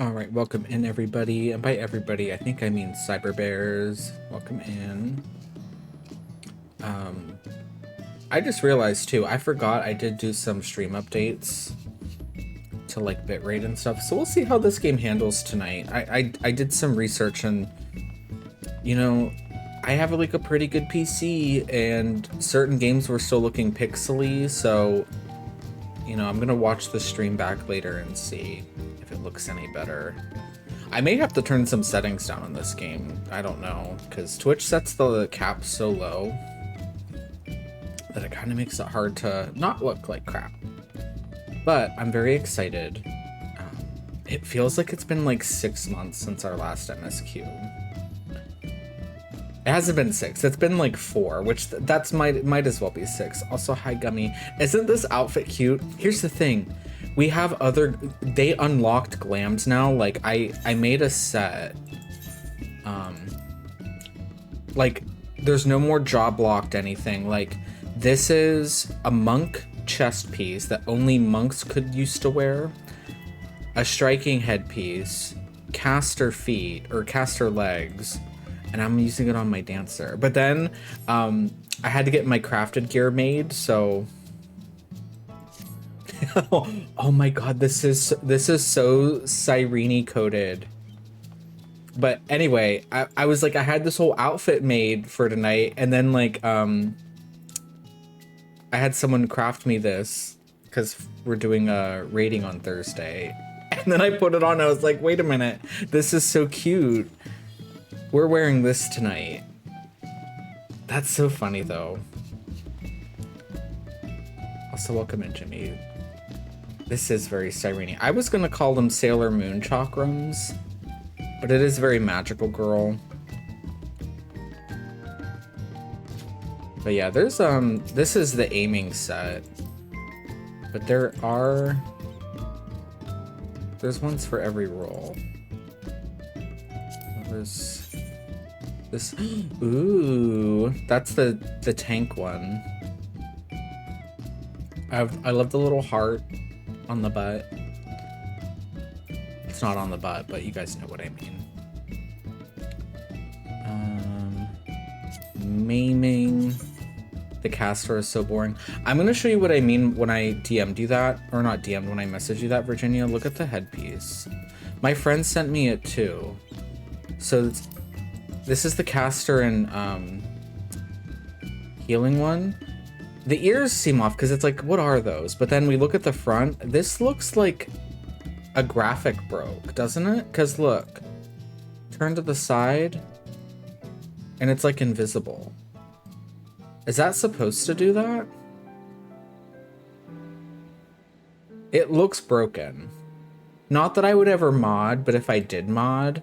All right, welcome in everybody. And by everybody, I think I mean Cyber Bears. Welcome in. I just realized too, I forgot I did do some stream updates to like bitrate and stuff. So we'll see how this game handles tonight. I did some research and you know, I have like a pretty good PC and certain games were still looking pixely, so you know, I'm gonna watch the stream back later and see if it looks any better. I may have to turn some settings down on this game. I don't know, because Twitch sets the cap so low that it kind of makes it hard to not look like crap. But I'm very excited. It feels like it's been like 6 months since our last MSQ. It hasn't been 6. It's been like 4, which that's might as well be 6. Also, hi Gummy. Isn't this outfit cute? Here's the thing. We have they unlocked glams now. Like I made a set. Like there's no more job locked anything. Like this is a monk chest piece that only monks could used to wear. A striking headpiece, caster feet or caster legs, and I'm using it on my dancer. But then I had to get my crafted gear made, so oh my god, this is so Cyrene coded. But anyway, I was like, I had this whole outfit made for tonight, and then like I had someone craft me this because we're doing a rating on Thursday. And then I put it on, I was like, wait a minute, this is so cute. We're wearing this tonight. That's so funny though. Also, welcome in, Jimmy. This is very Cyrene. I was gonna call them Sailor Moon chakrams, but it is very magical girl. But yeah, there's this is the aiming set, but there's ones for every role. There's this. Ooh, that's the tank one. I love the little heart on the butt. It's not on the butt, but you guys know what I mean. Maiming. The caster is so boring. I'm gonna show you what I mean when I DM'd you that, or not DM'd, when I messaged you that, Virginia. Look at the headpiece. My friend sent me it too. So this is the caster and healing one. The ears seem off because it's like, what are those? But then we look at the front. This looks like a graphic broke, doesn't it? Because look, turn to the side and it's like invisible. Is that supposed to do that? It looks broken. Not that I would ever mod, but if I did mod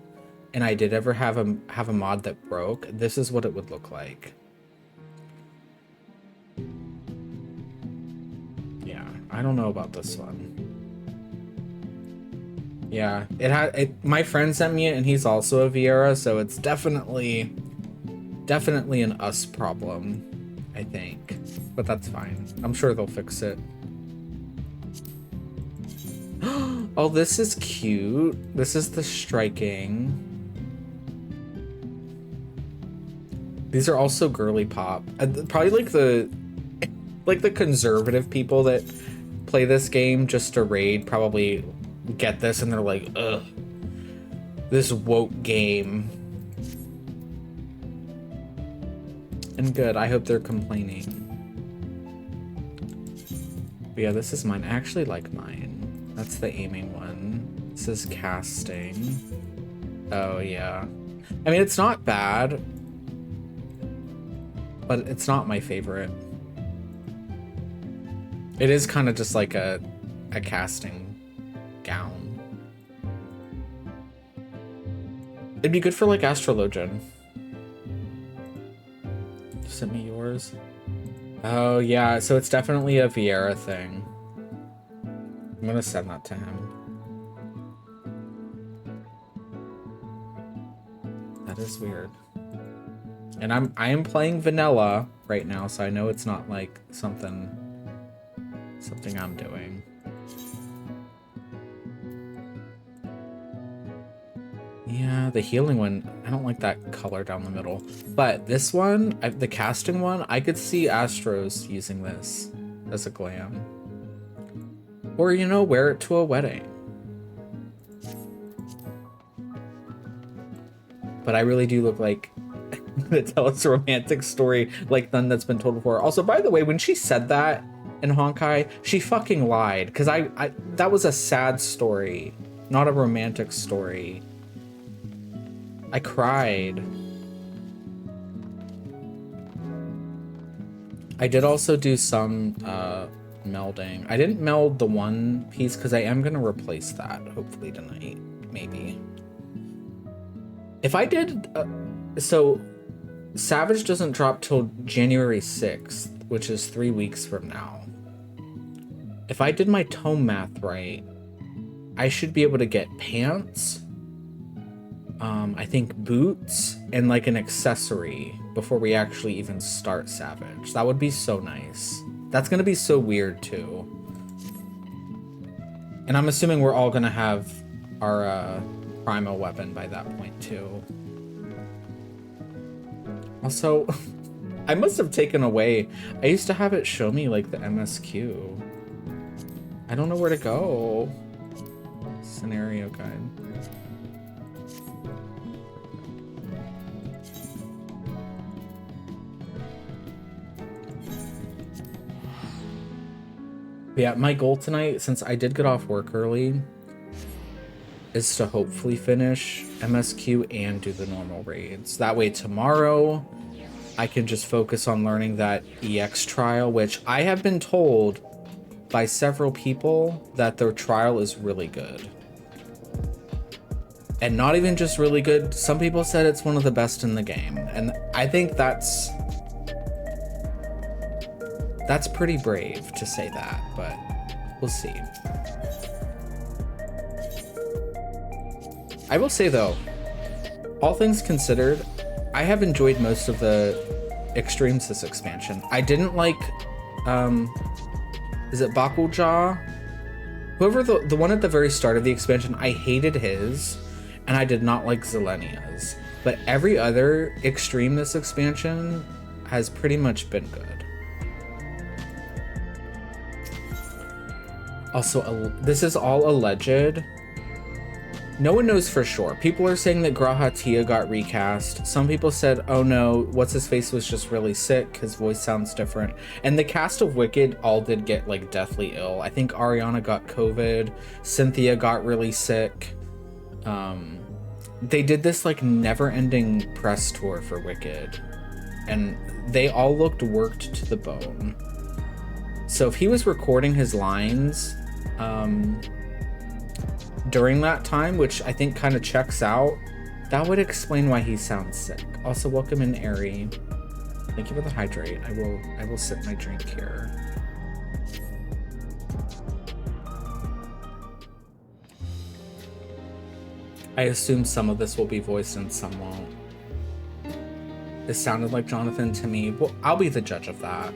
and I did ever have a mod that broke, this is what it would look like. Yeah, I don't know about this one. Yeah, my friend sent me it and he's also a Vieira, so it's definitely an us problem, I think. But that's fine. I'm sure they'll fix it. Oh, this is cute. This is the striking. These are also girly pop. Probably like the conservative people that play this game just to raid probably get this and they're like, ugh, this woke game. And good, I hope they're complaining. But yeah, this is mine. I actually like mine. That's the aiming one. This is casting. Oh yeah. I mean, it's not bad, but it's not my favorite. It is kind of just like a casting gown. It'd be good for like Astrologian. Send me yours. Oh yeah, so it's definitely a Vieira thing. I'm gonna send that to him. That is weird. And I am playing vanilla right now, so I know it's not like something I'm doing. Yeah, the healing one, I don't like that color down the middle. But this one, the casting one, I could see Astros using this as a glam. Or, you know, wear it to a wedding. But I really do look like to tell us a romantic story like none that's been told before. Also, by the way, when she said that in Honkai, she fucking lied. Because I that was a sad story, not a romantic story. I cried. I did also do some melding. I didn't meld the one piece because I am going to replace that hopefully tonight, maybe. If I did... so, Savage doesn't drop till January 6th, which is 3 weeks from now. If I did my tome math right, I should be able to get pants, I think boots, and like an accessory before we actually even start Savage. That would be so nice. That's gonna be so weird too. And I'm assuming we're all gonna have our primal weapon by that point too. Also, I must have taken away, I used to have it show me like the MSQ. I don't know where to go. Scenario guide. But yeah, my goal tonight, since I did get off work early, is to hopefully finish MSQ and do the normal raids. That way tomorrow, I can just focus on learning that EX trial, which I have been told by several people that their trial is really good. And not even just really good, some people said it's one of the best in the game. And I think that's pretty brave to say that, but we'll see. I will say though, all things considered, I have enjoyed most of the extremes this expansion. I didn't like, is it Bakuja? Whoever the one at the very start of the expansion, I hated his, and I did not like Zelenia's. But every other extreme this expansion has pretty much been good. Also, this is all alleged. No one knows for sure. People are saying that Grahatia got recast. Some people said, oh no, what's-his-face was just really sick. His voice sounds different. And the cast of Wicked all did get, like, deathly ill. I think Ariana got COVID. Cynthia got really sick. They did this, like, never-ending press tour for Wicked. And they all looked worked to the bone. So if he was recording his lines during that time, which I think kind of checks out, that would explain why he sounds sick. Also, welcome in, Ari. Thank you for the hydrate. I will sip my drink here. I assume some of this will be voiced and some won't. This sounded like Jonathan to me. Well, I'll be the judge of that.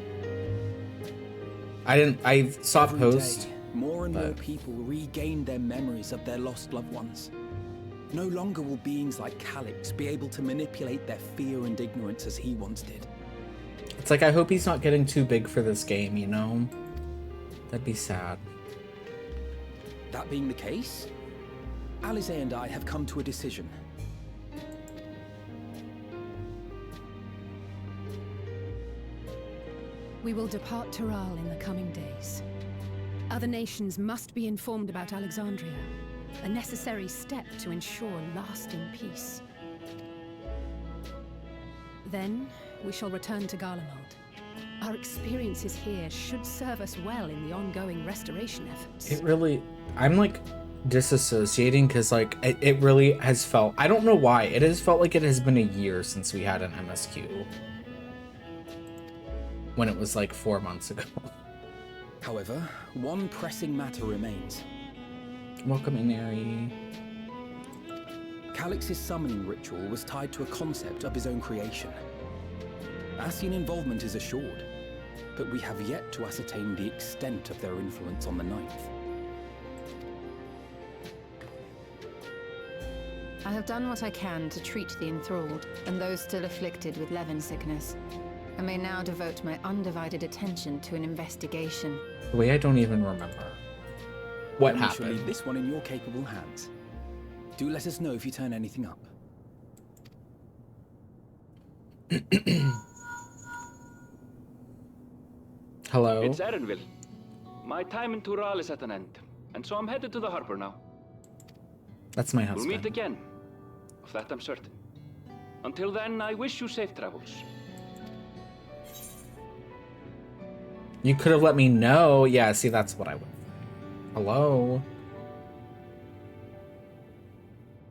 I saw a post. More and more people regain their memories of their lost loved ones. No longer will beings like Calyx be able to manipulate their fear and ignorance as he once did. It's like, I hope he's not getting too big for this game, you know? That'd be sad. That being the case, Alize and I have come to a decision. We will depart Taral in the coming days. Other nations must be informed about Alexandria, a necessary step to ensure lasting peace. Then, we shall return to Garlemald. Our experiences here should serve us well in the ongoing restoration efforts. It really... I'm, like, disassociating because, like, it really has felt... I don't know why. It has felt like it has been a year since we had an MSQ. When it was, like, 4 months ago. However, one pressing matter remains. Welcome in, Ari. Calyx's summoning ritual was tied to a concept of his own creation. Ascian involvement is assured, but we have yet to ascertain the extent of their influence on the Ninth. I have done what I can to treat the enthralled and those still afflicted with Levin sickness. I may now devote my undivided attention to an investigation. The way I don't even remember what We shall happened. leave this one in your capable hands. Do let us know if you turn anything up. Hello? It's Erenville. My time in Tural is at an end, and so I'm headed to the harbor now. That's my We'll husband. meet again. Of that I'm certain. Until then, I wish you safe travels. You could have let me know. Yeah, see, that's what I would. Hello?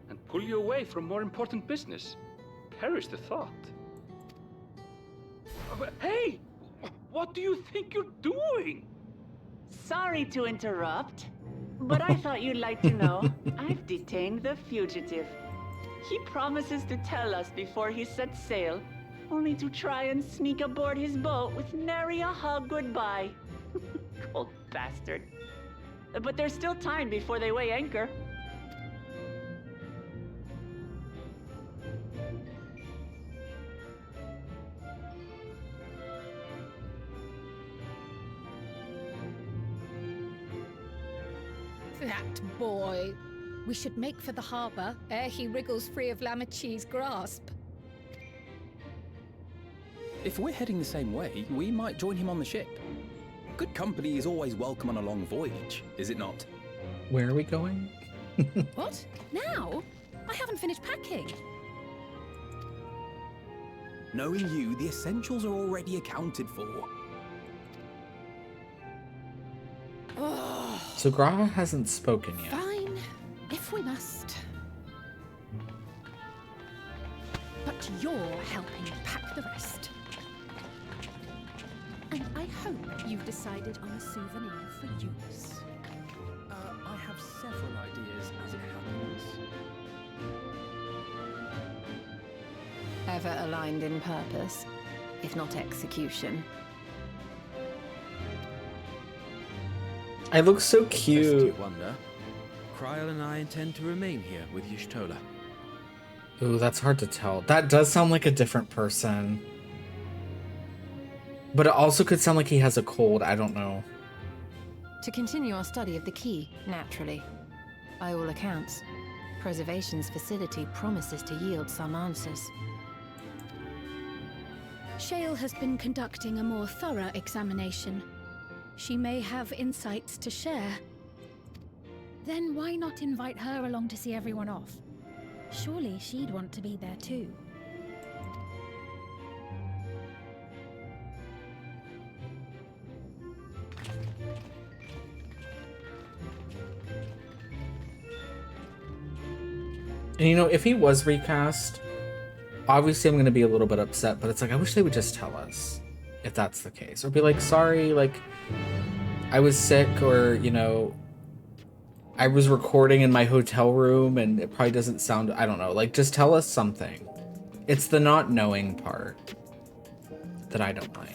And pull you away from more important business. Perish the thought. Hey! What do you think you're doing? Sorry to interrupt, but I thought you'd like to know. I've detained the fugitive. He promises to tell us before he sets sail, only to try and sneak aboard his boat with nary a hug goodbye. Cold bastard. But there's still time before they weigh anchor. That boy. We should make for the harbor ere he wriggles free of Lamachi's grasp. If we're heading the same way, we might join him on the ship. Good company is always welcome on a long voyage, is it not? Where are we going? What? Now? I haven't finished packing. Knowing you, the essentials are already accounted for. So Graha hasn't spoken yet. Fine, if we must. But you're helping pack the rest. And I hope you've decided on a souvenir for use. I have several ideas as it happens. Ever aligned in purpose, if not execution. I look so Lest cute. you wonder, Kryl and I intend to remain here with Y'shtola. Ooh, that's hard to tell. That does sound like a different person. But it also could sound like he has a cold. I don't know. To continue our study of the key, naturally. By all accounts, Preservation's facility promises to yield some answers. Shale has been conducting a more thorough examination. She may have insights to share. Then why not invite her along to see everyone off? Surely she'd want to be there too. And you know, if he was recast, obviously I'm going to be a little bit upset, but it's like, I wish they would just tell us if that's the case. Or be like, sorry, like, I was sick, or, you know, I was recording in my hotel room and it probably doesn't sound, I don't know, like, just tell us something. It's the not knowing part that I don't like.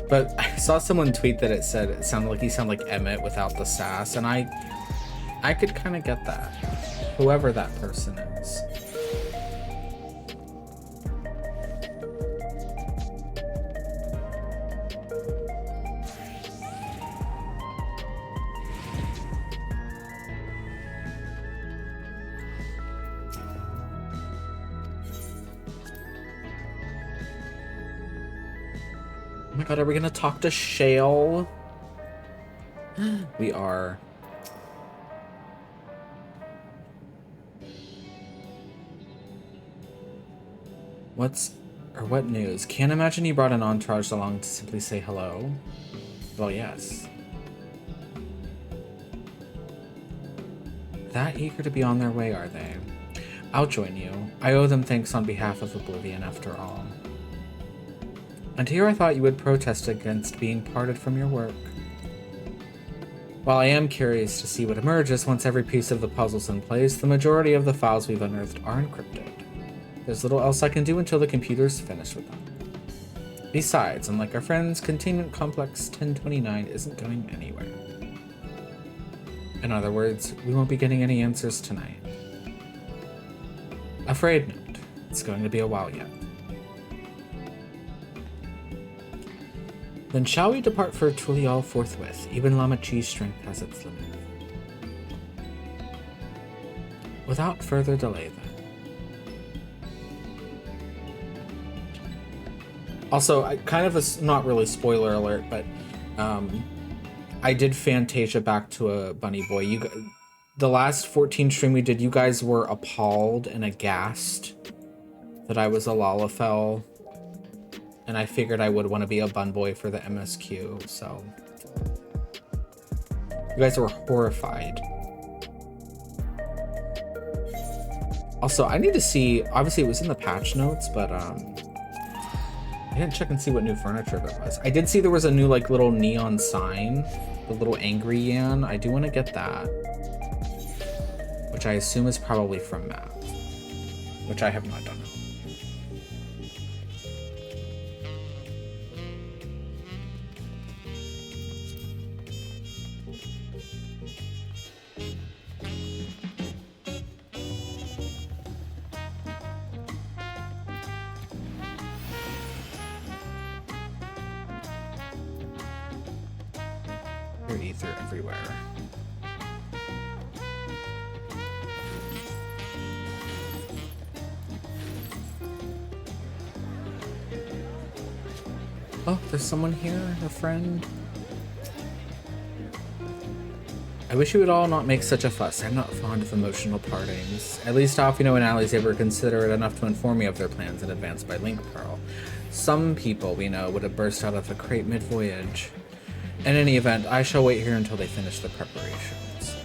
But I saw someone tweet that it said it sounded like he sounded like Emmett without the sass, and I could kind of get that. Whoever that person is. Oh my god, are we gonna talk to Shale? We are. What news? Can't imagine you brought an entourage along to simply say hello. Well, yes. That eager to be on their way, are they? I'll join you. I owe them thanks on behalf of Oblivion, after all. And here I thought you would protest against being parted from your work. While I am curious to see what emerges once every piece of the puzzle's in place, the majority of the files we've unearthed are encrypted. There's little else I can do until the computer's finished with them. Besides, unlike our friends, Containment Complex 1029 isn't going anywhere. In other words, we won't be getting any answers tonight. Afraid not. It's going to be a while yet. Then shall we depart for Tulial forthwith? Even Lama Chi's strength has its limit. Without further delay, then. Also, I kind of a not really spoiler alert, but I did Fantasia back to a bunny boy. The last 14 stream we did, you guys were appalled and aghast that I was a Lalafell, and I figured I would want to be a bun boy for the MSQ. So you guys were horrified. Also, I need to see, obviously it was in the patch notes, but I didn't check and see what new furniture there was. I did see there was a new like little neon sign, the little angry Yan. I do want to get that, which I assume is probably from Matt, which I have not done. Ether everywhere. Oh, there's someone here, a friend. I wish you would all not make such a fuss. I'm not fond of emotional partings. At least Alfino and Allie's ever considerate enough to inform me of their plans in advance by Link Pearl. Some people we know would have burst out of the crate mid-voyage. In any event, I shall wait here until they finish the preparations.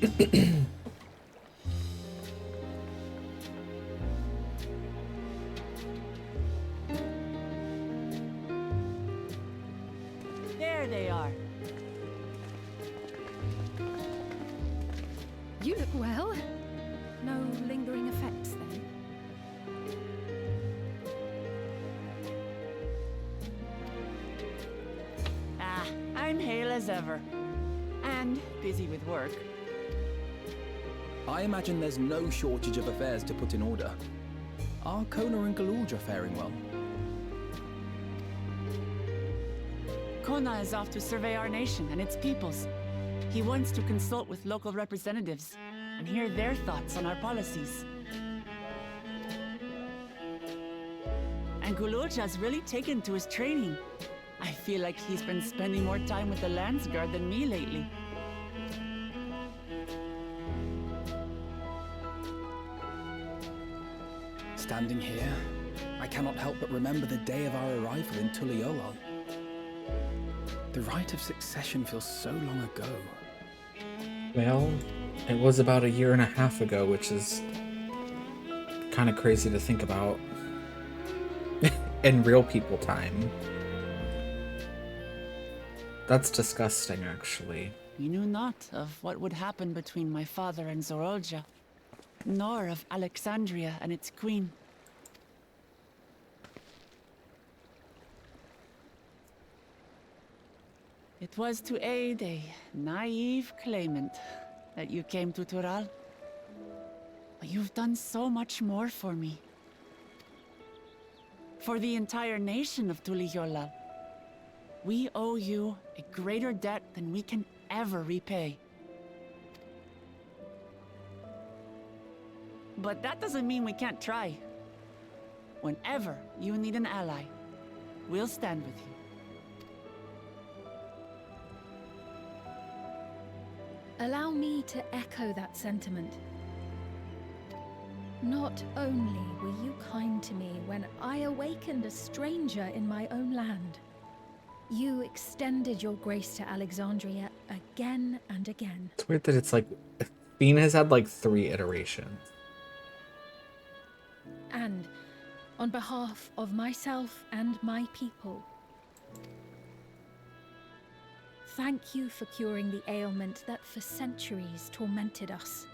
Okay. There they are. You look well. No lingering effects, then? I'm hale as ever. And busy with work. I imagine there's no shortage of affairs to put in order. Are Kona and Galudra faring well? Kona is off to survey our nation and its peoples. He wants to consult with local representatives and hear their thoughts on our policies. And Guludra's really taken to his training. I feel like he's been spending more time with the Landsguard than me lately. Standing here, I cannot help but remember the day of our arrival in Tuliolol. The rite of succession feels so long ago. Well, it was about 1.5 years ago, which is kind of crazy to think about in real people time. That's disgusting, actually. We knew not of what would happen between my father and Zorolja, nor of Alexandria and its queen. It was to aid a naive claimant that you came to Tural. But you've done so much more for me. For the entire nation of Tuliyollal. We owe you a greater debt than we can ever repay. But that doesn't mean we can't try. Whenever you need an ally, we'll stand with you. Allow me to echo that sentiment. Not only were you kind to me when I awakened a stranger in my own land, you extended your grace to Alexandria again and again. It's weird that it's like, Bean has had like 3 iterations. And on behalf of myself and my people, thank you for curing the ailment that for centuries tormented us.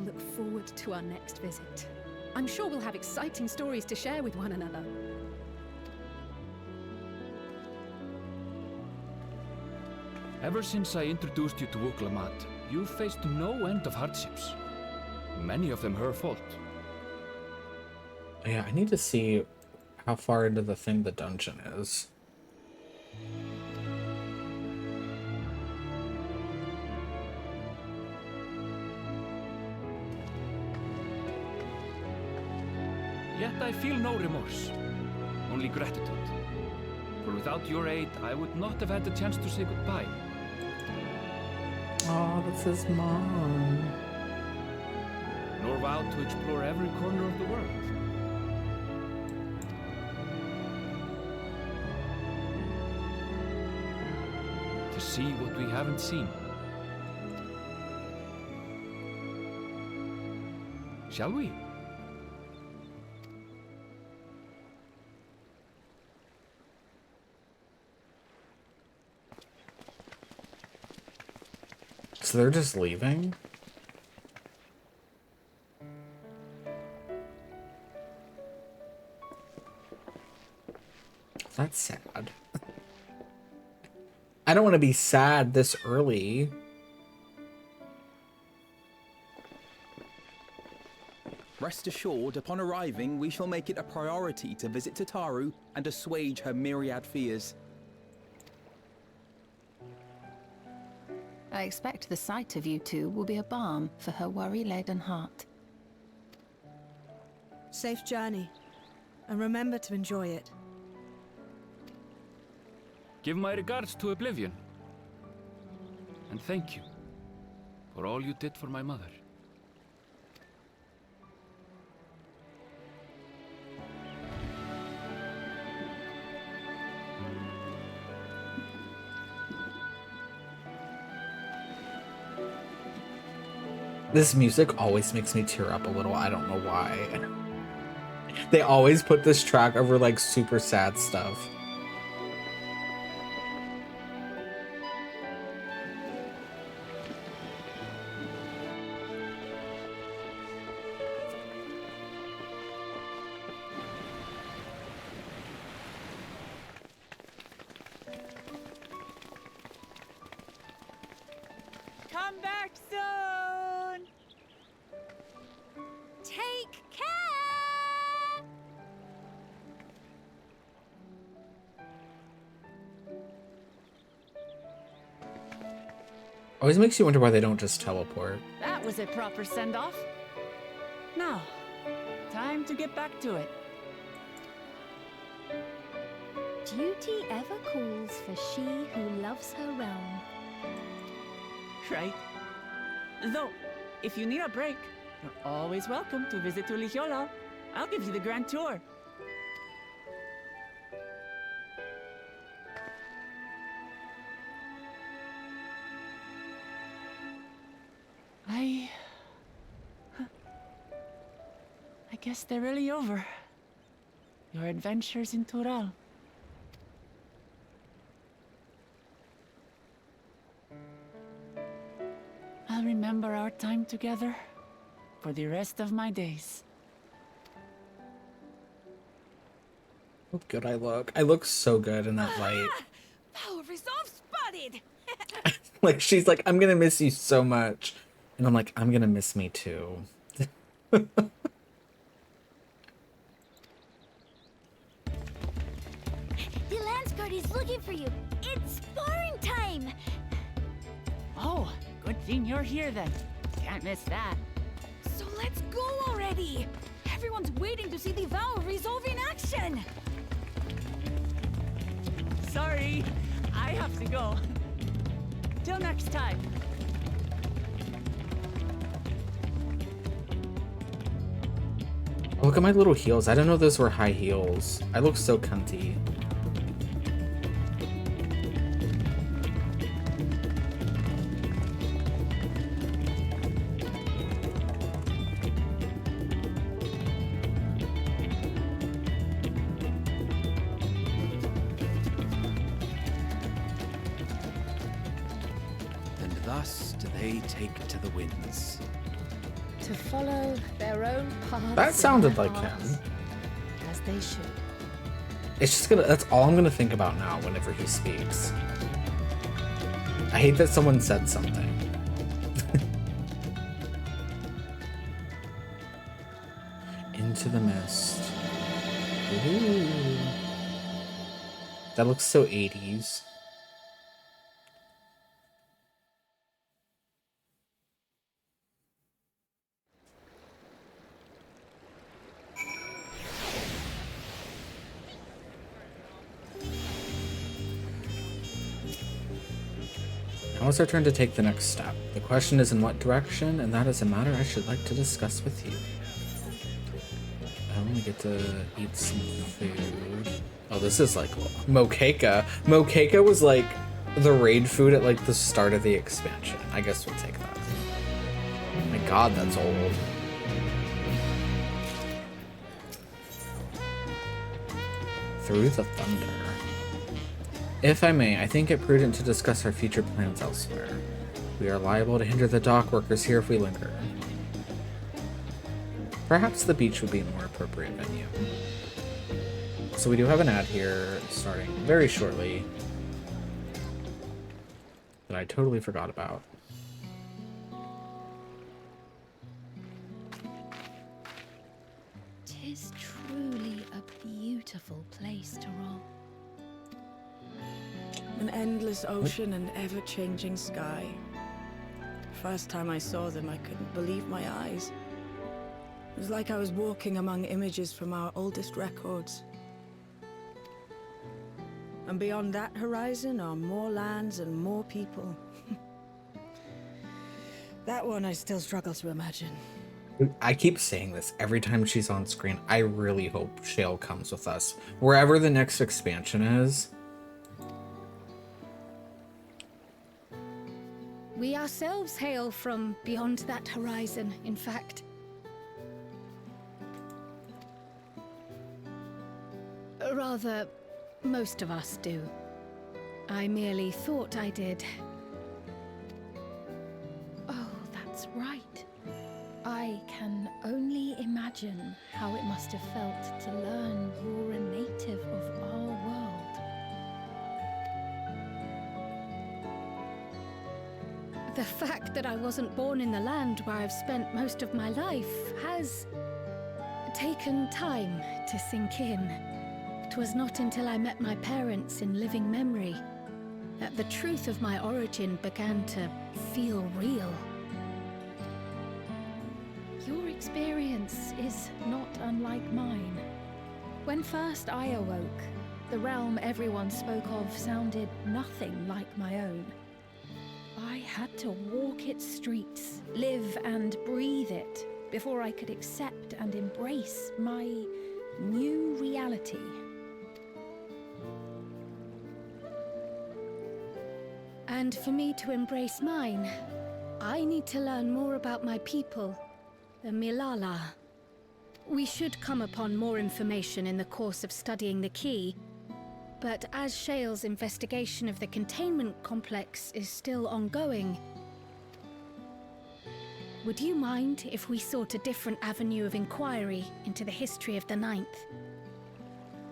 look forward to our next visit. I'm sure we'll have exciting stories to share with one another. Ever since I introduced you to Uklamat, you've faced no end of hardships. Many of them her fault. Yeah, I need to see how far into the thing the dungeon is. Yet I feel no remorse, only gratitude. For without your aid, I would not have had the chance to say goodbye. Oh, that's his mom. Nor vowed to explore every corner of the world. To see what we haven't seen. Shall we? So they're just leaving? That's sad. I don't want to be sad this early. Rest assured, upon arriving, we shall make it a priority to visit Tataru and assuage her myriad fears. I expect the sight of you two will be a balm for her worry-laden heart. Safe journey, and remember to enjoy it. Give my regards to Oblivion. And thank you for all you did for my mother. This music always makes me tear up a little. I don't know why. They always put this track over like super sad stuff. Come back soon! Take care! Always makes you wonder why they don't just teleport. That was a proper send-off. Now, time to get back to it. Duty ever calls for she who loves her realm. Right? Though, if you need a break, you're always welcome to visit Ulijola. I'll give you the grand tour. I guess they're really over. Your adventures in Tural. I'll remember our time together for the rest of my days. How good I look. I look so good in that light. Power resolve spotted! Like, she's like, I'm gonna miss you so much. And I'm like, I'm gonna miss me too. The Landsguard is looking for you. It's sparring time. Oh, good thing you're here then. Can't miss that. So let's go already! Everyone's waiting to see the vow resolve in action! Sorry, I have to go. Till next time. Look at my little heels. I didn't know those were high heels. I look so cunty. And thus do they take to the winds. to follow their own paths. That in sounded their like hearts, him. as they should. It's just gonna, that's all I'm gonna think about now whenever he speaks. I hate that someone said something. Into the mist. Ooh. That looks so 80s. Now it's our turn to take the next step. The question is in what direction, and that is a matter I should like to discuss with you. We get to eat some food. Oh, this is like moqueca. Moqueca was like the raid food at like the start of the expansion. I guess we'll take that. Oh my god, that's old. Through the thunder. If I may, I think it prudent to discuss our future plans elsewhere. We are liable to hinder the dock workers here if we linger. Perhaps the beach would be a more appropriate venue. So we do have an ad here starting very shortly that I totally forgot about. Tis truly a beautiful place to roam. An endless ocean and ever-changing sky. First time I saw them, I couldn't believe my eyes. It was like I was walking among images from our oldest records. And beyond that horizon are more lands and more people. That one I still struggle to imagine. I keep saying this every time she's on screen. I really hope Shale comes with us. Wherever the next expansion is. We ourselves hail from beyond that horizon, in fact. Rather, most of us do. I merely thought I did. Oh, that's right. I can only imagine how it must have felt to learn you're a native of our world. The fact that I wasn't born in the land where I've spent most of my life has taken time to sink in. It was not until I met my parents in living memory that the truth of my origin began to feel real. Your experience is not unlike mine. When first I awoke, the realm everyone spoke of sounded nothing like my own. I had to walk its streets, live and breathe it, before I could accept and embrace my new reality. And for me to embrace mine, I need to learn more about my people, the Milala. We should come upon more information in the course of studying the key, but as Shale's investigation of the containment complex is still ongoing, would you mind if we sought a different avenue of inquiry into the history of the Ninth?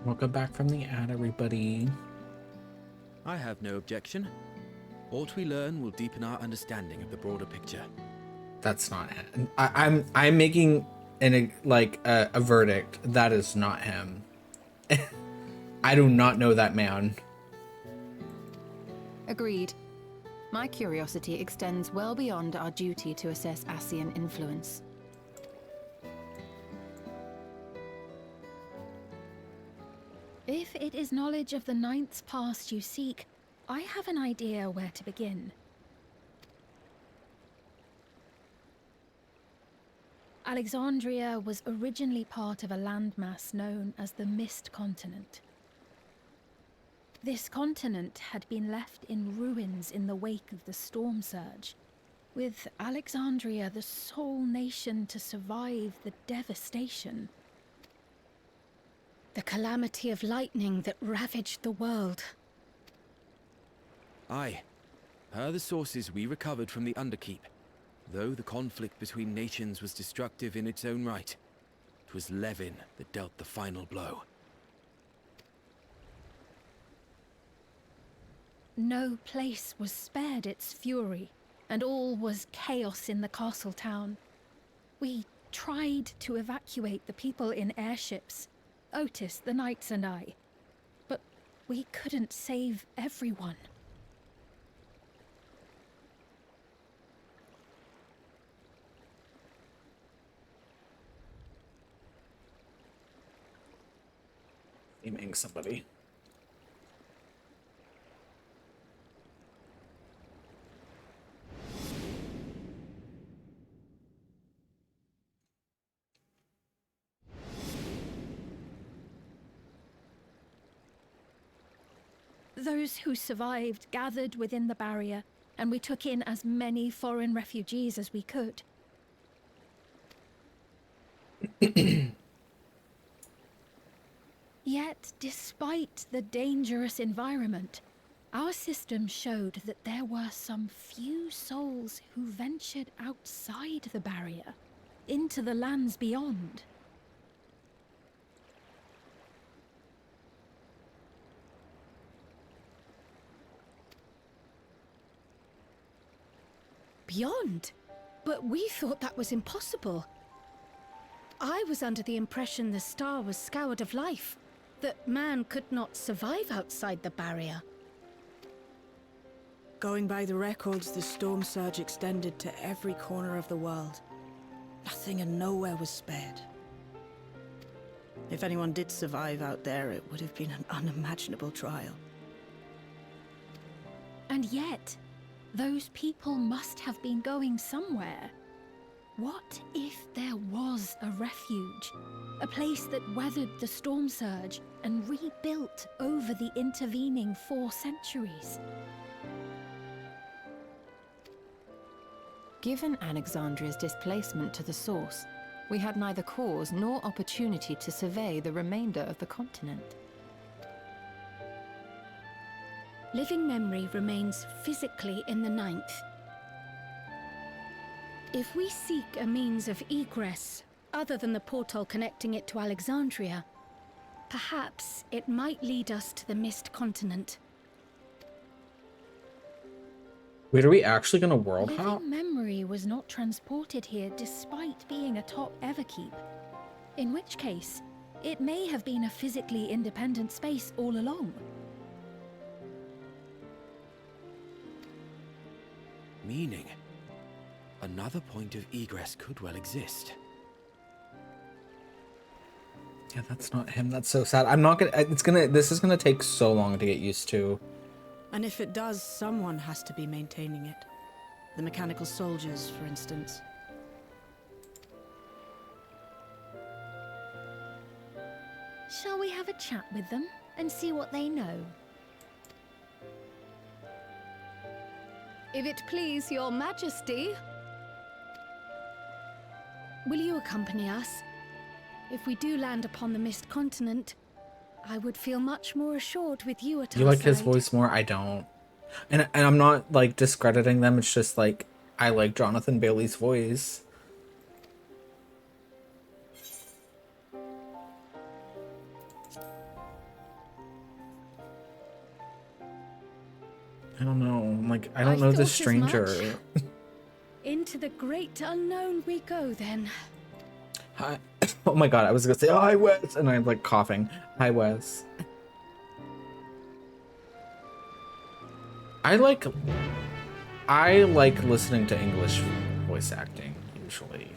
Welcome back from the ad, everybody. I have no objection. What we learn will deepen our understanding of the broader picture. That's not him. I'm making a verdict. That is not him. I do not know that man. Agreed. My curiosity extends well beyond our duty to assess Ascian influence. If it is knowledge of the Ninth's past you seek, I have an idea where to begin. Alexandria was originally part of a landmass known as the Mist Continent. This continent had been left in ruins in the wake of the storm surge, with Alexandria the sole nation to survive the devastation. The calamity of lightning that ravaged the world. Aye. Per the sources we recovered from the Underkeep, Though the conflict between nations was destructive in its own right, it was Levin that dealt the final blow. No place was spared its fury, and all was chaos in the castle town. We tried to evacuate the people in airships, Otis, the knights and I, but we couldn't save everyone. Aiming somebody. Those who survived gathered within the barrier, and we took in as many foreign refugees as we could. Yet, despite the dangerous environment, our system showed that there were some few souls who ventured outside the barrier, into the lands beyond. Beyond? But we thought that was impossible. I was under the impression the star was scoured of life, that man could not survive outside the barrier. Going by the records, the storm surge extended to every corner of the world. Nothing and nowhere was spared. If anyone did survive out there, it would have been an unimaginable trial. And yet, those people must have been going somewhere. What if there was a refuge? A place that weathered the storm surge and rebuilt over the intervening 4 centuries? Given Alexandria's displacement to the source, we had neither cause nor opportunity to survey the remainder of the continent. Living memory remains physically in the 9th. If we seek a means of egress, other than the portal connecting it to Alexandria, perhaps it might lead us to the Mist Continent. Wait, are we actually gonna world hop? Living memory was not transported here despite being a top Everkeep. In which case, it may have been a physically independent space all along. Meaning, another point of egress could well exist. Yeah, that's not him. That's so sad. I'm not gonna, this is gonna take so long to get used to. And if it does, someone has to be maintaining it. The mechanical soldiers, for instance. Shall we have a chat with them and see what they know? If it please your majesty. Will you accompany us? If we do land upon the Mist Continent, I would feel much more assured with you at our You like his side. voice more? I don't. And I'm not like discrediting them. It's just like I like Jonathan Bailey's voice. I don't know. Like I don't know thought this as stranger. much. Into the great unknown we go then. Hi. Oh my god, I was gonna say, oh, hi Wes, and I'm like coughing. Hi Wes. I like listening to English voice acting usually.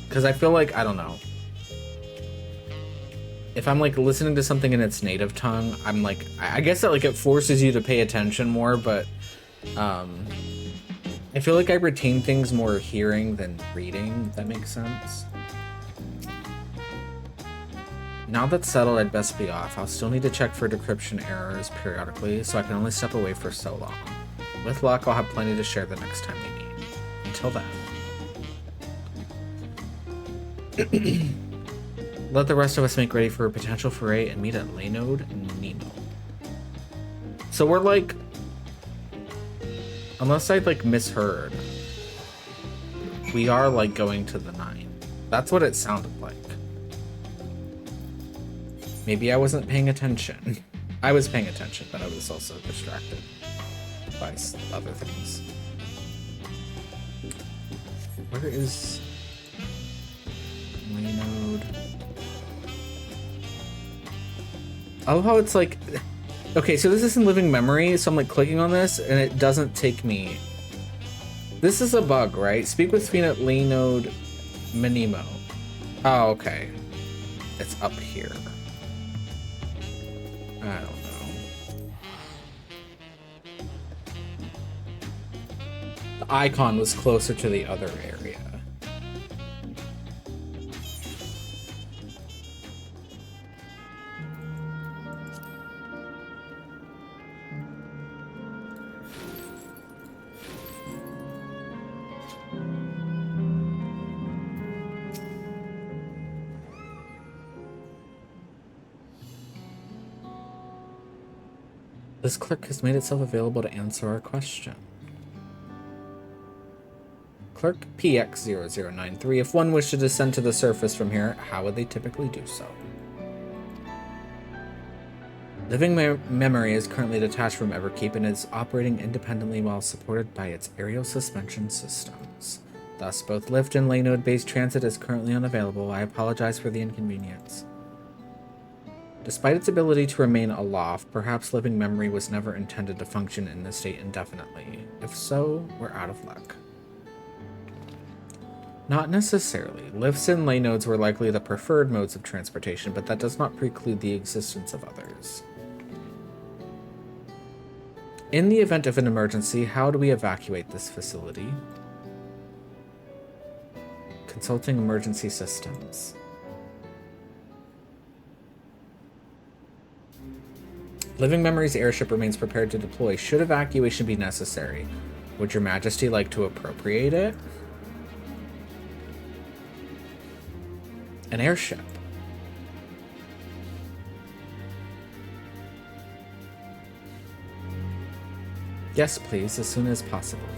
Because I feel like, I don't know. If I'm like listening to something in its native tongue, I'm like, I guess that like it forces you to pay attention more, but I feel like I retain things more hearing than reading, if that makes sense. Now that's settled, I'd best be off. I'll still need to check for decryption errors periodically, so I can only step away for so long. With luck, I'll have plenty to share the next time we meet. Until then. Let the rest of us make ready for a potential foray and meet at Laynode Nemo. So we're like, unless I like misheard, we are like going to the 9. That's what it sounded like. Maybe I wasn't paying attention. I was paying attention, but I was also distracted by other things. Where is Laynode? I love how it's like, okay, so this is in living memory, so I'm like clicking on this and it doesn't take me. This is a bug, right? Speak with Fiend at Laynode Minimo. Oh, okay. It's up here. I don't know. The icon was closer to the other area. This clerk has made itself available to answer our question. Clerk PX0093. If one wished to descend to the surface from here, how would they typically do so? Living memory is currently detached from Everkeep and is operating independently while supported by its aerial suspension systems. Thus, both lift and Laynode-based transit is currently unavailable. I apologize for the inconvenience. Despite its ability to remain aloft, perhaps living memory was never intended to function in this state indefinitely. If so, we're out of luck. Not necessarily. Lifts and Laynodes were likely the preferred modes of transportation, but that does not preclude the existence of others. In the event of an emergency, how do we evacuate this facility? Consulting emergency systems. Living Memory's airship remains prepared to deploy should evacuation be necessary. Would Your Majesty like to appropriate it? An airship. Yes, please, as soon as possible.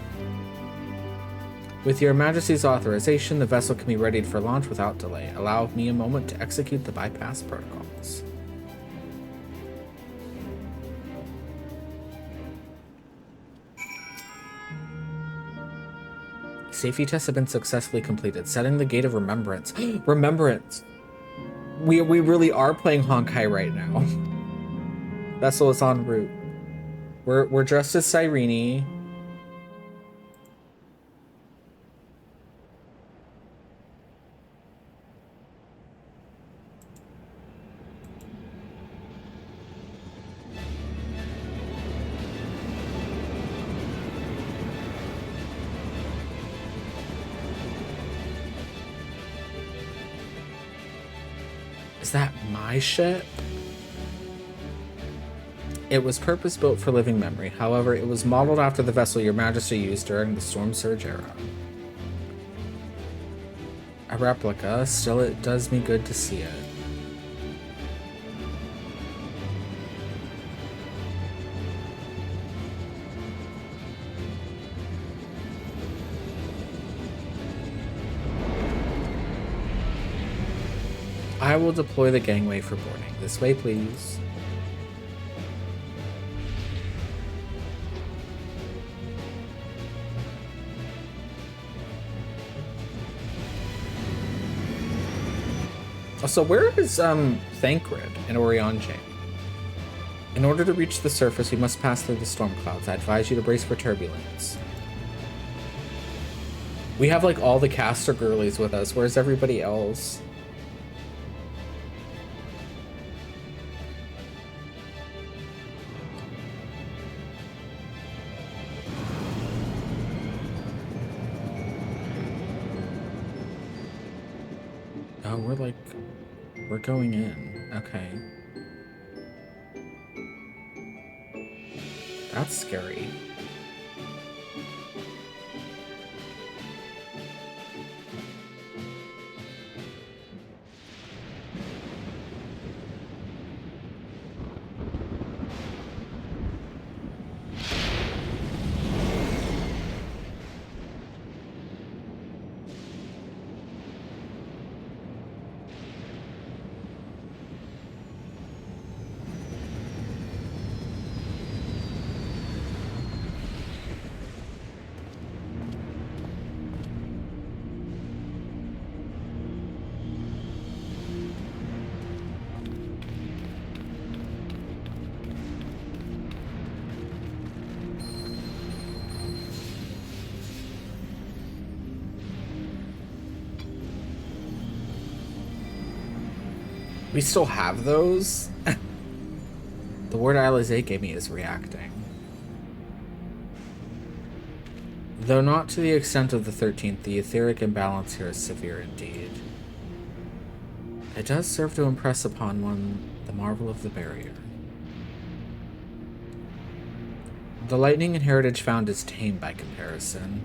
With Your Majesty's authorization, the vessel can be readied for launch without delay. Allow me a moment to execute the bypass protocols. Safety tests have been successfully completed. Setting the Gate of Remembrance. Remembrance! We really are playing Honkai right now. Vessel is en route. We're dressed as Cyrene. Is that my ship? It was purpose-built for living memory. However, it was modeled after the vessel Your Majesty used during the Storm Surge era. A replica, still it does me good to see it. I will deploy the gangway for boarding. This way, please. Also, where is Thancred and Orionje? In order to reach the surface, we must pass through the storm clouds. I advise you to brace for turbulence. We have like all the caster girlies with us. Where's everybody else? Oh, we're going in. Okay. That's scary. We still have those? The word Alizé gave me is reacting. Though not to the extent of the 13th, the etheric imbalance here is severe indeed. It does serve to impress upon one the marvel of the barrier. The lightning and heritage found is tame by comparison.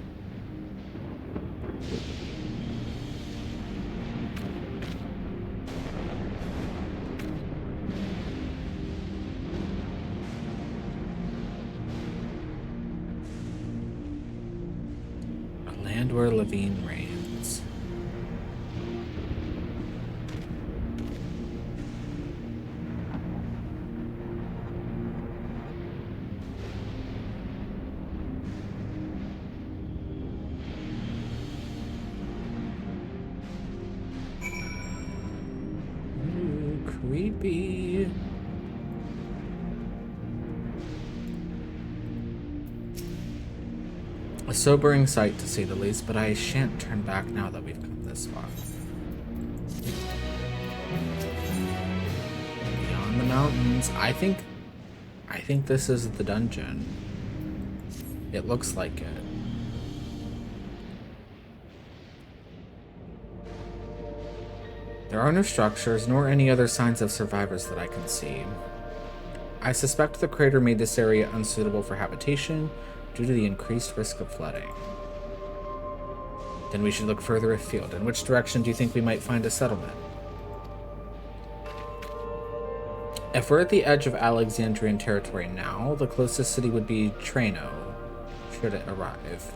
And where Levine reigns. Ooh, creepy. A sobering sight, to say the least, but I shan't turn back now that we've come this far. Beyond the mountains. I think this is the dungeon. It looks like it. There are no structures, nor any other signs of survivors that I can see. I suspect the crater made this area unsuitable for habitation, due to the increased risk of flooding. Then we should look further afield. In which direction do you think we might find a settlement? If we're at the edge of Alexandrian territory now, the closest city would be Treno, should it arrive.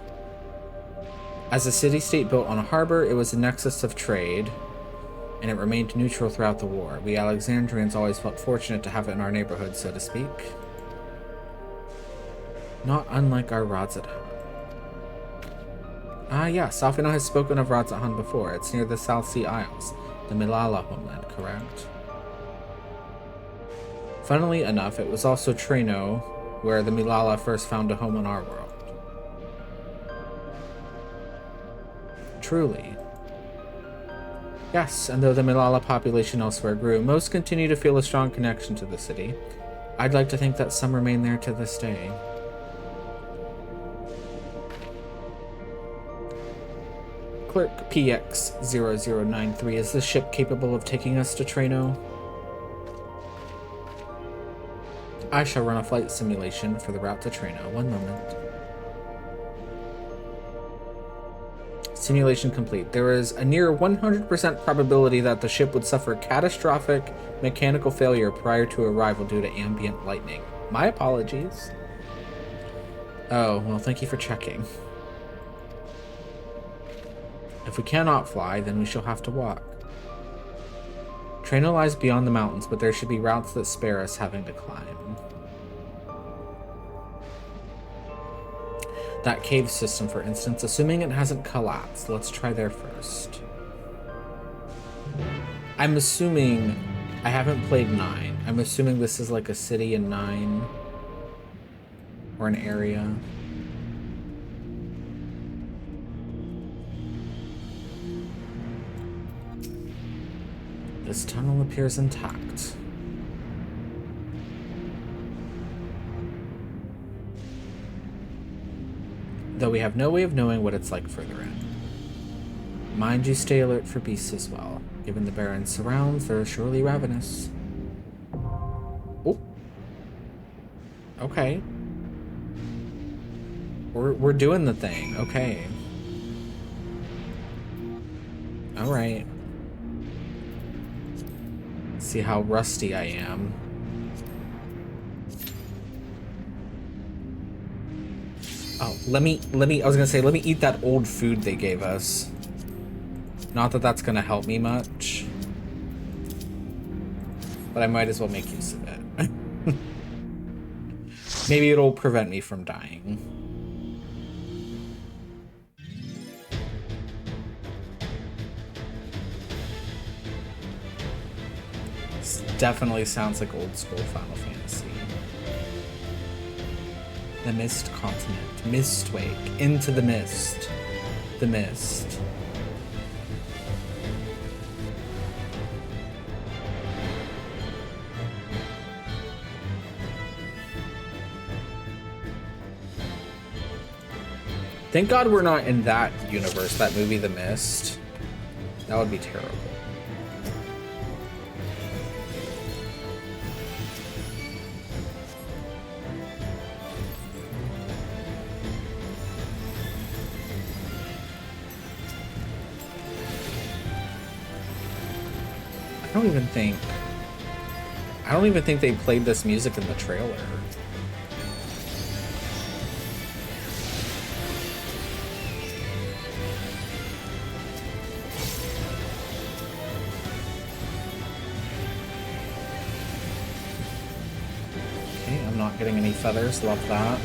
As a city-state built on a harbor, it was a nexus of trade, and it remained neutral throughout the war. We Alexandrians always felt fortunate to have it in our neighborhood, so to speak. Not unlike our Radzahan. Ah, yes, Safino has spoken of Radzahan before. It's near the South Sea Isles, the Milala homeland, correct? Funnily enough, it was also Treno where the Milala first found a home on our world. Truly. Yes, and though the Milala population elsewhere grew, most continue to feel a strong connection to the city. I'd like to think that some remain there to this day. Clerk PX0093, is this ship capable of taking us to Treno? I shall run a flight simulation for the route to Treno. One moment. Simulation complete. There is a near 100% probability that the ship would suffer catastrophic mechanical failure prior to arrival due to ambient lightning. My apologies. Oh, well, thank you for checking. If we cannot fly, then we shall have to walk. Treno lies beyond the mountains, but there should be routes that spare us having to climb. That cave system, for instance, assuming it hasn't collapsed. Let's try there first. I'm assuming... I haven't played 9. I'm assuming this is like a city in 9. Or an area. This tunnel appears intact. Though we have no way of knowing what it's like further in. Mind you, stay alert for beasts as well. Given the barren surrounds, they're surely ravenous. Oh. Okay. We're doing the thing. Okay. Alright. See how rusty I am. Oh, let me, I was gonna say, let me eat that old food they gave us. Not that that's gonna help me much. But I might as well make use of it. Maybe it'll prevent me from dying. This definitely sounds like old school Final Fantasy. The Mist Continent. Mistwake. Into the mist. The mist. Thank God we're not in that universe, that movie The Mist. That would be terrible. I don't even think they played this music in the trailer. Okay, I'm not getting any feathers, love that.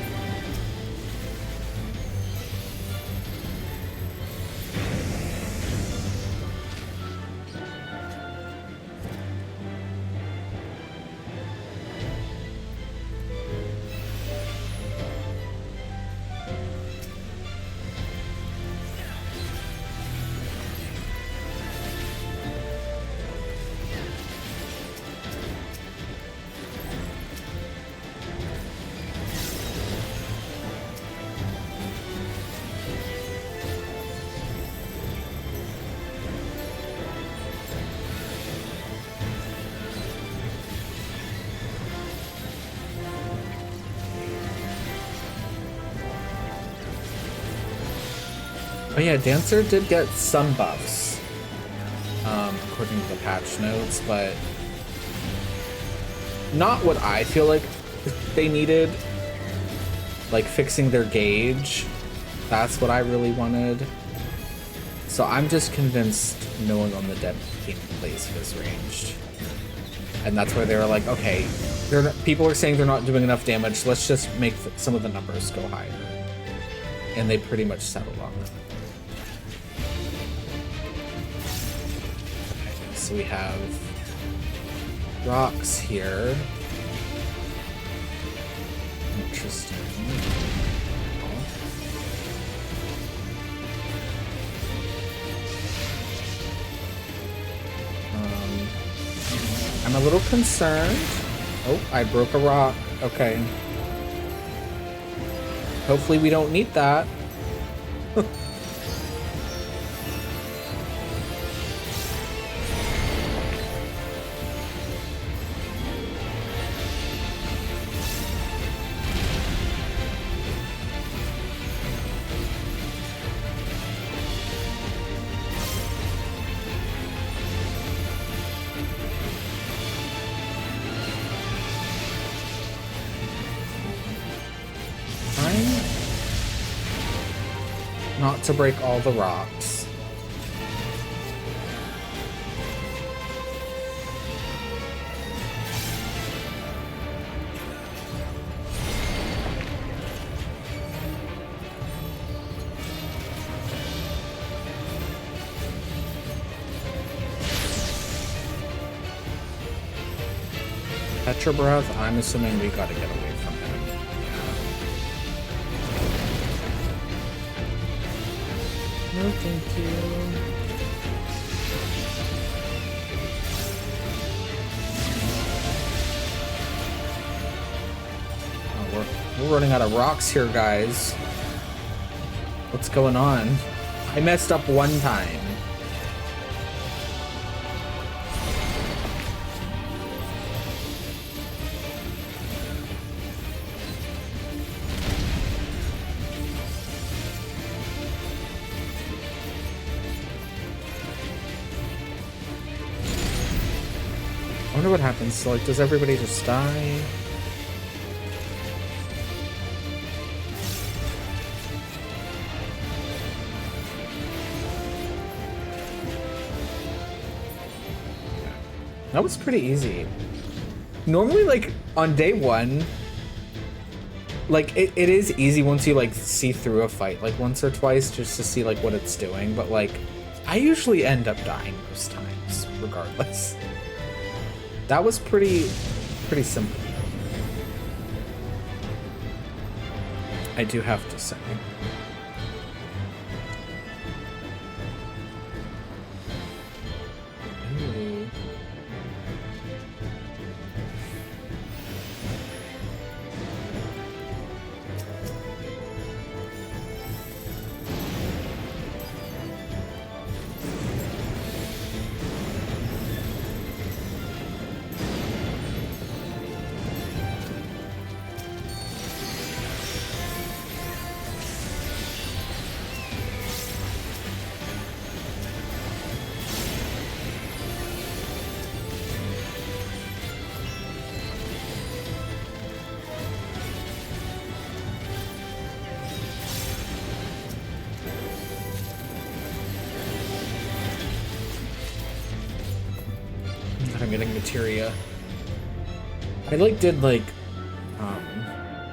Oh yeah, Dancer did get some buffs, according to the patch notes, but not what I feel like they needed. Like fixing their gauge, that's what I really wanted. So I'm just convinced no one on the dev team plays his ranged. And that's where they were like, okay, people are saying they're not doing enough damage, let's just make some of the numbers go higher. And they pretty much settled on that. So we have rocks here. Interesting. I'm a little concerned. Oh, I broke a rock. Okay. Hopefully we don't need that. Not to break all the rocks. Petra Breath, I'm assuming we gotta get away from him. No, thank you. Oh, we're running out of rocks here, guys. What's going on? I messed up one time. I wonder what happens. So, like, does everybody just die? That was pretty easy. Normally, like, on day one, like, it is easy once you, like, see through a fight, like, once or twice, just to see, like, what it's doing. But, like, I usually end up dying most times, regardless. That was pretty simple. I do have to say. Ooh. I'm getting materia. I like did like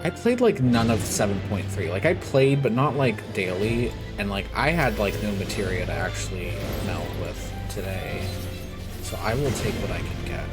I played like none of 7.3. Like I played but not like daily, and like I had like no materia to actually meld with today. So I will take what I can get.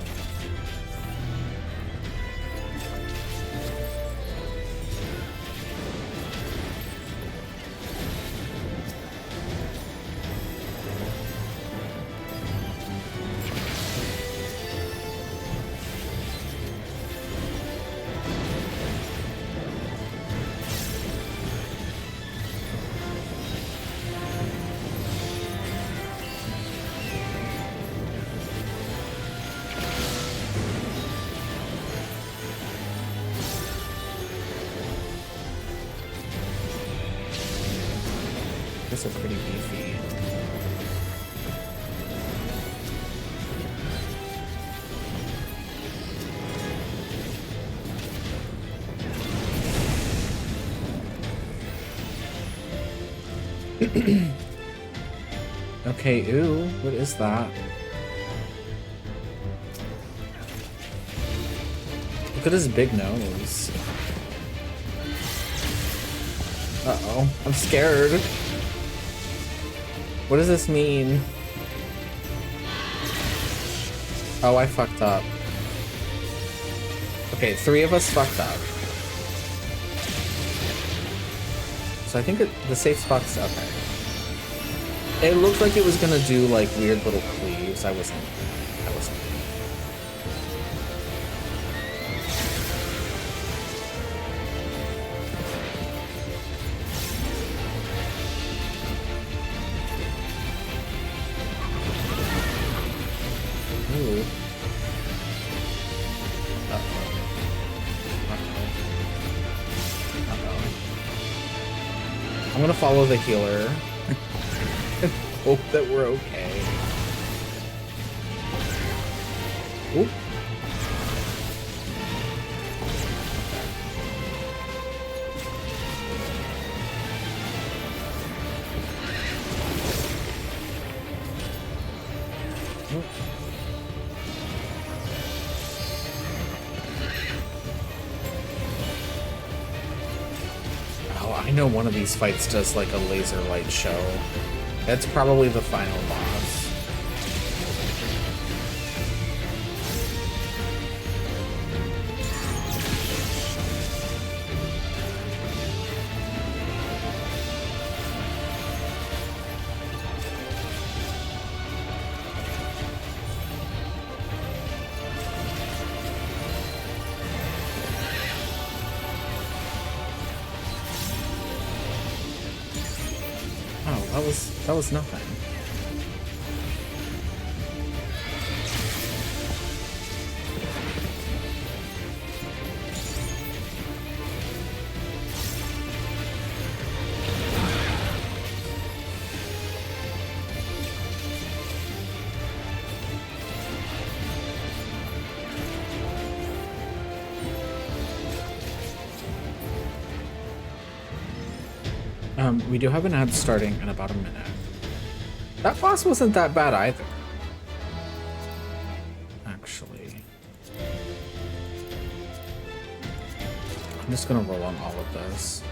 These are pretty beefy. Okay, ooh, what is that? Look at his big nose. Uh-oh, I'm scared. What does this mean? Oh, I fucked up. Okay, 3 of us fucked up. So I think the safe spot's okay. It looked like it was gonna do like weird little cleaves. I wasn't. Ooh. I'm gonna follow the healer. Hope that we're okay. Oop. Oh, I know one of these fights does like a laser light show. That's probably the final boss. That was nothing. We do have an ad starting in about a minute. That boss wasn't that bad either. Actually. I'm just gonna roll on all of this.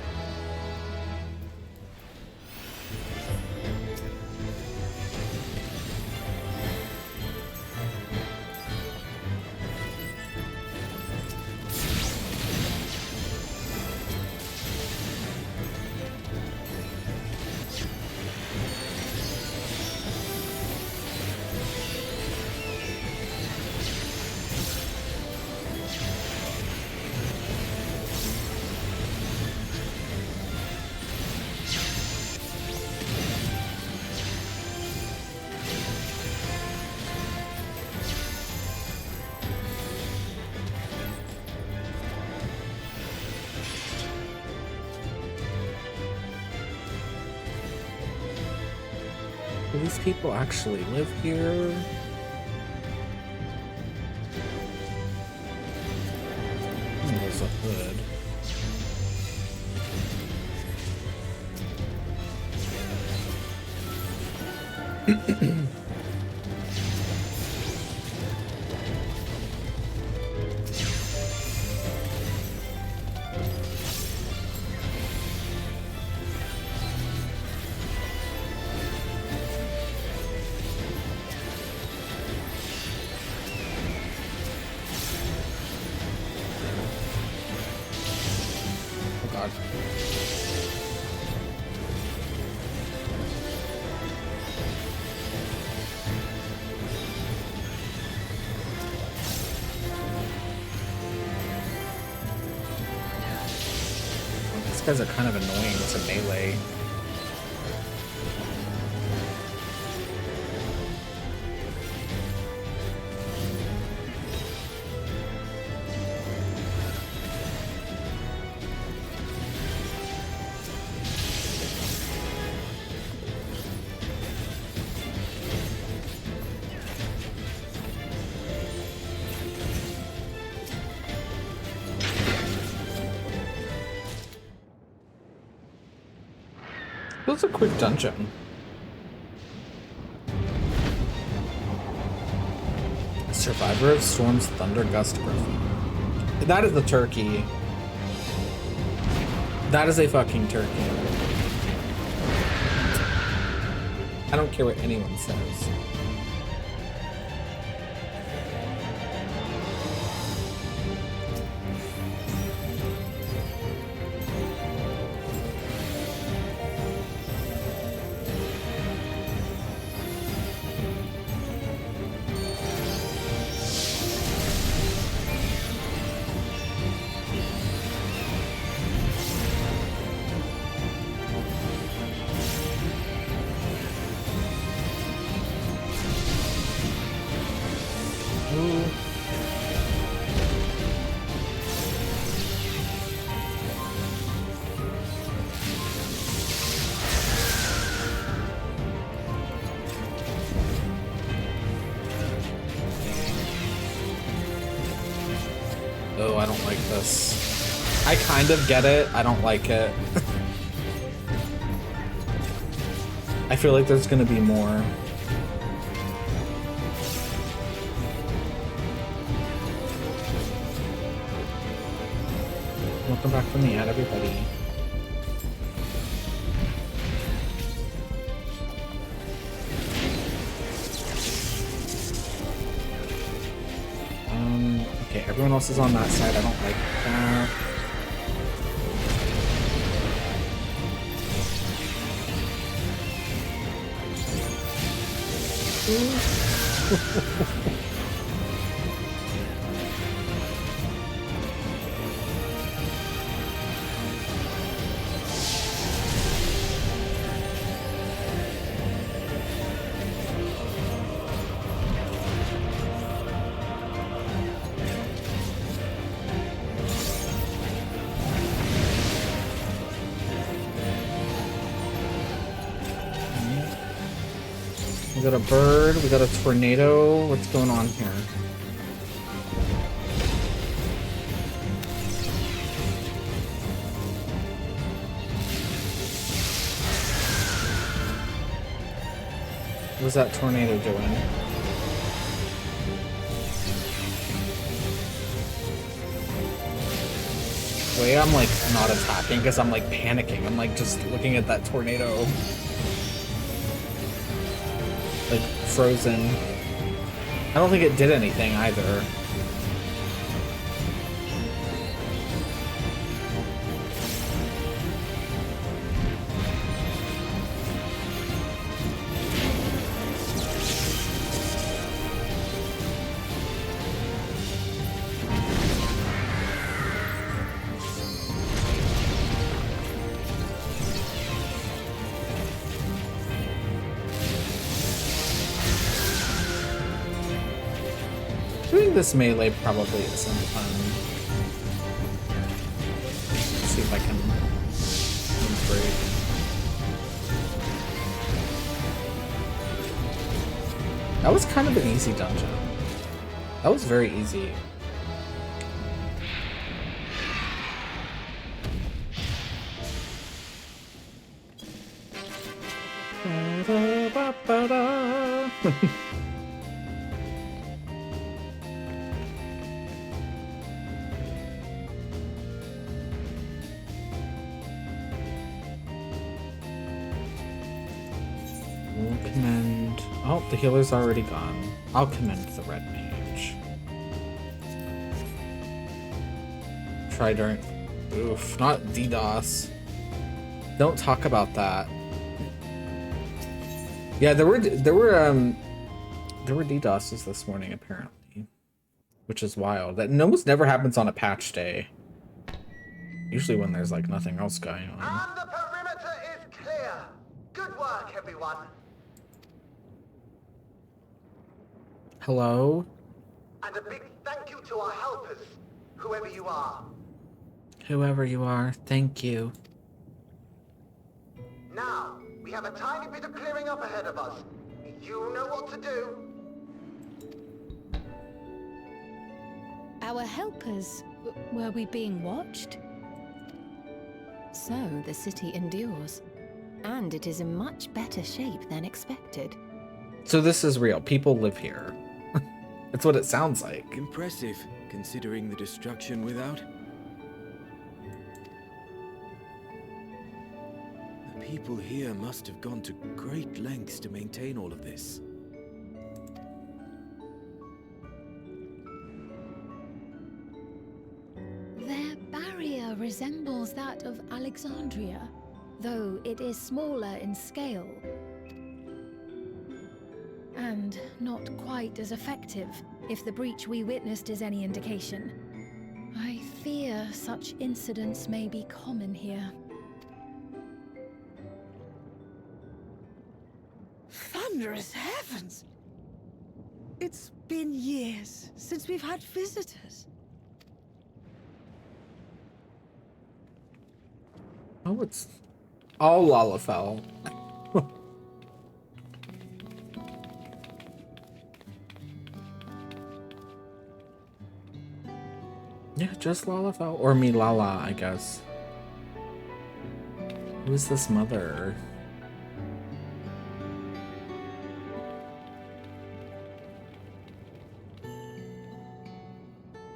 Do these people actually live here? There's a hood. guys are kind of annoying to melee. That's a quick dungeon. Survivor of Storm's Thunder Gust Griffin. That is the turkey. That is a fucking turkey. I don't care what anyone says. Oh, I don't like this. I kind of get it. I don't like it. I feel like there's gonna be more. Welcome back from the ad, everybody. Okay, everyone else is on that side. I don't like that. We got a bird, we got a tornado. What's going on here? What's that tornado doing? The way I'm like not attacking because I'm like panicking. I'm like just looking at that tornado. Like frozen. I don't think it did anything either. Doing this melee probably isn't fun. Let's see if I can break. That was kind of an easy dungeon. That was very easy. Commend. Oh, the healer's already gone. I'll commend the red mage. Trident. Oof, not DDoS. Don't talk about that. Yeah, there were DDoSes this morning apparently, which is wild. That almost never happens on a patch day. Usually when there's like nothing else going on. And the perimeter is clear. Good work, everyone. Hello? And a big thank you to our helpers, whoever you are. Whoever you are, thank you. Now, we have a tiny bit of clearing up ahead of us. You know what to do. Our helpers, were we being watched? So the city endures. And it is in much better shape than expected. So this is real. People live here. That's what it sounds like. Impressive, considering the destruction without. The people here must have gone to great lengths to maintain all of this. Their barrier resembles that of Alexandria, though it is smaller in scale. And not quite as effective, if the breach we witnessed is any indication. I fear such incidents may be common here. Thunderous heavens! It's been years since we've had visitors. Oh, it's all Lalafell. Yeah, just Lalafell. Or Milala, I guess. Who is this mother?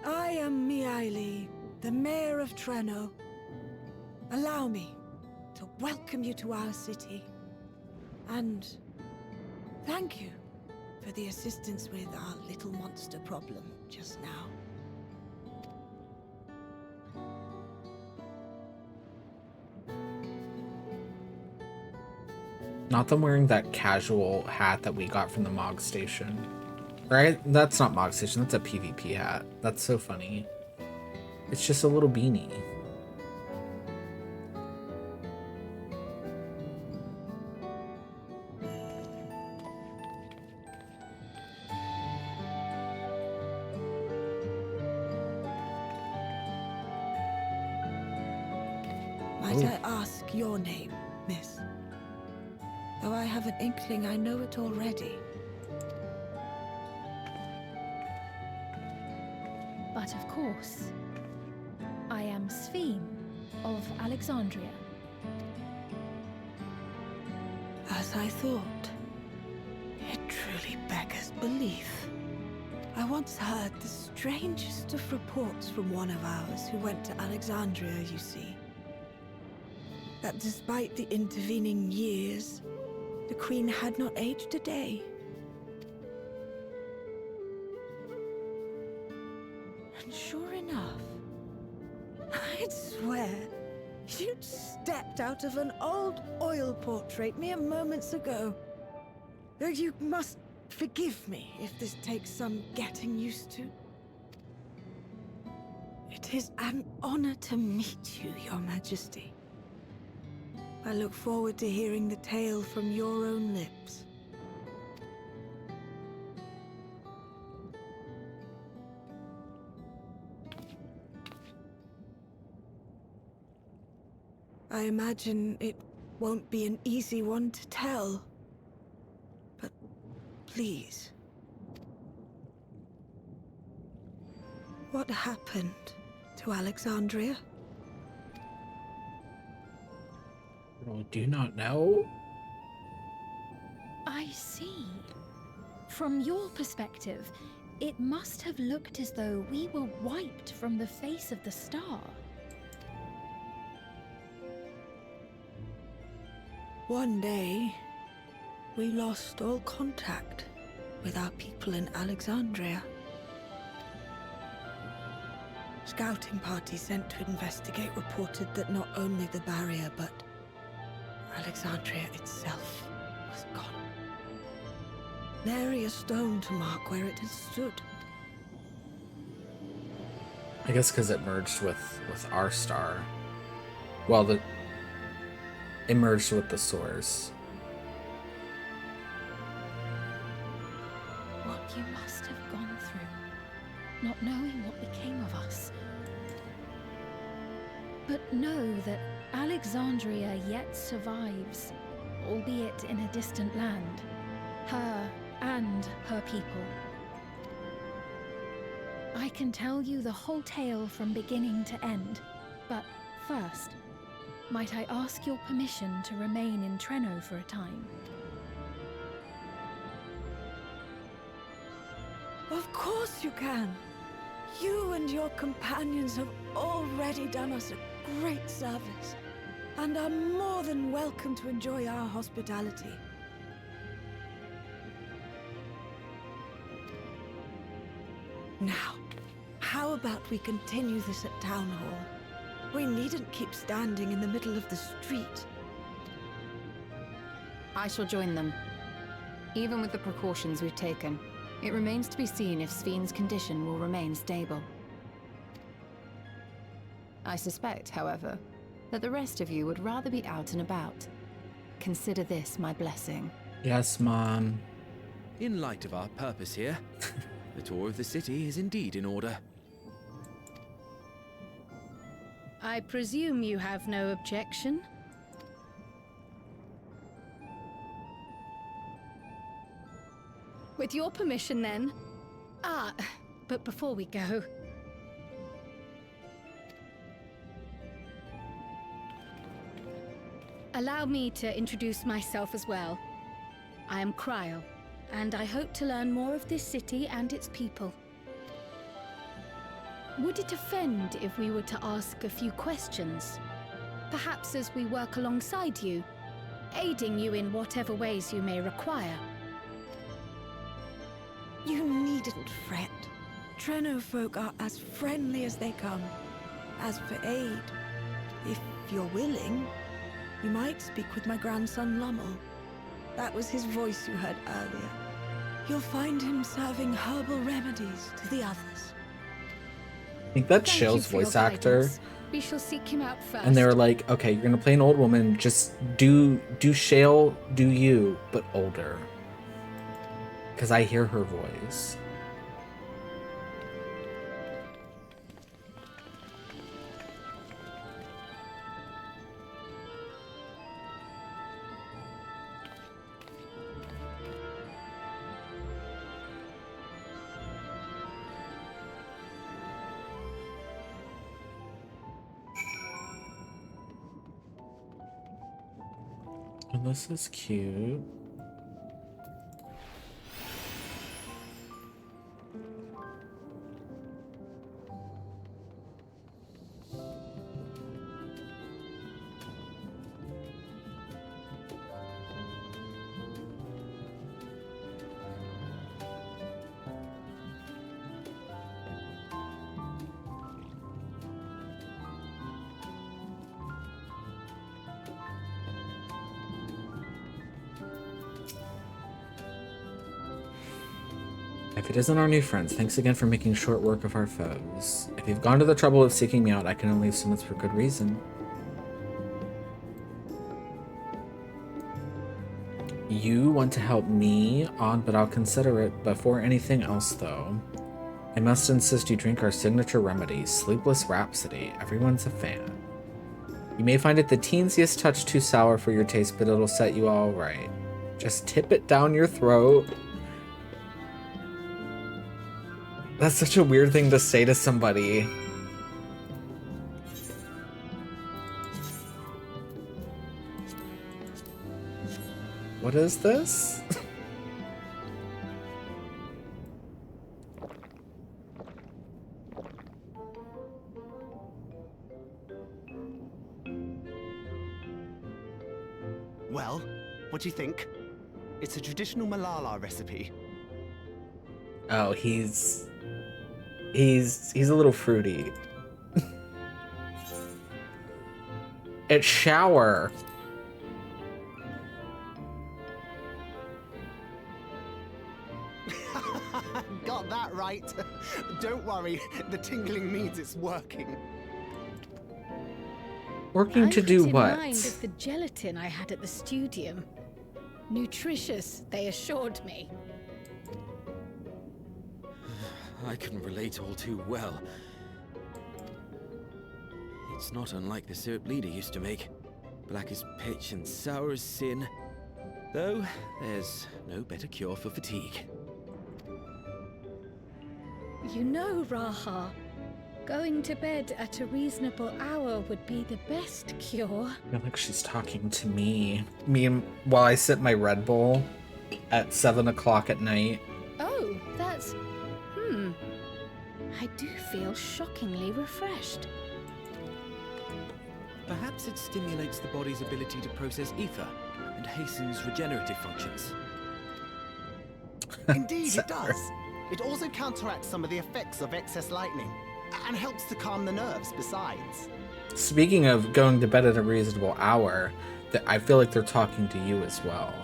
I am Miaili, the mayor of Treno. Allow me to welcome you to our city. And thank you for the assistance with our little monster problem just now. Not them wearing that casual hat that we got from the Mog Station. Right? That's not Mog Station, that's a PvP hat. That's so funny. It's just a little beanie. Might I ask your name, miss? Though I have an inkling I know it already. But of course, I am Sphene of Alexandria. As I thought. It truly beggars belief. I once heard the strangest of reports from one of ours who went to Alexandria, you see. That despite the intervening years, the Queen had not aged a day. And sure enough, I'd swear you'd stepped out of an old oil portrait mere moments ago. Though you must forgive me if this takes some getting used to. It is an honor to meet you, Your Majesty. I look forward to hearing the tale from your own lips. I imagine it won't be an easy one to tell. But please. What happened to Alexandria? I do not know. I see. From your perspective, it must have looked as though we were wiped from the face of the star. One day, we lost all contact with our people in Alexandria. Scouting parties sent to investigate reported that not only the barrier, but Alexandria itself was gone. Nary a stone to mark where it had stood. I guess because it merged with our star. Well, it merged with the source. What you must have gone through, not knowing what became of us. But know that Alexandria yet survives, albeit in a distant land. Her and her people. I can tell you the whole tale from beginning to end, but first, might I ask your permission to remain in Treno for a time? Of course you can. You and your companions have already done us a great service, and are more than welcome to enjoy our hospitality. Now, how about we continue this at Town Hall? We needn't keep standing in the middle of the street. I shall join them. Even with the precautions we've taken, it remains to be seen if Sven's condition will remain stable. I suspect, however, that the rest of you would rather be out and about. Consider this my blessing. Yes, Mom. In light of our purpose here, the tour of the city is indeed in order. I presume you have no objection? With your permission, then. But before we go... Allow me to introduce myself as well. I am Cryle, and I hope to learn more of this city and its people. Would it offend if we were to ask a few questions? Perhaps as we work alongside you, aiding you in whatever ways you may require. You needn't fret. Treno folk are as friendly as they come. As for aid, if you're willing, you might speak with my grandson Lummel. That was his voice you heard earlier. You'll find him serving herbal remedies to the others. I think that's Shale's voice actor. We shall seek him out first. And they were like, okay, you're gonna play an old woman, just do Shale, do you, but older. Because I hear her voice. And this is cute. If it isn't our new friends, thanks again for making short work of our foes. If you've gone to the trouble of seeking me out, I can only assume it's for good reason. You want to help me? Odd, but I'll consider it. Before anything else, though, I must insist you drink our signature remedy, Sleepless Rhapsody. Everyone's a fan. You may find it the teensiest touch too sour for your taste, but it'll set you all right. Just tip it down your throat. That's such a weird thing to say to somebody. What is this? Well, what do you think? It's a traditional Malala recipe. Oh, he's a little fruity. It's shower. Got that right. Don't worry, the tingling means it's working. Working I'm to do put in what? mind of the gelatin I had at the studium. Nutritious, they assured me. I can relate all too well. It's not unlike the syrup Leader used to make. Black as pitch and sour as sin. Though, there's no better cure for fatigue. You know, Raha, going to bed at a reasonable hour would be the best cure. I feel like she's talking to me. While I sip my Red Bull at 7 o'clock at night. Oh, that's... I do feel shockingly refreshed. Perhaps it stimulates the body's ability to process ether and hastens regenerative functions. Indeed, it does. It also counteracts some of the effects of excess lightning, and helps to calm the nerves besides. Speaking of going to bed at a reasonable hour, I feel like they're talking to you as well.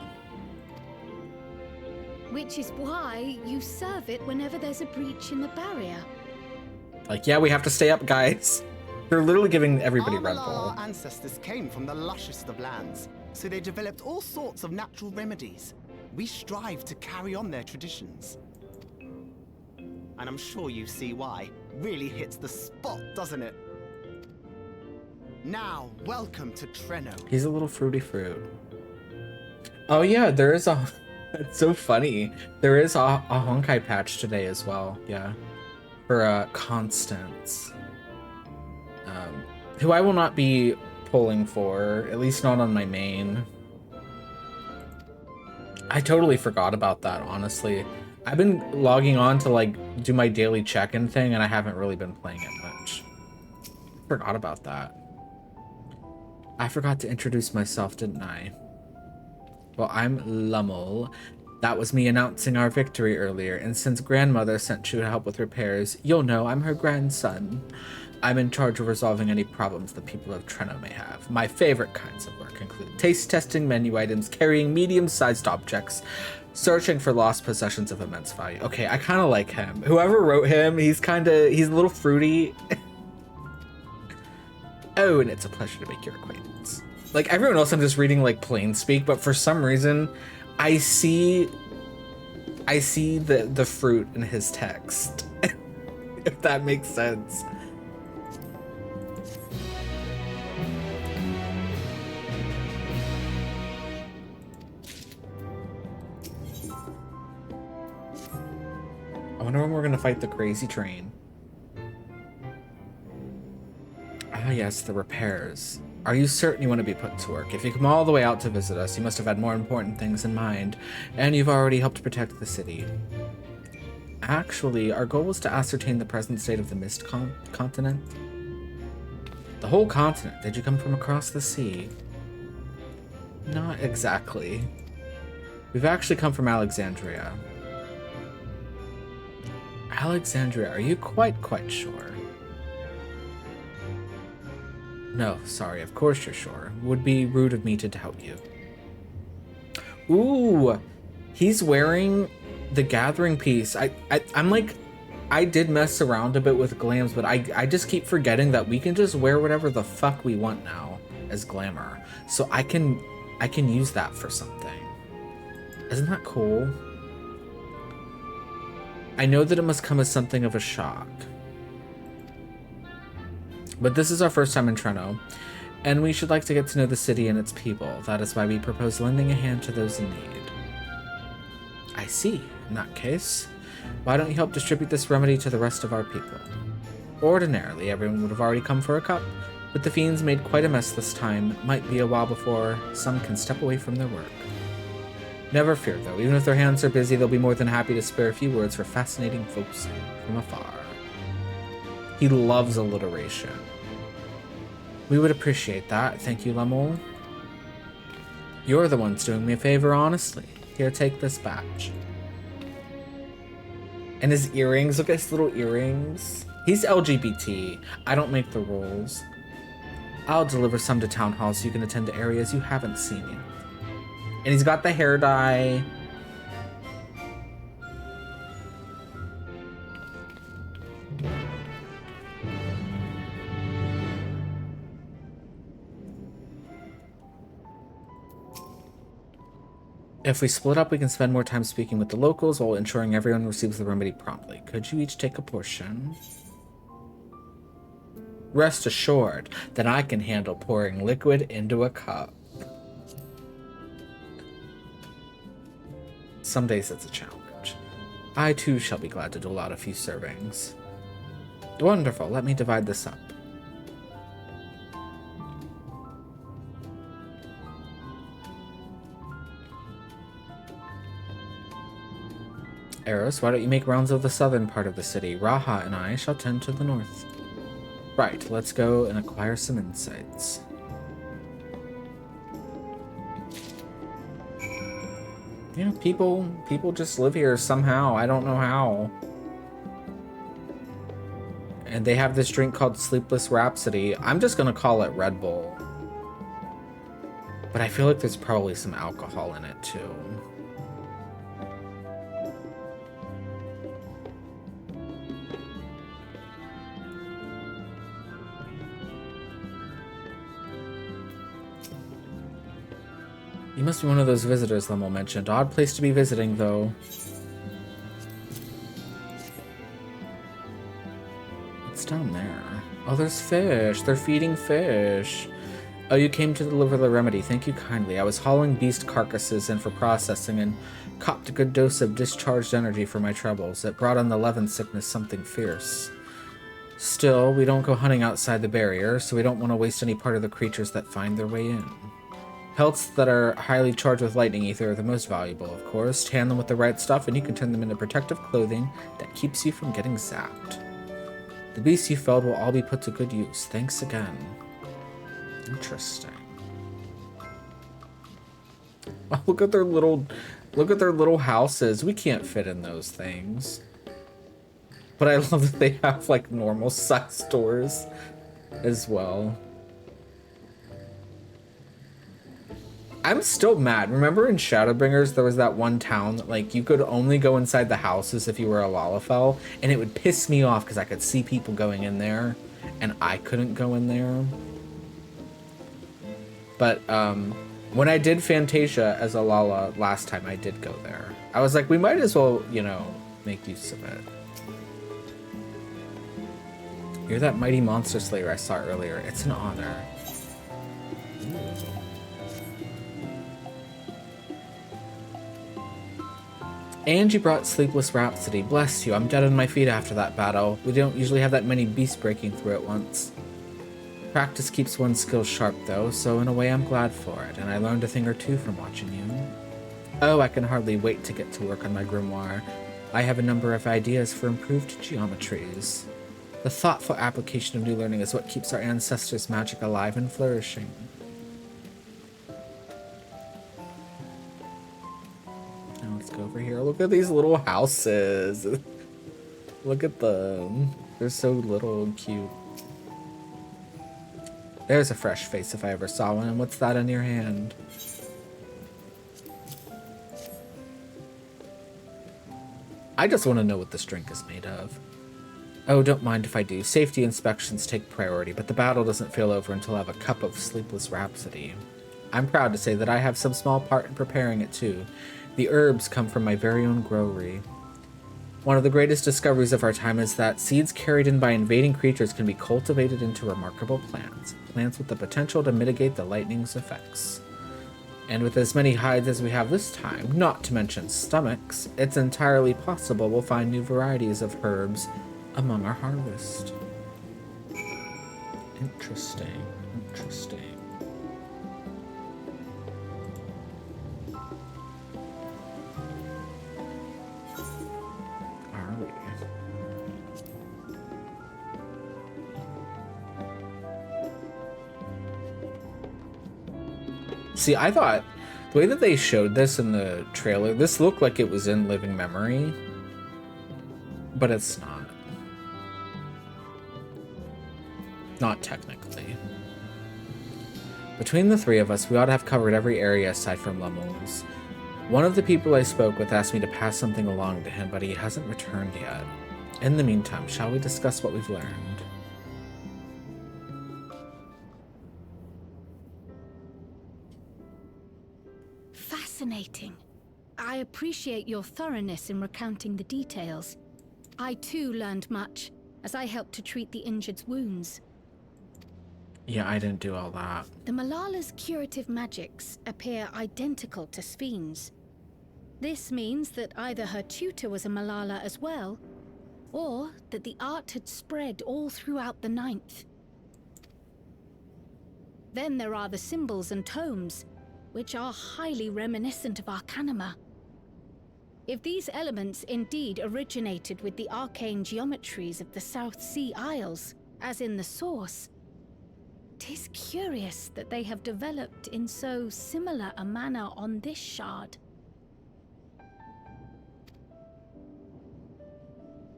Which is why you serve it whenever there's a breach in the barrier. Like, yeah, we have to stay up, guys. They're literally giving everybody Our Red Bull. Malala ancestors came from the lushest of lands, so they developed all sorts of natural remedies. We strive to carry on their traditions. And I'm sure you see why. Really hits the spot, doesn't it? Now, welcome to Treno. He's a little fruity fruit. Oh yeah, there is a... It's so funny. There is a Honkai patch today as well, yeah. For Constance. Who I will not be pulling for, at least not on my main. I totally forgot about that, honestly. I've been logging on to like do my daily check-in thing and I haven't really been playing it much. Forgot about that. I forgot to introduce myself, didn't I? Well, I'm Lummel. That was me announcing our victory earlier, and since grandmother sent you to help with repairs, you'll know I'm her grandson. I'm in charge of resolving any problems the people of Treno may have. My favorite kinds of work include taste testing menu items, carrying medium-sized objects, searching for lost possessions of immense value. Okay, I kind of like him. Whoever wrote him, he's a little fruity. Oh, and it's a pleasure to make your acquaintance. Like everyone else, I'm just reading like plain speak, but for some reason, I see the fruit in his text. If that makes sense. I wonder when we're gonna fight the crazy train. Ah yes, the repairs. Are you certain you want to be put to work? If you come all the way out to visit us, you must have had more important things in mind, and you've already helped protect the city. Actually, our goal was to ascertain the present state of the Mist Continent. The whole continent? Did you come from across the sea? Not exactly. We've actually come from Alexandria. Alexandria, are you quite sure? No, sorry, of course you're sure. Would be rude of me to doubt you. Ooh, he's wearing the gathering piece. I'm like, I did mess around a bit with glams, but I just keep forgetting that we can just wear whatever the fuck we want now as glamour. So I can use that for something. Isn't that cool? I know that it must come as something of a shock. But this is our first time in Treno, and we should like to get to know the city and its people. That is why we propose lending a hand to those in need. I see. In that case, why don't you help distribute this remedy to the rest of our people? Ordinarily, everyone would have already come for a cup, but the fiends made quite a mess this time. Might be a while before some can step away from their work. Never fear, though. Even if their hands are busy, they'll be more than happy to spare a few words for fascinating folks from afar. He loves alliteration. We would appreciate that. Thank you, Lemol. You're the ones doing me a favor, honestly. Here, take this badge. And his earrings. Look at his little earrings. He's LGBT. I don't make the rules. I'll deliver some to town hall so you can attend to areas you haven't seen yet. And he's got the hair dye. If we split up, we can spend more time speaking with the locals while ensuring everyone receives the remedy promptly. Could you each take a portion? Rest assured that I can handle pouring liquid into a cup. Some days it's a challenge. I too shall be glad to dole out a few servings. Wonderful, let me divide this up. Eros, why don't you make rounds of the southern part of the city? Raha and I shall tend to the north. Right, let's go and acquire some insights. Yeah, people just live here somehow. I don't know how. And they have this drink called Sleepless Rhapsody. I'm just gonna call it Red Bull. But I feel like there's probably some alcohol in it too. You must be one of those visitors Lemel mentioned. Odd place to be visiting, though. It's down there. Oh, there's fish. They're feeding fish. Oh, you came to deliver the remedy. Thank you kindly. I was hauling beast carcasses in for processing and copped a good dose of discharged energy for my troubles. It brought on the Levin sickness something fierce. Still, we don't go hunting outside the barrier, so we don't want to waste any part of the creatures that find their way in. Pelts that are highly charged with lightning ether are the most valuable, of course. Tan them with the right stuff and you can turn them into protective clothing that keeps you from getting zapped. The beasts you felled will all be put to good use. Thanks again. Interesting. Oh, look at their little houses. We can't fit in those things. But I love that they have like normal size stores as well. I'm still mad. Remember in Shadowbringers, there was that one town that, like, you could only go inside the houses if you were a Lalafell, and it would piss me off because I could see people going in there, and I couldn't go in there. But, when I did Fantasia as a Lala last time, I did go there. I was like, we might as well, you know, make use of it. You're that mighty monster slayer I saw earlier. It's an honor. Ooh. And you brought Sleepless Rhapsody. Bless you, I'm dead on my feet after that battle. We don't usually have that many beasts breaking through at once. Practice keeps one's skills sharp though, so in a way I'm glad for it, and I learned a thing or two from watching you. Oh, I can hardly wait to get to work on my grimoire. I have a number of ideas for improved geometries. The thoughtful application of new learning is what keeps our ancestors' magic alive and flourishing. Now let's go over here. Look at these little houses. Look at them. They're so little and cute. There's a fresh face if I ever saw one. And what's that in your hand? I just want to know what this drink is made of. Oh, don't mind if I do. Safety inspections take priority, but the battle doesn't feel over until I have a cup of Sleepless Rhapsody. I'm proud to say that I have some small part in preparing it too. The herbs come from my very own growery. One of the greatest discoveries of our time is that seeds carried in by invading creatures can be cultivated into remarkable plants. Plants with the potential to mitigate the lightning's effects. And with as many hides as we have this time, not to mention stomachs, it's entirely possible we'll find new varieties of herbs among our harvest. Interesting, interesting. Alright. See, I thought the way that they showed this in the trailer, this looked like it was in living memory, but it's not. Not technically. Between the three of us, we ought to have covered every area aside from Lemel's. One of the people I spoke with asked me to pass something along to him, but he hasn't returned yet. In the meantime, shall we discuss what we've learned? Fascinating. I appreciate your thoroughness in recounting the details. I too learned much, as I helped to treat the injured's wounds. Yeah, I didn't do all that. The Malala's curative magics appear identical to Spheen's. This means that either her tutor was a Malala as well, or that the art had spread all throughout the Ninth. Then there are the symbols and tomes, which are highly reminiscent of Arcanima. If these elements indeed originated with the arcane geometries of the South Sea Isles, as in the source, 'tis curious that they have developed in so similar a manner on this shard.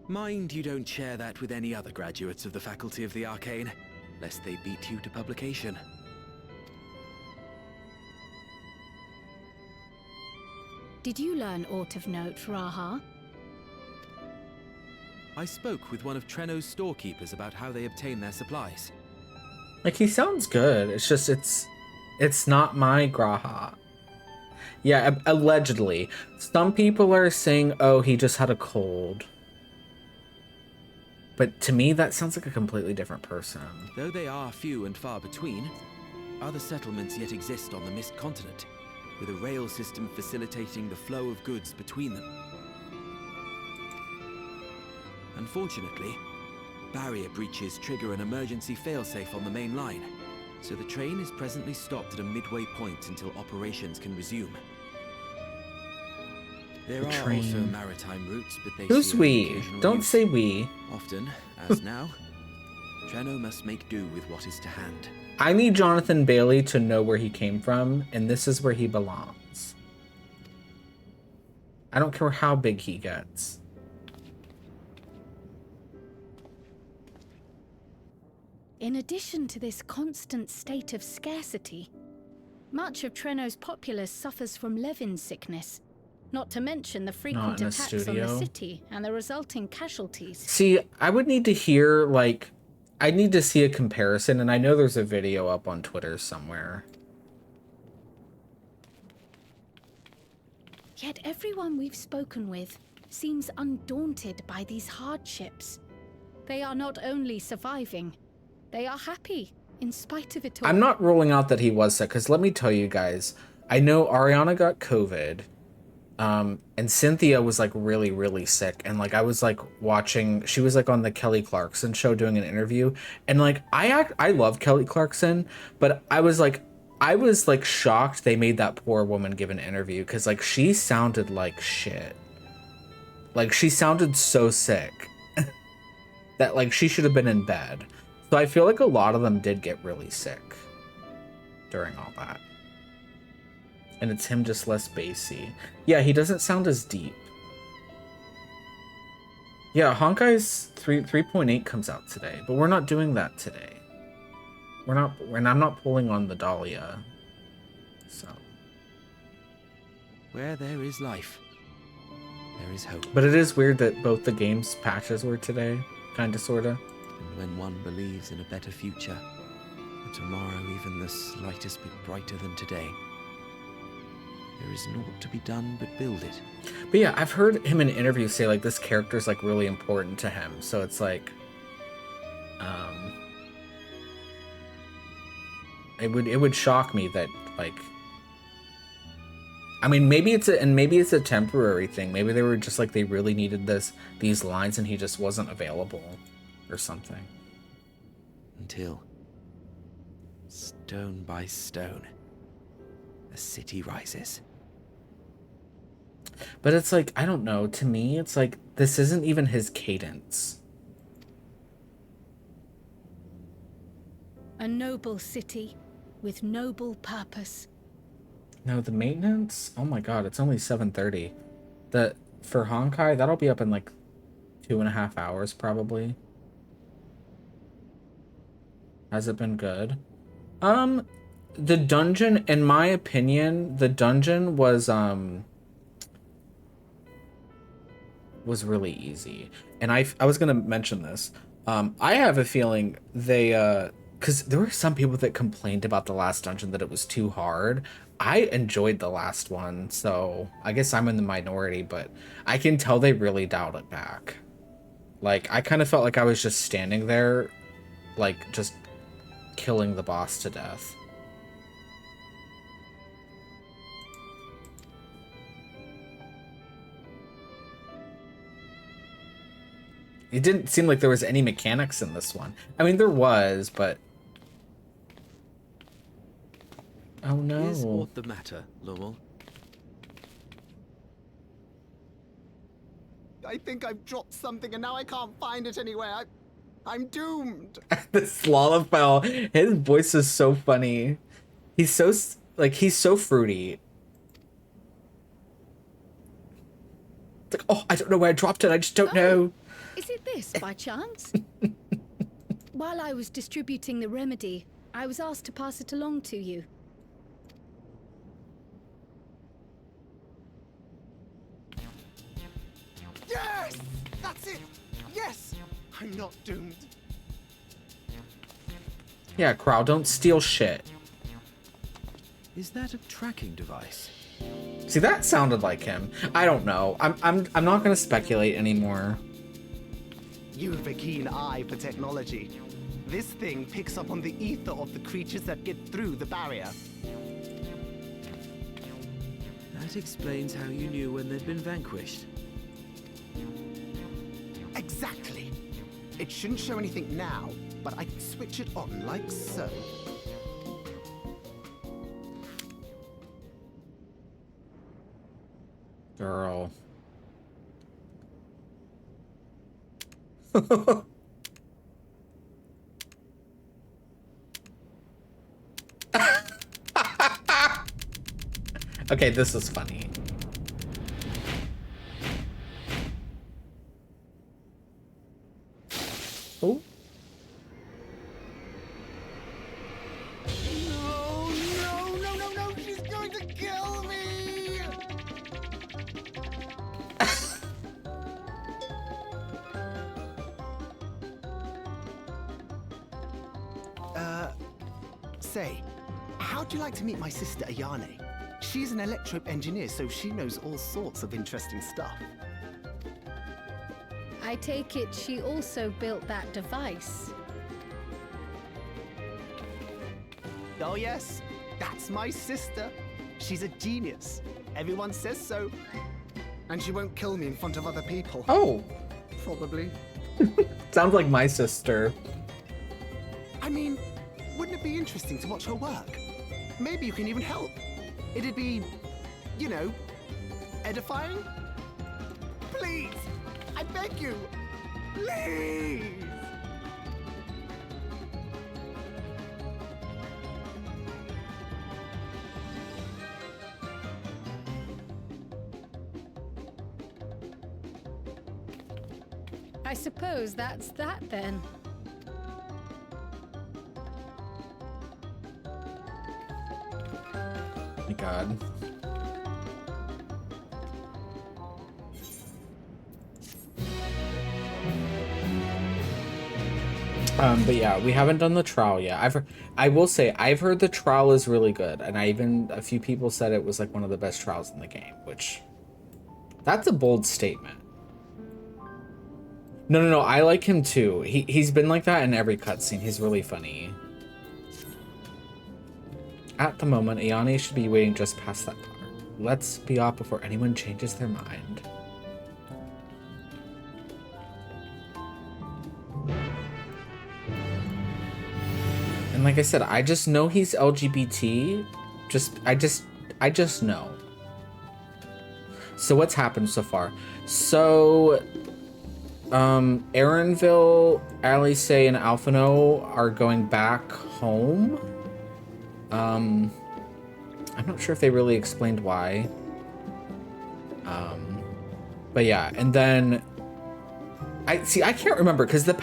Mind you don't share that with any other graduates of the Faculty of the Arcane, lest they beat you to publication. Did you learn aught of note, Raha? I spoke with one of Treno's storekeepers about how they obtain their supplies. Like, he sounds good. It's just, it's not my Graha. Yeah, allegedly. Some people are saying, oh, he just had a cold. But to me, that sounds like a completely different person. Though they are few and far between, other settlements yet exist on the Mist Continent, with a rail system facilitating the flow of goods between them. Unfortunately, barrier breaches trigger an emergency failsafe on the main line, so the train is presently stopped at a midway point until operations can resume. There are also maritime routes, but they Who's see we? occasional Don't use. say we. Often, as now, Treno must make do with what is to hand. I need Jonathan Bailey to know where he came from, and this is where he belongs. I don't care how big he gets. In addition to this constant state of scarcity, much of Treno's populace suffers from Levin sickness, not to mention the frequent attacks on the city and the resulting casualties. See, I would need to hear, like, I need to see a comparison, and I know there's a video up on Twitter somewhere. Yet everyone we've spoken with seems undaunted by these hardships. They are not only surviving, they are happy, in spite of it all. I'm not ruling out that he was sick, because let me tell you guys, I know Ariana got COVID, and Cynthia was, like, really, really sick, and, like, I was, like, watching, she was, like, on the Kelly Clarkson show doing an interview, and, like, I love Kelly Clarkson, but I was, like, shocked they made that poor woman give an interview, because, like, she sounded like shit. Like, she sounded so sick that, like, she should have been in bed. So I feel like a lot of them did get really sick during all that. And it's him just less bassy. Yeah, he doesn't sound as deep. Yeah, Honkai's 3.8 comes out today, but we're not doing that today. And I'm not pulling on the Dahlia. So. Where there is life, there is hope. But it is weird that both the game's patches were today, kinda, sorta. And when one believes in a better future, a tomorrow even the slightest bit brighter than today, there is naught to be done but build it. But yeah, I've heard him in interviews say, like, this character's, like, really important to him. So it's like, it would shock me that, like, I mean, maybe it's a temporary thing. Maybe they were just like, they really needed these lines and he just wasn't available or something. Until, stone by stone, a city rises. But it's like, I don't know, to me, it's like, this isn't even his cadence. A noble city with noble purpose. No, the maintenance? Oh my god, it's only 7:30. For Honkai, that'll be up in like 2.5 hours probably. Has it been good? The dungeon, in my opinion, the dungeon was really easy. And I was gonna mention this. I have a feeling they because there were some people that complained about the last dungeon that it was too hard. I enjoyed the last one, so I guess I'm in the minority, but I can tell they really dialed it back. Like, I kind of felt like I was just standing there, like, just killing the boss to death. It didn't seem like there was any mechanics in this one. I mean, there was, but... Oh no. Is aught the matter, Lowell? I think I've dropped something and now I can't find it anywhere. I'm doomed. The Slalophel, his voice is so funny. He's so, like, he's so fruity. It's like, oh, I don't know where I dropped it. I just don't know. Is it this, by chance? While I was distributing the remedy, I was asked to pass it along to you. Yes! That's it! Yes! I'm not doomed. Yeah, Crow, don't steal shit. Is that a tracking device? See, that sounded like him. I don't know. I'm not gonna speculate anymore. You've a keen eye for technology. This thing picks up on the ether of the creatures that get through the barrier. That explains how you knew when they'd been vanquished. Exactly. It shouldn't show anything now, but I can switch it on like so. Girl. Okay, this is funny. Oh. No, she's going to kill me! Say, how'd you like to meet my sister Ayane? She's an electro engineer, so she knows all sorts of interesting stuff. I take it she also built that device. Oh yes, that's my sister. She's a genius. Everyone says so. And she won't kill me in front of other people. Oh. Probably. Sounds like my sister. I mean, wouldn't it be interesting to watch her work? Maybe you can even help. It'd be, you know, edifying? Please! I beg you! Please! I suppose that's that then. My God. But yeah, we haven't done the trial yet. I will say I've heard the trial is really good, and a few people said it was like one of the best trials in the game, which that's a bold statement. No, I like him too. He's been like that in every cutscene. He's really funny. At the moment, Ayane should be waiting just past that part. Let's be off before anyone changes their mind. And like I said, I just know he's LGBT. I just know. So what's happened so far? So, Aaronville, Alice, and Alphino are going back home. I'm not sure if they really explained why. But yeah, and then I can't remember because the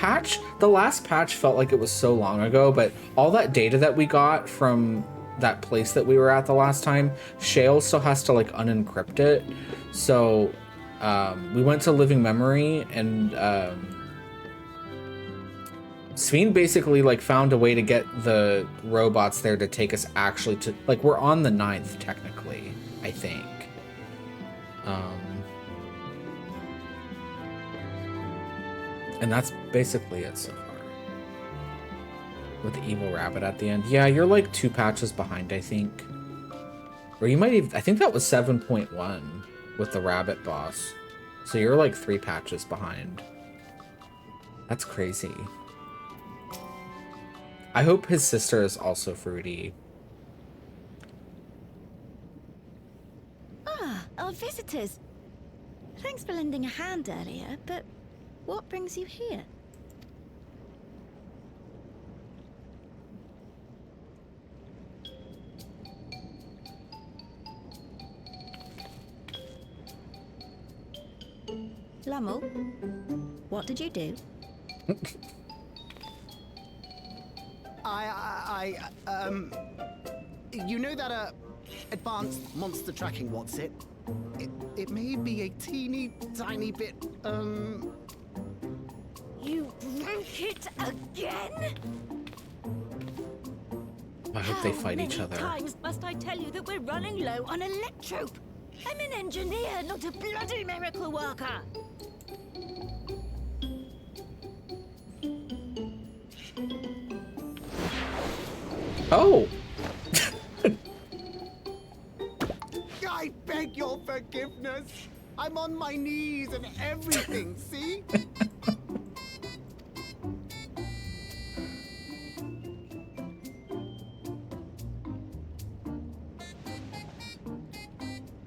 last patch felt like it was so long ago, but all that data that we got from that place that we were at the last time, Shale still has to like unencrypt it. So we went to Living Memory, and Sveen basically like found a way to get the robots there to take us actually to like we're on the 9th technically, I think. And that's basically it so far. With the evil rabbit at the end. Yeah, you're like 2 patches behind, I think. Or you might even, I think that was 7.1 with the rabbit boss. So you're like 3 patches behind. That's crazy. I hope his sister is also fruity. Ah, our visitors. Thanks for lending a hand earlier, but what brings you here? Lummel, what did you do? You know that, advanced monster tracking, what's it? It may be a teeny tiny bit, You broke it again? I hope they fight each other. How many times must I tell you that we're running low on electrope? I'm an engineer, not a bloody miracle worker. Oh! I beg your forgiveness. I'm on my knees and everything, see?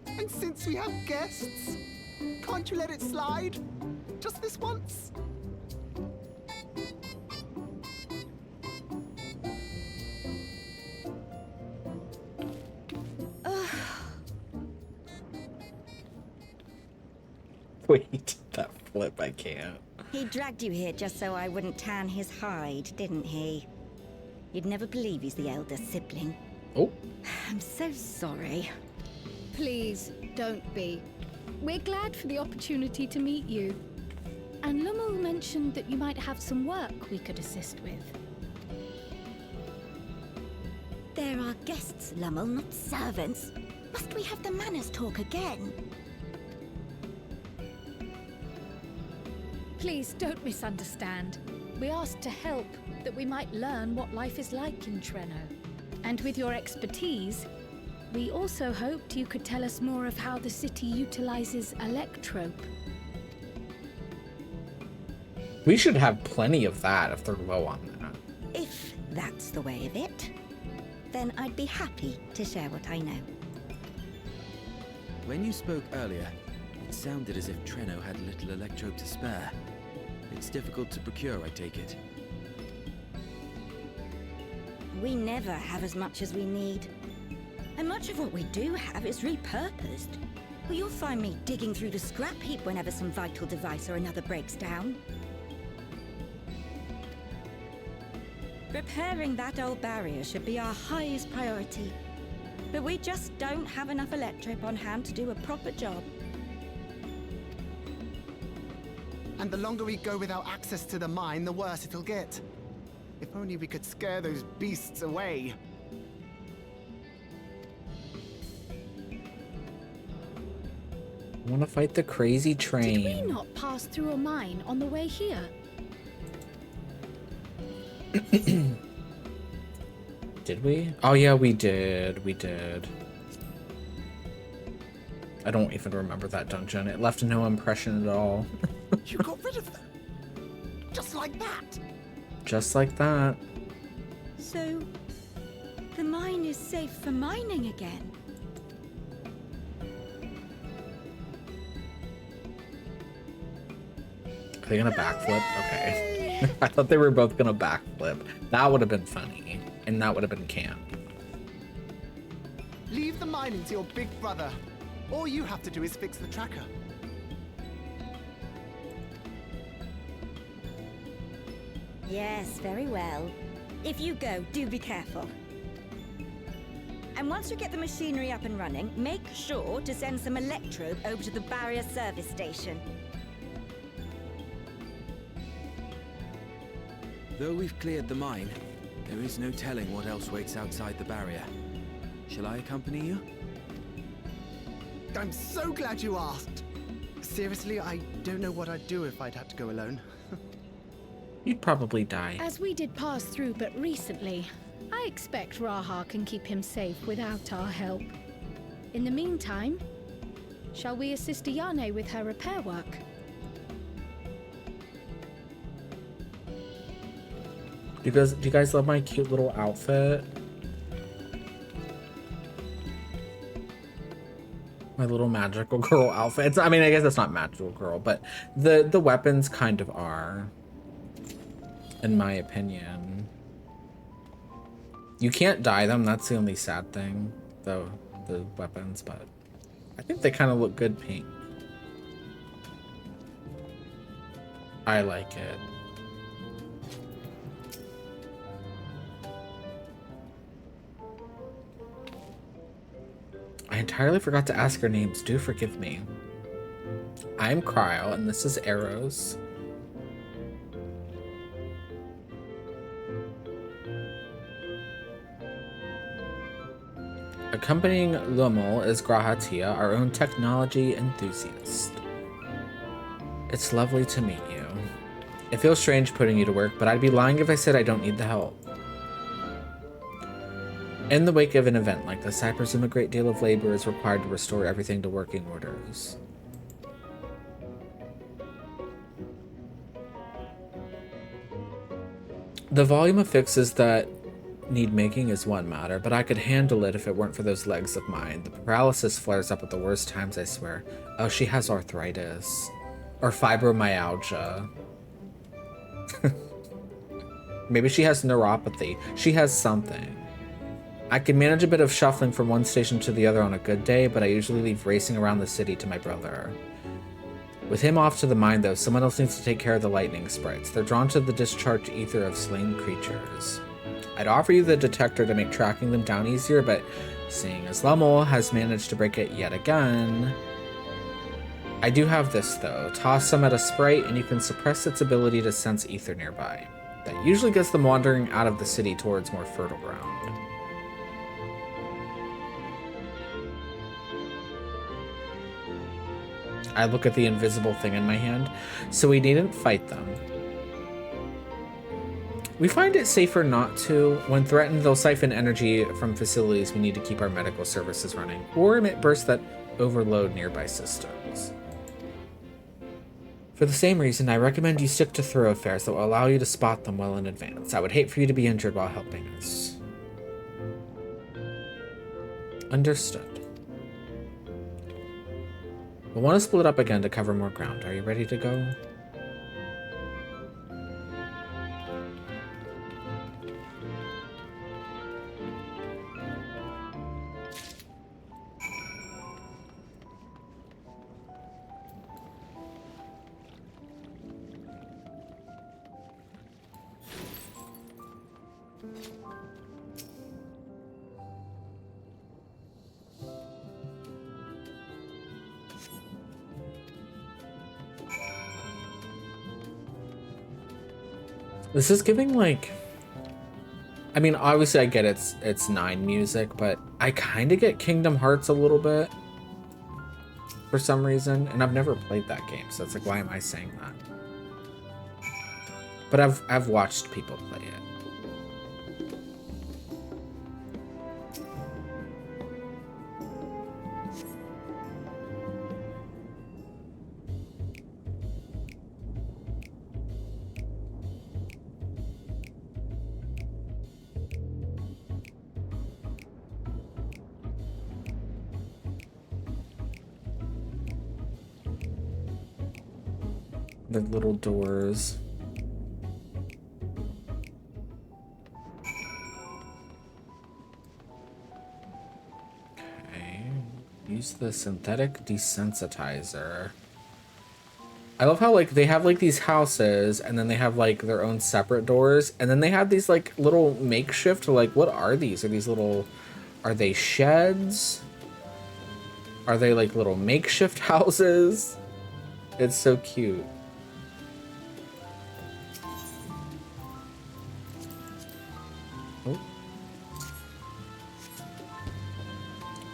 And since we have guests, can't you let it slide? Just this once? Wait, that flip, I can't. He dragged you here just so I wouldn't tan his hide, didn't he? You'd never believe he's the elder sibling. Oh. I'm so sorry. Please, don't be. We're glad for the opportunity to meet you. And Lummel mentioned that you might have some work we could assist with. There are guests, Lummel, not servants. Must we have the manners talk again? Please don't misunderstand. We asked to help, that we might learn what life is like in Treno. And with your expertise, we also hoped you could tell us more of how the city utilizes electrope. We should have plenty of that if they're low on that. If that's the way of it, then I'd be happy to share what I know. When you spoke earlier, it sounded as if Treno had little electrope to spare. It's difficult to procure, I take it. We never have as much as we need. And much of what we do have is repurposed. Well, you'll find me digging through the scrap heap whenever some vital device or another breaks down. Repairing that old barrier should be our highest priority. But we just don't have enough electrope on hand to do a proper job. And the longer we go without access to the mine, the worse it'll get. If only we could scare those beasts away. I want to fight the crazy train. Did we not pass through a mine on the way here? Did we? Oh yeah, we did. We did. I don't even remember that dungeon. It left no impression at all. You got rid of them? Just like that? Just like that. So, the mine is safe for mining again? Are they gonna backflip? Okay. I thought they were both gonna backflip. That would have been funny. And that would have been camp. Leave the mining to your big brother. All you have to do is fix the tracker. Yes, very well. If you go, do be careful. And once you get the machinery up and running, make sure to send some electrope over to the barrier service station. Though we've cleared the mine, there is no telling what else waits outside the barrier. Shall I accompany you? I'm so glad you asked. Seriously, I don't know what I'd do if I'd had to go alone. You'd probably die. As we did pass through but recently, I expect Raha can keep him safe without our help. In the meantime, shall we assist Ayane with her repair work? Do you guys love my cute little outfit? My little magical girl outfits. I mean, I guess that's not magical girl, but the weapons kind of are, in my opinion. You can't dye them. That's the only sad thing, though, the weapons. But I think they kind of look good pink. I like it. I entirely forgot to ask her names. Do forgive me. I'm Cryle, and this is Arrows. Accompanying Lumel is Grahatia, our own technology enthusiast. It's lovely to meet you. It feels strange putting you to work, but I'd be lying if I said I don't need the help. In the wake of an event like this, I presume a great deal of labor is required to restore everything to working orders. The volume of fixes that need making is one matter, but I could handle it if it weren't for those legs of mine. The paralysis flares up at the worst times, I swear. Oh, she has arthritis. Or fibromyalgia. Maybe she has neuropathy. She has something. I can manage a bit of shuffling from one station to the other on a good day, but I usually leave racing around the city to my brother. With him off to the mine, though, someone else needs to take care of the lightning sprites. They're drawn to the discharged ether of slain creatures. I'd offer you the detector to make tracking them down easier, but seeing as Lumel has managed to break it yet again... I do have this, though. Toss some at a sprite, and you can suppress its ability to sense ether nearby. That usually gets them wandering out of the city towards more fertile ground. I look at the invisible thing in my hand, so we needn't fight them. We find it safer not to. When threatened, they'll siphon energy from facilities we need to keep our medical services running, or emit bursts that overload nearby systems. For the same reason, I recommend you stick to thoroughfares that will allow you to spot them well in advance. I would hate for you to be injured while helping us. Understood. We'll want to split up again to cover more ground. Are you ready to go? This is giving like, I mean, obviously I get it's 9 music, but I kind of get Kingdom Hearts a little bit for some reason, and I've never played that game, so it's like, why am I saying that? But I've watched people play it. The little doors. Okay. Use the synthetic desensitizer. I love how like they have like these houses and then they have like their own separate doors and then they have these like little makeshift, like what are these? Are these little, are they sheds? Are they like little makeshift houses? It's so cute.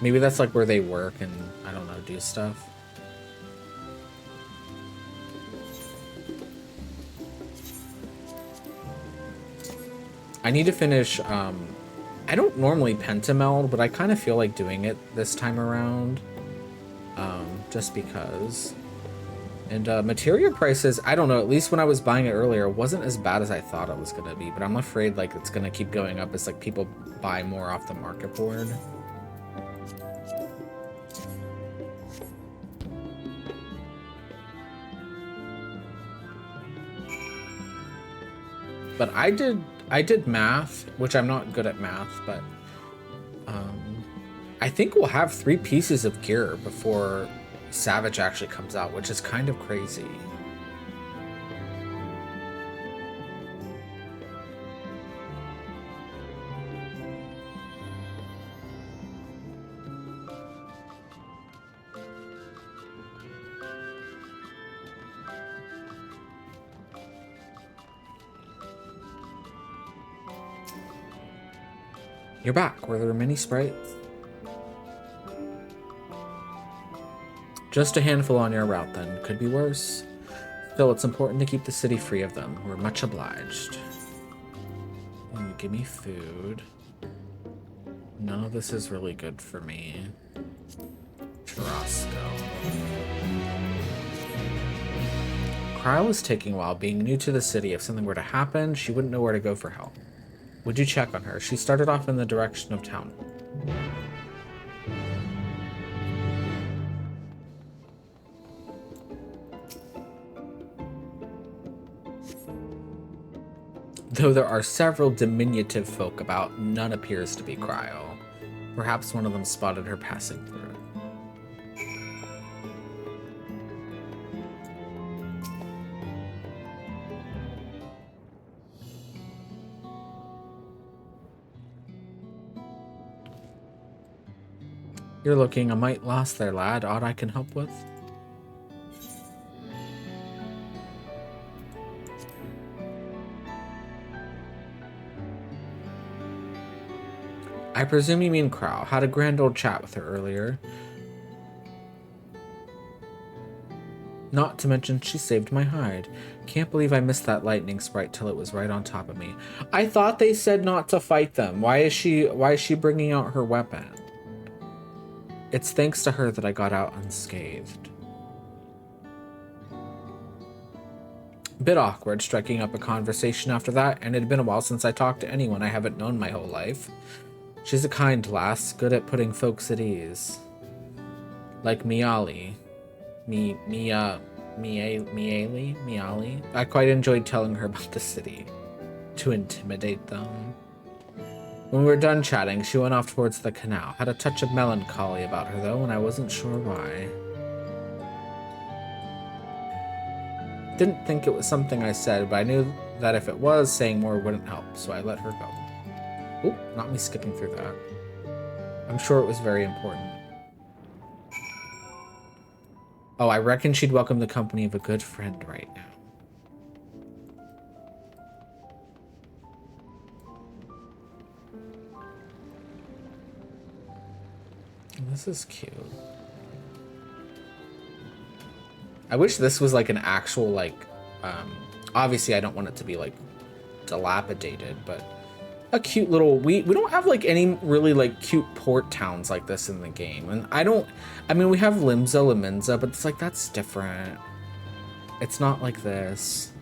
Maybe that's like where they work and, I don't know, do stuff. I need to finish, I don't normally pentameld, but I kind of feel like doing it this time around. Just because. And material prices, I don't know, at least when I was buying it earlier, it wasn't as bad as I thought it was going to be, but I'm afraid like it's going to keep going up as like people buy more off the market board. But I did math, which I'm not good at math, but I think we'll have 3 pieces of gear before Savage actually comes out, which is kind of crazy. You're back. Were there many sprites? Just a handful on your route, then. Could be worse. Still, it's important to keep the city free of them. We're much obliged. Give me food. None of this is really good for me. Churrasco. Cryle is taking a while. Being new to the city, if something were to happen, she wouldn't know where to go for help. Would you check on her? She started off in the direction of town. Though there are several diminutive folk about, none appears to be Cryle. Perhaps one of them spotted her passing through. You're looking a mite lost there, lad. Aught I can help with? I presume you mean Cryle. Had a grand old chat with her earlier. Not to mention she saved my hide. Can't believe I missed that lightning sprite till it was right on top of me. I thought they said not to fight them. Why is she bringing out her weapon? It's thanks to her that I got out unscathed. Bit awkward striking up a conversation after that, and it had been a while since I talked to anyone I haven't known my whole life. She's a kind lass, good at putting folks at ease. Like Miali. Miali? I quite enjoyed telling her about the city. To intimidate them. When we were done chatting, she went off towards the canal. Had a touch of melancholy about her, though, and I wasn't sure why. Didn't think it was something I said, but I knew that if it was, saying more wouldn't help, so I let her go. Oop, not me skipping through that. I'm sure it was very important. Oh, I reckon she'd welcome the company of a good friend right now. This is cute. I wish this was like an actual, like, obviously I don't want it to be like dilapidated, but a cute little, we don't have like any really like cute port towns like this in the game. And I mean, we have Limenza, but it's like, that's different. It's not like this.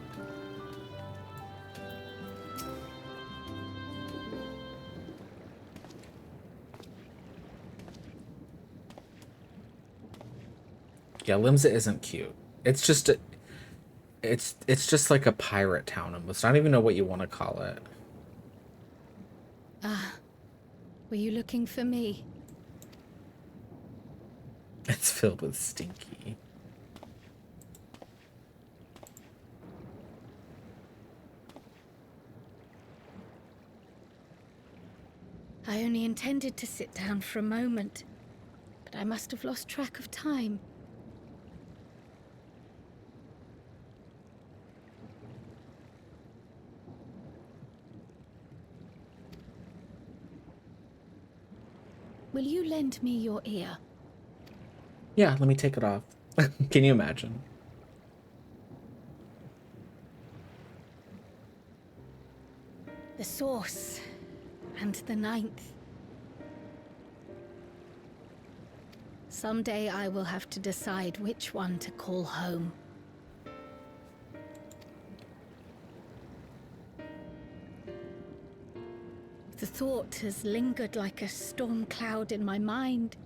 Yeah, Limsa isn't cute. It's just it's just like a pirate town almost. I don't even know what you want to call it. Ah, were you looking for me? It's filled with stinky. I only intended to sit down for a moment, but I must have lost track of time. Will you lend me your ear? Yeah, let me take it off. Can you imagine? The source and the ninth. Someday I will have to decide which one to call home. The thought has lingered like a storm cloud in my mind.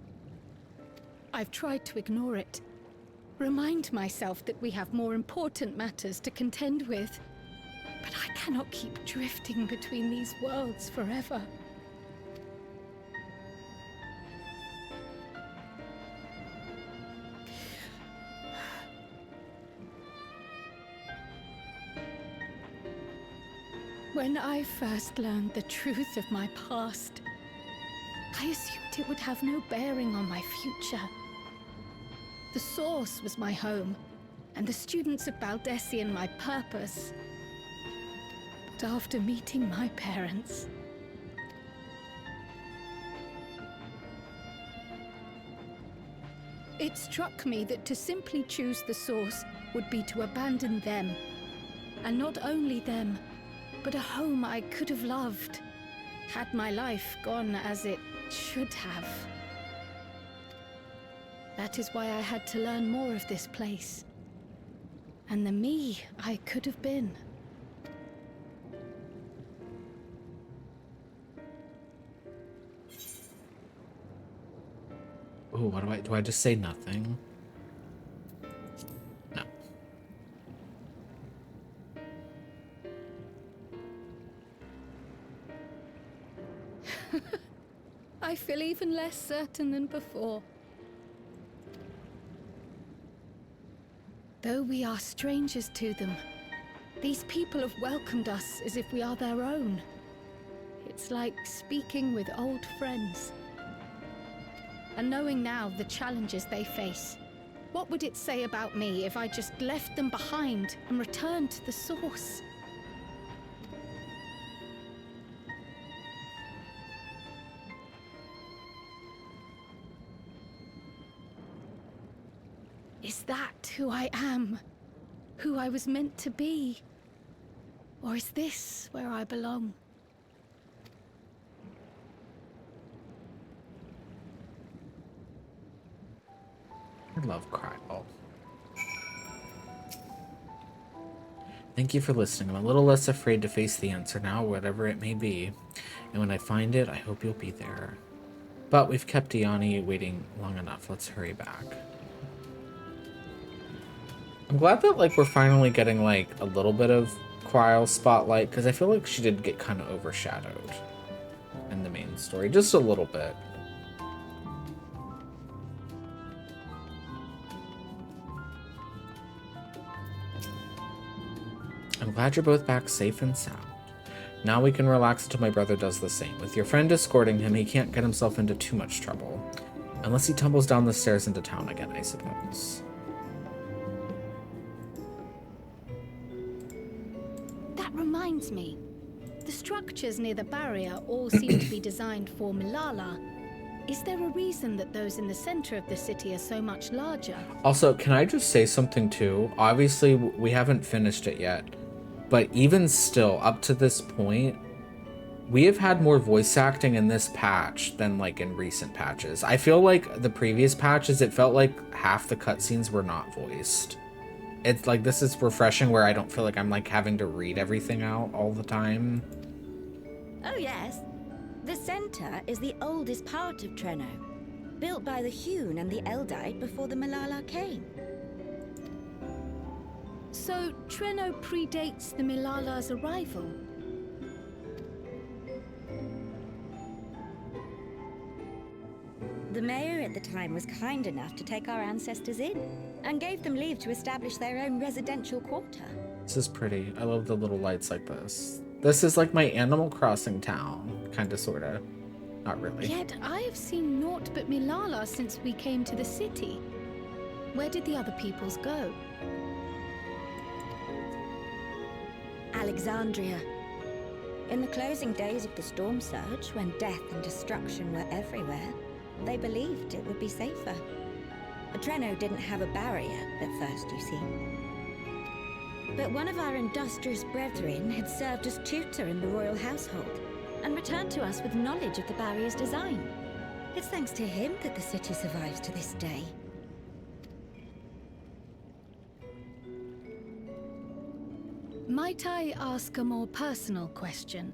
I've tried to ignore it. Remind myself that we have more important matters to contend with. But I cannot keep drifting between these worlds forever. When I first learned the truth of my past, I assumed it would have no bearing on my future. The Source was my home, and the students of Baldessian my purpose. But after meeting my parents, it struck me that to simply choose the Source would be to abandon them. And not only them, but a home I could have loved, had my life gone as it should have. That is why I had to learn more of this place, and the me I could have been. Ooh, what do I just say nothing? No. I feel even less certain than before. Though we are strangers to them, these people have welcomed us as if we are their own. It's like speaking with old friends. And knowing now the challenges they face, what would it say about me if I just left them behind and returned to the Source? Is that who I am? Who I was meant to be? Or is this where I belong? I love Cryle. Thank you for listening. I'm a little less afraid to face the answer now, whatever it may be. And when I find it, I hope you'll be there. But we've kept Diani waiting long enough. Let's hurry back. I'm glad that, like, we're finally getting, like, a little bit of Cryle's spotlight, because I feel like she did get kind of overshadowed in the main story. Just a little bit. I'm glad you're both back safe and sound. Now we can relax until my brother does the same. With your friend escorting him, he can't get himself into too much trouble. Unless he tumbles down the stairs into town again, I suppose. That reminds me. The structures near the barrier all seem to be designed for Malala. Is there a reason that those in the center of the city are so much larger? Also, can I just say something too? Obviously, we haven't finished it yet. But even still, up to this point, we have had more voice acting in this patch than, like, in recent patches. I feel like the previous patches, it felt like half the cutscenes were not voiced. It's like, this is refreshing where I don't feel like I'm, like, having to read everything out all the time. Oh yes. The center is the oldest part of Treno, built by the Hewn and the Eldite before the Malala came. So, Treno predates the Malala's arrival? The mayor at the time was kind enough to take our ancestors in, and gave them leave to establish their own residential quarter. This is pretty. I love the little lights like this. This is like my Animal Crossing town, kinda, sorta. Not really. Yet I have seen naught but Malala since we came to the city. Where did the other peoples go? Alexandria. In the closing days of the Storm Surge, when death and destruction were everywhere, They believed it would be safer. Treno didn't have a barrier at first, you see. But one of our industrious brethren had served as tutor in the royal household and returned to us with knowledge of the barrier's design. It's thanks to him that the city survives to this day. Might I ask a more personal question?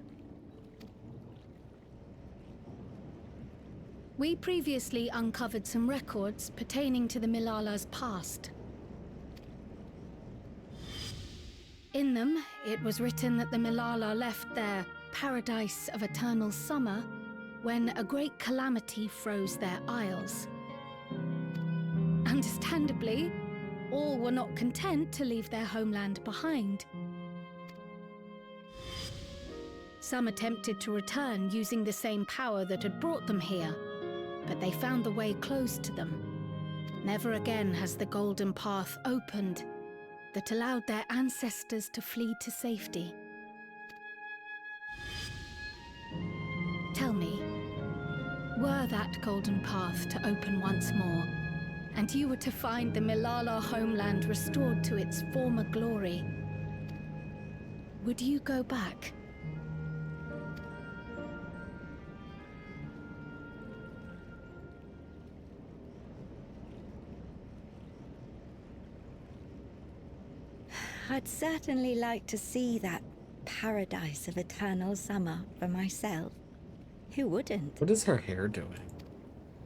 We previously uncovered some records pertaining to the Milala's past. In them, it was written that the Milala left their paradise of eternal summer when a great calamity froze their isles. Understandably, all were not content to leave their homeland behind. Some attempted to return using the same power that had brought them here, but they found the way closed to them. Never again has the golden path opened that allowed their ancestors to flee to safety. Tell me, were that golden path to open once more, and you were to find the Milala homeland restored to its former glory, would you go back? I'd certainly like to see that paradise of eternal summer for myself. Who wouldn't? What is her hair doing?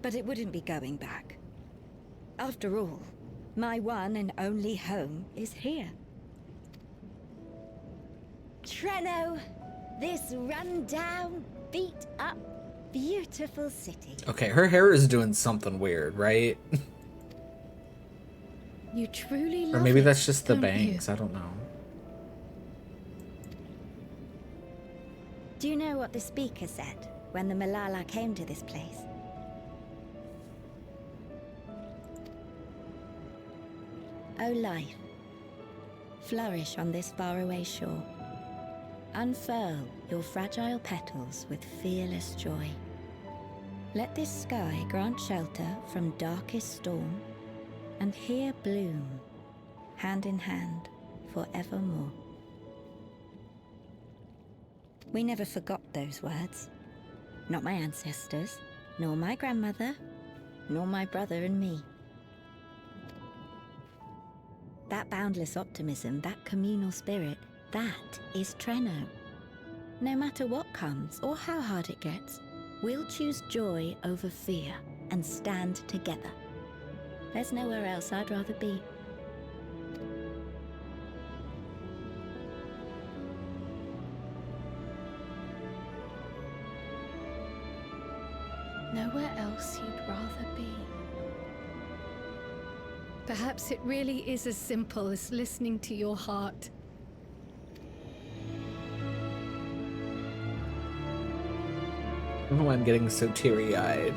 But it wouldn't be going back. After all, my one and only home is here. Treno, this run-down, beat-up, beautiful city. Okay, her hair is doing something weird, right? You truly love Or maybe it, that's just the don't bangs, you? I don't know. Do you know what the speaker said when the Milala came to this place? O life, flourish on this faraway shore. Unfurl your fragile petals with fearless joy. Let this sky grant shelter from darkest storm, and here bloom, hand in hand, forevermore. We never forgot those words. Not my ancestors, nor my grandmother, nor my brother and me. That boundless optimism, that communal spirit, that is Treno. No matter what comes or how hard it gets, we'll choose joy over fear and stand together. There's nowhere else I'd rather be. Nowhere else you'd rather be. Perhaps it really is as simple as listening to your heart. I don't know why I'm getting so teary-eyed.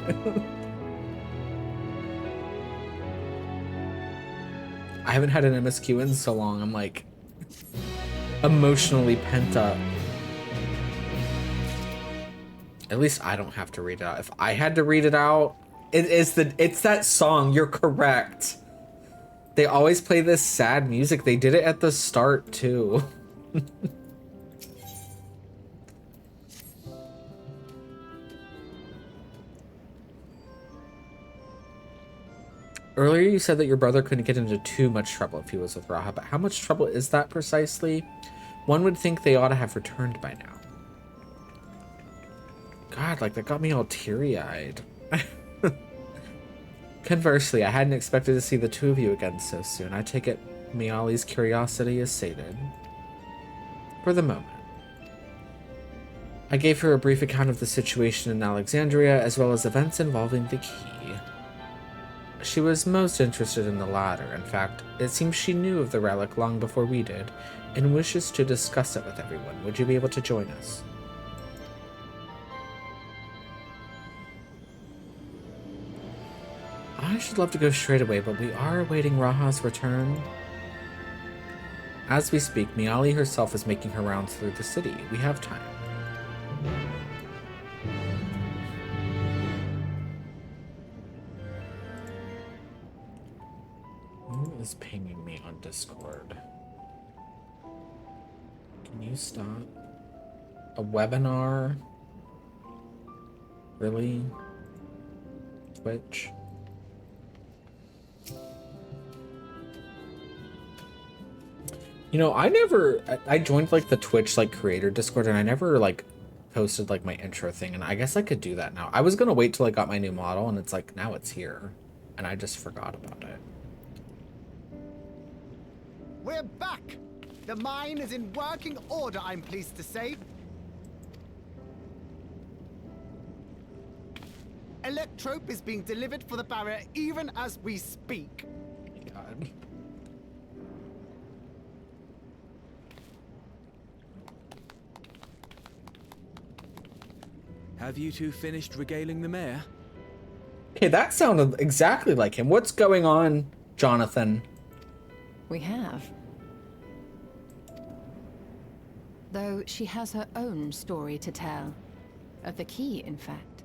I haven't had an MSQ in so long, I'm like emotionally pent up. At least I don't have to read it out. If I had to read it out, it's that song, you're correct. They always play this sad music. They did it at the start too. Earlier you said that your brother couldn't get into too much trouble if he was with Raha, but how much trouble is that precisely? One would think they ought to have returned by now. God, like that got me all teary-eyed. Conversely, I hadn't expected to see the two of you again so soon. I take it Miali's curiosity is sated. For the moment. I gave her a brief account of the situation in Alexandria, as well as events involving the key. She was most interested in the latter. In fact, it seems she knew of the relic long before we did, and wishes to discuss it with everyone. Would you be able to join us? I should love to go straight away, but we are awaiting Raha's return. As we speak, Miali herself is making her rounds through the city. We have time. Can you stop? A webinar? Really? Twitch? You know, I joined like the Twitch like creator Discord, and I never like posted like my intro thing, and I guess I could do that now. I was gonna wait till I got my new model, and it's like now it's here, and I just forgot about it. We're back! The mine is in working order, I'm pleased to say. Electrope is being delivered for the barrier even as we speak. God. Have you two finished regaling the mayor? Okay, that sounded exactly like him. What's going on, Jonathan? We have. Though she has her own story to tell. Of the key, in fact.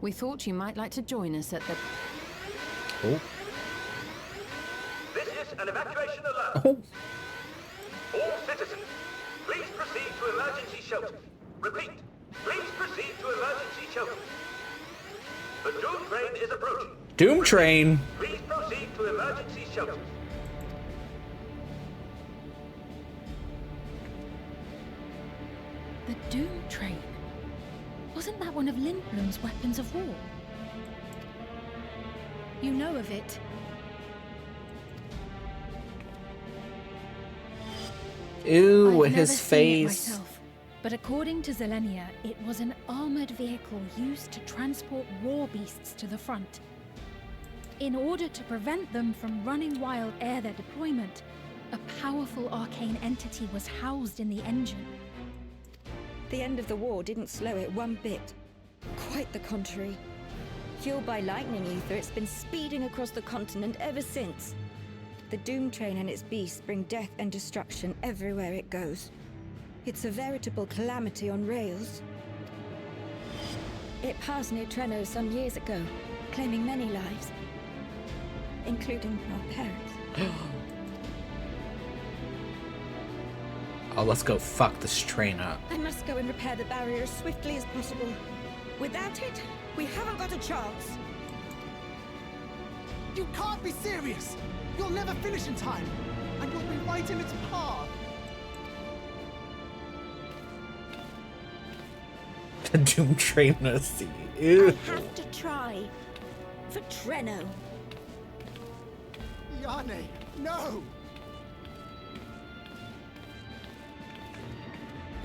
We thought you might like to join us at the... Oh. This is an evacuation alert. Oh. All citizens, please proceed to emergency shelters. Repeat, please proceed to emergency shelters. The Doom Train is approaching. Doom Train. Please proceed to emergency shelters. The Doom Train? Wasn't that one of Lindblom's weapons of war? You know of it. Ew, I've his never seen it face. myself, but according to Zelenia, it was an armored vehicle used to transport war beasts to the front. In order to prevent them from running wild ere their deployment, a powerful arcane entity was housed in the engine. The end of the war didn't slow it one bit. Quite the contrary. Fueled by lightning ether, it's been speeding across the continent ever since. The Doom Train and its beasts bring death and destruction everywhere it goes. It's a veritable calamity on rails. It passed near Trenno some years ago, claiming many lives, including our parents. Oh, let's go fuck this train up. I must go and repair the barrier as swiftly as possible. Without it, we haven't got a chance. You can't be serious! You'll never finish in time, and you'll be right in its path. The Doom Train in a sea. Ew. I have to try. For Trenno. Yane, no!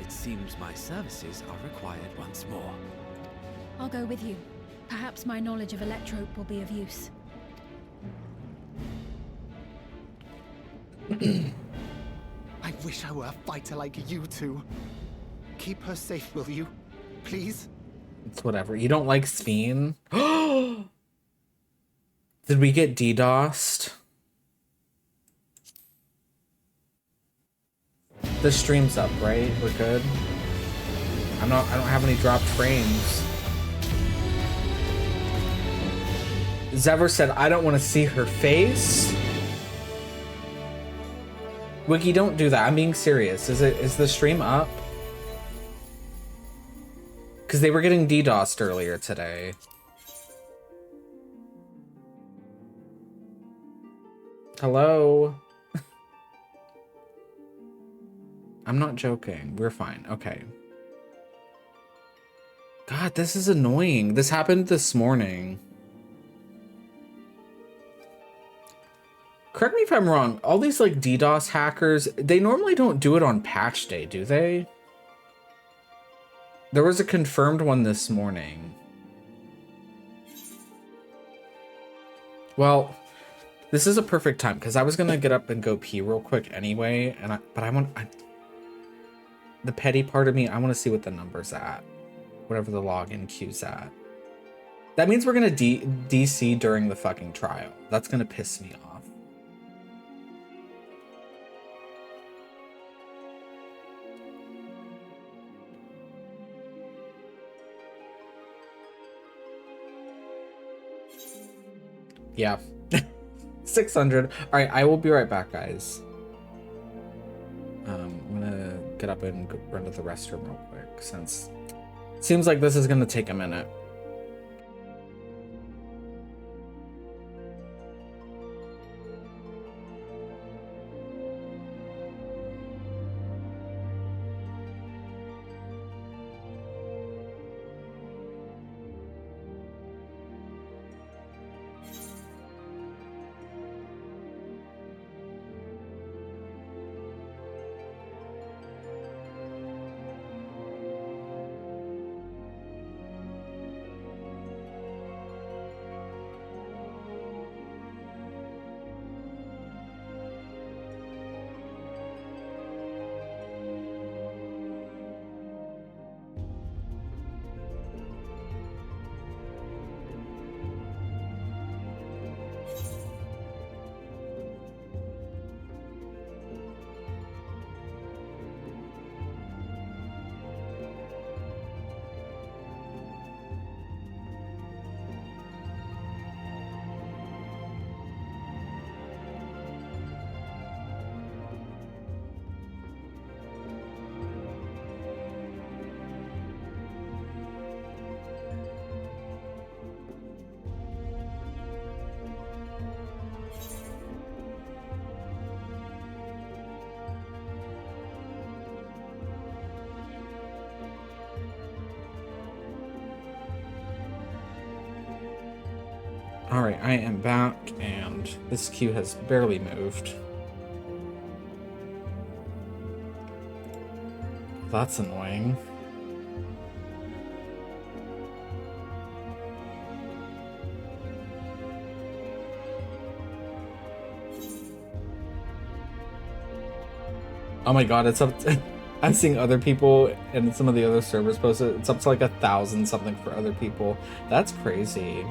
It seems my services are required once more. I'll go with you. Perhaps my knowledge of Electrope will be of use. I wish I were a fighter like you two. Keep her safe, will you? Please? It's whatever. You don't like Sphene? Did we get DDoSed? The stream's up, right? We're good? I don't have any dropped frames. Zever said, I don't want to see her face. Wiki, don't do that. I'm being serious. Is the stream up? Because they were getting DDoSed earlier today. Hello? I'm not joking. We're fine. Okay. God, this is annoying. This happened this morning. Correct me if I'm wrong. All these like DDoS hackers, they normally don't do it on patch day, do they? There was a confirmed one this morning. Well, this is a perfect time because I was gonna get up and go pee real quick anyway, and the petty part of me, I want to see what the number's at, whatever the login queue's at. That means we're gonna DC during the fucking trial. That's gonna piss me off. Yeah. 600. All right, I will be right back, guys. I'm gonna get up and run to the restroom real quick, since it seems like this is gonna take a minute. Alright, I am back, and this queue has barely moved. That's annoying. Oh my god, it's up to, I'm seeing other people and some of the other servers posted, it's up to like 1,000 something for other people. That's crazy.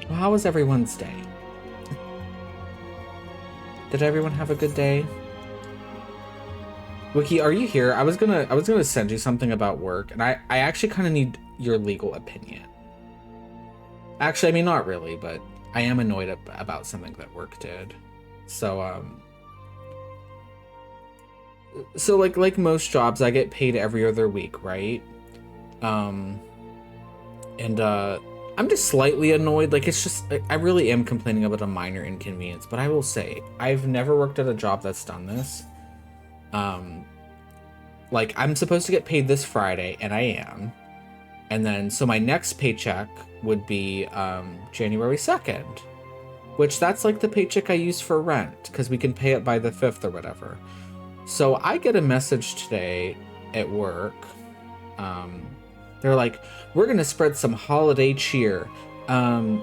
Well, how was everyone's day? Did everyone have a good day? Wiki, are you here? I was gonna send you something about work, and I actually kind of need your legal opinion. Actually, I mean, not really, but I am annoyed about something that work did. So, so like most jobs, I get paid every other week, right? I'm just slightly annoyed. Like, it's just, I really am complaining about a minor inconvenience, but I will say, I've never worked at a job that's done this. Like, I'm supposed to get paid this Friday, and I am. And then, so my next paycheck would be, January 2nd. Which, that's like the paycheck I use for rent, because we can pay it by the 5th or whatever. So, I get a message today at work. They're like, we're gonna spread some holiday cheer. We're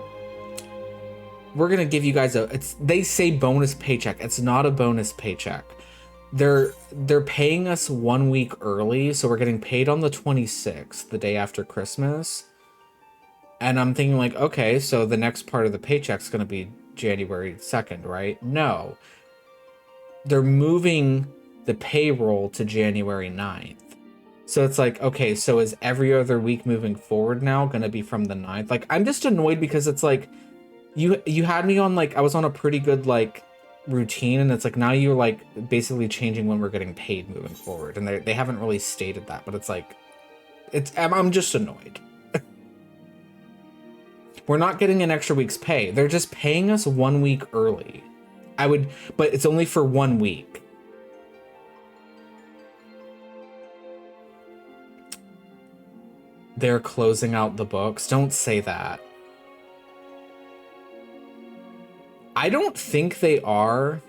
gonna give you guys they say bonus paycheck. It's not a bonus paycheck. They're paying us 1 week early, so we're getting paid on the 26th, the day after Christmas. And I'm thinking like, okay, so the next part of the paycheck's gonna be January 2nd, right? No. They're moving the payroll to January 9th. So it's like, okay, so is every other week moving forward now gonna be from the 9th? Like, I'm just annoyed because it's like, you had me on, like, I was on a pretty good, like, routine, and it's like, now you're, like, basically changing when we're getting paid moving forward. And they haven't really stated that, but it's like, I'm just annoyed. We're not getting an extra week's pay. They're just paying us 1 week early. But it's only for 1 week. They're closing out the books. Don't say that. I don't think they are.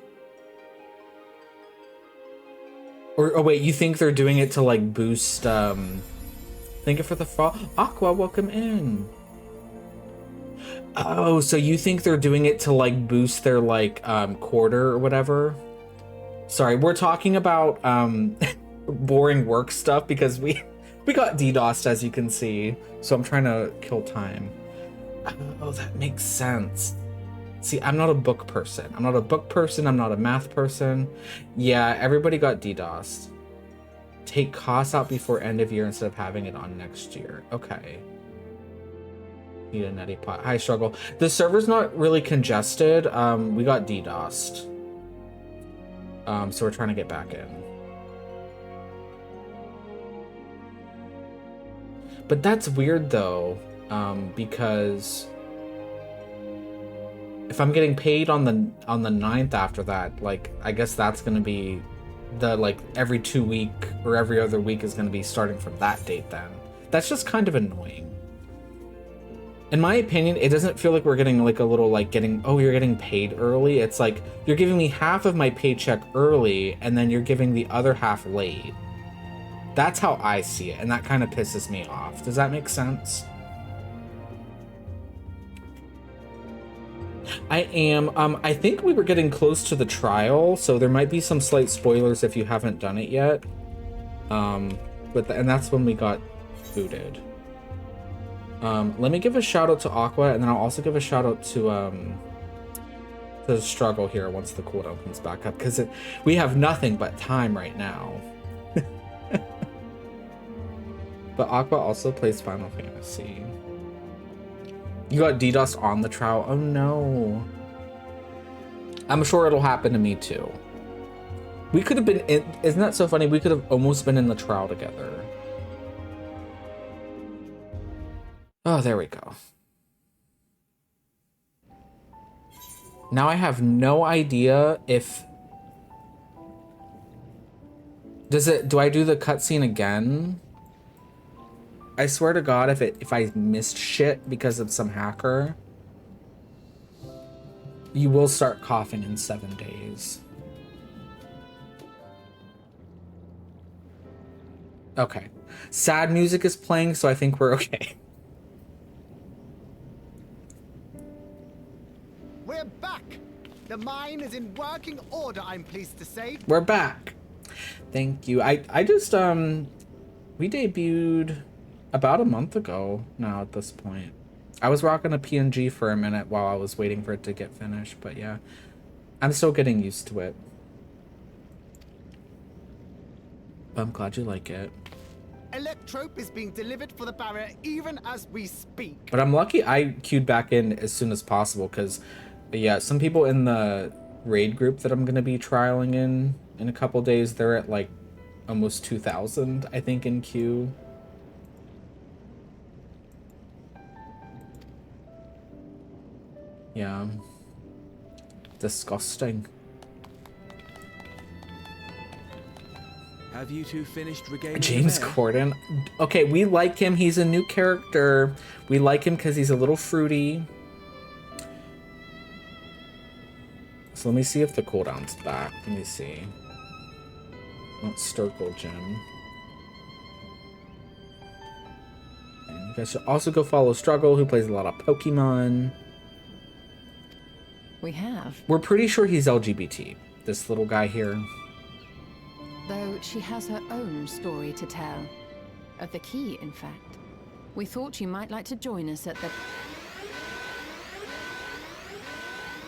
Or, oh wait, you think they're doing it to like boost, thank you for the fall. Aqua, welcome in. Oh, so you think they're doing it to like boost their like, quarter or whatever? Sorry, we're talking about, boring work stuff because we got DDoSed, as you can see, so I'm trying to kill time. Oh, that makes sense. See, I'm not a book person. I'm not a book person. I'm not a math person. Yeah, everybody got DDoSed. Take costs out before end of year instead of having it on next year. Okay. Need a neti pot. Hi, Struggle. The server's not really congested. We got DDoSed. So we're trying to get back in. But that's weird though, because if I'm getting paid on the 9th after that, like I guess that's gonna be the like every 2 week or every other week is gonna be starting from that date then. That's just kind of annoying. In my opinion, it doesn't feel like we're getting like a little like getting, oh, you're getting paid early. It's like you're giving me half of my paycheck early and then you're giving the other half late. That's how I see it, and that kind of pisses me off. Does that make sense? I am. I think we were getting close to the trial, so there might be some slight spoilers if you haven't done it yet. And that's when we got booted. Let me give a shout out to Aqua, and then I'll also give a shout out to the Struggle here once the cooldown comes back up, because we have nothing but time right now. But Aqua also plays Final Fantasy. You got DDoS on the trial? Oh no. I'm sure it'll happen to me too. We could have been in, isn't that so funny? We could have almost been in the trial together. Oh, there we go. Now I have no idea if... do I do the cutscene again? I swear to God, if I missed shit because of some hacker, you will start coughing in 7 days. Okay. Sad music is playing, so I think we're okay. We're back! The mine is in working order, I'm pleased to say. We're back. Thank you. I just, we debuted about a month ago now at this point. I was rocking a PNG for a minute while I was waiting for it to get finished, but yeah. I'm still getting used to it. I'm glad you like it. Electrope is being delivered for the barrier even as we speak. But I'm lucky I queued back in as soon as possible, because yeah, some people in the raid group that I'm going to be trialing in a couple days, they're at like almost 2,000, I think, in queue. Yeah. Disgusting. Have you two finished regaining James Corden. Okay, we like him. He's a new character. We like him because he's a little fruity. So let me see if the cooldown's back. Let me see. Oh, Sturkle Gem. And you guys should also go follow Struggle, who plays a lot of Pokemon. We have. We're pretty sure he's LGBT. This little guy here. Though she has her own story to tell. Of the key, in fact. We thought you might like to join us at the...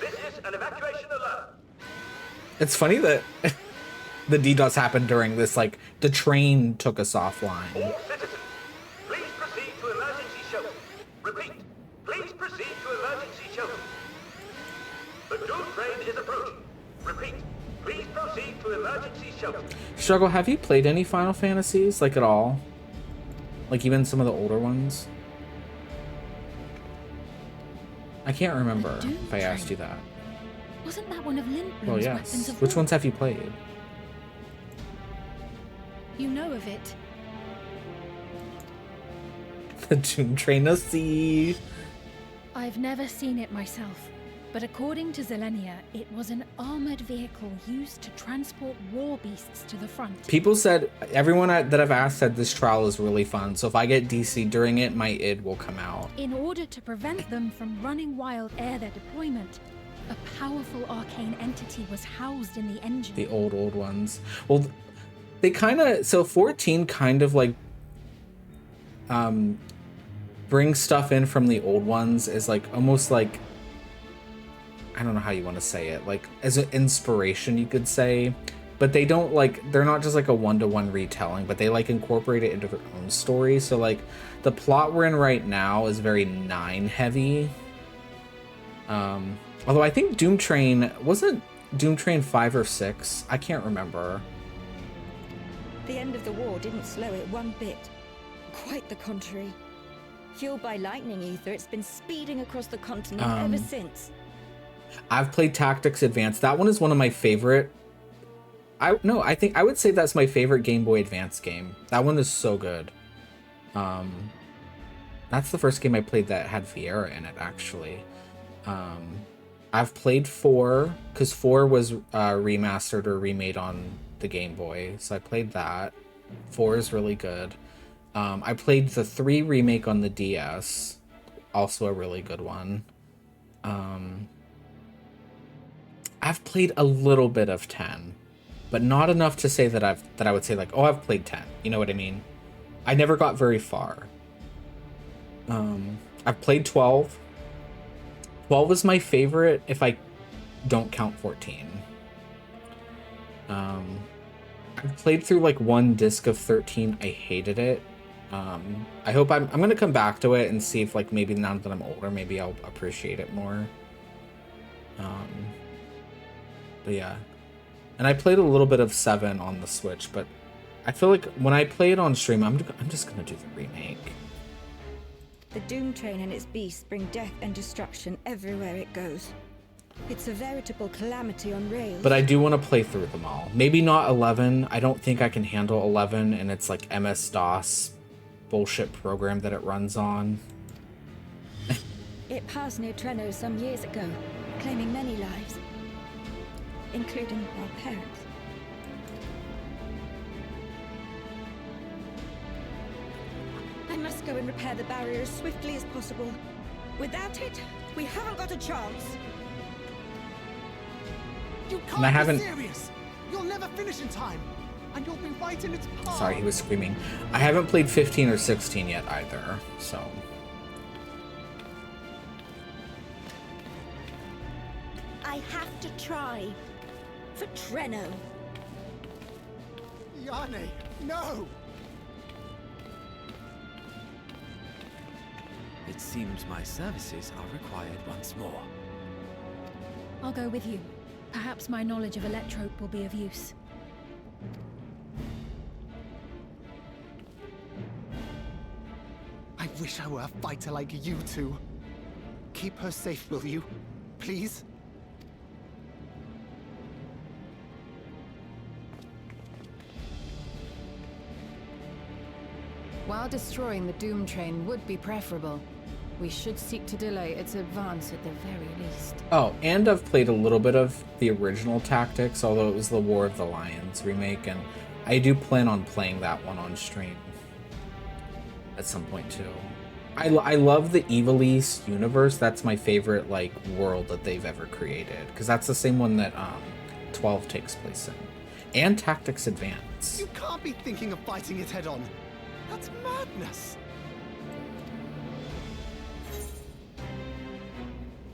This is an evacuation alert. It's funny that the DDoS happened during this, like, the train took us offline. All citizens, please proceed to emergency shelter. Repeat, please proceed to emergency shelter. The Doom train is approaching. Repeat, please proceed to emergency shelter. Struggle, have you played any Final Fantasies, like, at all? Like, even some of the older ones? I can't remember if I asked you that. Wasn't that one of Lindblom's Well, weapons yes. of Which war? ones have you played? You know of it. The Doom Train to see. I've never seen it myself, but according to Zelenia, it was an armored vehicle used to transport war beasts to the front. People said, everyone that I've asked said this trial is really fun, so if I get DC during it, my id will come out. In order to prevent them from running wild ere their deployment, a powerful arcane entity was housed in the engine. The old ones. Well, they kind of, so 14 kind of like brings stuff in from the old ones as like almost like, I don't know how you want to say it, like as an inspiration, you could say, but they don't like, they're not just like a one-to-one retelling, but they like incorporate it into their own story. So like the plot we're in right now is very 9 heavy. Although I think Doom Train, wasn't Doom Train 5 or 6? I can't remember. The end of the war didn't slow it one bit. Quite the contrary. Fueled by lightning ether, it's been speeding across the continent ever since. I've played Tactics Advance. That one is one of my favorite. I think I would say that's my favorite Game Boy Advance game. That one is so good. That's the first game I played that had Vieira in it, actually. I've played 4, because 4 was remastered or remade on the Game Boy, so I played that. 4 is really good. I played the 3 remake on the DS, also a really good one. I've played a little bit of 10, but not enough to say that I would say like, oh, I've played 10. You know what I mean? I never got very far. I've played 12. 12 is my favorite if I don't count 14. I've played through like 1 disc of 13. I hated it. I hope I'm gonna come back to it and see if like maybe now that I'm older, maybe I'll appreciate it more. But yeah, and I played a little bit of 7 on the Switch, but I feel like when I play it on stream, I'm just gonna do the remake. The Doom Train and its beasts bring death and destruction everywhere it goes. It's a veritable calamity on rails. But I do want to play through them all. Maybe not 11. I don't think I can handle 11, and it's like MS-DOS bullshit program that it runs on. It passed near Treno some years ago, claiming many lives, including our parents. I must go and repair the barrier as swiftly as possible. Without it, we haven't got a chance. You And I haven't... be serious. You'll never finish in time, and you'll be right in its path. Sorry, he was screaming. I haven't played 15 or 16 yet either, so... I have to try. For Treno. Yane, no! It seems my services are required once more. I'll go with you. Perhaps my knowledge of Electrope will be of use. I wish I were a fighter like you two. Keep her safe, will you? Please? While destroying the Doom Train would be preferable, we should seek to delay its advance at the very least. Oh, and I've played a little bit of the original Tactics, although it was the War of the Lions remake, and I do plan on playing that one on stream at some point too. I love the Evil East universe. That's my favorite like world that they've ever created, because that's the same one that 12 takes place in, and Tactics Advance. You can't be thinking of fighting it head on. That's madness.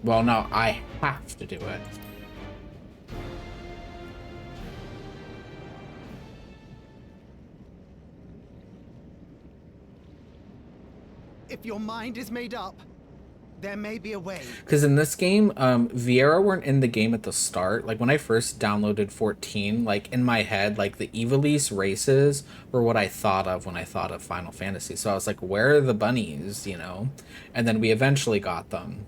Well, no, I have to do it. If your mind is made up, there may be a way. Because in this game, Vieira weren't in the game at the start. Like, when I first downloaded 14, like, in my head, like, the Evilise races were what I thought of when I thought of Final Fantasy. So I was like, where are the bunnies, you know? And then we eventually got them.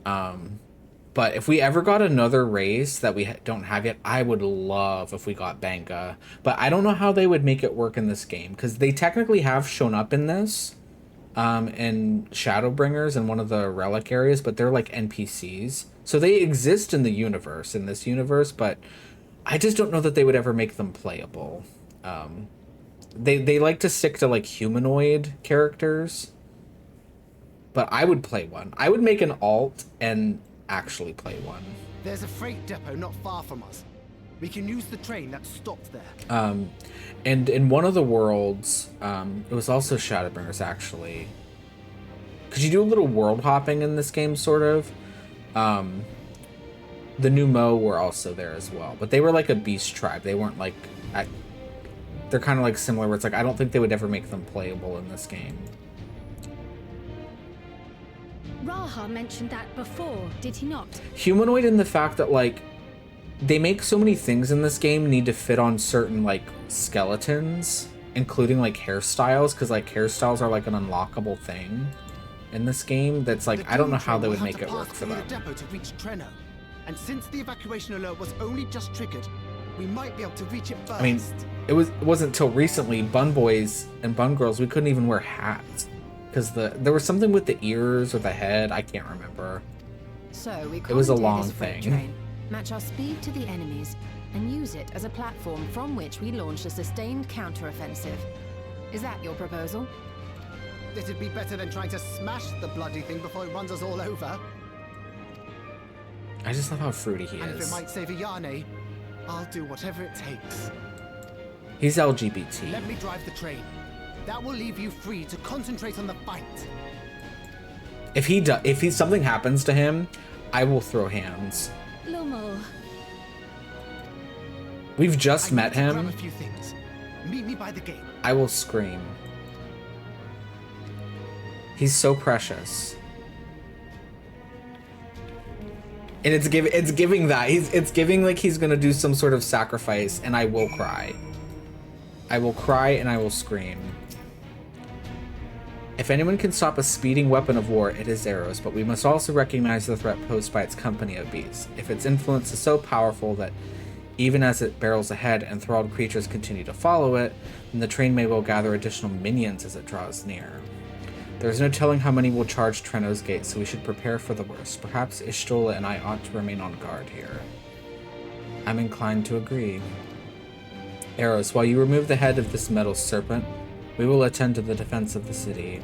But if we ever got another race that we don't have yet, I would love if we got Banga. But I don't know how they would make it work in this game, because they technically have shown up in this. In Shadowbringers in one of the relic areas, but they're like NPCs. So they exist in the universe, in this universe, but I just don't know that they would ever make them playable. They like to stick to like humanoid characters, but I would play one. I would make an alt and actually play one. There's a freight depot not far from us. We can use the train that stopped there. And in one of the worlds, it was also Shadowbringers, actually. Because you do a little world hopping in this game, sort of. The Numo were also there as well, but they were like a beast tribe. They weren't like... they're kind of like similar where it's like, I don't think they would ever make them playable in this game. Raha mentioned that before, did he not? Humanoid in the fact that like they make so many things in this game need to fit on certain like skeletons, including like hairstyles, because like hairstyles are like an unlockable thing in this game. That's like, I don't know how they would make it work for them. The depot to reach Trenno. And since the evacuation alert was only just triggered, we might be able to reach it first. I mean, it wasn't until recently, Bun Boys and Bun Girls, we couldn't even wear hats. Because there was something with the ears or the head, I can't remember. So we it was a commandeer long this freight thing. train, match our speed to the enemies, and use it as a platform from which we launch a sustained counteroffensive. Is that your proposal? This'd be better than trying to smash the bloody thing before it runs us all over. I just love how fruity he And if it is. might save Ayane, I'll do whatever it takes. He's LGBT. Let me drive the train. That will leave you free to concentrate on the fight. If something happens to him, I will throw hands. Lomo. We've just met Grab him. a few things. Meet me by the gate. I will scream. He's so precious. And it's giving that. It's giving like he's gonna do some sort of sacrifice, and I will cry. I will cry and I will scream. If anyone can stop a speeding weapon of war, it is arrows, but we must also recognize the threat posed by its company of beasts. If its influence is so powerful that even as it barrels ahead, enthralled creatures continue to follow it, then the train may well gather additional minions as it draws near. There is no telling how many will charge Trenno's gate, so we should prepare for the worst. Perhaps Ishtola and I ought to remain on guard here. I'm inclined to agree. Arrows, while you remove the head of this metal serpent, we will attend to the defense of the city.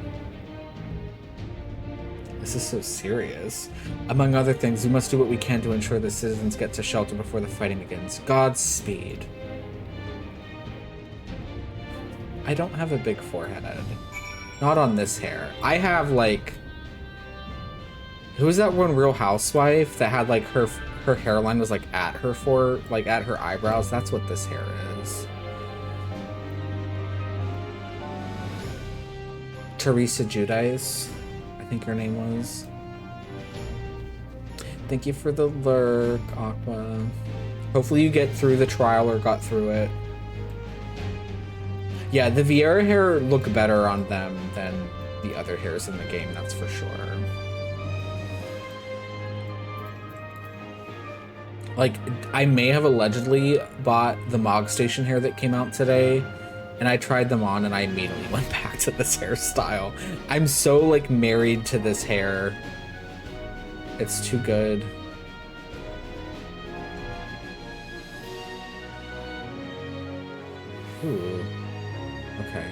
This is so serious. Among other things, we must do what we can to ensure the citizens get to shelter before the fighting begins. Godspeed. I don't have a big forehead. Not on this hair. I have like... Who was that one Real Housewife that had like her hairline was like at her at her eyebrows? That's what this hair is. Teresa Judice, I think her name was. Thank you for the lurk, Aqua. Hopefully you get through the trial or got through it. Yeah, the Vieira hair look better on them than the other hairs in the game, that's for sure. Like, I may have allegedly bought the Mog Station hair that came out today, and I tried them on and I immediately went back to this hairstyle. I'm so like married to this hair. It's too good. Ooh. Okay.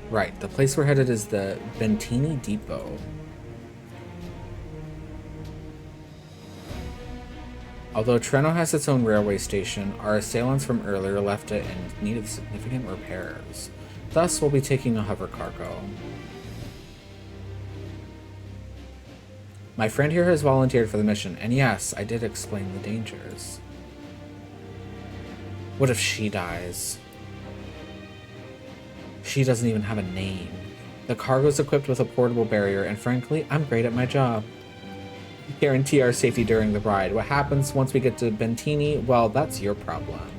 Right, the place we're headed is the Bentini Depot. Although Trenno has its own railway station, our assailants from earlier left it in need of significant repairs. Thus, we'll be taking a hover cargo. My friend here has volunteered for the mission, and yes, I did explain the dangers. What if she dies? She doesn't even have a name. The cargo's equipped with a portable barrier, and frankly, I'm great at my job. Guarantee our safety during the ride. What happens once we get to Bentini? Well, that's your problem.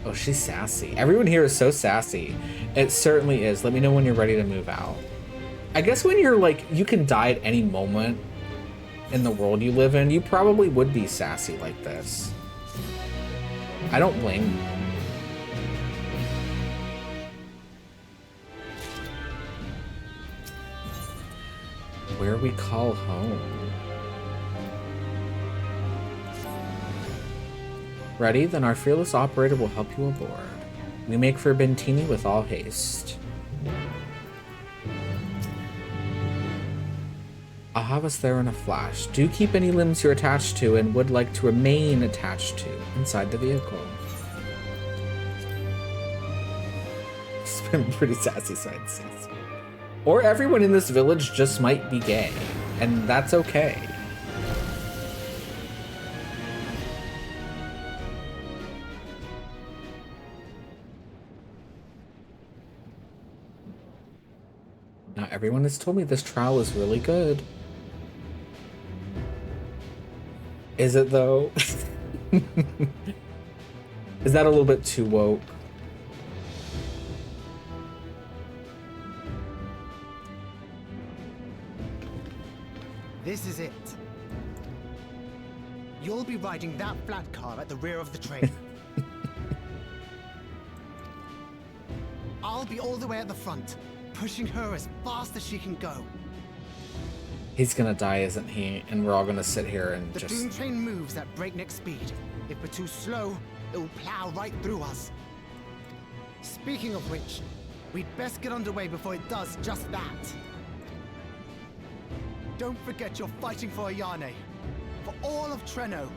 Oh, she's sassy. Everyone here is so sassy. It certainly is. Let me know when you're ready to move out. I guess when you're like, you can die at any moment in the world you live in, you probably would be sassy like this. I don't blame you. Where we call home. Ready? Then our fearless operator will help you aboard. We make for Bentini with all haste. I'll have us there in a flash. Do keep any limbs you're attached to and would like to remain attached to inside the vehicle. Pretty sassy side says. Or everyone in this village just might be gay, and that's okay. Now everyone has told me this trial is really good. Is it though? Is that a little bit too woke? This is it. You'll be riding that flat car at the rear of the train. I'll be all the way at the front, pushing her as fast as she can go. He's gonna die, isn't he? And we're all gonna sit here and The Doom train moves at breakneck speed. If we're too slow, it will plow right through us. Speaking of which, we'd best get underway before it does just that. Don't forget you're fighting for Ayane. For all of Treno.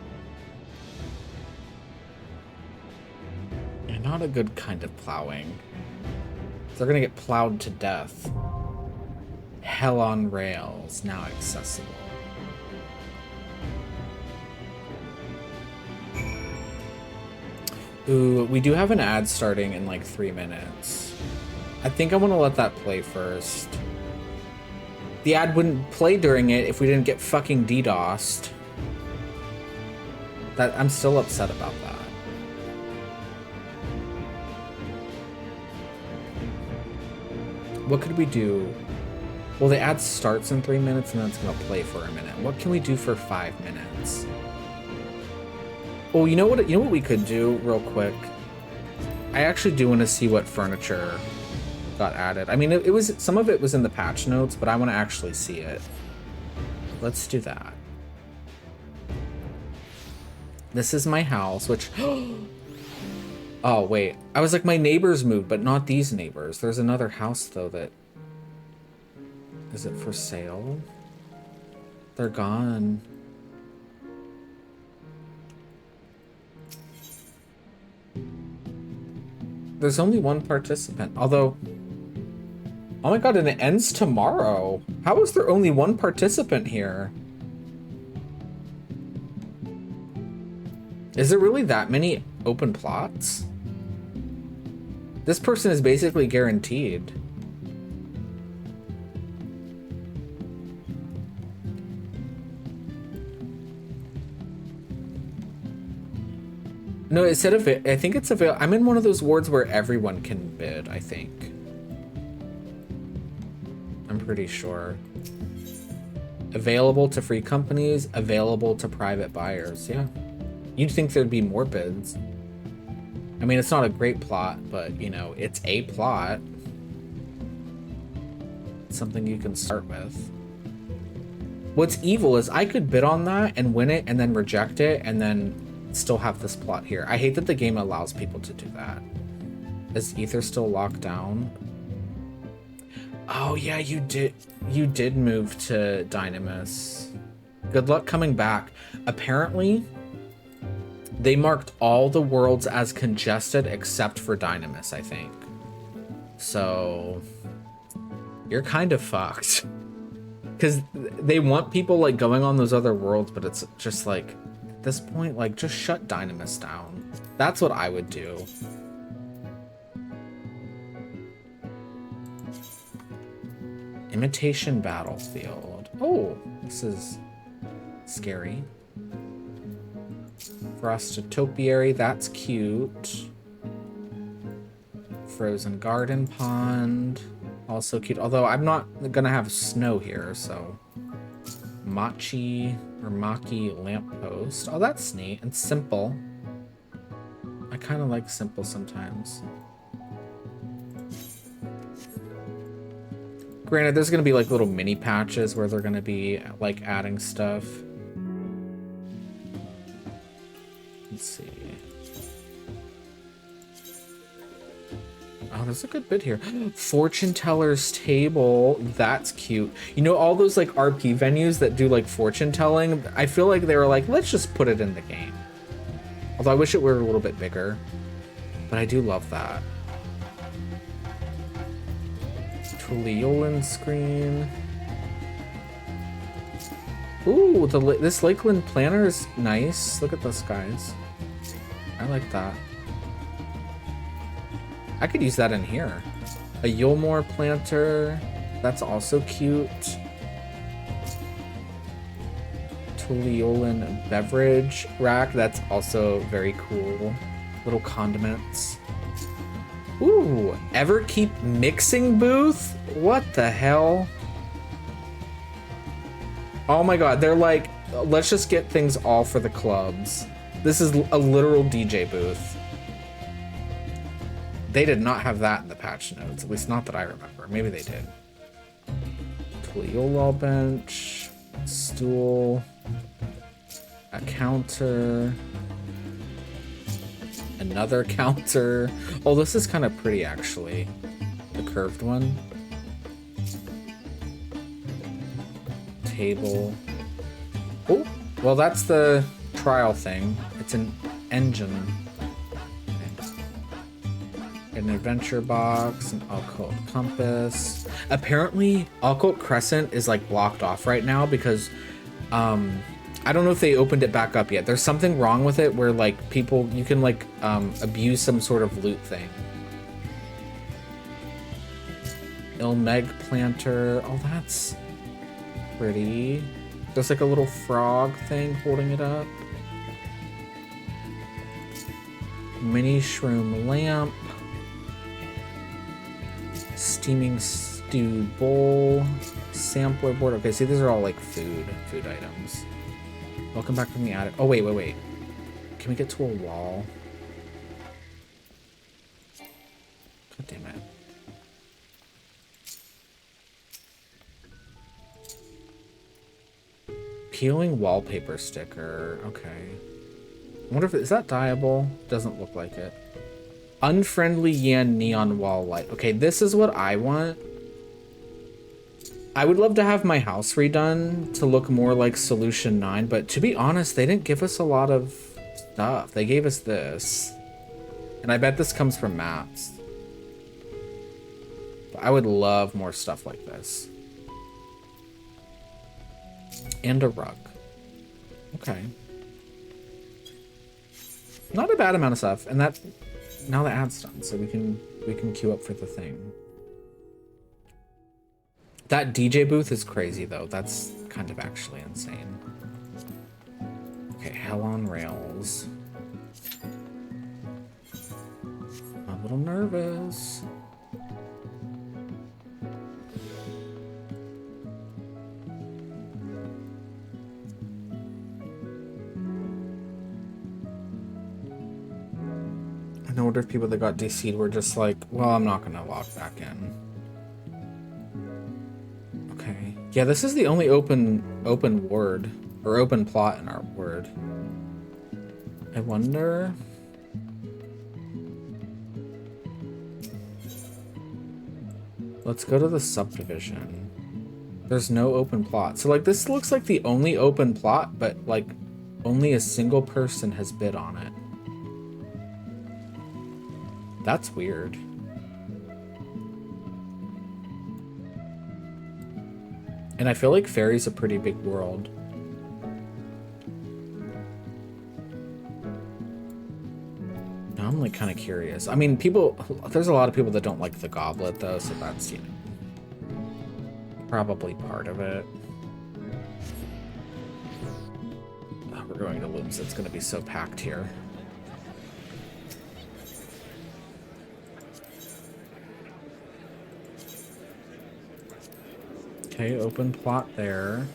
You're not a good kind of plowing. They're gonna get plowed to death. Hell on Rails, now accessible. Ooh, we do have an ad starting in like 3 minutes. I think I want to let that play first. The ad wouldn't play during it if we didn't get fucking DDoSed. I'm still upset about that. What could we do? Well, the ad starts in 3 minutes and then it's gonna play for a minute. What can we do for 5 minutes? Oh, you know what we could do real quick? I actually do want to see what furniture got added. I mean, it was, some of it was in the patch notes, but I want to actually see it. Let's do that. This is my house, which oh wait, I was like, my neighbors moved, but not these neighbors. There's another house though that, is it for sale? They're gone. There's only one participant, although, oh my god, and it ends tomorrow. How is there only one participant here? Is there really that many open plots? This person is basically guaranteed. No, it said I think it's available. I'm in one of those wards where everyone can bid, I think. I'm pretty sure. Available to free companies, available to private buyers. Yeah. You'd think there'd be more bids. I mean, it's not a great plot, but, you know, it's a plot. It's something you can start with. What's evil is I could bid on that and win it and then reject it and then still have this plot here. I hate that the game allows people to do that. Is Ether still locked down? Oh yeah, you did move to Dynamis. Good luck coming back. Apparently, they marked all the worlds as congested except for Dynamis, I think. So you're kind of fucked. Because they want people like going on those other worlds, but it's just like, at this point, like, just shut Dynamis down. That's what I would do. Imitation Battlefield. Oh, this is scary. Frosted Topiary, that's cute. Frozen Garden Pond, also cute. Although I'm not gonna have snow here, so. Machi or Maki lamppost. Oh, that's neat and simple. I kind of like simple sometimes. Granted, there's gonna be like little mini patches where they're gonna be like adding stuff. Let's see. Oh, there's a good bit here. Fortune Teller's Table. That's cute. You know, all those like RP venues that do like fortune telling, I feel like they were like, let's just put it in the game. Although I wish it were a little bit bigger. But I do love that. Tuleolan screen. Ooh, this Lakeland planner is nice. Look at those guys. I like that. I could use that in here. A Yulmore planter. That's also cute. Tuleolan beverage rack. That's also very cool. Little condiments. Ooh, Everkeep mixing booth? What the hell? Oh my god, they're like, let's just get things all for the clubs. This is a literal DJ booth. They did not have that in the patch notes, at least not that I remember. Maybe they did. Tuleola bench, stool, a counter, another counter. Oh, this is kind of pretty actually. The curved one. Table. Oh, well that's the trial thing. It's an engine. An adventure box, an occult compass. Apparently, occult crescent is like blocked off right now because I don't know if they opened it back up yet. There's something wrong with it where like people, you can like abuse some sort of loot thing. Ilmeg planter. Oh, that's pretty. There's like a little frog thing holding it up. Mini shroom lamp. Steaming stew bowl. Sampler board. Okay, see, these are all like food items. Welcome back from the attic. Oh, wait. Can we get to a wall? God damn it. Peeling wallpaper sticker. Okay. I wonder if is that dyeable? Doesn't look like it. Unfriendly Yan neon wall light. Okay, this is what I want. I would love to have my house redone to look more like Solution 9, but to be honest, they didn't give us a lot of stuff. They gave us this. And I bet this comes from maps. But I would love more stuff like this. And a rug. Okay. Not a bad amount of stuff, and that now the ad's done, so we can queue up for the thing. That DJ booth is crazy though. That's kind of actually insane. Okay, Hell on Rails. I'm a little nervous. I wonder if people that got DC'd were just like, well, I'm not gonna log back in. Okay. Yeah, this is the only open word or open plot in our word. I wonder. Let's go to the subdivision. There's no open plot. So like this looks like the only open plot, but like only a single person has bid on it. That's weird. And I feel like Fairy's a pretty big world. Now I'm like kind of curious. I mean, there's a lot of people that don't like the goblet though, so that's, you know, probably part of it. Oh, we're going to Looms. It's going to be so packed here. Okay, open plot there.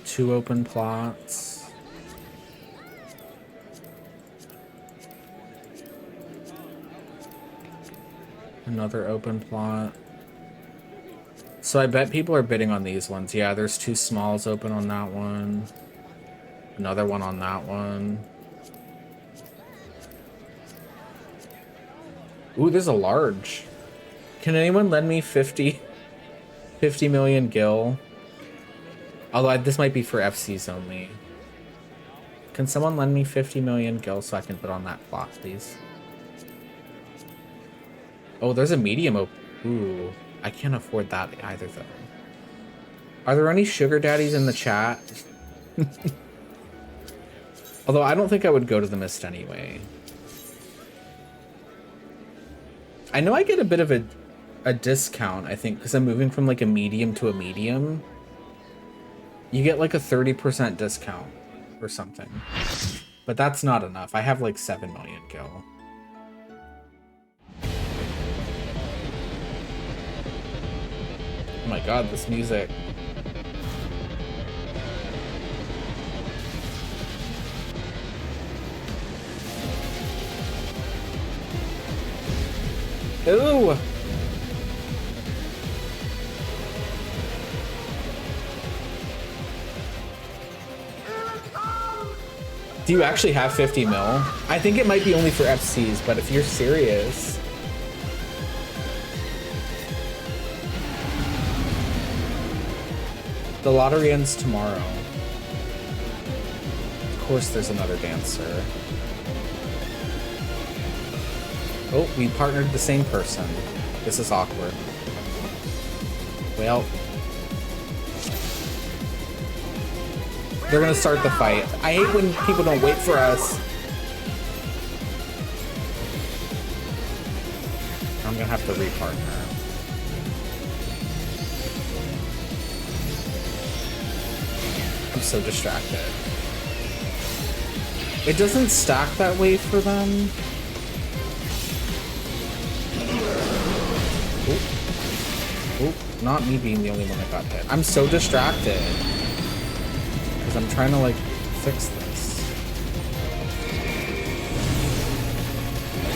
Two open plots. Another open plot. So I bet people are bidding on these ones. Yeah, there's two smalls open on that one. Another one on that one. Ooh, there's a large. Can anyone lend me 50 million gil? Although this might be for FCs only. Can someone lend me 50 million gil so I can put on that plot, please? Oh, there's a medium ooh, I can't afford that either though. Are there any sugar daddies in the chat? Although I don't think I would go to the Mist anyway. I know I get a bit of a discount, I think, because I'm moving from like a medium to a medium. You get like a 30% discount or something. But that's not enough. I have like 7 million gil. Oh my god, this music. Ooh! Do you actually have 50 mil? I think it might be only for FCs, but if you're serious. The lottery ends tomorrow. Of course there's another dancer. Oh, we partnered the same person. This is awkward. Well, they're gonna start the fight. I hate when people don't wait for us. I'm gonna have to repartner. I'm so distracted. It doesn't stack that way for them. Oop, not me being the only one that got hit. I'm so distracted. Because I'm trying to, like, fix this.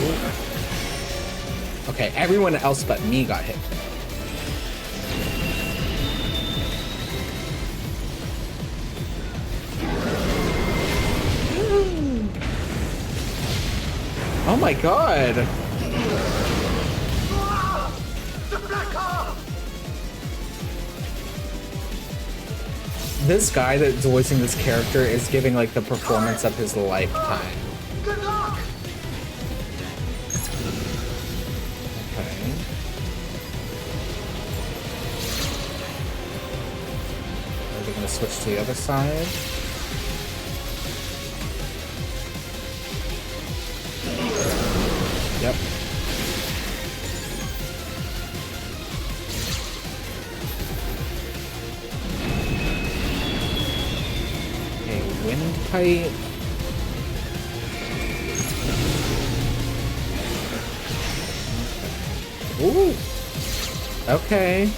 Oop. Okay, everyone else but me got hit. Oh my god! This guy that's voicing this character is giving like the performance of his lifetime. Good luck! Okay. Are we gonna switch to the other side? Yep. Wind pipe. Ooh. Okay.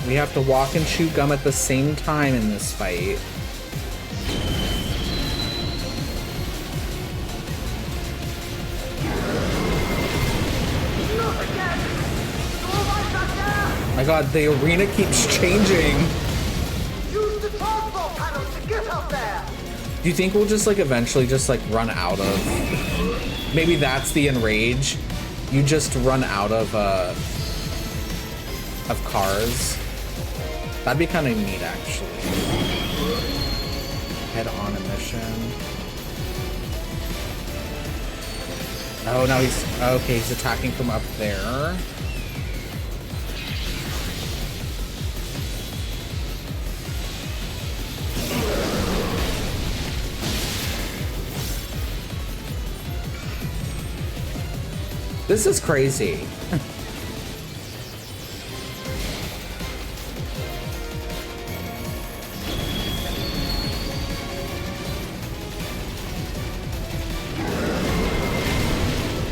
We have to walk and chew gum at the same time in this fight. My god, the arena keeps changing. Use the transport panels to get up there. Do you think we'll just like eventually just like run out of? Maybe that's the enrage. You just run out of cars. That'd be kind of neat, actually. Head on a mission. Oh, now he's okay. He's attacking from up there. This is crazy.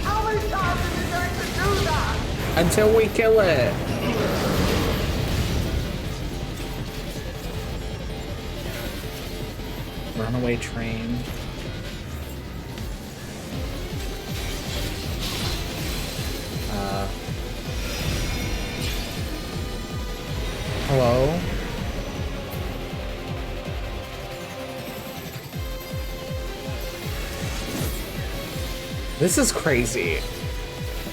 How many times are you going to do that? Until we kill it. Runaway train. Hello? This is crazy.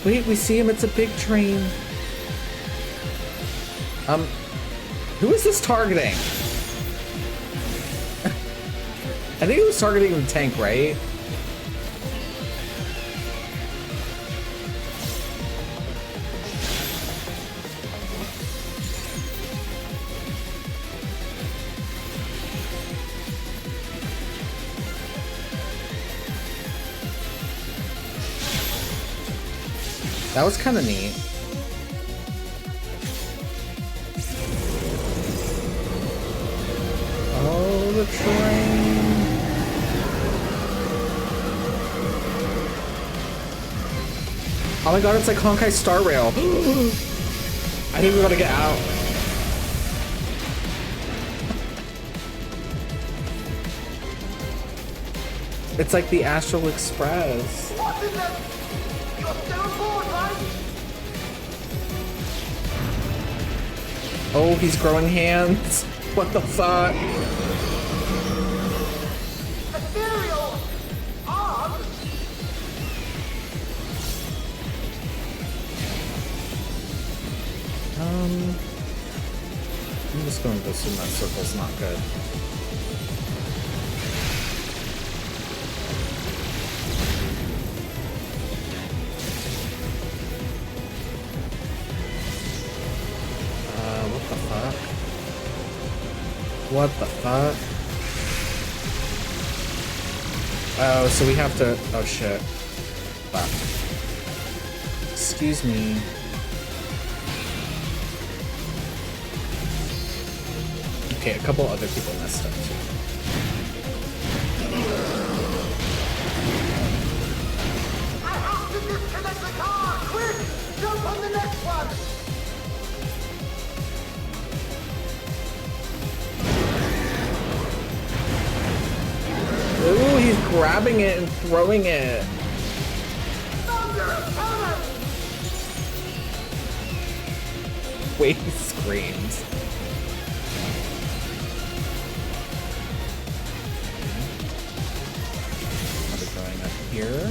Wait, we see him. It's a big train. Who is this targeting? I think he was targeting the tank, right? That was kind of neat. Oh, the train. Oh my god, it's like Honkai Star Rail. I think we gotta get out. It's like the Astral Express. What is it? You're still aboard, right? Oh, he's growing hands. What the fuck? Ethereal arms? I'm just going to assume that circle's not good. What the fuck? What the fuck? Oh, so we have to... Oh, shit. Fuck. Excuse me. Okay, a couple other people messed up too. I have to disconnect the car! Quick! Jump on the next one! Ooh, he's grabbing it and throwing it. Thunder is coming! Wait, he screams. Going up here.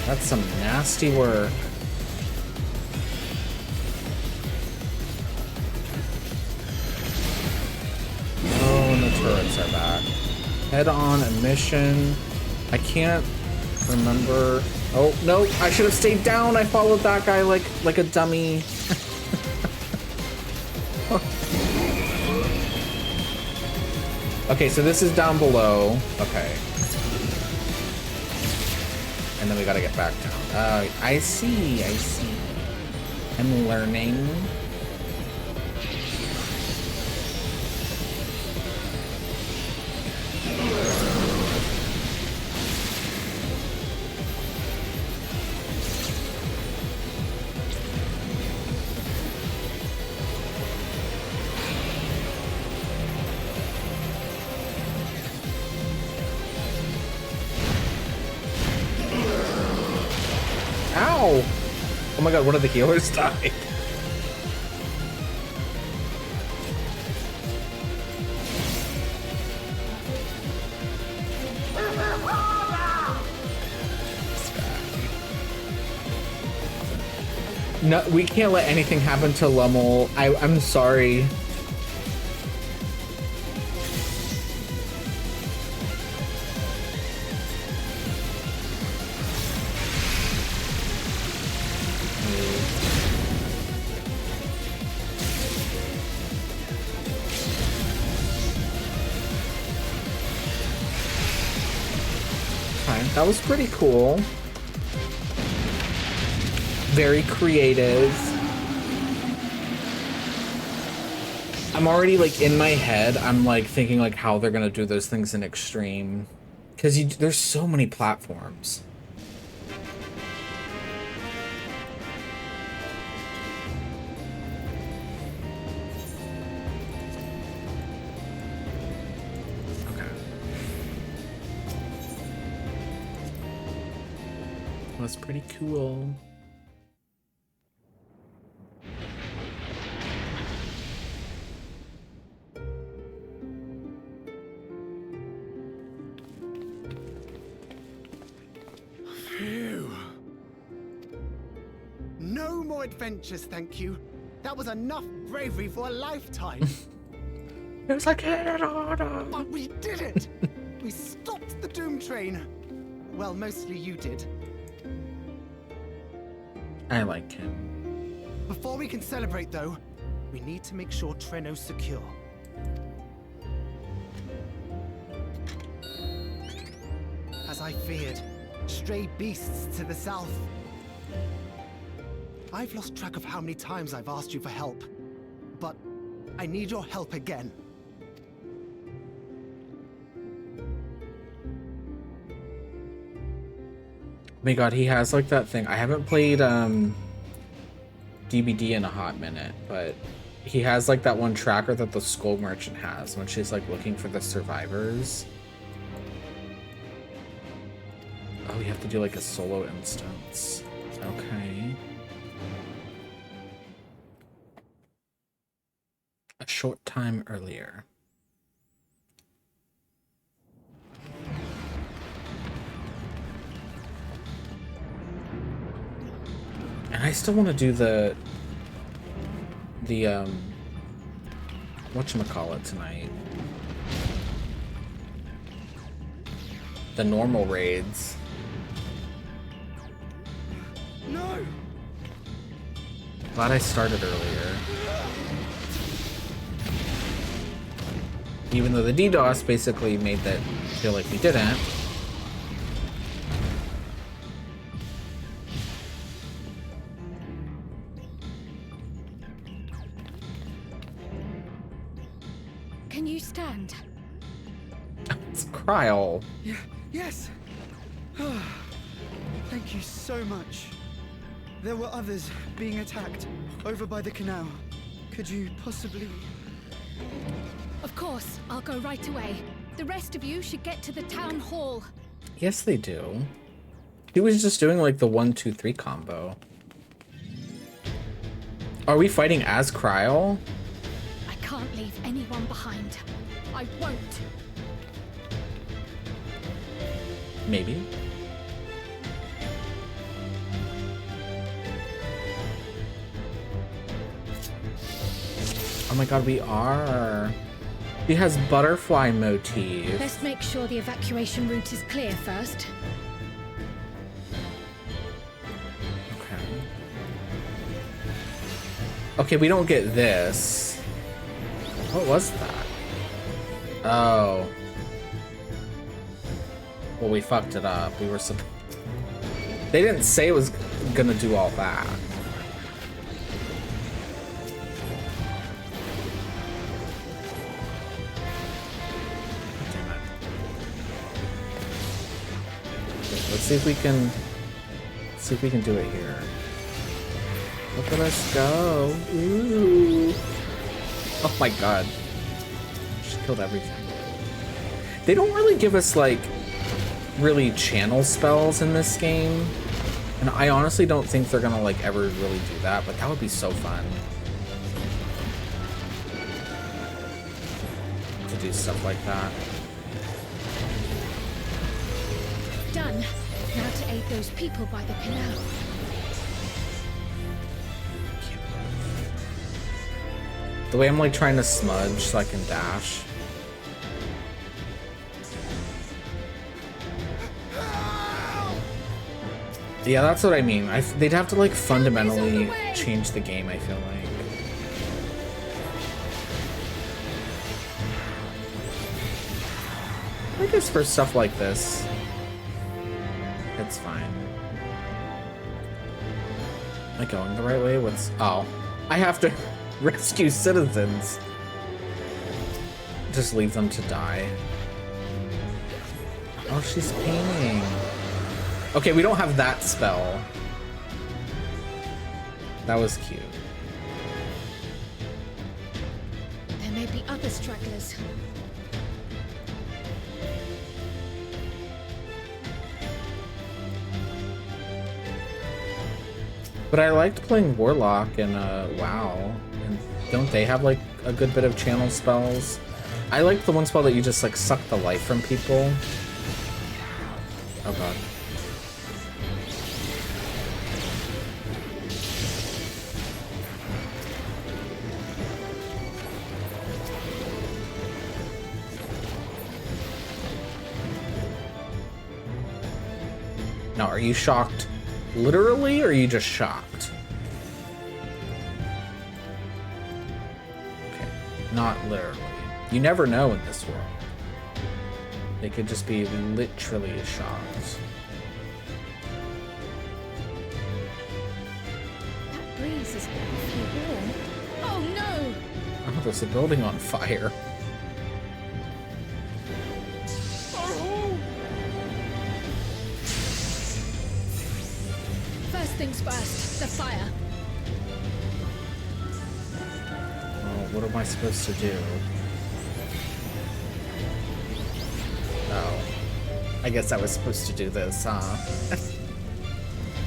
That's some nasty work. Turrets are back. Head-on mission. I can't remember. Oh no! I should have stayed down. I followed that guy like a dummy. Okay, so this is down below. Okay. And then we gotta get back down. I see. I see. I'm learning. Ow! Oh my god, one of the healers died. No, we can't let anything happen to Lummel. I'm sorry. That was pretty cool. Very creative. I'm already like in my head, I'm like thinking like how they're gonna do those things in Extreme. Because there's so many platforms. Was pretty cool. Phew. No more adventures, thank you. That was enough bravery for a lifetime. It was like, but we did it! We stopped the Doom Doom Train. Well, mostly you did. I like him. Before we can celebrate, though, we need to make sure Treno's secure. As I feared, stray beasts to the south. I've lost track of how many times I've asked you for help, but I need your help again. Oh my god, he has like that thing. I haven't played DBD in a hot minute, but he has like that one tracker that the Skull Merchant has when she's like looking for the survivors. Oh, you have to do like a solo instance. Okay. A short time earlier. And I still want to do the whatchamacallit tonight. The normal raids. No! Glad I started earlier. Even though the DDoS basically made that feel like we didn't. Can you stand? It's Kryl. Yeah, yes. Thank you so much. There were others being attacked over by the canal. Could you possibly... Of course, I'll go right away. The rest of you should get to the town hall. Yes, they do. He was just doing like the 1, 2, 3 combo. Are we fighting as Kryl? I can't leave anyone behind. I won't. Maybe. Oh my god, we are. He has butterfly motif. Let's make sure the evacuation route is clear first. Okay. Okay, we don't get this. What was that? Oh. Well, we fucked it up. We were They didn't say it was gonna do all that. Let's see if we can do it here. Look at us go. Ooh. Oh my god. She killed everything. They don't really give us like really channel spells in this game. And I honestly don't think they're gonna like ever really do that, but that would be so fun. To do stuff like that. Done. Now to aid those people by the canal. The way I'm like trying to smudge so I can dash. Yeah, that's what I mean. They'd have to like fundamentally change the game, I feel like. I guess for stuff like this, it's fine. Am I going the right way? Oh, I have to rescue citizens. Just leave them to die. Oh, she's painting. Okay, we don't have that spell. That was cute. There may be other stragglers. But I liked playing Warlock and WoW. And don't they have like a good bit of channel spells? I like the one spell that you just like suck the life from people. Oh god. Now, are you shocked literally, or are you just shocked? Okay, not literally. You never know in this world. They could just be literally shocked. That breeze is awfully warm. Oh no! Oh, there's a building on fire. First things first, the fire. Well, what am I supposed to do? Oh. I guess I was supposed to do this, huh?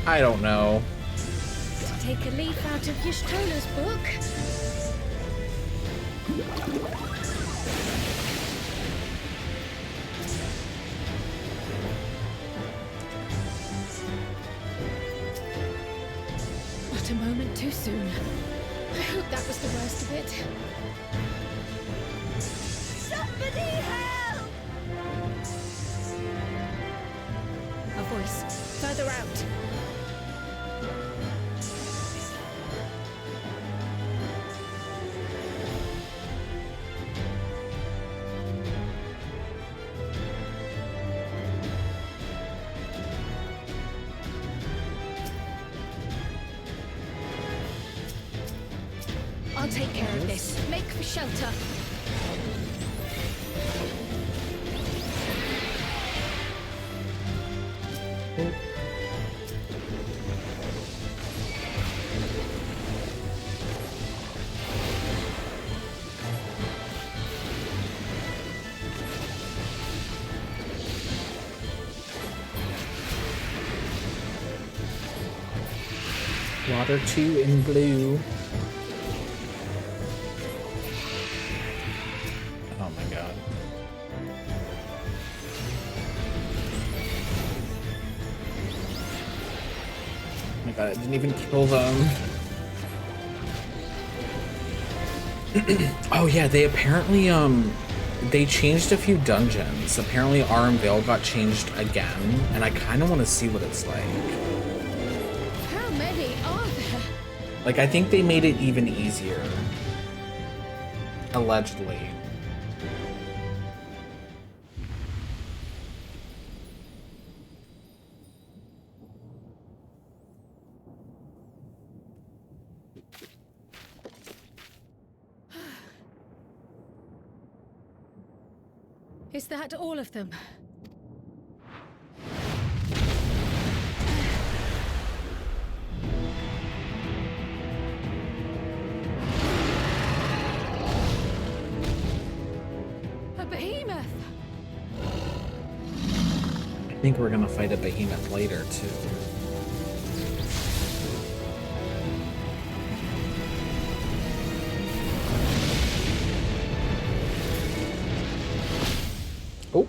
I don't know. To take a leaf out of Y'shtola's book. Not a moment too soon. I hope that was the worst of it. Somebody help! A voice further out. I'll take care of this. Make for shelter. Water 2 in blue. Oh my god. Oh my god, it didn't even kill them. Oh yeah, they apparently they changed a few dungeons. Apparently Aramvale got changed again, and I kind of want to see what it's like. How many are there? Like, I think they made it even easier. Allegedly. Is that all of them? A behemoth! I think we're gonna fight a behemoth later, too. Oh.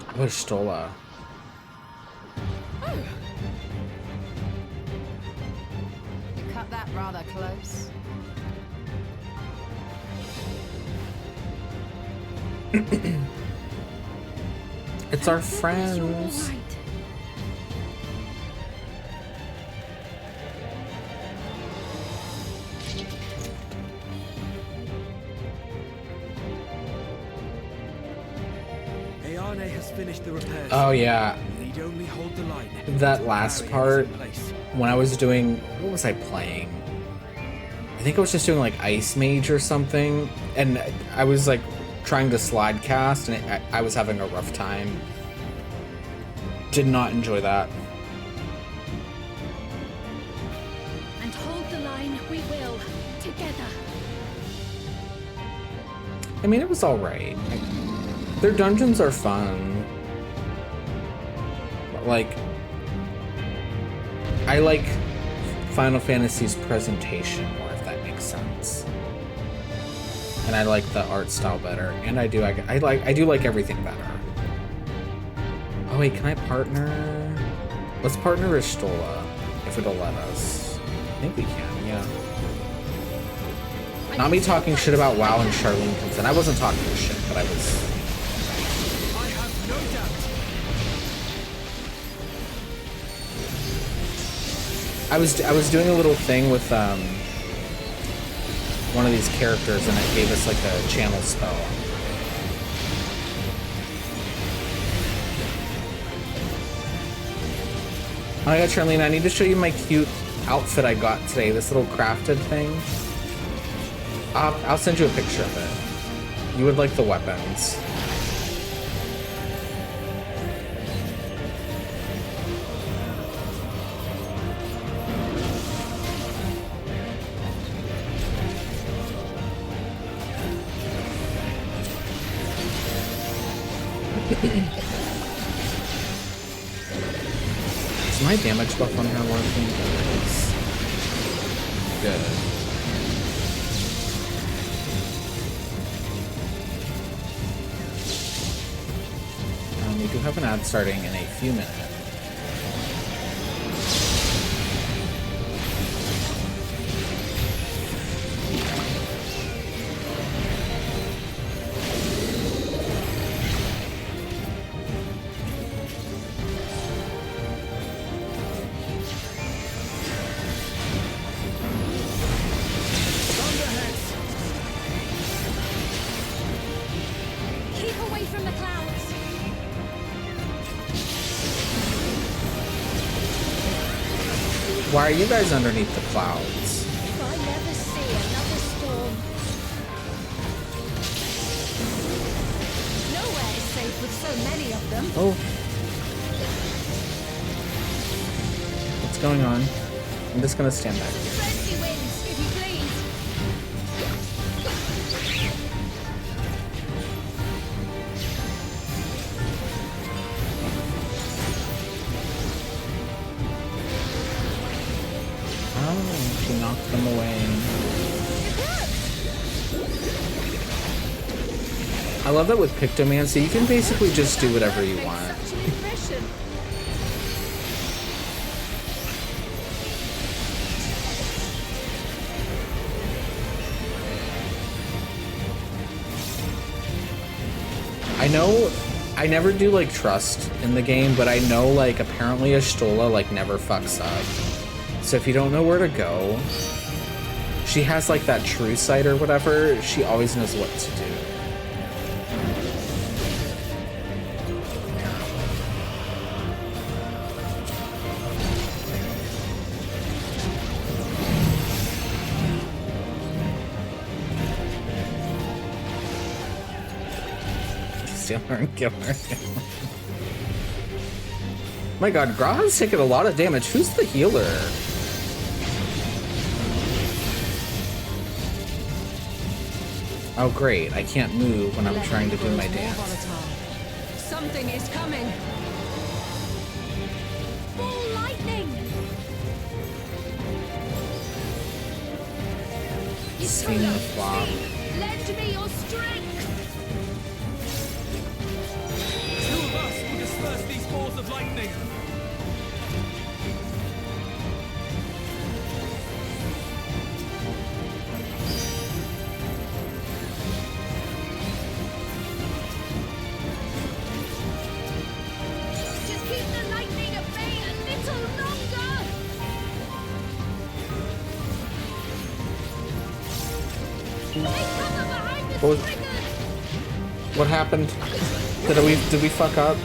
I wish Stola. You cut that rather close. It's our friends. Ayane has finished the repairs. Oh yeah. Need only hold the line. That last part, when I was doing, what was I playing? I think I was just doing like Ice Mage or something, and I was like trying to slide cast, and I was having a rough time. Did not enjoy that. And hold the line, we will. Together. I mean, it was alright. Their dungeons are fun. But, like, I like Final Fantasy's presentation more, if that makes sense. And I like the art style better. And I do like everything better. Oh wait, can I partner? Let's partner with Stola, if it'll let us. I think we can, yeah. Not me talking shit about WoW and Charlene comes in. I wasn't talking shit, but I was. I have no doubt. I was doing a little thing with one of these characters, and it gave us like a channel spell. Oh my god, Charlene, I need to show you my cute outfit I got today. This little crafted thing. I'll send you a picture of it. You would like the weapons. Is my damage buff on her working? Good. We do have an ad starting in a few minutes. Keep away from the clouds. Why are you guys underneath the clouds? If I never see another storm. Nowhere is safe with so many of them. Oh. What's going on? I'm just gonna stand back here. Friendly winds, if you please. Oh, she knocked them away. I love that with Pictomancy, you can basically just do whatever you want. I know I never do like trust in the game, but I know like apparently Ashtola like never fucks up. So if you don't know where to go, she has like that true sight or whatever, she always knows what to do. Steal her and kill her. My god, Graha's taken a lot of damage. Who's the healer? Oh great, I can't move when I'm trying to do my dance. Something is coming. Full lightning. Steam the flop. Lend me your strength. Two of us will disperse these balls of lightning. Just keep the lightning at bay a little longer. They cover behind the What was- triggers. What happened? Did we fuck up?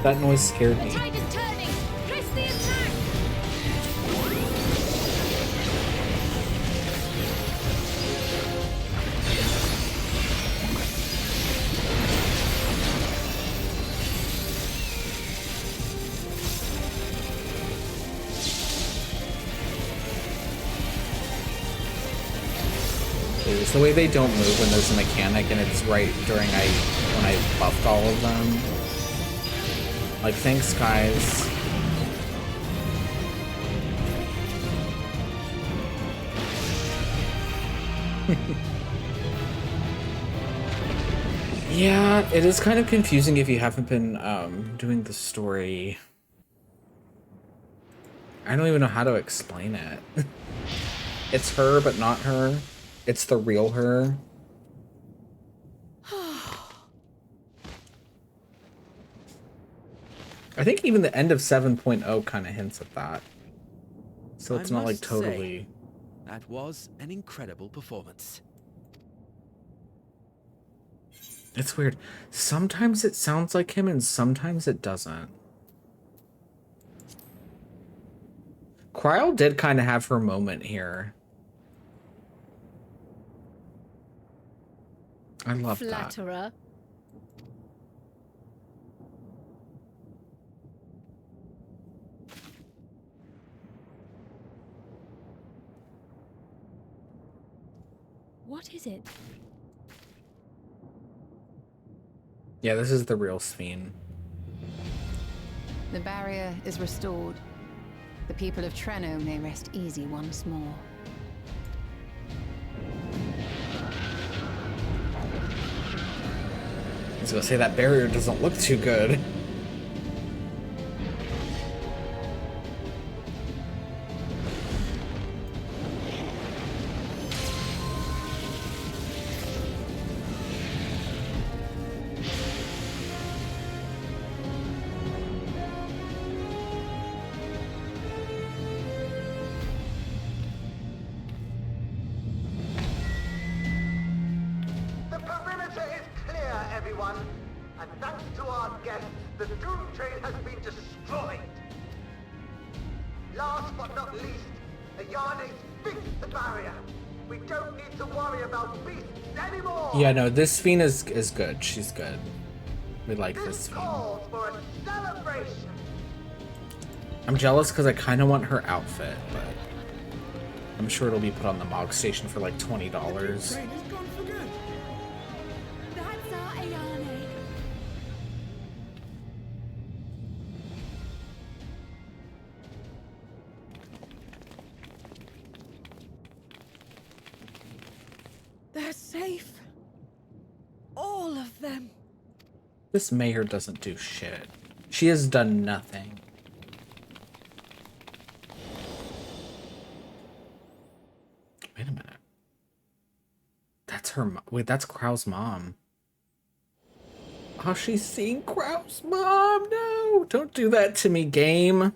That noise scared me. Tide is turning. Press the attack. It's the way they don't move when there's a mechanic and it's right during when I buffed all of them. Like, thanks guys. Yeah, it is kind of confusing if you haven't been doing the story. I don't even know how to explain it. It's her, but not her. It's the real her. I think even the end of 7.0 kind of hints at that. So it's not like totally... Say, that was an incredible performance. It's weird. Sometimes it sounds like him and sometimes it doesn't. Kryl did kind of have her moment here. I love that. Flatterer. What is it? Yeah, this is the real Sphene. The barrier is restored. The people of Treno may rest easy once more. I was gonna say that barrier doesn't look too good. The perimeter is clear, everyone. And thanks to our guests, the Doom Train has been destroyed. Last but not least, the Yarnes fixed the barrier. We don't need to worry about beasts anymore. Yeah, no, this Sphene is good. She's good. We like this Sphene. Calls for a celebration. I'm jealous because I kind of want her outfit, but I'm sure it'll be put on the Mog Station for like $20. That's our Ayane. They're safe. All of them. This mayor doesn't do shit. She has done nothing. Wait a minute. That's her wait, that's Krau's mom. Oh, she's seeing Krau's mom. No, don't do that to me, game.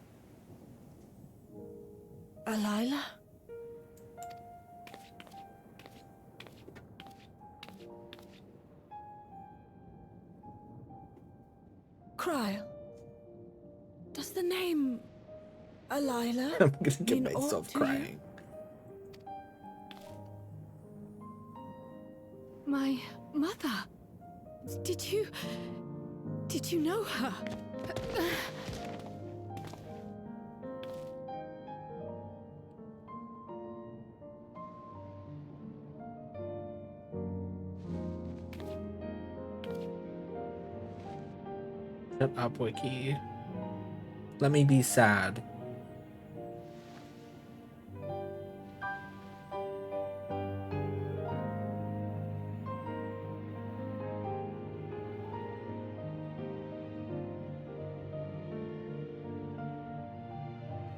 Alila? Kryl. Does the name Alila I'm gonna get mean aught myself to crying. My mother. Did you know her? Shut up, Wiki. Let me be sad.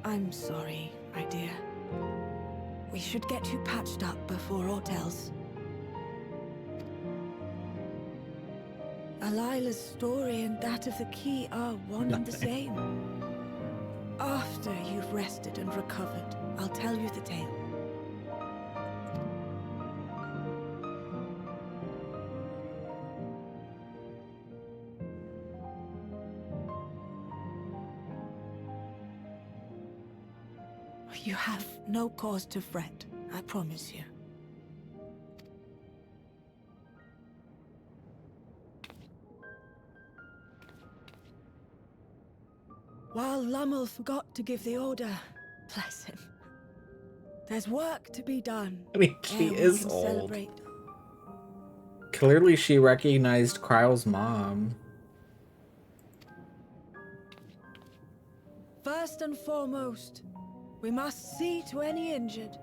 I'm sorry, my dear. We should get you patched up before aught else. Alila's story and that of the key are one and the same. After you've rested and recovered, I'll tell you the tale. You have no cause to fret, I promise you. While Lummel forgot to give the order, bless him. There's work to be done. I mean, she ere we is can old. celebrate. Clearly she recognized Kryl's mom. First and foremost, we must see to any injured.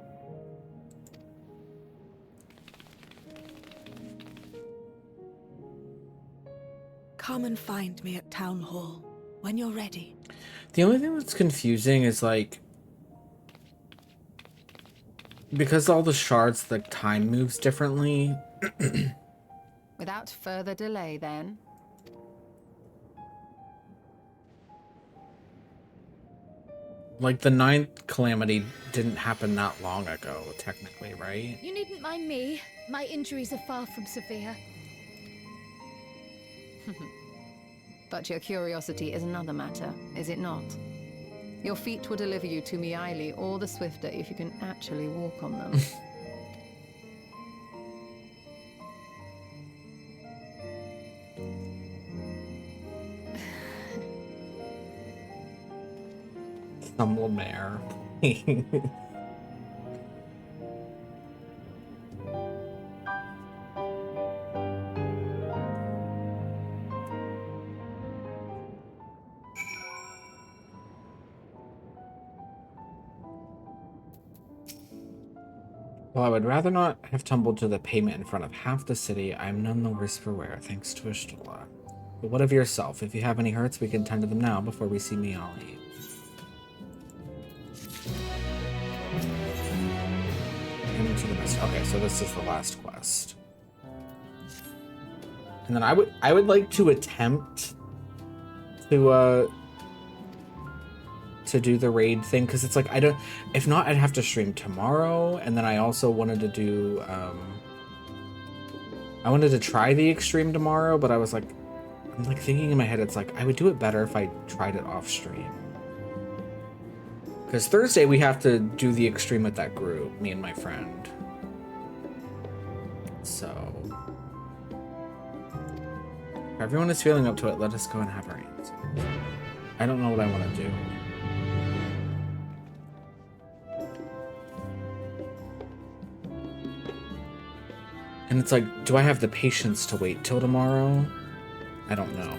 Come and find me at Town Hall when you're ready. The only thing that's confusing is like, because all the shards, the time moves differently. Without further delay, then. Like the 9th calamity didn't happen that long ago, technically, right? You needn't mind me. My injuries are far from severe. But your curiosity is another matter, is it not? Your feet will deliver you to Miaili all the swifter if you can actually walk on them. Humble mare. While I would rather not have tumbled to the pavement in front of half the city, I am none the worse for wear, thanks to Ishtola. But what of yourself? If you have any hurts, we can tend to them now before we see Miaili. Into the mist. Okay, so this is the last quest. And then I would like to attempt to do the raid thing, because it's like if not, I'd have to stream tomorrow, and then I also wanted to do I wanted to try the extreme tomorrow, but I'm like thinking in my head, it's like I would do it better if I tried it off stream, because Thursday we have to do the extreme with that group, me and my friend. So if everyone is feeling up to it, let us go and have our answers. I don't know what I want to do. And it's like, do I have the patience to wait till tomorrow? I don't know.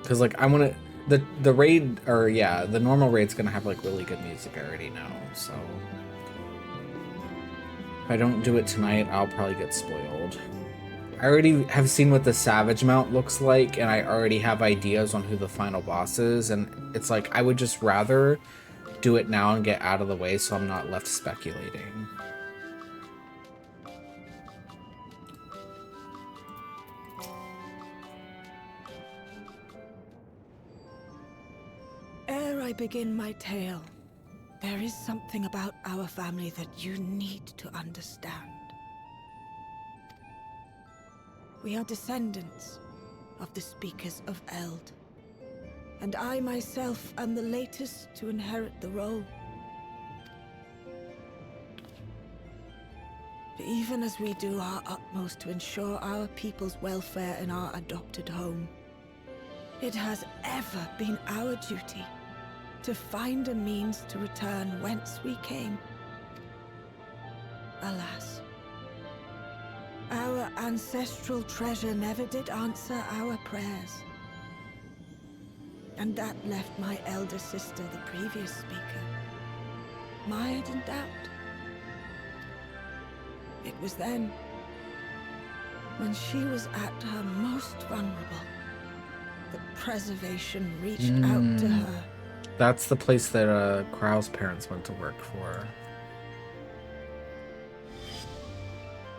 Because, like, I want to... The raid, or yeah, the normal raid's going to have, like, really good music, I already know, so... If I don't do it tonight, I'll probably get spoiled. I already have seen what the Savage Mount looks like, and I already have ideas on who the final boss is, and it's like, I would just rather do it now and get out of the way so I'm not left speculating. Ere I begin my tale, there is something about our family that you need to understand. We are descendants of the Speakers of Eld, and I myself am the latest to inherit the role. But even as we do our utmost to ensure our people's welfare in our adopted home, it has ever been our duty to find a means to return whence we came. Alas, our ancestral treasure never did answer our prayers. And that left my elder sister, the previous speaker, mired in doubt. It was then, when she was at her most vulnerable, that preservation reached out to her. That's the place that Krau's parents went to work for.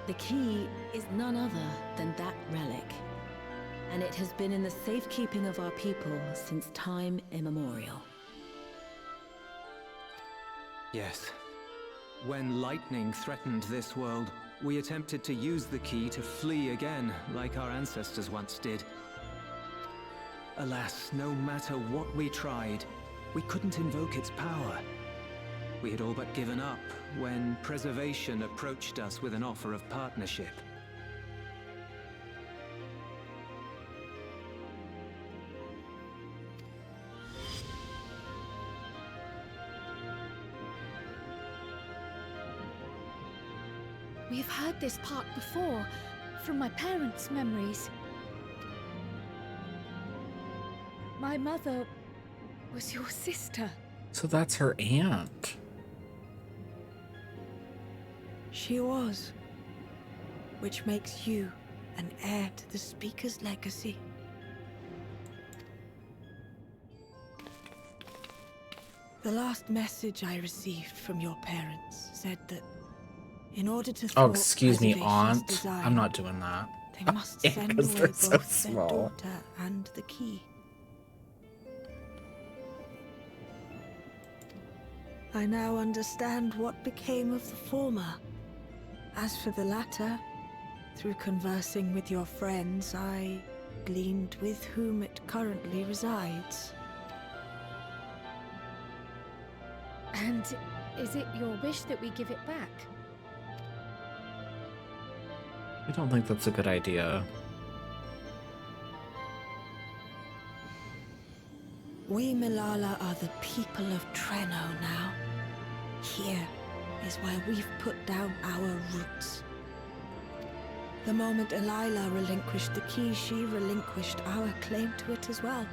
The key is none other than that relic, and it has been in the safekeeping of our people since time immemorial. Yes. When lightning threatened this world, we attempted to use the key to flee again, like our ancestors once did. Alas, no matter what we tried, we couldn't invoke its power. We had all but given up when Preservation approached us with an offer of partnership. We've heard this part before, from my parents' memories. My mother was your sister. So that's her aunt. She was. which makes you an heir to the Speaker's legacy. The last message I received from your parents said that in order to Oh, thwart excuse me, preservation's Aunt. design, I'm not doing that. they must Yeah, send 'cause away they're both so their small. daughter and the key. I now understand what became of the former. As for the latter, through conversing with your friends, I gleaned with whom it currently resides. And is it your wish that we give it back? I don't think that's a good idea. We Milala are the people of Treno now. Here is where we've put down our roots. The moment Elila relinquished the key, she relinquished our claim to it as well.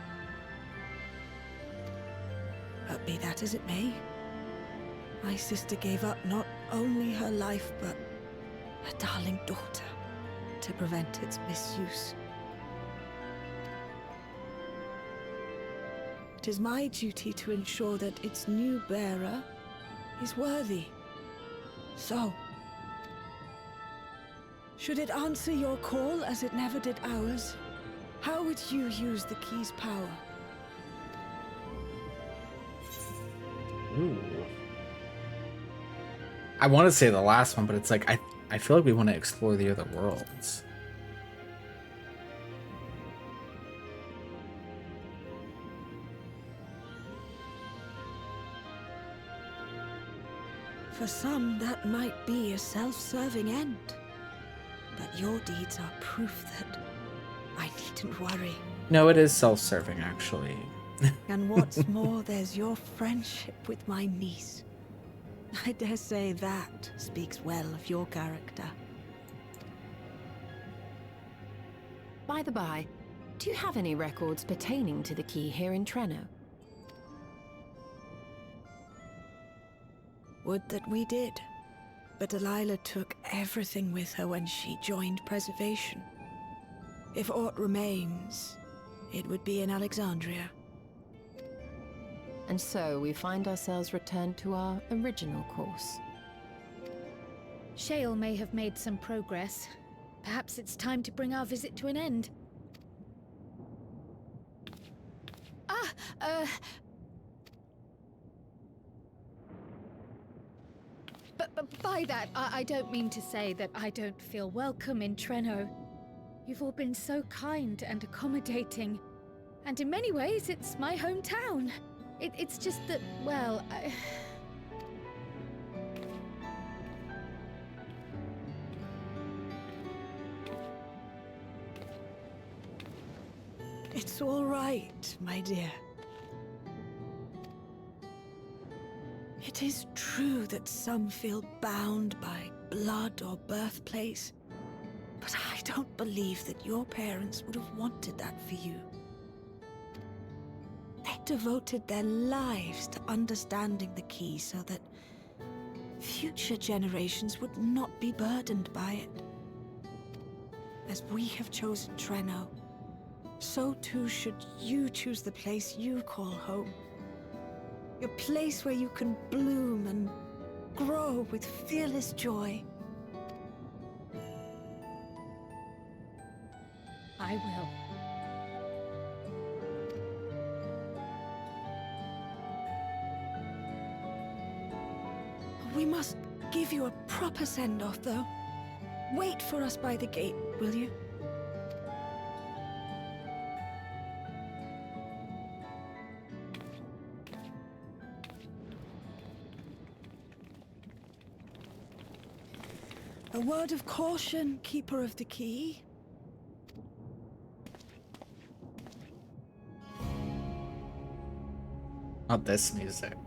But be that as it may, my sister gave up not only her life, but her darling daughter to prevent its misuse. It is my duty to ensure that its new bearer is worthy. So, should it answer your call as it never did ours, how would you use the key's power? Ooh. I want to say the last one, but it's like I feel like we want to explore the other worlds. For some, that might be a self-serving end. But your deeds are proof that I needn't worry. No, it is self-serving, actually. And what's more, there's your friendship with my niece. I dare say that speaks well of your character. By the by, do you have any records pertaining to the key here in Treno? Would that we did. But Delilah took everything with her when she joined Preservation. If aught remains, it would be in Alexandria. And so we find ourselves returned to our original course. Shale may have made some progress. Perhaps it's time to bring our visit to an end. But by that, I don't mean to say that I don't feel welcome in Treno. You've all been so kind and accommodating. And in many ways, it's my hometown. It's just that, well, It's all right, my dear. It is true that some feel bound by blood or birthplace, but I don't believe that your parents would have wanted that for you. They devoted their lives to understanding the key so that future generations would not be burdened by it. As we have chosen Treno, so too should you choose the place you call home. A place where you can bloom and grow with fearless joy. I will. We must give you a proper send-off, though. Wait for us by the gate, will you? A word of caution, Keeper of the Key. Not this music.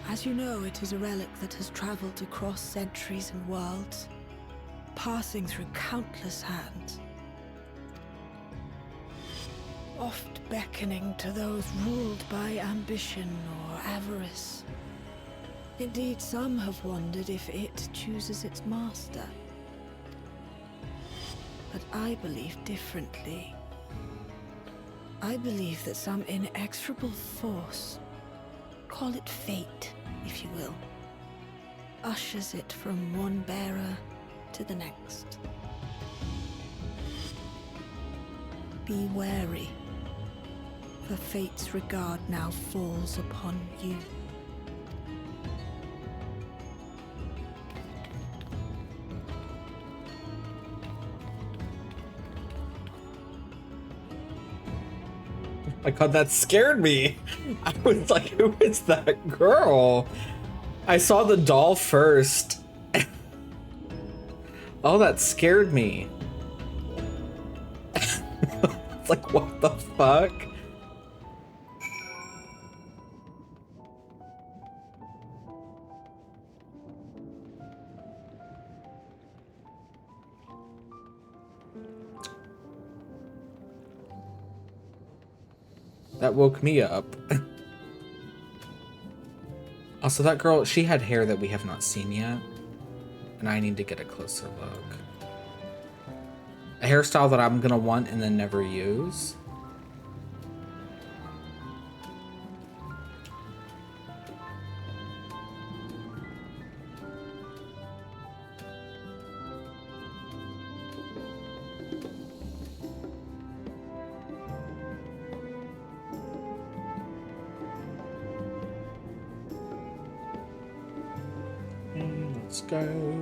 As you know, it is a relic that has traveled across centuries and worlds, passing through countless hands. Oft beckoning to those ruled by ambition or avarice. Indeed, some have wondered if it chooses its master. But I believe differently. I believe that some inexorable force, call it fate, if you will, ushers it from one bearer to the next. Be wary, for fate's regard now falls upon you. My God, that scared me. I was like, who is that girl? I saw the doll first. Oh, that scared me. It's like, what the fuck? That woke me up. Also, that girl, she had hair that we have not seen yet. And I need to get a closer look. A hairstyle that I'm gonna want and then never use. Let's go.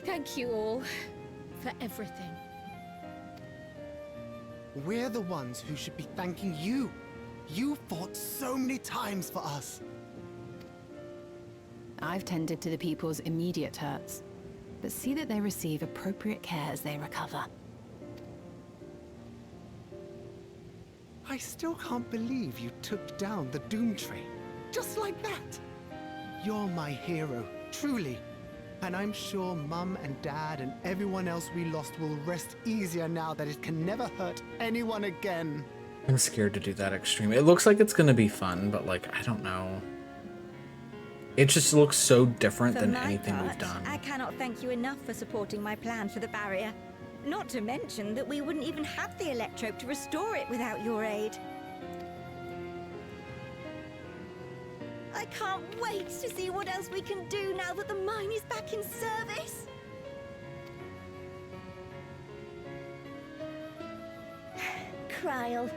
Thank you all for everything. We're the ones who should be thanking you. You fought so many times for us. I've tended to the people's immediate hurts, but see that they receive appropriate care as they recover. I still can't believe you took down the Doom Train. Just like that. You're my hero, truly. And I'm sure Mum and Dad and everyone else we lost will rest easier now that it can never hurt anyone again. I'm scared to do that extreme. It looks like it's gonna be fun, but like, I don't know. It just looks so different than anything we've done. I cannot thank you enough for supporting my plan for the barrier. Not to mention that we wouldn't even have the electrope to restore it without your aid. I can't wait to see what else we can do now that the mine is back in service. Kryl.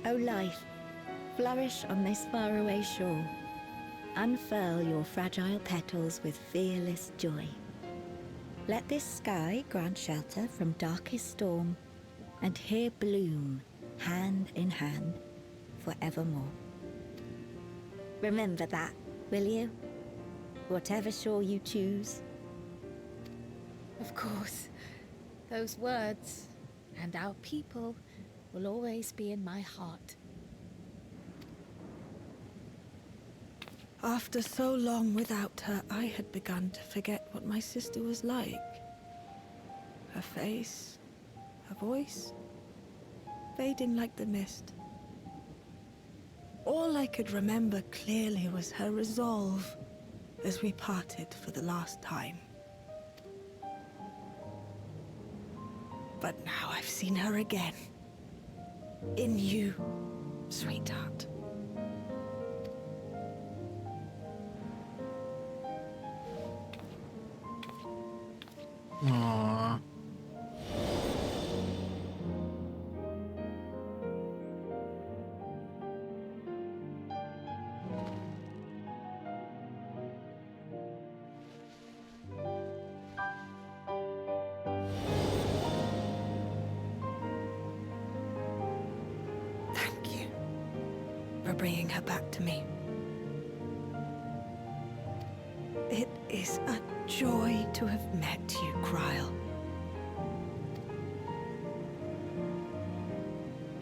O life, flourish on this faraway shore. Unfurl your fragile petals with fearless joy. Let this sky grant shelter from darkest storm, and here bloom, hand in hand, forevermore. Remember that, will you? Whatever shore you choose. Of course. Those words and our people will always be in my heart. After so long without her, I had begun to forget what my sister was like. Her face, her voice, fading like the mist. All I could remember clearly was her resolve as we parted for the last time. But now I've seen her again. In you, sweetheart. bringing her back to me. It is a joy to have met you, Kryle.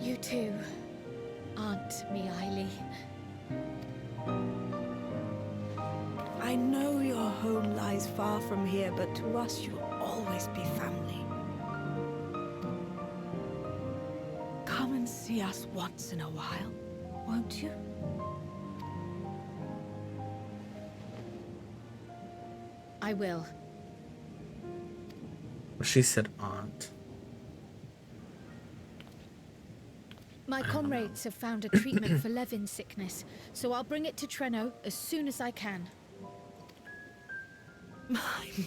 You too, Aunt Miaili. I know your home lies far from here, but to us you'll always be family. Come and see us once in a while, won't you? I will. She said aunt. My comrades have found a treatment for Levin's sickness, so I'll bring it to Treno as soon as I can.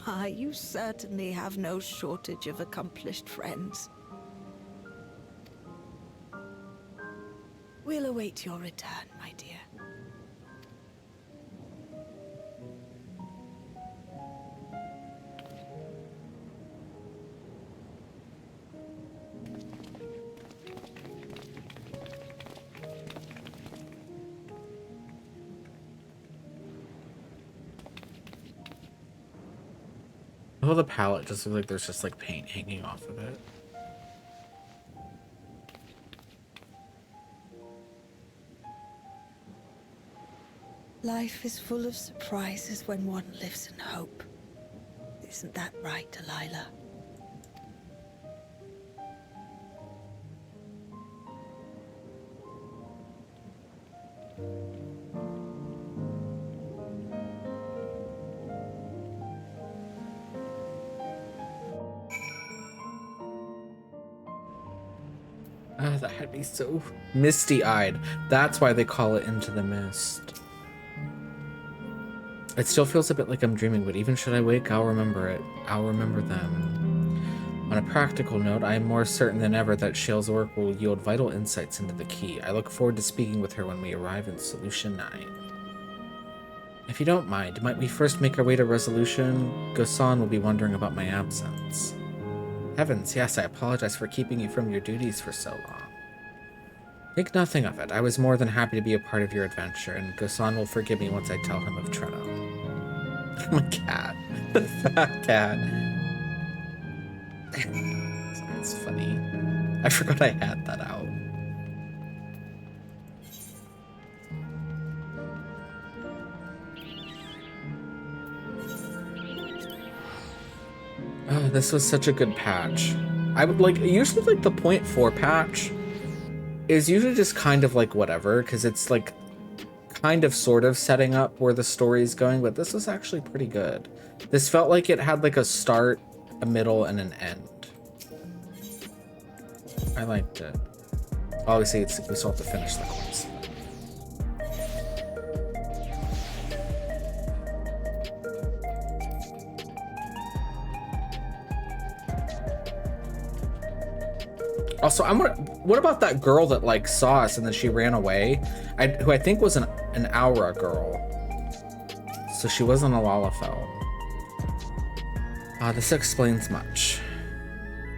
My, you certainly have no shortage of accomplished friends. We'll await your return, my dear. Oh, the palette just looks like there's just like paint hanging off of it. Life is full of surprises when one lives in hope. Isn't that right, Delilah? Ah, that had me so misty-eyed. That's why they call it Into the Mist. It still feels a bit like I'm dreaming, but even should I wake, I'll remember it. I'll remember them. On a practical note, I am more certain than ever that Shale's work will yield vital insights into the key. I look forward to speaking with her when we arrive in Solution 9. If you don't mind, might we first make our way to Resolution? Gosan will be wondering about my absence. Heavens, yes, I apologize for keeping you from your duties for so long. Think nothing of it. I was more than happy to be a part of your adventure, and Gosan will forgive me once I tell him of Treno. My cat. The fat cat. That's funny. I forgot I had that out. Oh, this was such a good patch. I would like, usually like the 0.4 patch is usually just kind of like whatever, because it's like kind of sort of setting up where the story is going, but this was actually pretty good. This felt like it had like a start, a middle, and an end. I liked it. Obviously, it's, we still have to finish the quest. Also, what about that girl that like saw us and then she ran away? Who I think was an Aura girl. So she wasn't a Lalafell. This explains much.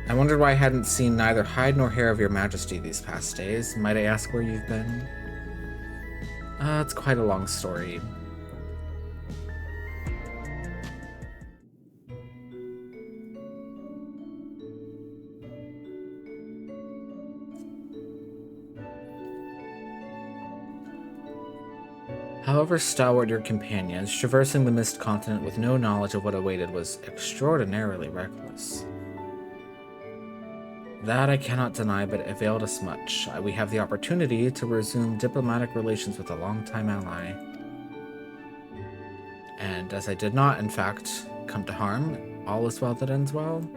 I wondered why I hadn't seen neither hide nor hair of your majesty these past days. Might I ask where you've been? It's quite a long story. However stalwart your companions, traversing the Mist Continent with no knowledge of what awaited was extraordinarily reckless. That I cannot deny, but it availed us much. We have the opportunity to resume diplomatic relations with a longtime ally. And as I did not, in fact, come to harm, all is well that ends well.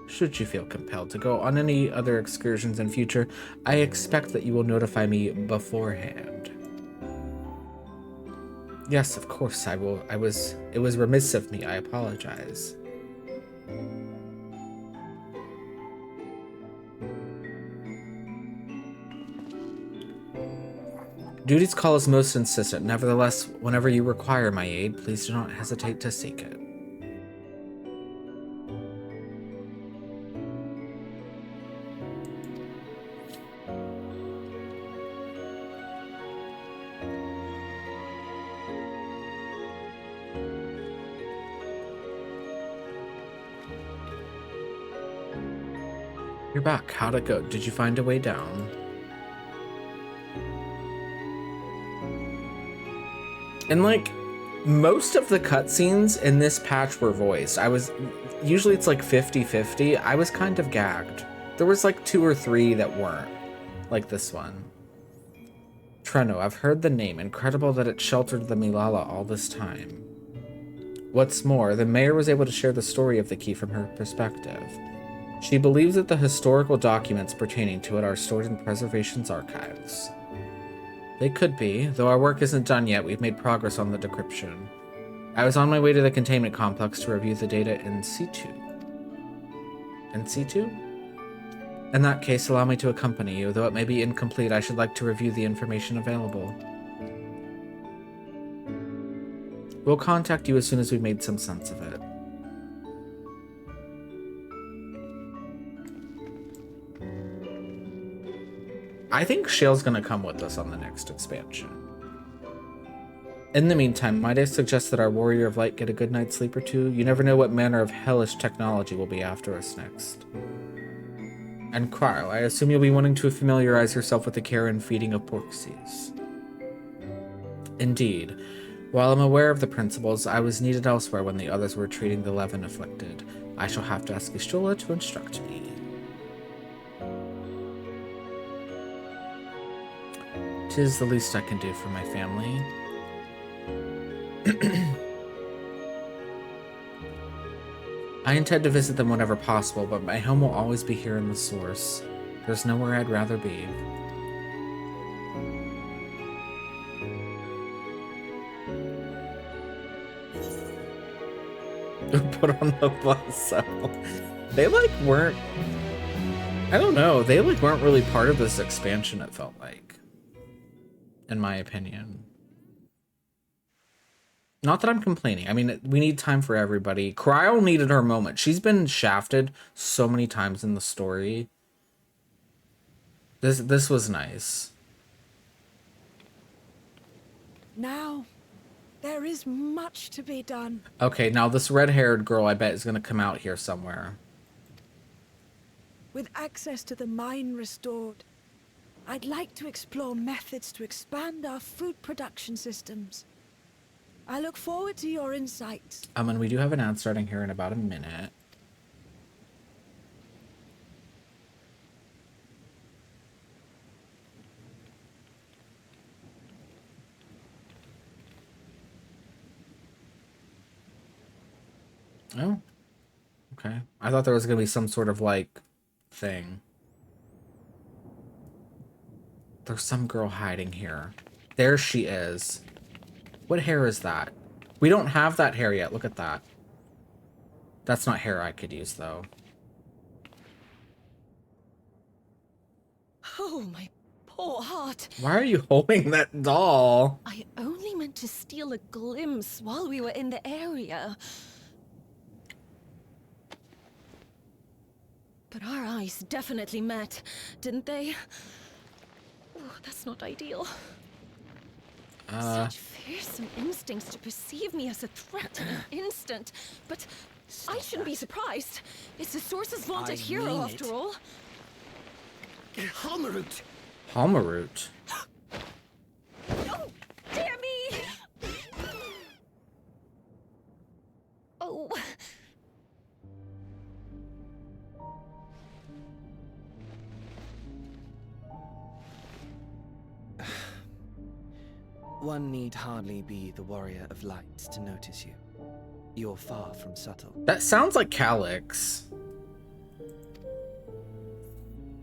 Should you feel compelled to go on any other excursions in future, I expect that you will notify me beforehand. Yes, of course I will. It was remiss of me. I apologize. Duty's call is most insistent. Nevertheless, whenever you require my aid, please do not hesitate to seek it. You're back. How'd it go? Did you find a way down? And like, most of the cutscenes in this patch were voiced. Usually it's like 50-50. I was kind of gagged. There was like 2 or 3 that weren't, like this one. Treno, I've heard the name. Incredible that it sheltered the Milala all this time. What's more, the mayor was able to share the story of the key from her perspective. She believes that the historical documents pertaining to it are stored in Preservation's archives. They could be, though our work isn't done yet. We've made progress on the decryption. I was on my way to the containment complex to review the data in situ. In situ? In that case, allow me to accompany you. Though it may be incomplete, I should like to review the information available. We'll contact you as soon as we've made some sense of it. I think Shale's gonna come with us on the next expansion. In the meantime, might I suggest that our Warrior of Light get a good night's sleep or two? You never know what manner of hellish technology will be after us next. And Cryle, I assume you'll be wanting to familiarize yourself with the care and feeding of Porxies. Indeed. While I'm aware of the principles, I was needed elsewhere when the others were treating the Levin afflicted. I shall have to ask Ishtola to instruct me. 'Tis the least I can do for my family. I intend to visit them whenever possible, but my home will always be here in the Source. There's nowhere I'd rather be. Put on the bus, so they like weren't, I don't know, they like weren't really part of this expansion, it felt like, in my opinion. Not that I'm complaining. I mean, we need time for everybody. Cryle needed her moment. She's been shafted so many times in the story. This was nice. Now, there is much to be done. Okay, now this red-haired girl, I bet, is going to come out here somewhere. With access to the mine restored, I'd like to explore methods to expand our food production systems. I look forward to your insights. And we do have an ad starting here in about a minute. Oh, okay. I thought there was going to be some sort of, like, thing. There's some girl hiding here. There she is. What hair is that? We don't have that hair yet. Look at that. That's not hair I could use, though. Oh, my poor heart. Why are you holding that doll? I only meant to steal a glimpse while we were in the area. But our eyes definitely met, didn't they? Oh, that's not ideal. Such fearsome instincts to perceive me as a threat in an instant. But I shouldn't be surprised. It's the Source's vaunted hero, after all. Halmarut! Halmarut? Oh, dear me! Oh. One need hardly be the Warrior of Light to notice you. You're far from subtle. That sounds like Calyx.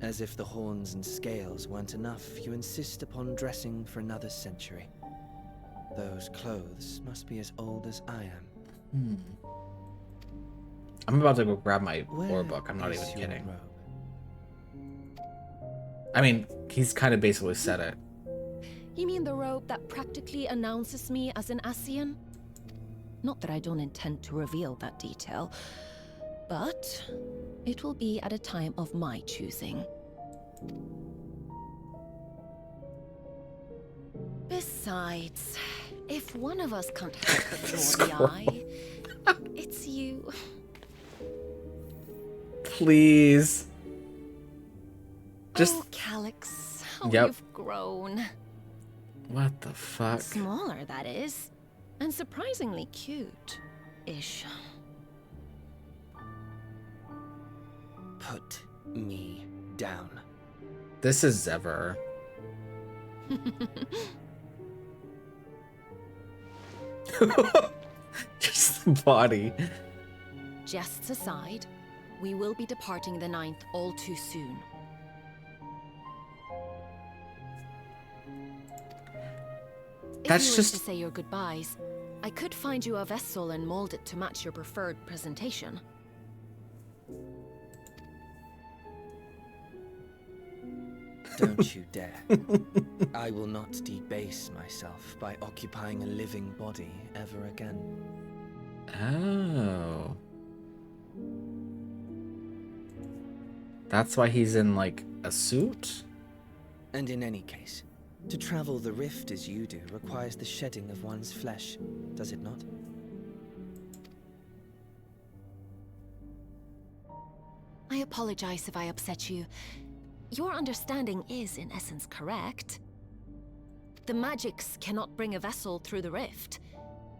As if the horns and scales weren't enough, you insist upon dressing for another century. Those clothes must be as old as I am. I'm about to go grab my lore book. I'm not even kidding. I mean, he's kind of basically said it. You mean the robe that practically announces me as an Ascian? Not that I don't intend to reveal that detail, but it will be at a time of my choosing. Besides, if one of us can't help but draw the eye, it's you. Please. Just Oh, Calyx, how Yep. you've grown. What the fuck? Smaller, that is. And surprisingly cute-ish. Put me down. This is Zever. Just the body. Jests aside, we will be departing the 9th all too soon. That's if you just- wish to say your goodbyes, I could find you a vessel and mold it to match your preferred presentation. Don't you dare. I will not debase myself by occupying a living body ever again. Oh. That's why he's in, like, a suit? And in any case, to travel the rift as you do requires the shedding of one's flesh, does it not? I apologize if I upset you. Your understanding is, in essence, correct. The magics cannot bring a vessel through the rift.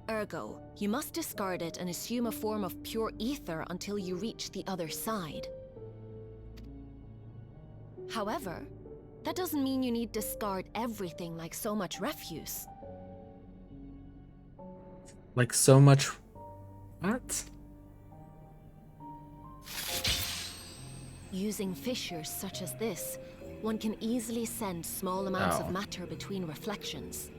Ergo, you must discard it and assume a form of pure ether until you reach the other side. However, that doesn't mean you need discard everything like so much refuse. Like so much... What? Using fissures such as this, one can easily send small amounts of matter between reflections.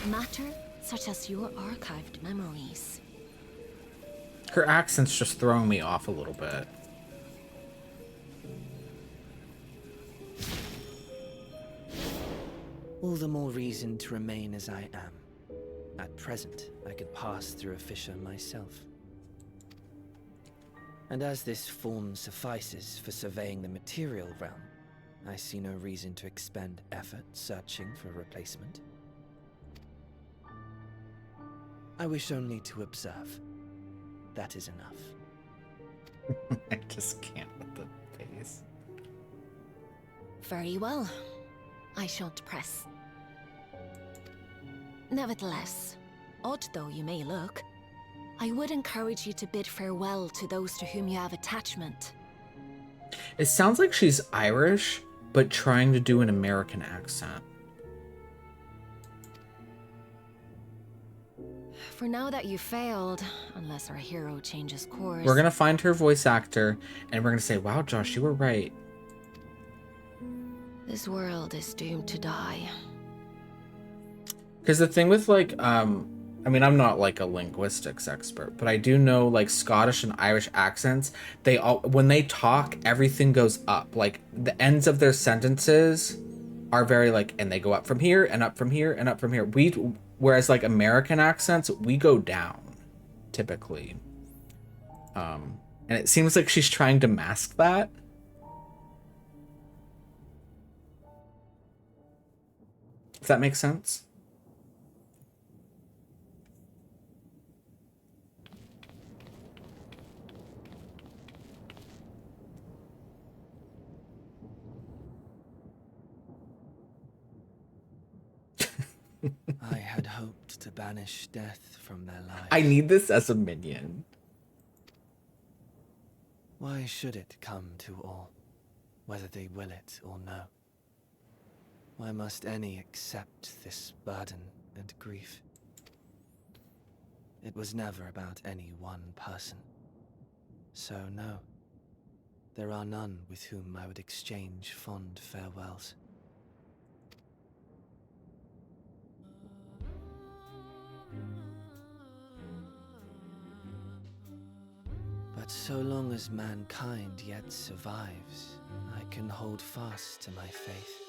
Matter such as your archived memories. Her accent's just throwing me off a little bit. All the more reason to remain as I am. At present, I could pass through a fissure myself. And as this form suffices for surveying the material realm, I see no reason to expend effort searching for a replacement. I wish only to observe. That is enough. I just can't with the face. Very well. I shan't press. Nevertheless, odd though you may look, I would encourage you to bid farewell to those to whom you have attachment. It sounds like she's Irish, but trying to do an American accent. For now that you failed, unless our hero changes course... We're gonna find her voice actor, and we're gonna say, wow, Josh, you were right. This world is doomed to die. Because the thing with, like, I mean, I'm not, like, a linguistics expert, but I do know, like, Scottish and Irish accents, they all, when they talk, everything goes up. Like, the ends of their sentences are very, like, and they go up from here, and up from here, and up from here. Whereas, like, American accents, we go down, typically. And it seems like she's trying to mask that. Does that make sense? I had hoped to banish death from their lives. I need this as a minion. Why should it come to all, whether they will it or no? Why must any accept this burden and grief? It was never about any one person. So no, there are none with whom I would exchange fond farewells. But so long as mankind yet survives, I can hold fast to my faith.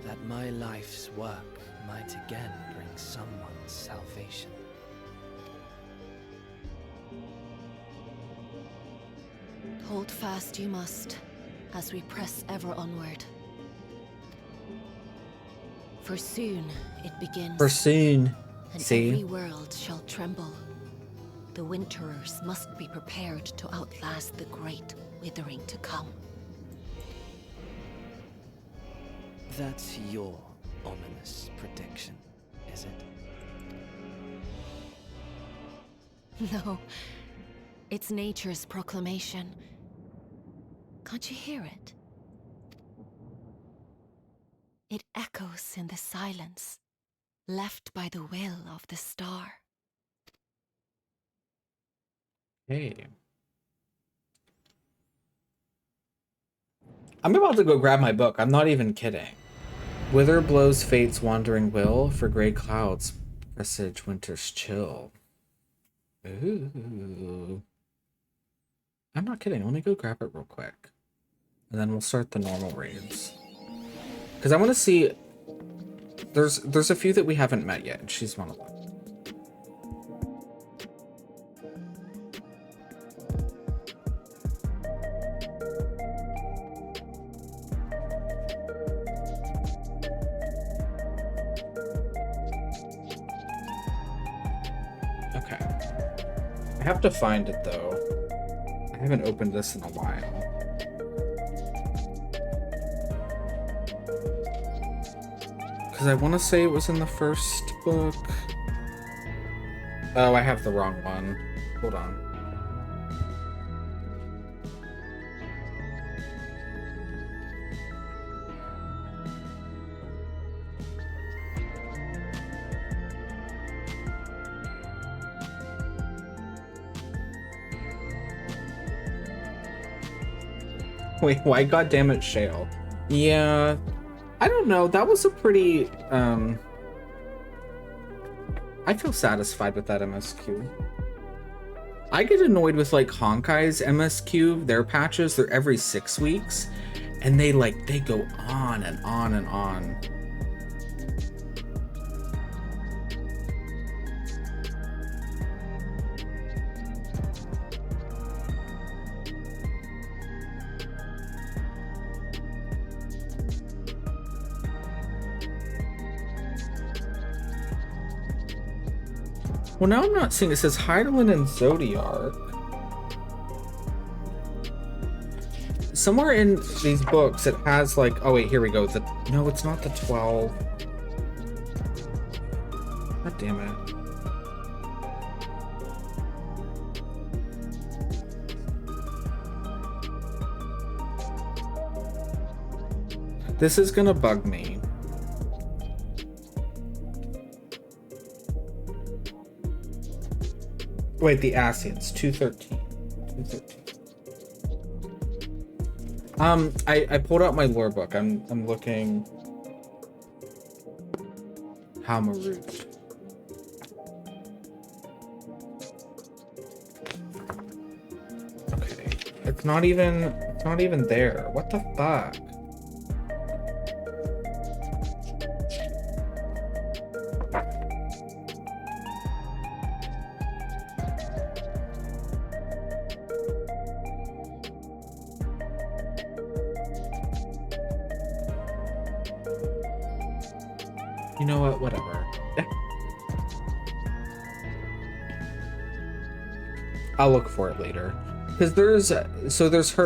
That my life's work might again bring someone salvation. Hold fast you must, as we press ever onward. For soon it begins. For soon. And See? every world shall tremble. The Winterers must be prepared to outlast the great withering to come. That's your ominous prediction, is it? No, it's nature's proclamation. Can't you hear it? It echoes in the silence, left by the will of the star. Hey. I'm about to go grab my book. I'm not even kidding. Wither blows fate's wandering will, for gray clouds presage winter's chill. Ooh. I'm not kidding. Let me go grab it real quick. And then we'll start the normal raids. Because I want to see... There's a few that we haven't met yet, and she's one of them. I have to find it though. I haven't opened this in a while. Because I want to say it was in the first book. Oh, I have the wrong one. Hold on. Wait, why goddammit Shale? Yeah, I don't know. That was a pretty, I feel satisfied with that MSQ. I get annoyed with like Honkai's MSQ, their patches, they're every 6 weeks, and they go on and on and on. Well, now I'm not seeing, it says Hydaelyn and Zodiark. Somewhere in these books it has like, oh wait, here we go. No, it's not the 12. God damn it. This is gonna bug me. Wait, the Asians, 213. 213. I pulled out my lore book. I'm looking. Hamarut. Okay. It's not even there. What the fuck? You know what? Whatever. I'll look for it later. Because there's her.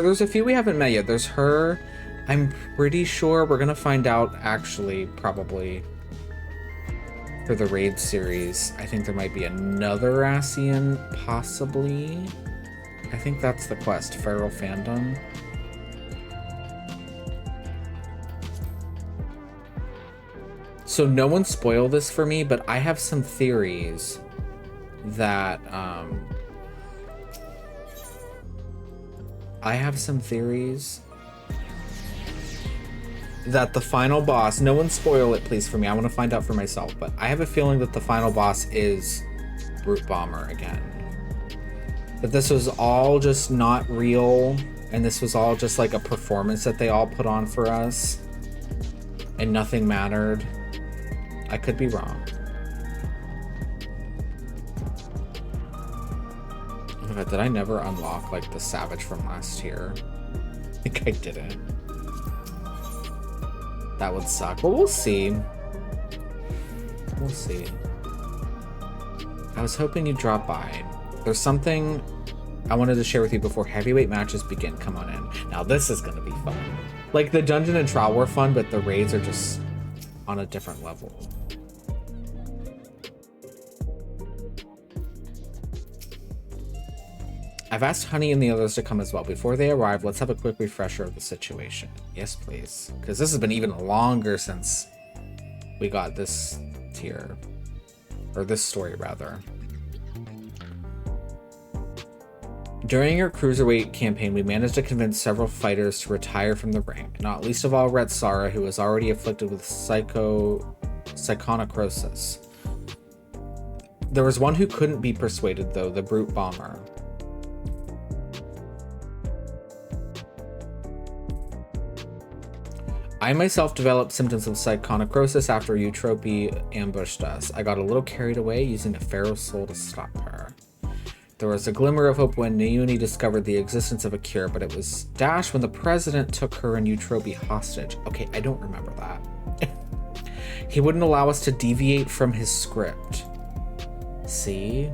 There's a few we haven't met yet. There's her. I'm pretty sure we're gonna find out actually probably for the raid series. I think there might be another Asian, possibly. I think that's the quest. Feral Fandom. So no one spoil this for me, but I have some theories that the final boss, no one spoil it please for me, I want to find out for myself, but I have a feeling that the final boss is Brute Bomber again. That this was all just not real, and this was all just like a performance that they all put on for us, and nothing mattered. I could be wrong. Oh my god, did I never unlock like the Savage from last year? I think I didn't. That would suck. Well, we'll see. We'll see. I was hoping you'd drop by. There's something I wanted to share with you before heavyweight matches begin. Come on in. Now this is gonna be fun. Like the dungeon and trial were fun, but the raids are just on a different level. I've asked Honey and the others to come as well. Before they arrive, let's have a quick refresher of the situation. Yes, please. Because this has been even longer since we got this tier. Or this story, rather. During our cruiserweight campaign, we managed to convince several fighters to retire from the ring, not least of all Ret Sara, who was already afflicted with psychonecrosis. There was one who couldn't be persuaded, though, the Brute Bomber. I myself developed symptoms of psychonecrosis after Eutrope ambushed us. I got a little carried away, using a Pharaoh soul to stop her. There was a glimmer of hope when Naomi discovered the existence of a cure, but it was dashed when the president took her and Eutrope hostage. Okay, I don't remember that. He wouldn't allow us to deviate from his script. See?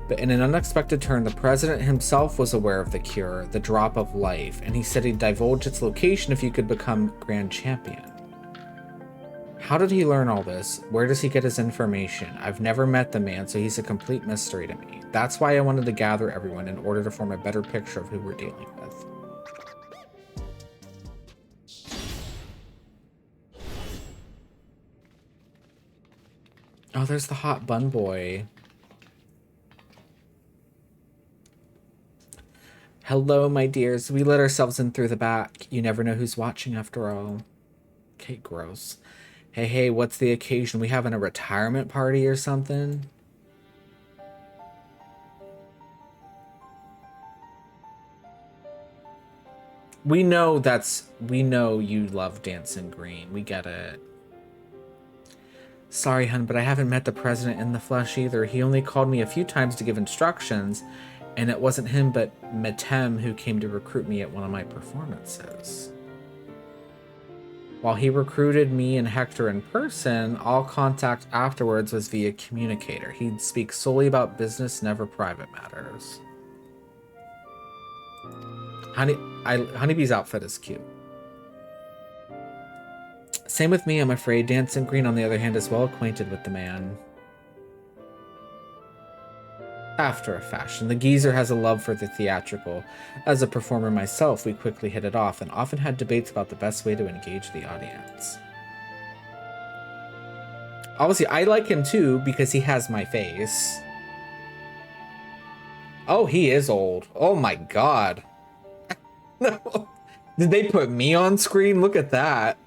But in an unexpected turn, the president himself was aware of the cure, the drop of life, and he said he'd divulge its location if you could become grand champion. How did he learn all this? Where does he get his information? I've never met the man, so he's a complete mystery to me. That's why I wanted to gather everyone in order to form a better picture of who we're dealing with. Oh, there's the hot bun boy. Hello, my dears. We let ourselves in through the back. You never know who's watching after all. Okay, gross. Hey, what's the occasion? We having a retirement party or something? We know you love dancing green. We get it. Sorry, hun, but I haven't met the president in the flesh either. He only called me a few times to give instructions, and it wasn't him but Metem who came to recruit me at one of my performances. While he recruited me and Hector in person, all contact afterwards was via communicator. He'd speak solely about business, never private matters. Honeybee's outfit is cute. Same with me, I'm afraid. Dancing Green, on the other hand, is well acquainted with the man. After a fashion, the geezer has a love for the theatrical. As a performer myself, we quickly hit it off and often had debates about the best way to engage the audience. Obviously, I like him too because he has my face. Oh, he is old. Oh my god. No. Did they put me on screen? Look at that.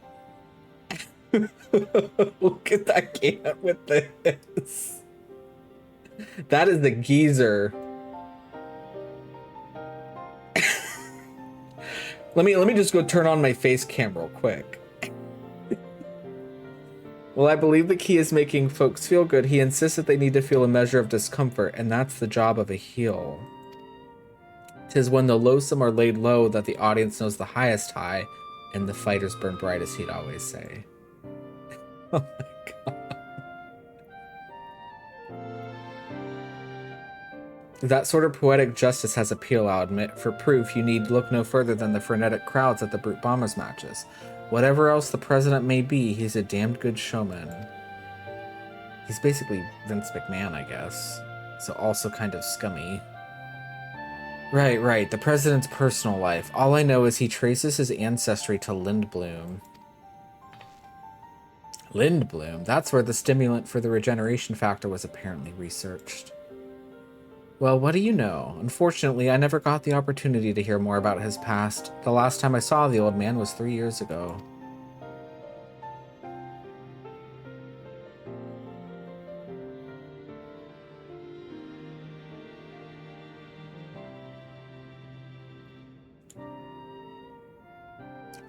Look at that can with this. That is the geezer. Let me just go turn on my face cam real quick. Well, I believe the key is making folks feel good. He insists that they need to feel a measure of discomfort, and that's the job of a heel. 'Tis when the loathsome are laid low that the audience knows the highest high, and the fighters burn bright, as he'd always say. Oh my god. That sort of poetic justice has appeal, I'll admit. For proof, you need look no further than the frenetic crowds at the Brute Bombers matches. Whatever else the president may be, he's a damned good showman. He's basically Vince McMahon, I guess. So also kind of scummy. Right. The president's personal life. All I know is he traces his ancestry to Lindblom. Lindblom? That's where the stimulant for the regeneration factor was apparently researched. Well, what do you know? Unfortunately, I never got the opportunity to hear more about his past. The last time I saw the old man was 3 years ago.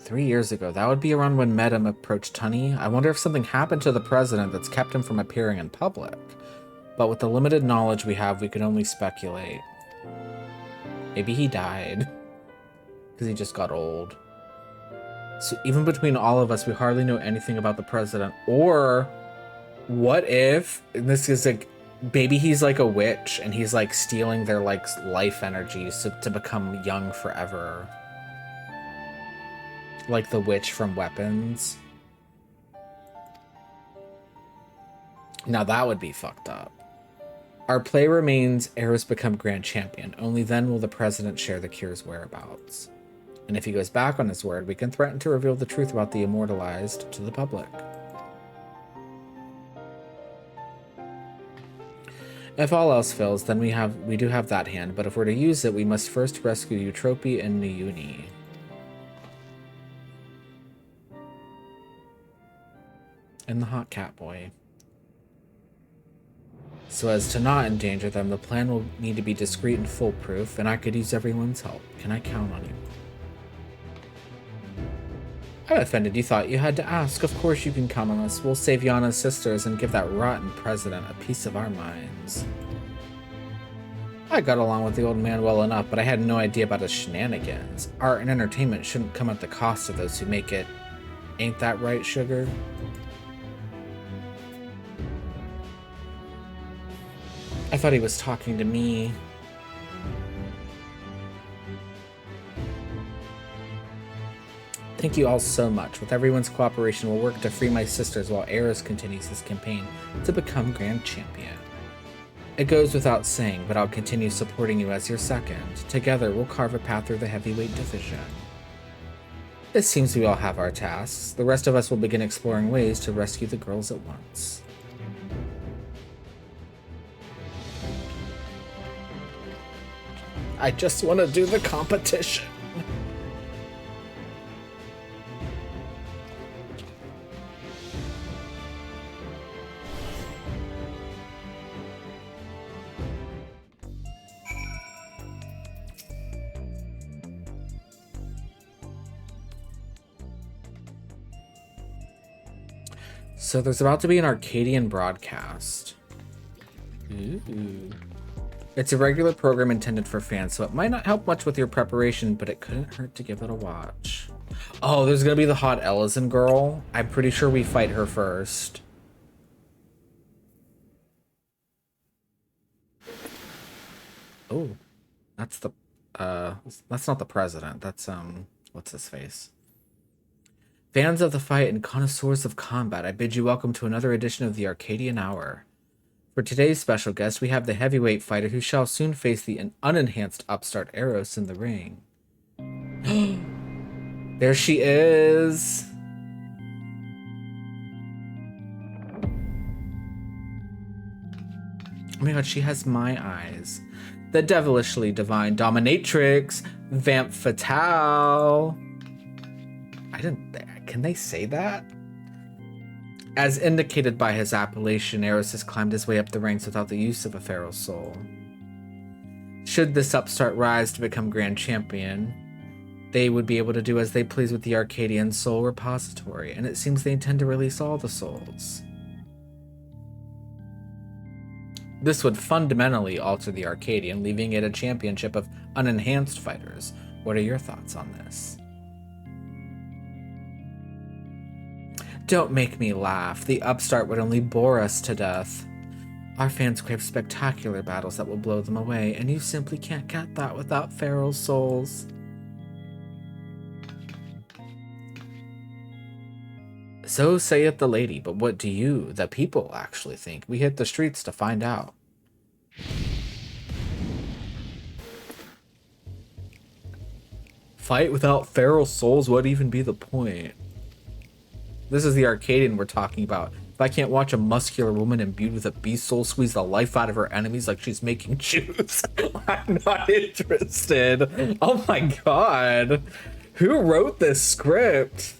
"3 years ago. That would be around when Metem approached Tunney. I wonder if something happened to the president that's kept him from appearing in public. But with the limited knowledge we have, we can only speculate. Maybe he died. Because he just got old. So even between all of us, we hardly know anything about the president. Or, what if, and this is like Maybe he's like a witch and he's like stealing their like life energy to become young forever. Like the witch from Weapons. Now that would be fucked up. Our play remains Eros become Grand Champion. Only then will the President share the cure's whereabouts. And if he goes back on his word, we can threaten to reveal the truth about the Immortalized to the public. If all else fails, then we do have that hand, but if we're to use it, we must first rescue Eutrope and Nuyuni. And the hot cat boy. So as to not endanger them, the plan will need to be discreet and foolproof, and I could use everyone's help. Can I count on you? I'm offended you thought you had to ask. Of course you can count on us. We'll save Yana's sisters and give that rotten president a piece of our minds. I got along with the old man well enough, but I had no idea about his shenanigans. Art and entertainment shouldn't come at the cost of those who make it. Ain't that right, sugar? I thought he was talking to me. Thank you all so much. With everyone's cooperation, we'll work to free my sisters while Eros continues his campaign to become Grand Champion. It goes without saying, but I'll continue supporting you as your second. Together, we'll carve a path through the heavyweight division. It seems we all have our tasks. The rest of us will begin exploring ways to rescue the girls at once. I just want to do the competition. So there's about to be an Arcadian broadcast. Ooh. It's a regular program intended for fans, so it might not help much with your preparation, but it couldn't hurt to give it a watch. Oh, there's gonna be the hot Ellison girl. I'm pretty sure we fight her first. Oh, that's not the president. That's, what's his face? Fans of the fight and connoisseurs of combat, I bid you welcome to another edition of the Arcadian Hour. For today's special guest, we have the heavyweight fighter who shall soon face the unenhanced upstart Eros in the ring. There she is! Oh my god, she has my eyes. The devilishly divine dominatrix, Vamp Fatale. Can they say that? As indicated by his appellation, Eros has climbed his way up the ranks without the use of a feral soul. Should this upstart rise to become Grand Champion, they would be able to do as they please with the Arcadian Soul Repository, and it seems they intend to release all the souls. This would fundamentally alter the Arcadian, leaving it a championship of unenhanced fighters. What are your thoughts on this? Don't make me laugh. The upstart would only bore us to death. Our fans crave spectacular battles that will blow them away, and you simply can't get that without feral souls. So saith the lady, but what do you, the people, actually think? We hit the streets to find out. Fight without feral souls? What even be the point? This is the Arcadian we're talking about. If I can't watch a muscular woman imbued with a beast soul squeeze the life out of her enemies like she's making juice, I'm not interested. Oh my god. Who wrote this script?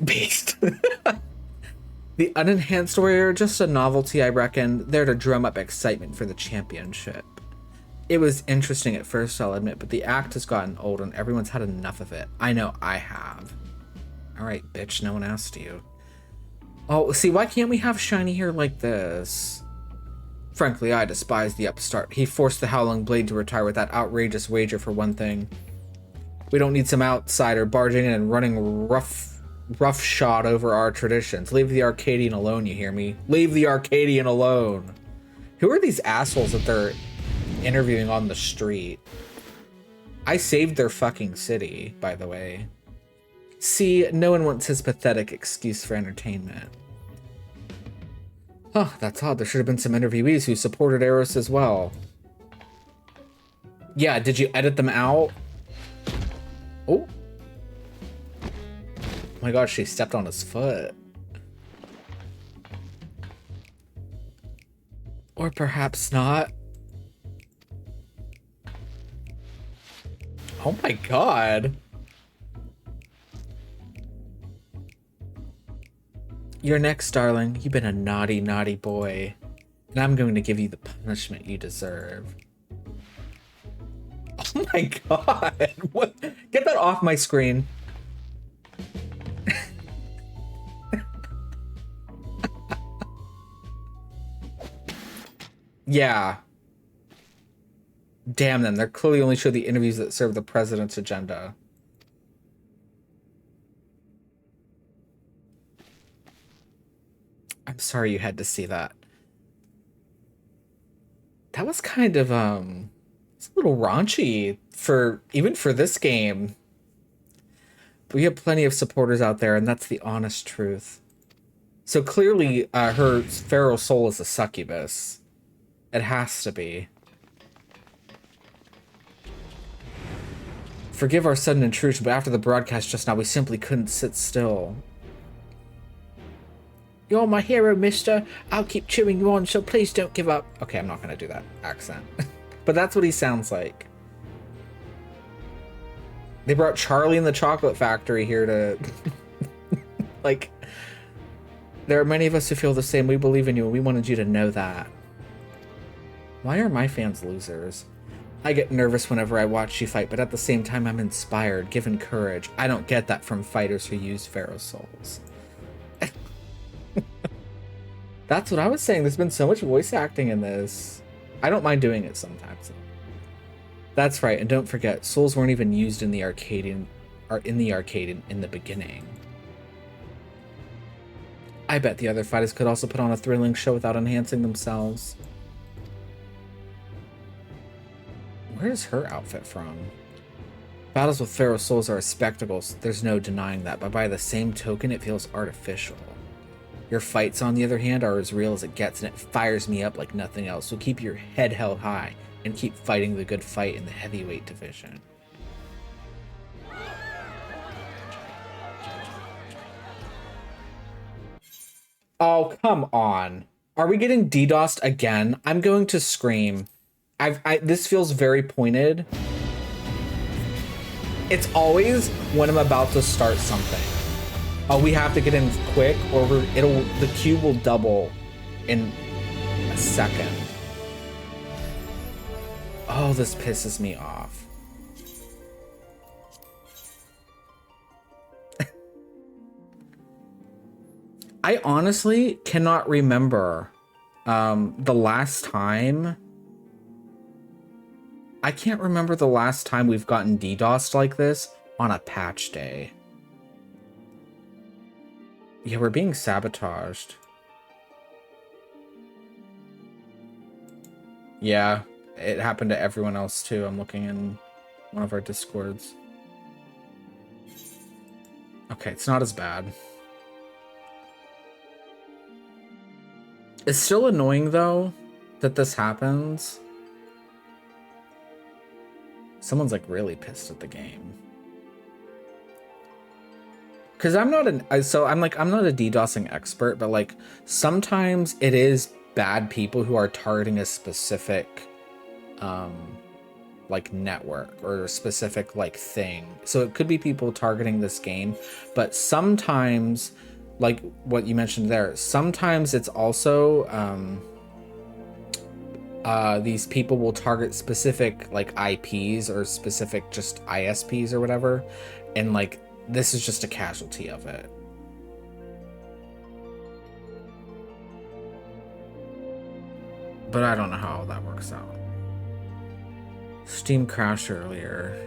Beast. The unenhanced warrior, just a novelty, I reckon. There to drum up excitement for the championship. It was interesting at first, I'll admit, but the act has gotten old and everyone's had enough of it. I know I have. Alright, bitch, no one asked you. Oh, see, why can't we have shiny hair like this? Frankly, I despise the upstart. He forced the Howling Blade to retire with that outrageous wager for one thing. We don't need some outsider barging in and running roughshod over our traditions. Leave the Arcadian alone, you hear me? Leave the Arcadian alone. Who are these assholes that they're interviewing on the street? I saved their fucking city, by the way. See, no one wants his pathetic excuse for entertainment. Oh, that's odd. There should have been some interviewees who supported Eros as well. Yeah, did you edit them out? Oh. My god, she stepped on his foot. Or perhaps not. Oh my god. You're next, darling. You've been a naughty, naughty boy. And I'm going to give you the punishment you deserve. Oh my god. What? Get that off my screen. Yeah. Damn them. They're clearly only show the interviews that serve the president's agenda. I'm sorry you had to see that. That was kind of, it's a little raunchy even for this game. But we have plenty of supporters out there, and that's the honest truth. So clearly, her feral soul is a succubus. It has to be. Forgive our sudden intrusion, but after the broadcast just now, we simply couldn't sit still. You're my hero, mister. I'll keep cheering you on, so please don't give up. Okay, I'm not gonna do that accent. But that's what he sounds like. They brought Charlie and the Chocolate Factory here to... like... There are many of us who feel the same. We believe in you, and we wanted you to know that. Why are my fans losers? I get nervous whenever I watch you fight, but at the same time, I'm inspired, given courage. I don't get that from fighters who use Pharaoh souls. That's what I was saying. There's been so much voice acting in this. I don't mind doing it sometimes. That's right, and don't forget, souls weren't even used in the Arcadian in the beginning. I bet the other fighters could also put on a thrilling show without enhancing themselves. Where's her outfit from? Battles with Pharaoh souls are a spectacle, so there's no denying that, but by the same token, it feels artificial. Your fights, on the other hand, are as real as it gets, and it fires me up like nothing else, so keep your head held high and keep fighting the good fight in the heavyweight division. Oh, come on. Are we getting DDoSed again? I'm going to scream. This feels very pointed. It's always when I'm about to start something. Oh, we have to get in quick, or the queue will double in a second. Oh, this pisses me off. I honestly cannot remember the last time. I can't remember the last time we've gotten DDoSed like this on a patch day. Yeah, we're being sabotaged. Yeah, it happened to everyone else too. I'm looking in one of our Discords. Okay, it's not as bad. It's still annoying though that this happens. Someone's like really pissed at the game. Cause I'm not I'm not a DDoSing expert, but like sometimes it is bad people who are targeting a specific like network or a specific like thing. So it could be people targeting this game, but sometimes, like what you mentioned there, sometimes it's also these people will target specific like IPs or specific just ISPs or whatever, and like this is just a casualty of it. But I don't know how that works out. Steam crashed earlier.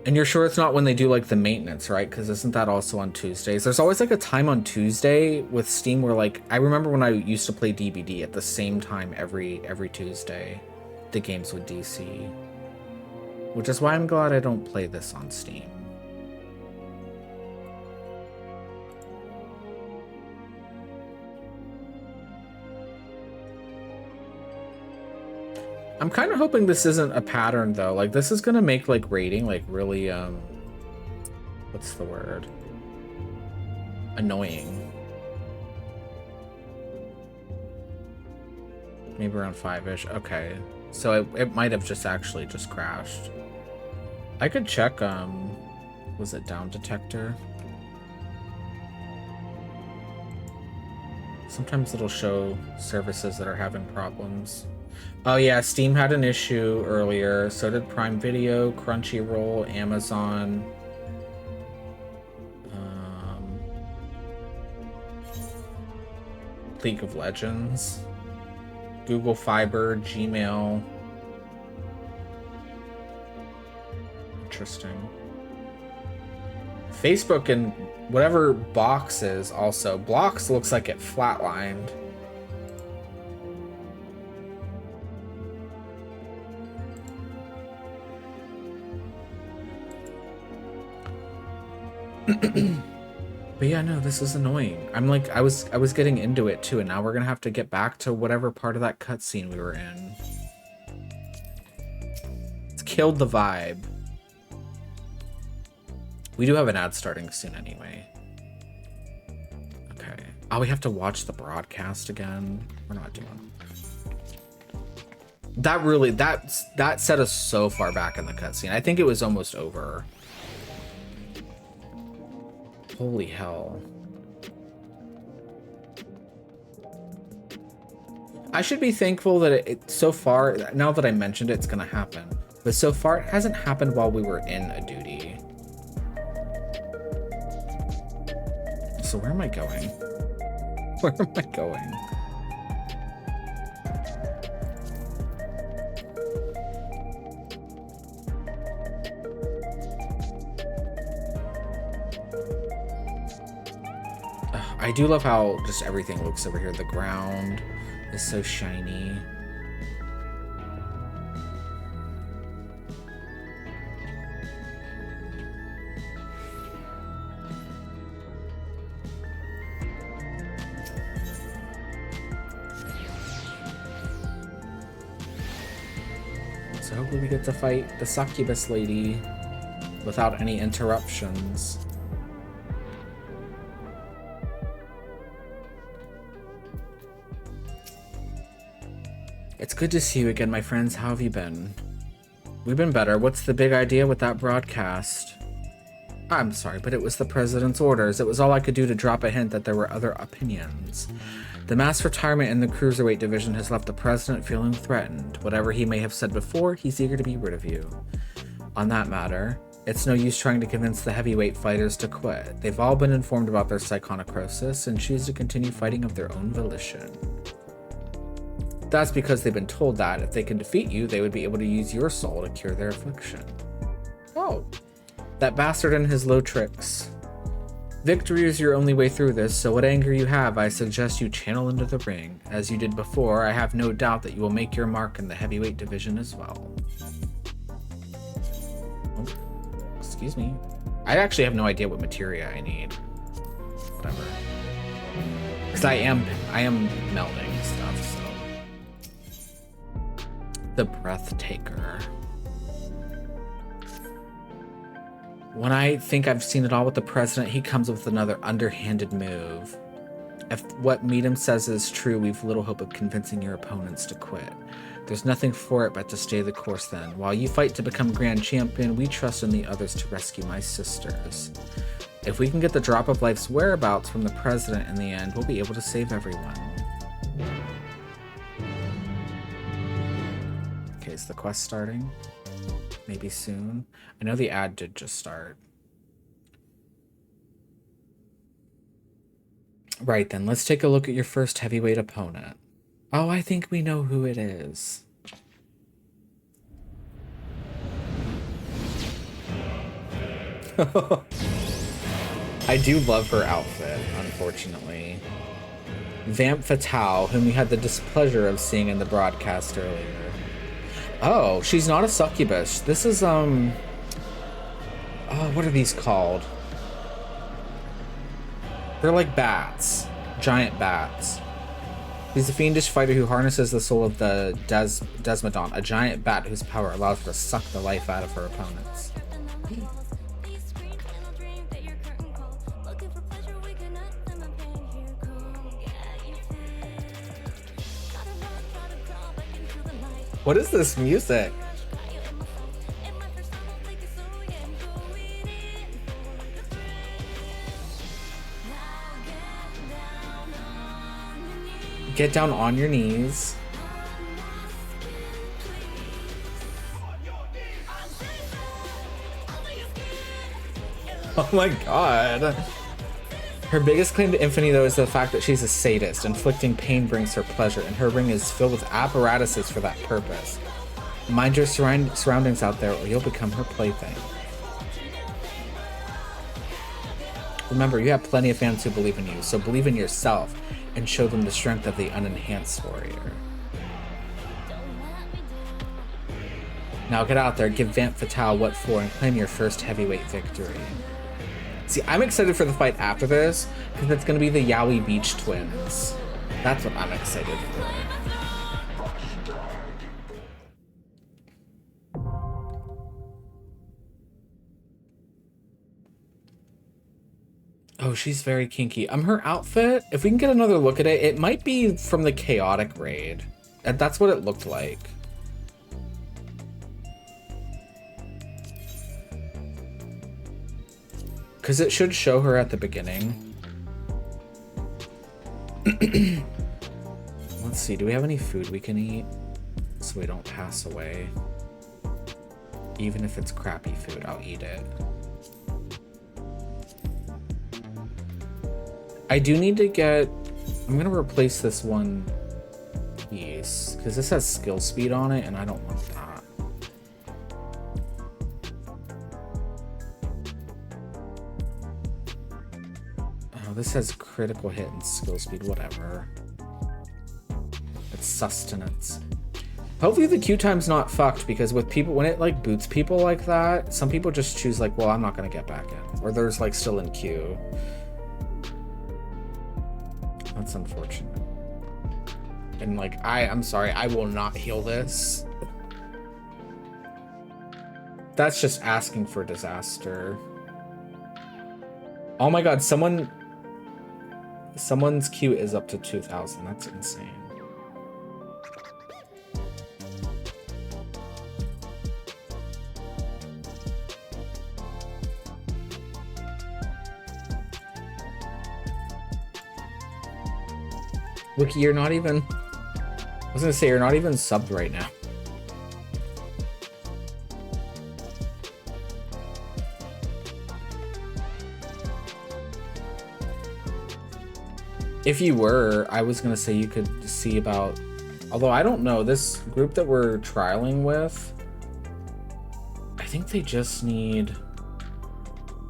And you're sure it's not when they do like the maintenance, right? Because isn't that also on Tuesdays? There's always like a time on Tuesday with Steam where like, I remember when I used to play DBD at the same time every Tuesday, the games with DC. Which is why I'm glad I don't play this on Steam. I'm kind of hoping this isn't a pattern though. Like this is gonna make like raiding like really what's the word? Annoying. Maybe around 5-ish. Okay. So it might have just actually just crashed. I could check was it down detector? Sometimes it'll show services that are having problems. Oh yeah, Steam had an issue earlier. So did Prime Video, Crunchyroll, Amazon. League of Legends, Google Fiber, Gmail. Interesting. Facebook and whatever Box is also. Blocks looks like it flatlined. But yeah, no, this is annoying. I'm like, I was getting into it too, and now we're gonna have to get back to whatever part of that cutscene we were in. It's killed the vibe. We do have an ad starting soon anyway. Okay. Oh, we have to watch the broadcast again. We're not doing that. Really, that set us so far back in the cutscene. I think it was almost over. Holy hell. I should be thankful that it so far, now that I mentioned it, it's gonna happen. But so far, it hasn't happened while we were in a duty. So where am I going? Where am I going? I do love how just everything looks over here. The ground is so shiny. So hopefully we get to fight the succubus lady without any interruptions. It's good to see you again, my friends. How have you been? We've been better. What's the big idea with that broadcast? I'm sorry, but it was the president's orders. It was all I could do to drop a hint that there were other opinions. The mass retirement in the cruiserweight division has left the president feeling threatened. Whatever he may have said before, he's eager to be rid of you. On that matter, it's no use trying to convince the heavyweight fighters to quit. They've all been informed about their psychonecrosis and choose to continue fighting of their own volition. That's because they've been told that if they can defeat you, they would be able to use your soul to cure their affliction. Oh, that bastard and his low tricks. Victory is your only way through this, so what anger you have, I suggest you channel into the ring. As you did before, I have no doubt that you will make your mark in the heavyweight division as well. Oh, excuse me. I actually have no idea what materia I need. Whatever. Because I am melding stuff, so. The Breathtaker. When I think I've seen it all with the president, he comes up with another underhanded move. If what Meadham says is true, we've little hope of convincing your opponents to quit. There's nothing for it but to stay the course then. While you fight to become grand champion, we trust in the others to rescue my sisters. If we can get the drop of life's whereabouts from the president in the end, we'll be able to save everyone. Okay, is the quest starting? Maybe soon. I know the ad did just start. Right then, let's take a look at your first heavyweight opponent. Oh, I think we know who it is. I do love her outfit, unfortunately. Vamp Fatale, whom we had the displeasure of seeing in the broadcast earlier. Oh, she's not a succubus. This is, oh, what are these called? They're like bats. Giant bats. He's a fiendish fighter who harnesses the soul of the Desmodon, a giant bat whose power allows her to suck the life out of her opponents. What is this music? Get down on your knees. Oh my god. Her biggest claim to infamy, though, is the fact that she's a sadist. Inflicting pain brings her pleasure, and her ring is filled with apparatuses for that purpose. Mind your surroundings out there, or you'll become her plaything. Remember, you have plenty of fans who believe in you, so believe in yourself and show them the strength of the unenhanced warrior. Now get out there, give Vamp Fatale what for, and claim your first heavyweight victory. See, I'm excited for the fight after this, because it's going to be the Yowie Beach twins. That's what I'm excited for. Oh, she's very kinky. Her outfit, if we can get another look at it, it might be from the Chaotic raid. That's what it looked like. Because it should show her at the beginning. Let's see, do we have any food we can eat? So we don't pass away. Even if it's crappy food, I'll eat it. I do need to get... I'm going to replace this one piece, because this has skill speed on it, and I don't want that. Oh, this has critical hit and skill speed, whatever. It's sustenance. Hopefully the queue time's not fucked, because with people, when it like boots people like that, some people just choose like, well, I'm not going to get back in. Or there's like still in queue. That's unfortunate. And like, I'm sorry, I will not heal this. That's just asking for disaster. Oh my god, someone's queue is up to 2,000. That's insane. Wiki, you're not even... I was gonna say, you're not even subbed right now. If you were, I was gonna say you could see about... Although I don't know, this group that we're trialing with... I think they just need...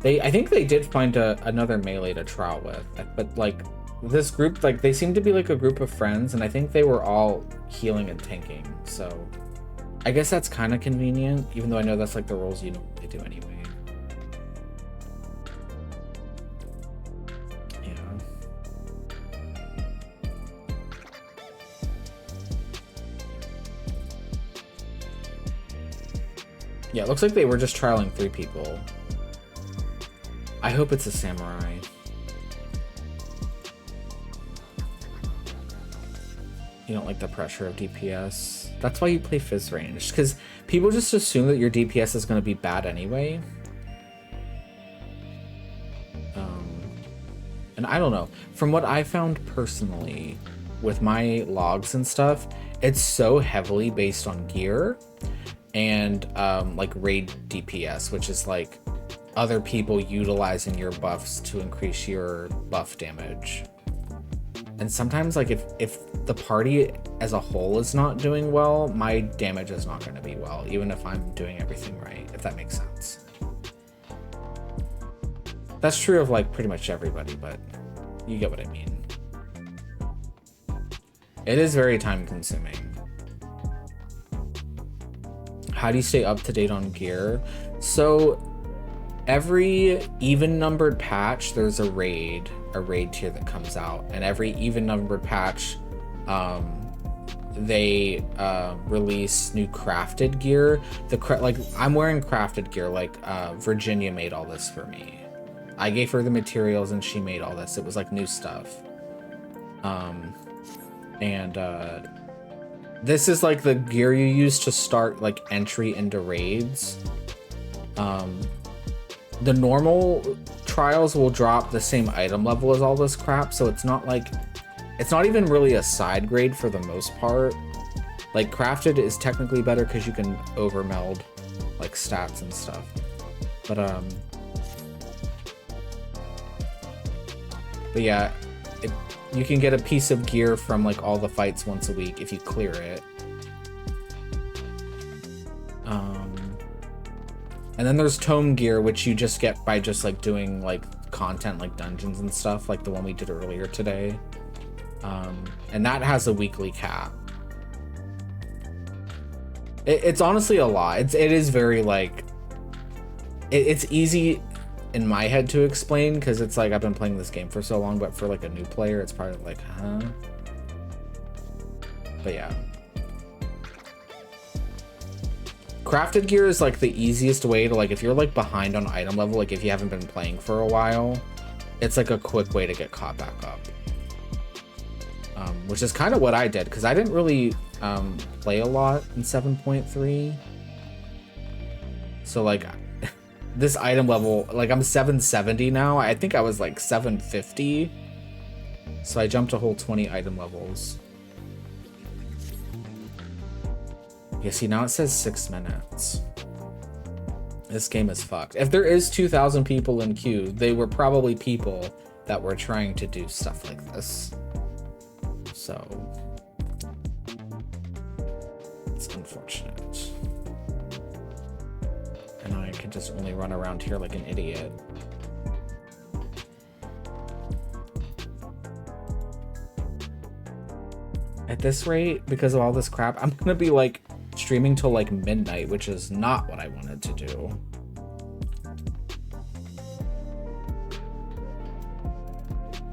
I think they did find another melee to trial with, but like... This group, like, they seem to be like a group of friends, and I think they were all healing and tanking, so I guess that's kind of convenient, even though I know that's like the roles you normally do anyway. Yeah. Yeah, it looks like they were just trialing 3 people. I hope it's a samurai. You don't like the pressure of DPS. That's why you play Fizz range, because people just assume that your DPS is going to be bad anyway. And I don't know. From what I found personally with my logs and stuff, it's so heavily based on gear and like raid DPS, which is like other people utilizing your buffs to increase your buff damage. And sometimes, like, if the party as a whole is not doing well, my damage is not going to be well, even if I'm doing everything right, if that makes sense. That's true of like pretty much everybody, but you get what I mean. It is very time consuming. How do you stay up to date on gear? So every even numbered patch, there's a raid tier that comes out, and every even numbered patch, they release new crafted gear. Like I'm wearing crafted gear. Like Virginia made all this for me. I gave her the materials and she made all this. It was like new stuff. This is like the gear you use to start like entry into raids. The normal trials will drop the same item level as all this crap, so it's not even really a side grade for the most part. Like crafted is technically better because you can overmeld like stats and stuff. But yeah, you can get a piece of gear from like all the fights once a week if you clear it. And then there's tome gear, which you just get by just like doing like content like dungeons and stuff, like the one we did earlier today. And that has a weekly cap. It's honestly a lot. It is very like, it's easy in my head to explain because it's like I've been playing this game for so long, but for like a new player, it's probably like, huh? But yeah. Crafted gear is like the easiest way to like, if you're like behind on item level, like if you haven't been playing for a while, it's like a quick way to get caught back up. Which is kind of what I did because I didn't really play a lot in 7.3. So like this item level, like I'm 770 now. I think I was like 750. So I jumped a whole 20 item levels. Yeah, see, now it says 6 minutes. This game is fucked. If there is 2,000 people in queue, they were probably people that were trying to do stuff like this. So it's unfortunate. And I can just only run around here like an idiot. At this rate, because of all this crap, I'm gonna be like streaming till like midnight, which is not what I wanted to do.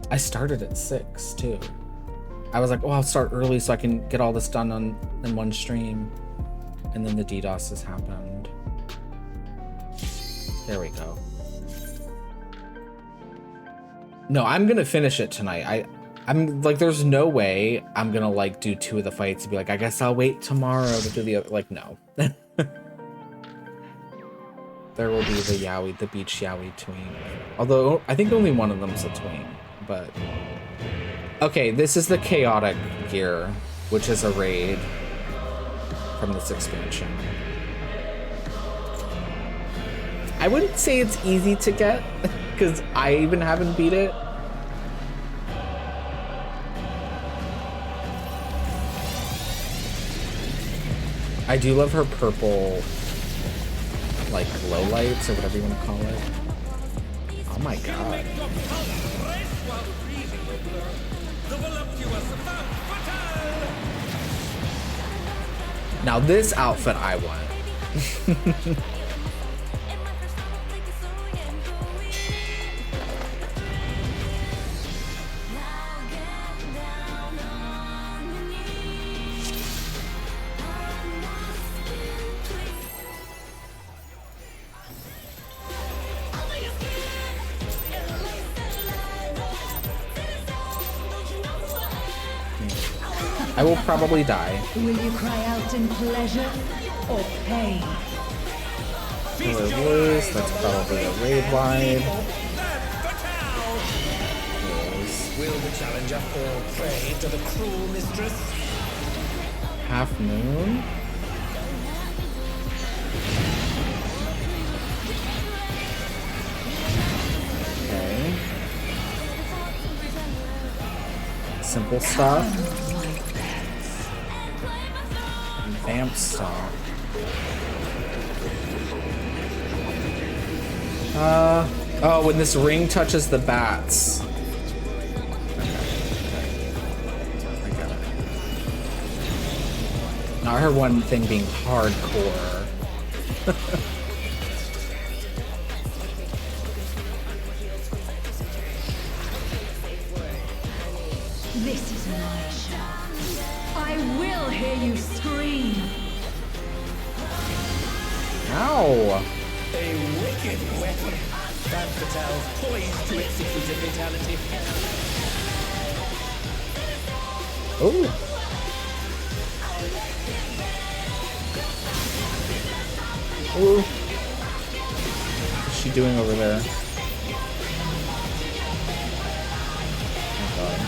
I started at 6 too. I was like, oh, I'll start early so I can get all this done in one stream. And then the DDoS has happened. There we go. No, I'm gonna finish it tonight. I'm like, there's no way I'm gonna like do 2 of the fights and be like, I guess I'll wait tomorrow to do the other. Like, no. There will be the Yowie, the beach Yowie tween. Although I think only one of them's a tween, but okay, this is the chaotic gear, which is a raid from this expansion. I wouldn't say it's easy to get because I even haven't beat it. I do love her purple, like, glow lights or whatever you want to call it. Oh my god. Now this outfit I want. I will probably die. Will you cry out in pleasure or pain? Voice, that's probably a raid wide. Will the challenger fall prey to the cruel mistress? Half moon. Okay. Simple stuff. Vamp stuff. Oh, when this ring touches the bats. I got it. Not her one thing being hardcore. This is my show. I will hear you scream. Ow! A wicked weapon. Van Fatale poised to execute a fatality. Oh. Oh. What's she doing over there? Oh god.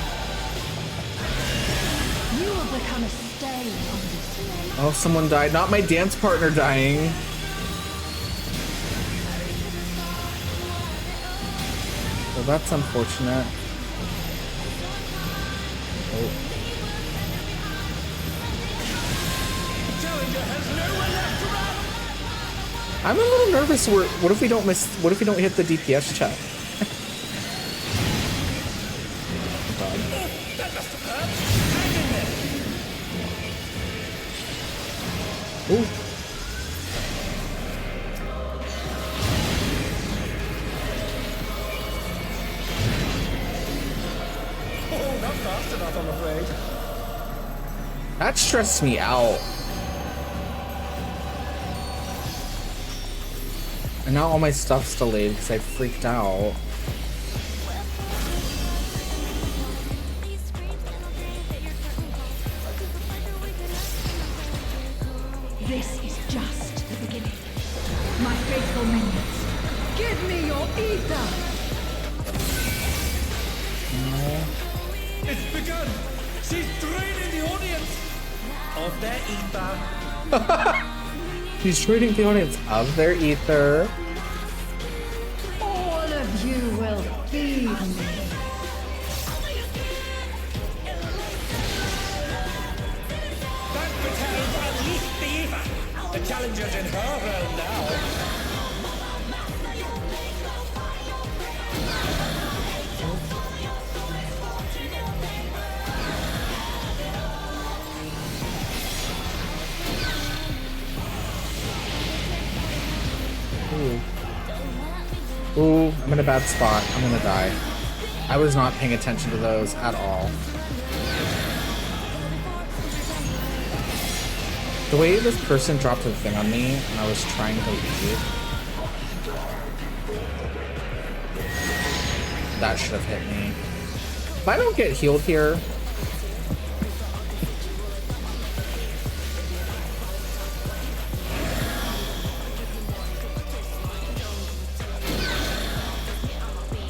You will become a stain on this world. Oh, someone died. Not my dance partner dying. Well, that's unfortunate. Oh. I'm a little nervous. What if we don't miss? What if we don't hit the DPS check? Oh god. Ooh. Oh, not fast enough, I'm afraid. That stressed me out. And now all my stuff's delayed because I freaked out. This is just the beginning. My faithful minions, give me your ether! It's begun! She's draining the audience of their ether. She's treating the audience of their ether. All of you will feed me. The challenger's in her realm now. Ooh, I'm in a bad spot. I'm gonna die. I was not paying attention to those at all. The way this person dropped a thing on me and I was trying to leave. That should have hit me. If I don't get healed here.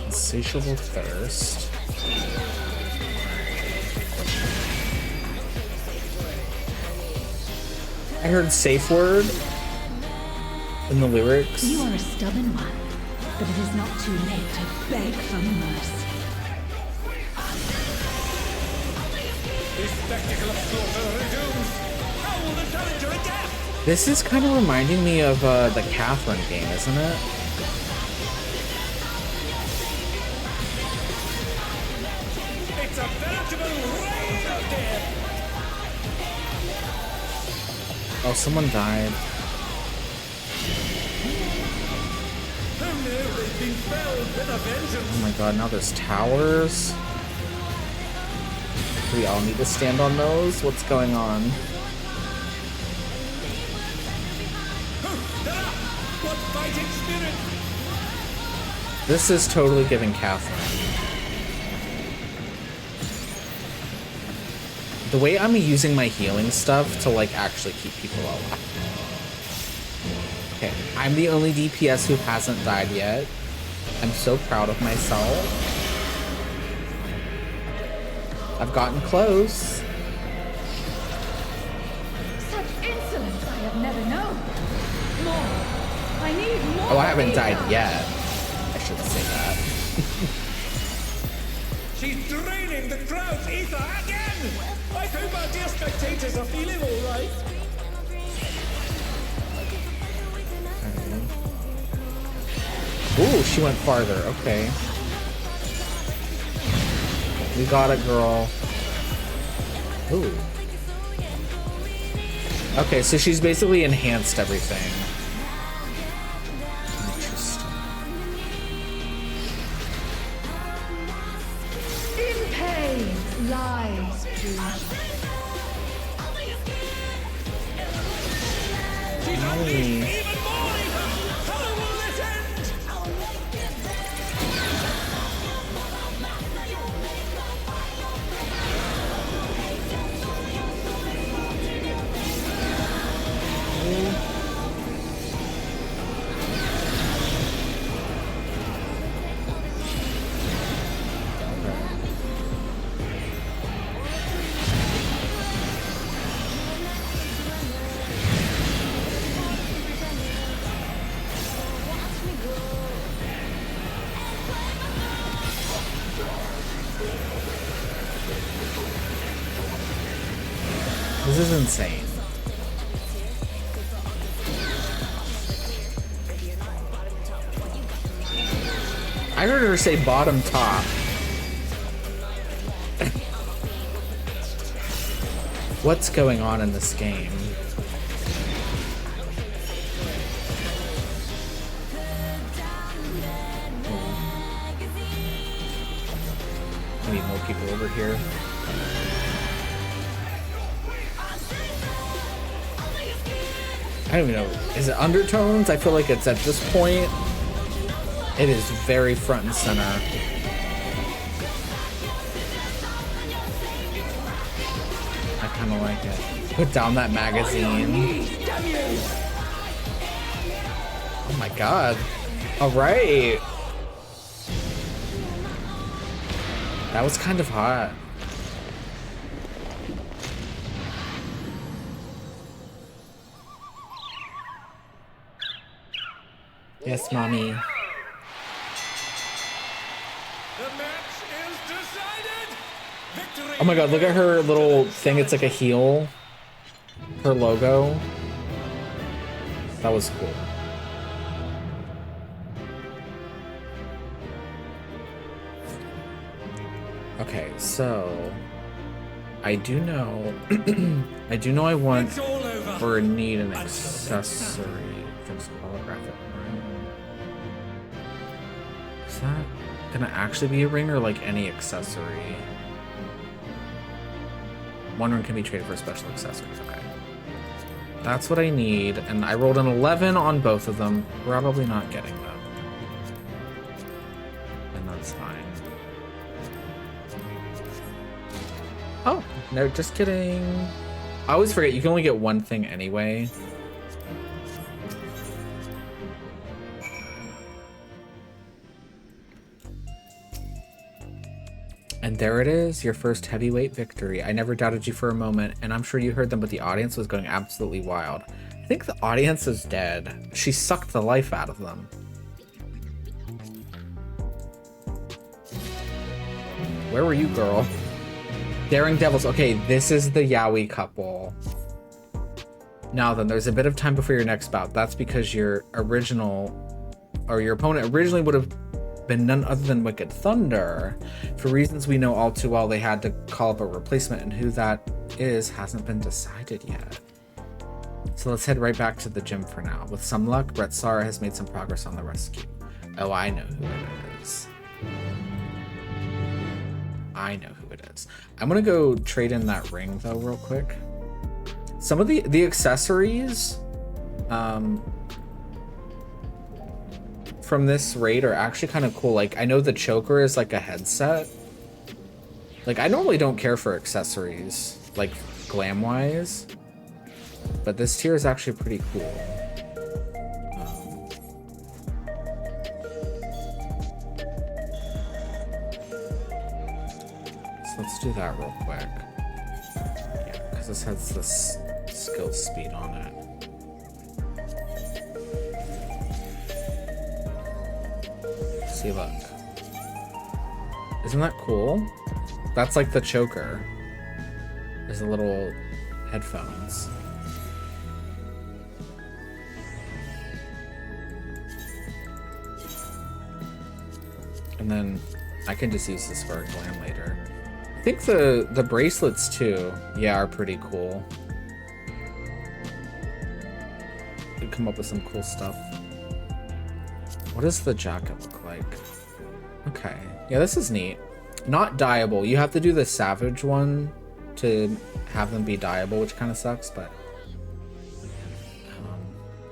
Insatiable thirst. I heard safe word in the lyrics. You are a stubborn one, but it is not too late to beg for mercy. The spectacle of slaughter resumes. How will the challenger adapt? This is kind of reminding me of the Catherine game, isn't it? It's a veritable reign of death. Oh, someone died. They've been felled with a vengeance. Oh my god, now there's towers. Do we all need to stand on those? What's going on? What fighting spirit? This is totally giving Catherine. The way I'm using my healing stuff to like actually keep people alive. Okay, I'm the only DPS who hasn't died yet. I'm so proud of myself. I've gotten close. Such insolence I have never known. More. I need more. Oh, I haven't ether. died yet. I shouldn't say that. She's draining the crowd's ether again! I hope our dear spectators are feeling all right. Ooh, she went farther. Okay. We got it, girl. Ooh. Okay, so she's basically enhanced everything. Interesting. In pain lies pleasure. This is insane. I heard her say bottom top. What's going on in this game? We need more people over here. I don't even know. Is it undertones? I feel like it's at this point. It is very front and center. I kind of like it. Put down that magazine. Oh my god. All right. That was kind of hot. Yes, mommy. The match is decided. Victory. Oh my god, look at her little thing. It's like a heel. Her logo. That was cool. Okay, so I do know I want or need an accessory. There's holographic ring. Is that gonna actually be a ring or like any accessory? One ring can be traded for special accessories. Okay. That's what I need, and I rolled an 11 on both of them. Probably not getting them. And that's fine. Oh, no, just kidding. I always forget, you can only get one thing anyway. And there it is, your first heavyweight victory. I never doubted you for a moment, and I'm sure you heard them, but the audience was going absolutely wild. I think the audience is dead. She sucked the life out of them. Where were you, girl? Daring Devils. Okay, this is the Yaoi couple. Now then, there's a bit of time before your next bout. That's because your opponent originally would have been none other than Wicked Thunder. For reasons we know all too well, they had to call up a replacement, and who that is hasn't been decided yet. So let's head right back to the gym for now. With some luck, Brett Sara has made some progress on the rescue. Oh, I know who it is. I know who it is. I'm gonna go trade in that ring though real quick. Some of the accessories from this raid are actually kind of cool. Like, I know the choker is like a headset. Like, I normally don't care for accessories, like glam wise, but this tier is actually pretty cool. So let's do that real quick. Yeah, because this has this skill speed on it. See, look. Isn't that cool? That's like the choker. There's the little headphones. And then I can just use this for a glam later. I think the bracelets too, yeah, are pretty cool. Could come up with some cool stuff. What does the jacket look like? Okay, yeah, this is neat. Not dyeable. You have to do the Savage one to have them be dyeable, which kind of sucks, but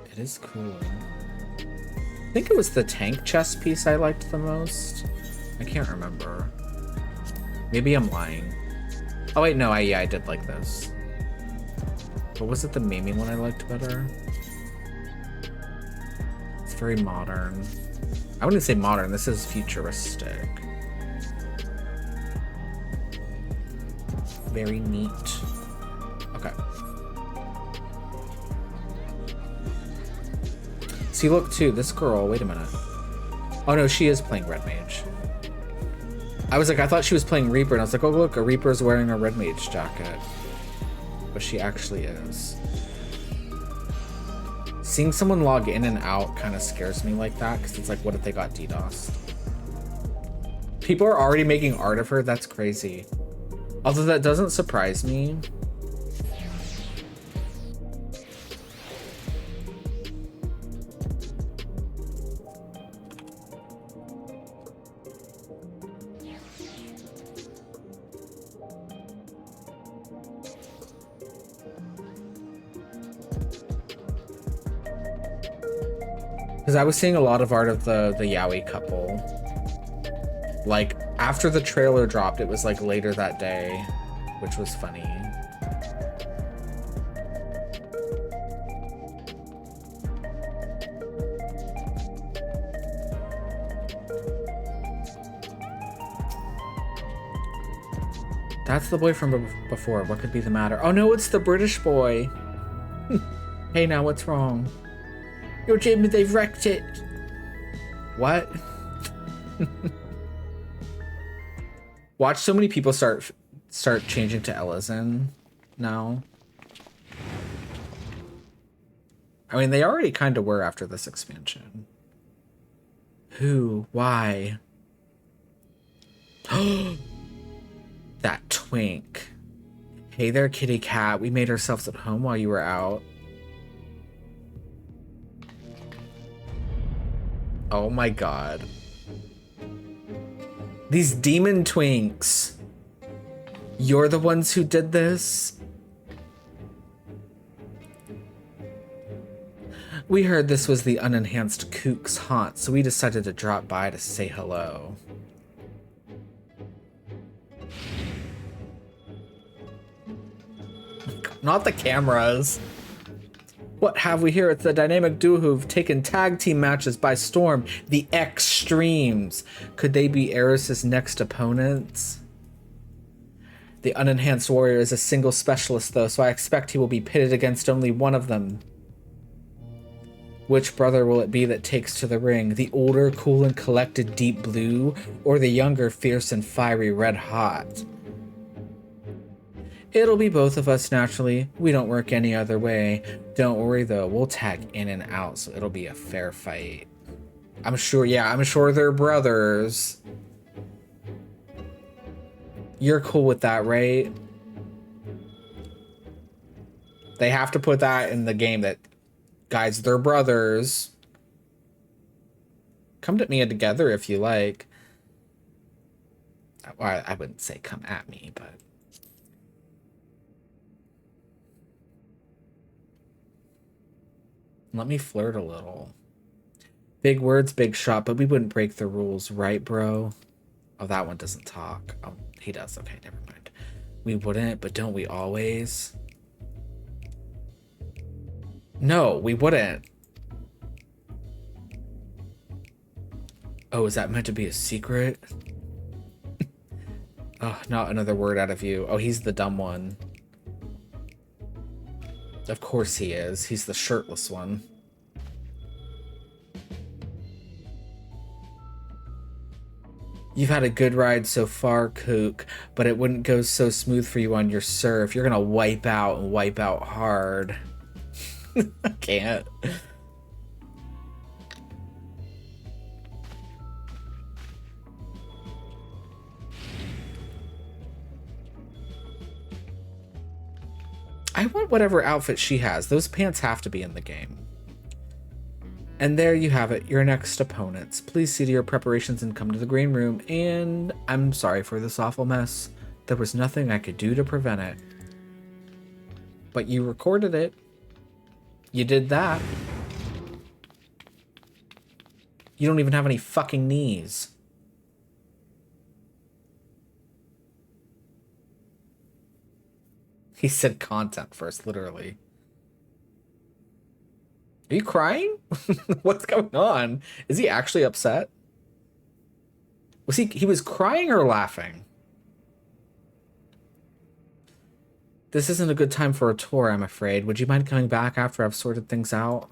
it is cool. I think it was the tank chest piece I liked the most. I can't remember. Maybe I'm lying. Oh wait, no, yeah, I did like this. But was it the Mamie one I liked better? It's very modern. I wouldn't say modern, this is futuristic. Very neat. Okay. See, look too, this girl, wait a minute. Oh no, she is playing Red Mage. I was like, I thought she was playing Reaper, and I was like, oh look, a Reaper's wearing a Red Mage jacket. But she actually is. Seeing someone log in and out kind of scares me like that, because it's like, what if they got DDoSed? People are already making art of her? That's crazy. Although that doesn't surprise me. Because I was seeing a lot of art of the Yaoi couple. Like, after the trailer dropped, it was like later that day, which was funny. That's the boy from before. What could be the matter? Oh no, it's the British boy. Hey now, what's wrong? Yo, Jamie, they've wrecked it. What? Watch so many people start changing to Ellison now. I mean, they already kind of were after this expansion. Who? Why? That twink. Hey there, kitty cat. We made ourselves at home while you were out. Oh my god. These demon twinks. You're the ones who did this? We heard this was the unenhanced kook's haunt, so we decided to drop by to say hello. Not the cameras. What have we here? It's the dynamic duo who've taken tag team matches by storm. The Extremes. Could they be Eris's next opponents? The unenhanced warrior is a single specialist though, so I expect he will be pitted against only one of them. Which brother will it be that takes to the ring? The older, cool and collected Deep Blue, or the younger, fierce and fiery Red Hot? It'll be both of us, naturally. We don't work any other way. Don't worry, though. We'll tag in and out, so it'll be a fair fight. I'm sure, yeah, I'm sure they're brothers. You're cool with that, right? They have to put that in the game that, guys, they're brothers. Come to me together if you like. Well, I wouldn't say come at me, but... Let me flirt a little. Big words, big shot, but we wouldn't break the rules, right, bro? Oh, that one doesn't talk. Oh, he does. Okay, never mind. We wouldn't, but don't we always? No, we wouldn't. Oh, is that meant to be a secret? Oh, not another word out of you. Oh, he's the dumb one. Of course he is. He's the shirtless one. You've had a good ride so far, Kook, but it wouldn't go so smooth for you on your surf. You're gonna wipe out and wipe out hard. I can't. I want whatever outfit she has. Those pants have to be in the game. And there you have it, your next opponents. Please see to your preparations and come to the green room. And I'm sorry for this awful mess. There was nothing I could do to prevent it. But you recorded it. You did that. You don't even have any fucking knees. He said content first, literally. Are you crying? What's going on? Is he actually upset? Was he was crying or laughing? This isn't a good time for a tour, I'm afraid. Would you mind coming back after I've sorted things out?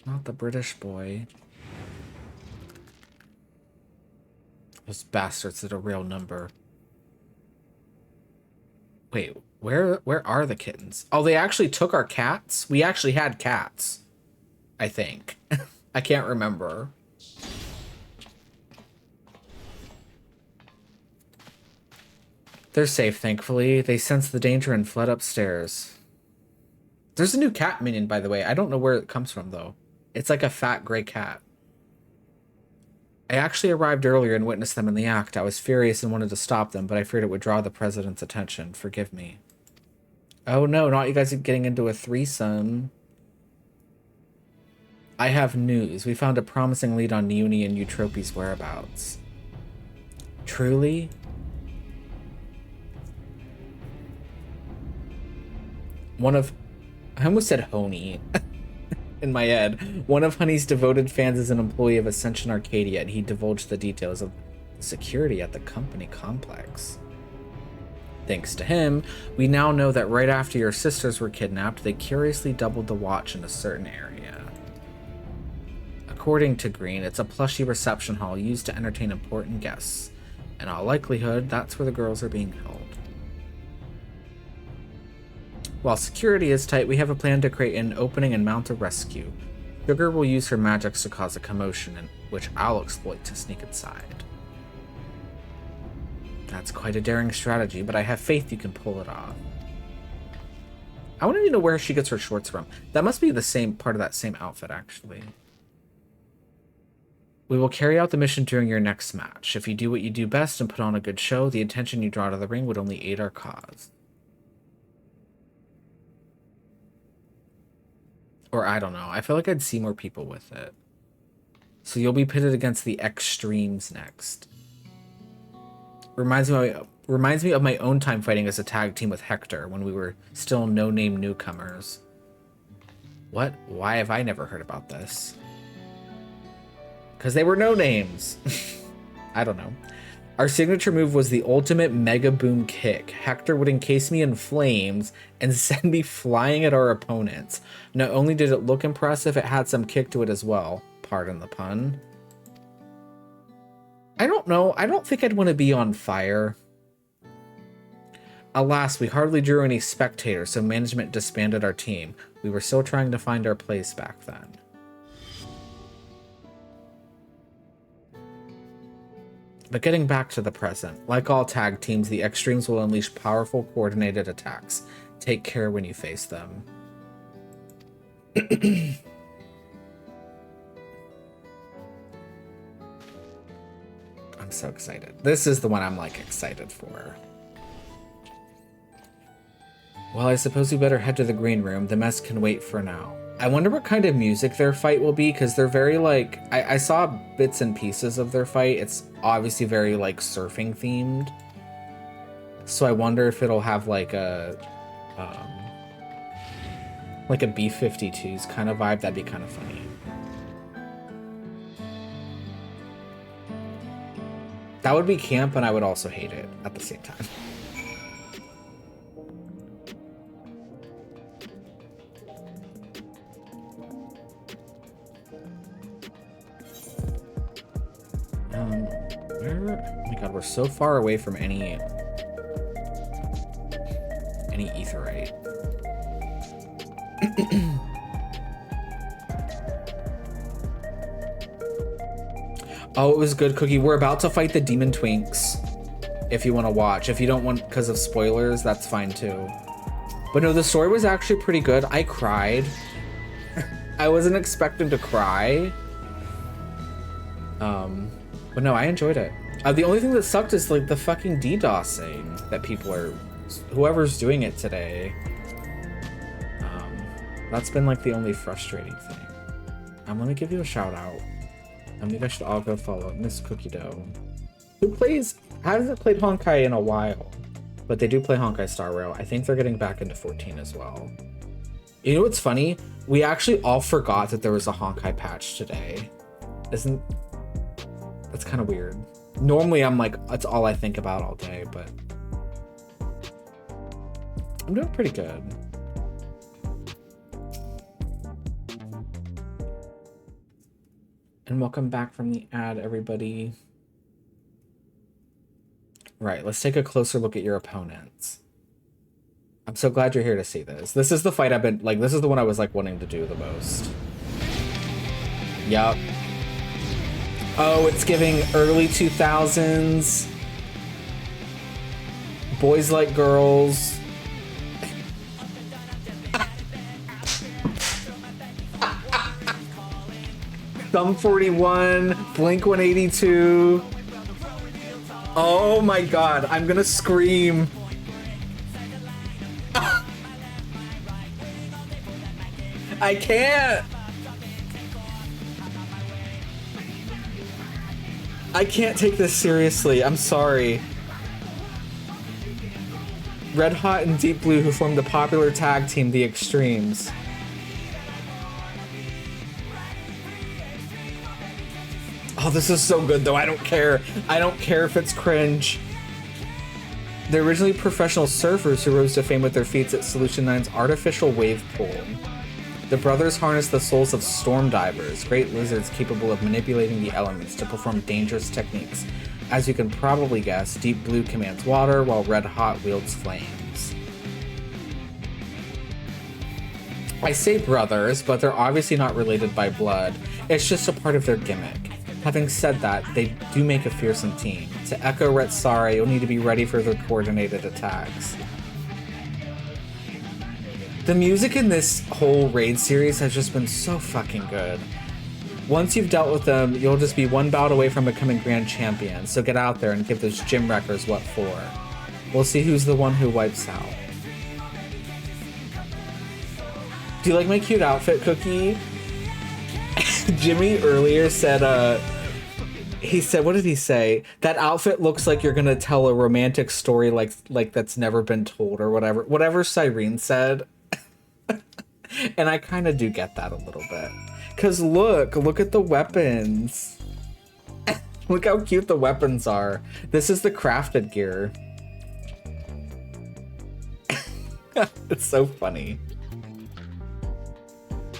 Not the British boy. Those bastards did a real number. Wait, where are the kittens? Oh, they actually took our cats? We actually had cats. I think. I can't remember. They're safe, thankfully. They sensed the danger and fled upstairs. There's a new cat minion, by the way. I don't know where it comes from, though. It's like a fat gray cat. I actually arrived earlier and witnessed them in the act. I was furious and wanted to stop them, but I feared it would draw the president's attention. Forgive me. Oh no, not you guys getting into a threesome. I have news. We found a promising lead on Uni and Eutrope's whereabouts. Truly? I almost said Honey. In my head. One of Honey's devoted fans is an employee of Ascension Arcadia, and he divulged the details of the security at the company complex. Thanks to him, we now know that right after your sisters were kidnapped, they curiously doubled the watch in a certain area. According to Green, it's a plushy reception hall used to entertain important guests. In all likelihood, that's where the girls are being held. While security is tight, we have a plan to create an opening and mount a rescue. Sugar will use her magics to cause a commotion, which I'll exploit to sneak inside. That's quite a daring strategy, but I have faith you can pull it off. I want to know where she gets her shorts from. That must be the same part of that same outfit, actually. We will carry out the mission during your next match. If you do what you do best and put on a good show, the attention you draw to the ring would only aid our cause. Or I don't know. I feel like I'd see more people with it. So you'll be pitted against the Extremes next. Reminds me of my own time fighting as a tag team with Hector when we were still no-name newcomers. What? Why have I never heard about this? Because they were no-names. I don't know. Our signature move was the ultimate Mega Boom Kick. Hector would encase me in flames and send me flying at our opponents. Not only did it look impressive, it had some kick to it as well. Pardon the pun. I don't know. I don't think I'd want to be on fire. Alas, we hardly drew any spectators, so management disbanded our team. We were still trying to find our place back then. But getting back to the present, like all tag teams, the Extremes will unleash powerful, coordinated attacks. Take care when you face them. I'm so excited. This is the one I'm, like, excited for. Well, I suppose we better head to the green room. The mess can wait for now. I wonder what kind of music their fight will be, because they're very, like... I saw bits and pieces of their fight. It's obviously very, like, surfing themed. So I wonder if it'll have, like, a B-52's kind of vibe. That'd be kind of funny. That would be camp, and I would also hate it at the same time. Oh my god, we're so far away from any etherite. Oh, it was good, Cookie. We're about to fight the Demon Twinks. If you want to watch. If you don't want because of spoilers, that's fine too. But no, the story was actually pretty good. I cried. I wasn't expecting to cry. But no, I enjoyed it. The only thing that sucked is like the fucking DDoSing that people are, whoever's doing it today. That's been like the only frustrating thing. Let me give you a shout out. I think I should all go follow Miss Cookie Dough. Who hasn't played Honkai in a while, but they do play Honkai Star Rail. I think they're getting back into 14 as well. You know what's funny? We actually all forgot that there was a Honkai patch today. That's kind of weird. Normally I'm like, that's all I think about all day, but I'm doing pretty good. And welcome back from the ad, everybody. Right, let's take a closer look at your opponents. I'm so glad you're here to see this. This is the fight I've been, like, this is the one I was, like, wanting to do the most. Yup. Oh, it's giving early 2000s. Boys like girls. Sum 41, Blink 182. Oh my god, I'm gonna scream. I can't. I can't take this seriously. I'm sorry. Red Hot and Deep Blue, who formed the popular tag team, The Extremes. Oh, this is so good, though. I don't care. I don't care if it's cringe. They're originally professional surfers who rose to fame with their feats at Solution 9's artificial wave pool. The brothers harness the souls of storm divers, great lizards capable of manipulating the elements to perform dangerous techniques. As you can probably guess, Deep Blue commands water, while Red Hot wields flames. I say brothers, but they're obviously not related by blood. It's just a part of their gimmick. Having said that, they do make a fearsome team. To echo Rhett's sorry, you'll need to be ready for their coordinated attacks. The music in this whole raid series has just been so fucking good. Once you've dealt with them, you'll just be one bout away from becoming grand champion, so get out there and give those gym wreckers what for. We'll see who's the one who wipes out. Do you like my cute outfit, Cookie? Jimmy earlier said, he said, what did he say? That outfit looks like you're gonna tell a romantic story like that's never been told or whatever. Whatever Cyrene said. And I kind of do get that a little bit. Cause look at the weapons. Look how cute the weapons are. This is the crafted gear. It's so funny.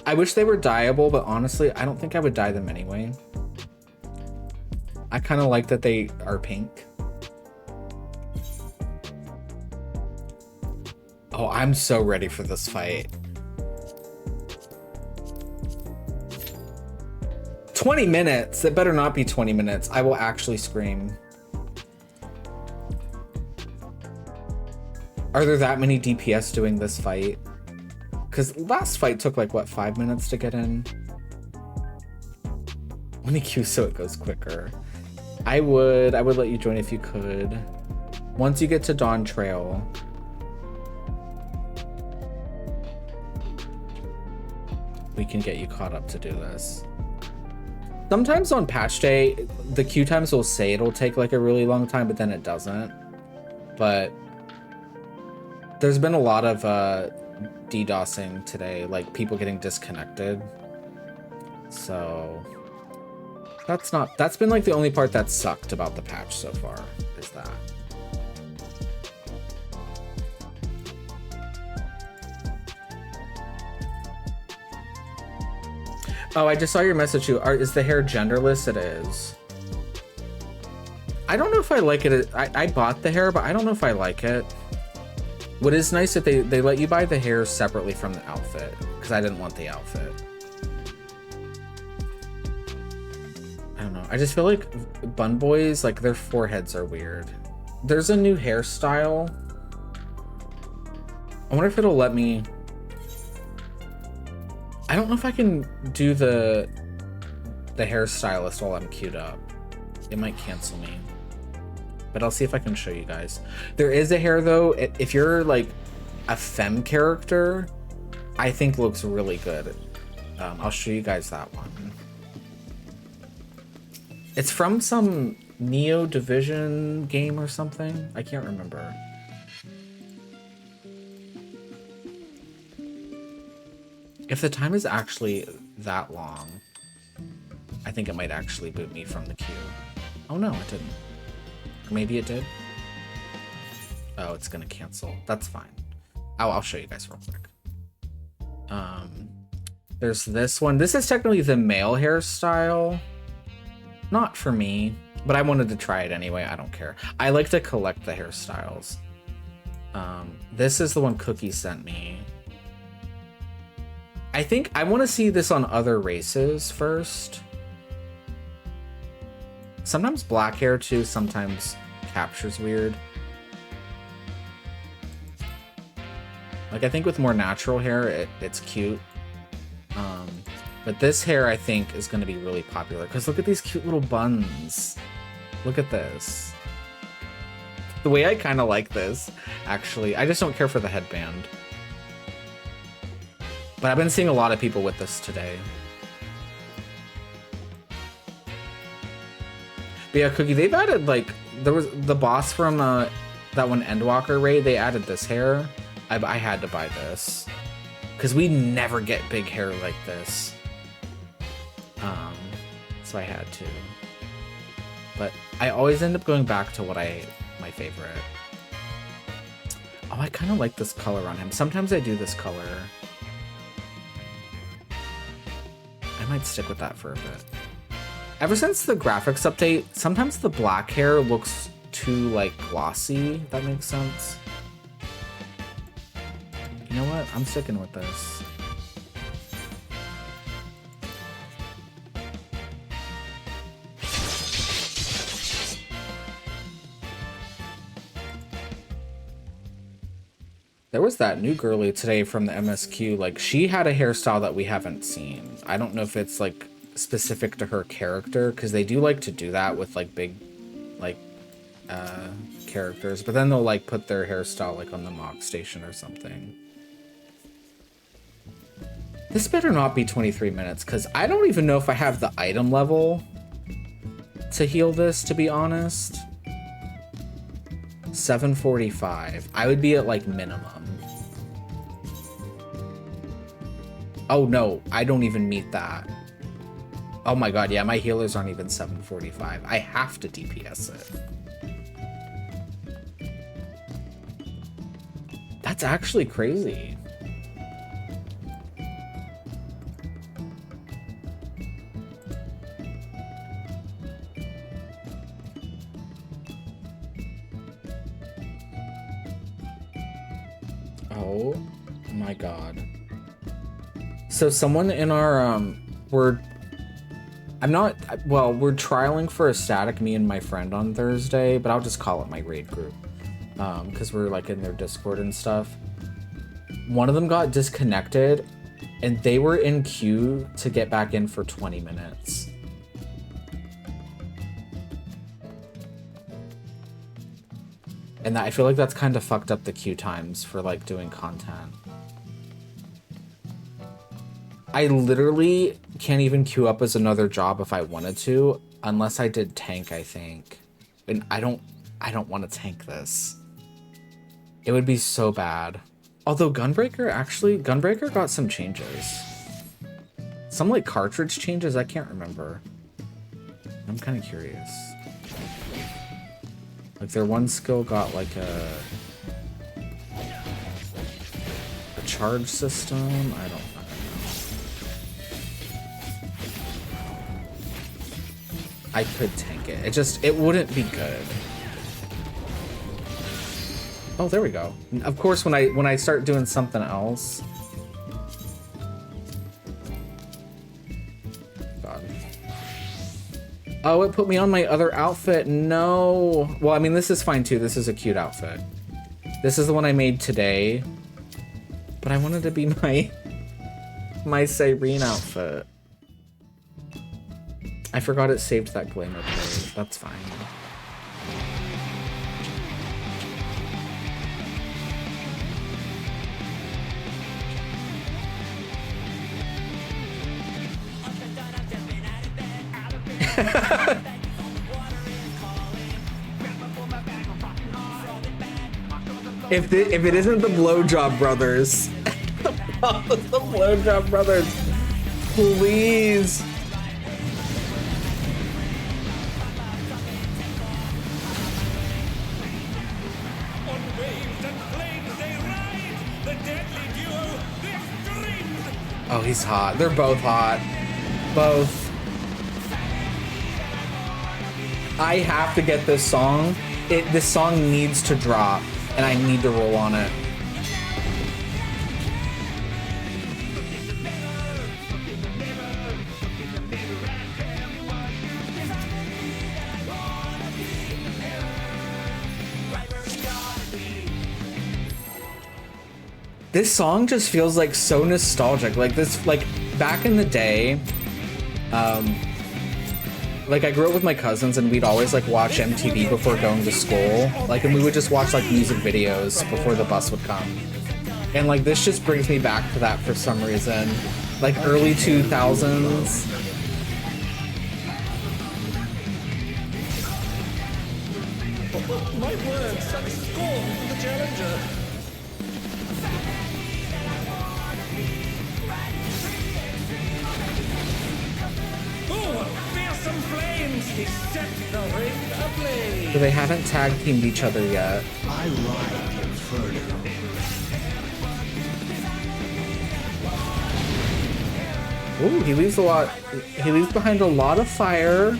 I wish they were dyeable, but honestly, I don't think I would dye them anyway. I kind of like that they are pink. Oh, I'm so ready for this fight. 20 minutes? It better not be 20 minutes. I will actually scream. Are there that many DPS doing this fight? Because last fight took like, what, 5 minutes to get in? Let me queue so it goes quicker. I would let you join if you could. Once you get to Dawn Trail. We can get you caught up to do this. Sometimes on patch day, the queue times will say it'll take like a really long time, but then it doesn't. But there's been a lot of DDoSing today, like people getting disconnected. So that's been like the only part that sucked about the patch so far, is that. Oh, I just saw your message too. Is the hair genderless? It is. I don't know if I like it. I bought the hair, but I don't know if I like it. What is nice that they let you buy the hair separately from the outfit, because I didn't want the outfit. I don't know. I just feel like bun boys, like their foreheads are weird. There's a new hairstyle. I wonder if it'll let me. I don't know if I can do the hairstylist while I'm queued up. It might cancel me. But I'll see if I can show you guys. There is a hair though. If you're like a femme character, I think looks really good. I'll show you guys that one. It's from some Neo Division game or something. I can't remember. If the time is actually that long, I think it might actually boot me from the queue. Oh no, it didn't. Or maybe it did. Oh, it's gonna cancel. That's fine. Oh, I'll show you guys real quick. There's this one. This is technically the male hairstyle. Not for me, but I wanted to try it anyway. I don't care. I like to collect the hairstyles. This is the one Cookie sent me. I think I want to see this on other races first. Sometimes black hair too, sometimes capture's weird. Like I think with more natural hair, it's cute. But this hair I think is going to be really popular because look at these cute little buns. Look at this. The way I kind of like this, actually. I just don't care for the headband. But I've been seeing a lot of people with this today. But yeah, Cookie, they've added like, there was the boss from that one Endwalker raid, they added this hair. I had to buy this. Because we never get big hair like this. So I had to. But I always end up going back to my favorite. Oh, I kind of like this color on him. Sometimes I do this color. I might stick with that for a bit. Ever since the graphics update, sometimes the black hair looks too like glossy, if that makes sense. You know what? I'm sticking with this. There was that new girly today from the MSQ, like she had a hairstyle that we haven't seen. I don't know if it's like specific to her character, because they do like to do that with like big like characters, but then they'll like put their hairstyle like on the mock station or something. This better not be 23 minutes, because I don't even know if I have the item level to heal this, to be honest. 745. I would be at like minimum. Oh no, I don't even meet that. Oh my god, yeah, my healers aren't even 745. I have to DPS it. That's actually crazy. Oh my god. So someone in our we're trialing for a static, me and my friend, on Thursday, but I'll just call it my raid group. Because we're like in their Discord and stuff. One of them got disconnected and they were in queue to get back in for 20 minutes. And I feel like that's kind of fucked up the queue times for like doing content. I literally can't even queue up as another job if I wanted to, unless I did tank, I think. And I don't want to tank this. It would be so bad. Although Gunbreaker got some changes. Some like cartridge changes, I can't remember. I'm kind of curious. Like their one skill got like a charge system. I don't know. I could tank it. It wouldn't be good. Oh, there we go. Of course, when I start doing something else. God. Oh, it put me on my other outfit. No. Well, I mean, this is fine too. This is a cute outfit. This is the one I made today. But I wanted to be my Cyrene outfit. I forgot it saved that glamour play. That's fine. If it isn't the Blowjob Brothers, the Blowjob Brothers, please. Oh, he's hot. They're both hot. Both. I have to get this song. This song needs to drop, and I need to roll on it. This song just feels like so nostalgic. Like this, like back in the day, like I grew up with my cousins and we'd always like watch MTV before going to school. Like, and we would just watch like music videos before the bus would come. And like this just brings me back to that for some reason. Like early 2000s. My word, such scorn for the challenger. Fearsome flames! He set the ring ablaze! So they haven't tag teamed each other yet. I ride Inferno. Ooh, he leaves a lot. He leaves behind a lot of fire.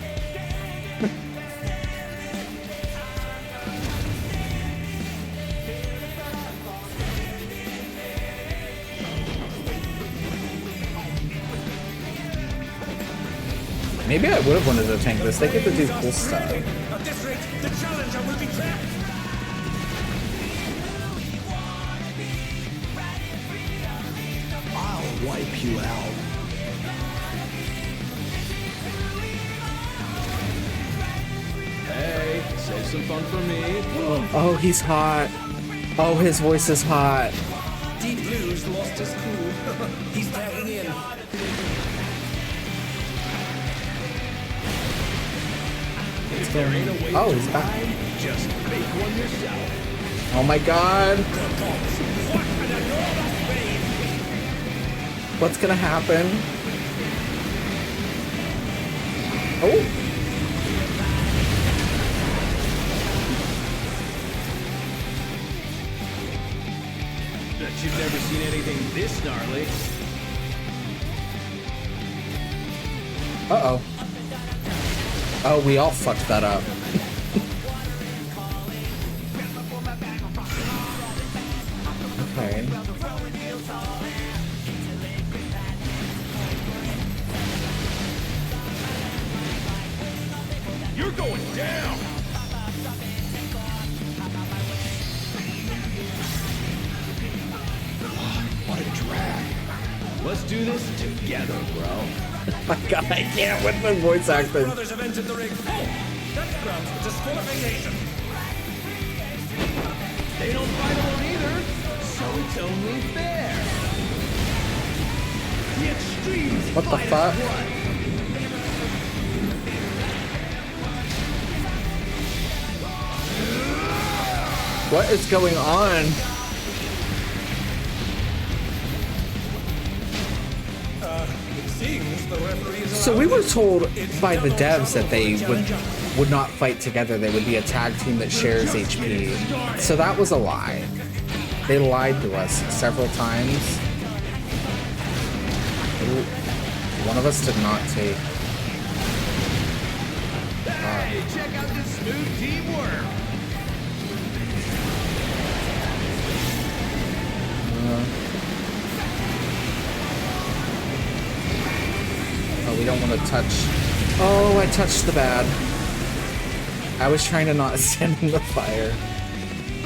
Maybe I would have wanted to tank this. They get to do cool stuff. At this rate, the challenger will be trapped! I'll wipe you out. Hey, save some fun for me. Oh, he's hot. Oh, his voice is hot. Deep Blue's lost his cool. He's tagging in. Oh, he's back. Just make one yourself. Oh my god. What's gonna happen? Oh. Bet you've never seen anything this gnarly. Uh-oh. Oh, we all fucked that up. Okay. You're going down! What a drag. Let's do this together, bro. My god, I can't with my voice acting. Brothers have entered the ring. Oh, that grounds for disqualification. They don't fight alone either, so it's only fair. The extremes. What the fuck? What is going on? So we were told by the devs that they would not fight together. They would be a tag team that shares HP. So that was a lie. They lied to us several times. Ooh, one of us did not take. Hey, check out this smooth teamwork. Oh, we don't want to touch Oh, I touched the bad. I was trying to not stand in the fire.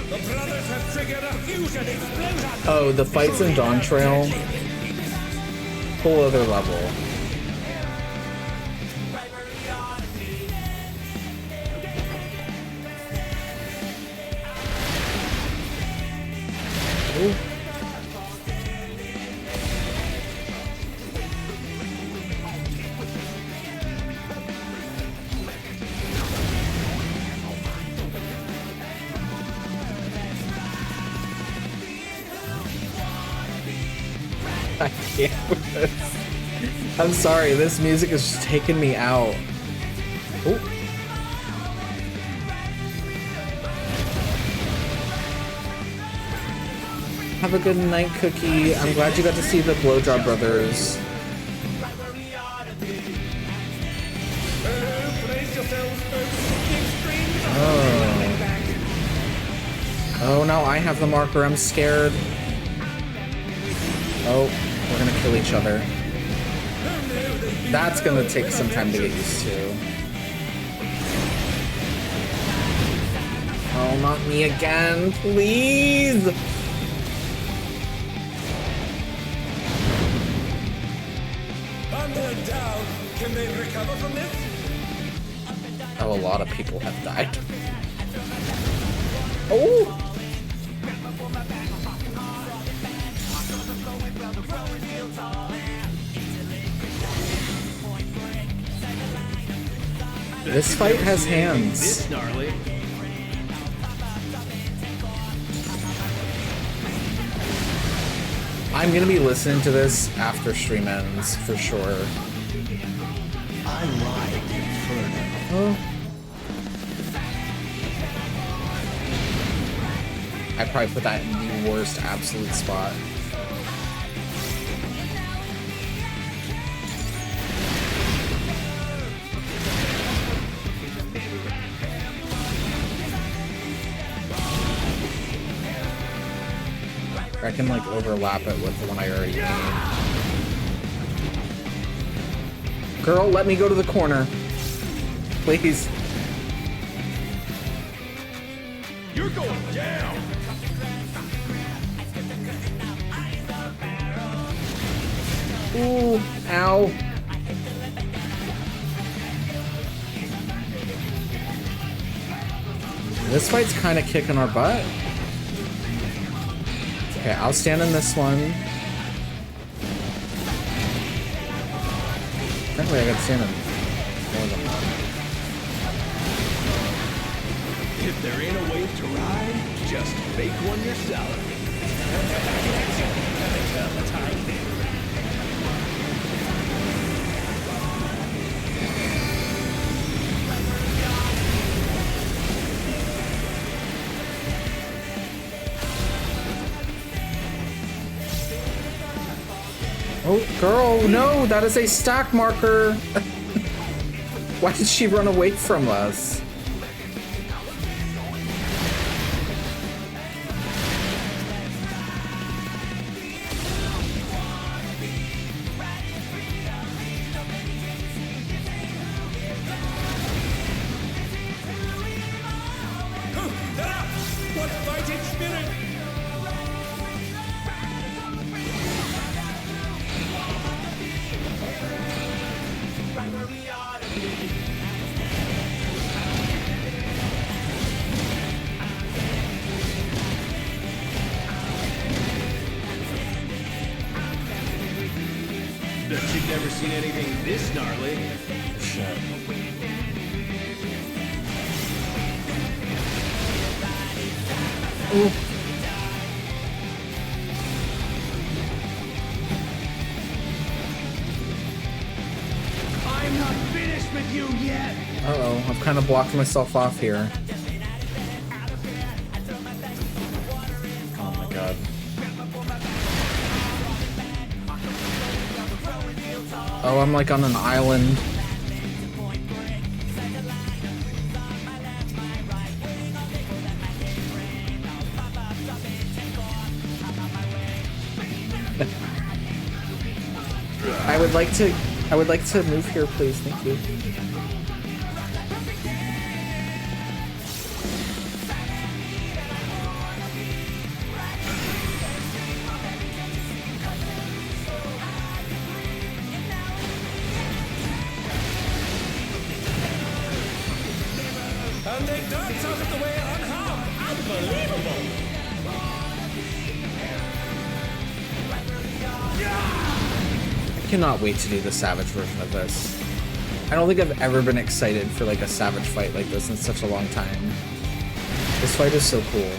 The brothers have triggered a fusion explosion! Oh, the fights in Dawn Trail. Whole other level. Ooh. I can't with this. I'm sorry, this music is just taking me out. Ooh. Have a good night, Cookie. I'm glad you got to see the Blowjob Brothers. Oh, now I have the marker. I'm scared. Oh, we're gonna kill each other. That's gonna take some time to get used to. Oh, not me again, please! Under down. Can they recover from this? Oh, a lot of people have died. Oh! This fight has hands. This gnarly. I'm gonna be listening to this after stream ends, for sure. I like Inferno. Oh. I probably put that in the worst absolute spot. I can like overlap it with the one I already made. Girl, let me go to the corner. Please. You're going down! Ooh, ow. This fight's kind of kicking our butt. Okay, I'll stand in this one. Apparently I got to stand in one of them. If there ain't a wave to ride, just make one yourself. Oh, girl, no, that is a stack marker. Why did she run away from us? What fighting spirit! Bet you've never seen anything this gnarly. Shit. Ooh. I'm not finished with you yet! Uh-oh, I've kind of blocked myself off here. Oh my god. Oh, I'm like on an island. I would like to I would like to move here, please. Thank you. And they dance out of the way unharmed. Unbelievable! I cannot wait to do the Savage version of this. I don't think I've ever been excited for like a Savage fight like this in such a long time. This fight is so cool.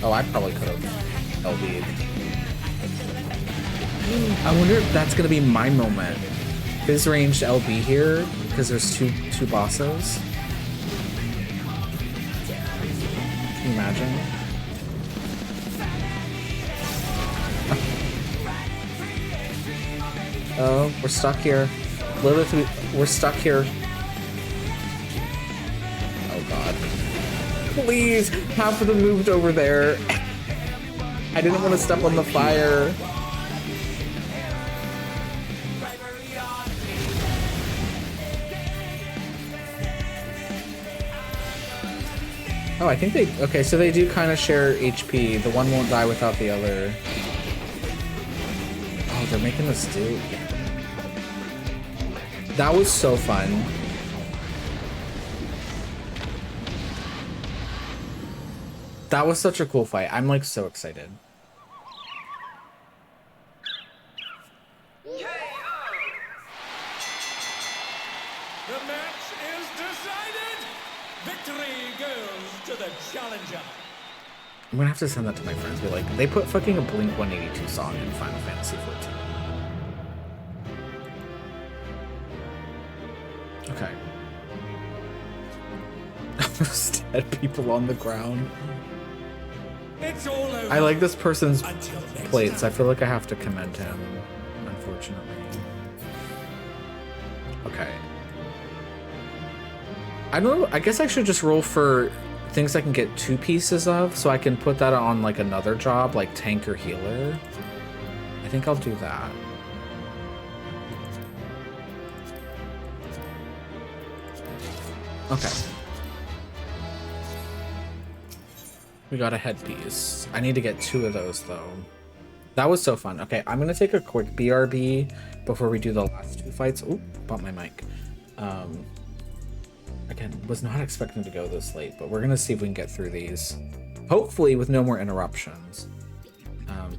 Oh, I probably could have LB'd. I wonder if that's gonna be my moment. Fizz ranged LB here because there's two bosses. Can you imagine? Oh, we're stuck here. Lilith, we're stuck here. Oh god. Please, half of them moved over there. I didn't want to step on the fire. Oh, I think they... Okay, so they do kind of share HP. The one won't die without the other. Oh, they're making us do... That was so fun. That was such a cool fight. I'm like so excited. The match is decided! Victory goes to the challenger! I'm gonna have to send that to my friends. Be like, they put fucking a Blink 182 song in Final Fantasy 14. Okay. Almost dead people on the ground. It's all over. I like this person's plates. I feel like I have to commend him, unfortunately. Okay. I don't know. I guess I should just roll for things I can get 2 pieces of, so I can put that on like another job, like tank or healer. I think I'll do that. Okay. We got a headpiece. I need to get 2 of those though. That was so fun. Okay, I'm gonna take a quick BRB before we do the last 2 fights. Oop, bumped my mic. Again, was not expecting to go this late, but we're gonna see if we can get through these. Hopefully with no more interruptions.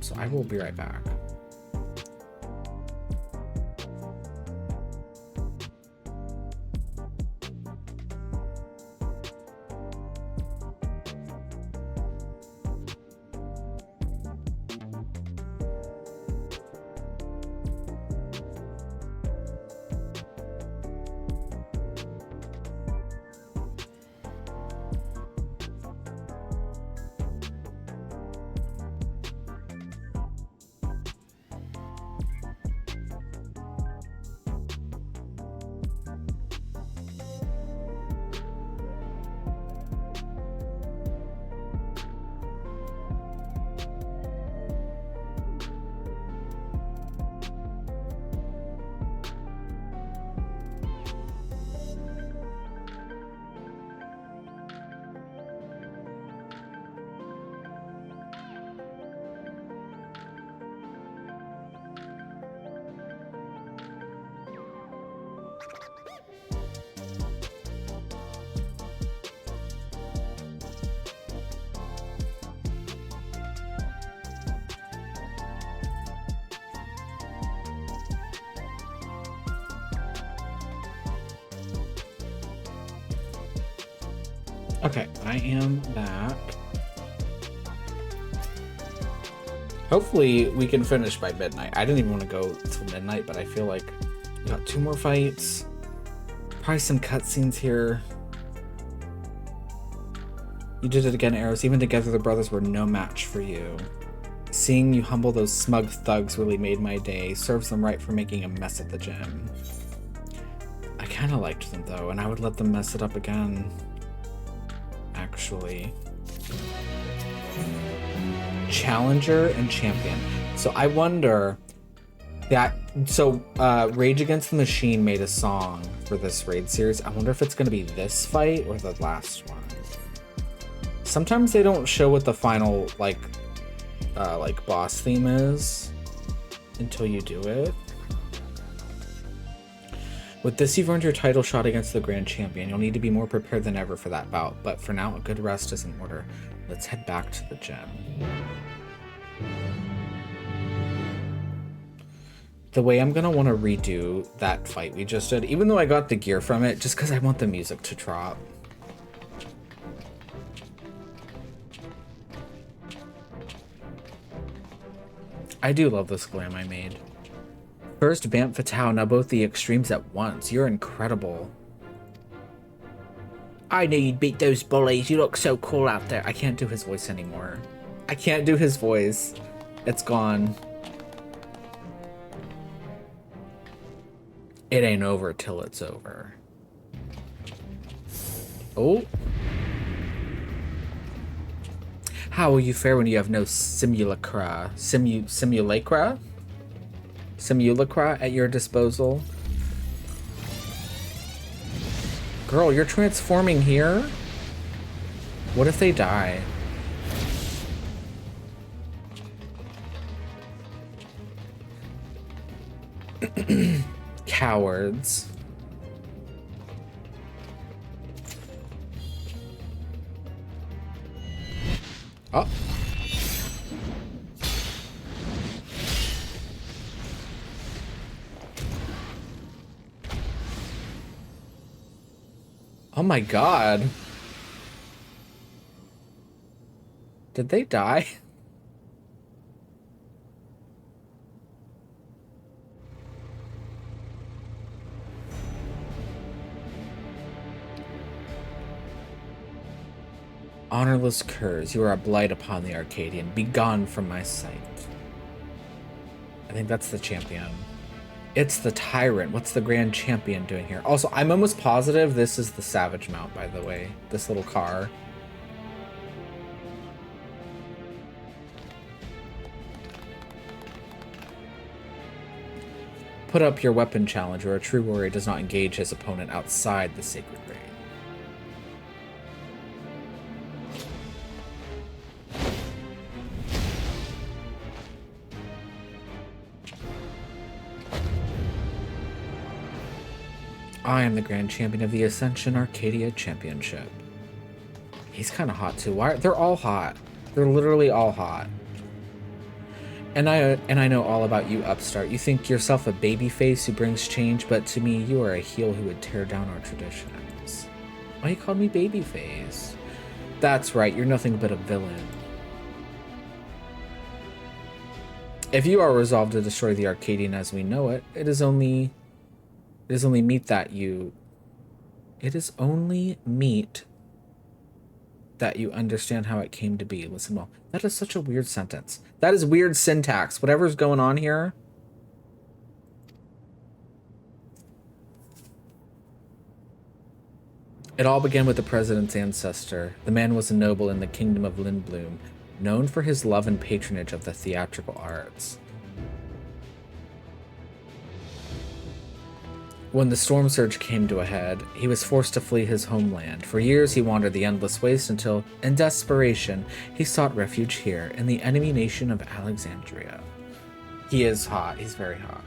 So I will be right back. Okay, I am back. Hopefully we can finish by midnight. I didn't even want to go till midnight, but I feel like we got 2 more fights. Probably some cutscenes here. You did it again, Eros. Even together, the brothers were no match for you. Seeing you humble those smug thugs really made my day. Serves them right for making a mess of the gym. I kind of liked them, though, and I would let them mess it up again. Actually. Challenger and Champion. So I wonder that, so Rage Against the Machine made a song for this raid series. I wonder if it's going to be this fight or the last one. Sometimes they don't show what the final like boss theme is until you do it. With this, you've earned your title shot against the Grand Champion. You'll need to be more prepared than ever for that bout, but for now, a good rest is in order. Let's head back to the gym. The way I'm gonna want to redo that fight we just did, even though I got the gear from it, just because I want the music to drop. I do love this glam I made. First, Bamf Fatale, now both the extremes at once. You're incredible. I knew you'd beat those bullies. You look so cool out there. I can't do his voice anymore. I can't do his voice. It's gone. It ain't over till it's over. Oh. How will you fare when you have no simulacra at your disposal? Girl, you're transforming here? What if they die? Cowards. Oh. Oh my god. Did they die? Honorless curs, you are a blight upon the Arcadian. Begone from my sight. I think that's the champion. It's the tyrant. What's the Grand Champion doing here? Also, I'm almost positive this is the Savage Mount, by the way. This little car. Put up your weapon, Challenger. A true warrior does not engage his opponent outside the sacred ring. I am the Grand Champion of the Ascension Arcadia Championship. He's kind of hot too. Why? They're all hot. They're literally all hot. And I know all about you, upstart. You think yourself a babyface who brings change, but to me, you are a heel who would tear down our traditions. Why you called me babyface? That's right. You're nothing but a villain. If you are resolved to destroy the Arcadian as we know it, it is only meet that you understand how it came to be. Listen well. That is such a weird sentence. That is weird syntax. Whatever's going on here. It all began with the president's ancestor. The man was a noble in the kingdom of Lindblum, known for his love and patronage of the theatrical arts. When the storm surge came to a head, he was forced to flee his homeland. For years he wandered the endless waste until, in desperation, he sought refuge here in the enemy nation of Alexandria. He is hot. He's very hot.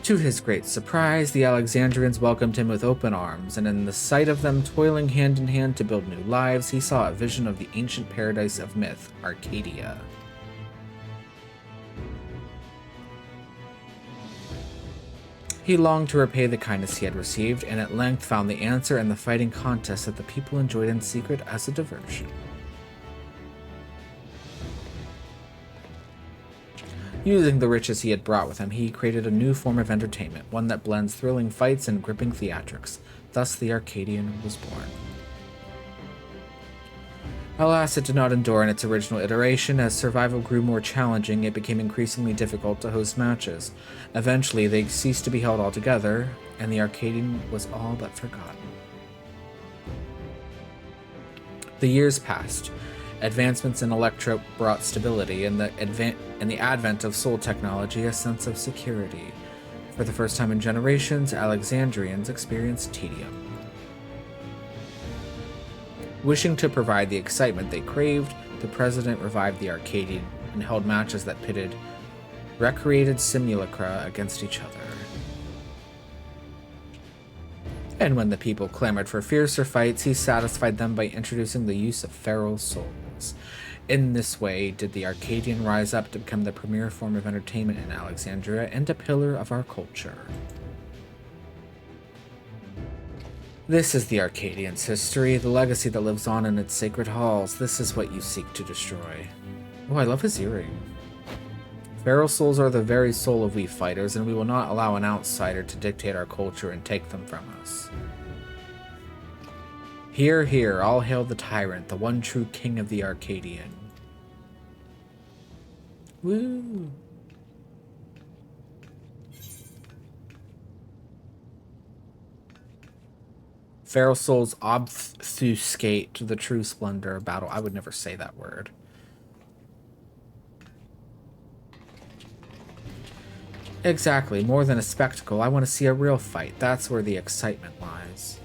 To his great surprise, the Alexandrians welcomed him with open arms, and in the sight of them toiling hand in hand to build new lives, he saw a vision of the ancient paradise of myth, Arcadia. He longed to repay the kindness he had received, and at length found the answer in the fighting contest that the people enjoyed in secret as a diversion. Using the riches he had brought with him, he created a new form of entertainment, one that blends thrilling fights and gripping theatrics. Thus the Arcadian was born. Alas, it did not endure in its original iteration. As survival grew more challenging, it became increasingly difficult to host matches. Eventually, they ceased to be held altogether, and the Arcadian was all but forgotten. The years passed, Advancements in electro brought stability, and the advent of soul technology a sense of security. For the first time in generations, Alexandrians experienced tedium. Wishing to provide the excitement they craved, the president revived the Arcadian and held matches that pitted recreated simulacra against each other. And when the people clamored for fiercer fights, he satisfied them by introducing the use of feral souls. In this way did the Arcadian rise up to become the premier form of entertainment in Alexandria and a pillar of our culture. This is the Arcadian's history, the legacy that lives on in its sacred halls. This is what you seek to destroy. Oh, I love his earring. Feral souls are the very soul of we fighters, and we will not allow an outsider to dictate our culture and take them from us. Hear, hear, all hail the tyrant, the one true king of the Arcadian. Woo! Feral souls obfuscate the true splendor of battle. I would never say that word. Exactly, more than a spectacle. I want to see a real fight. That's where the excitement lies.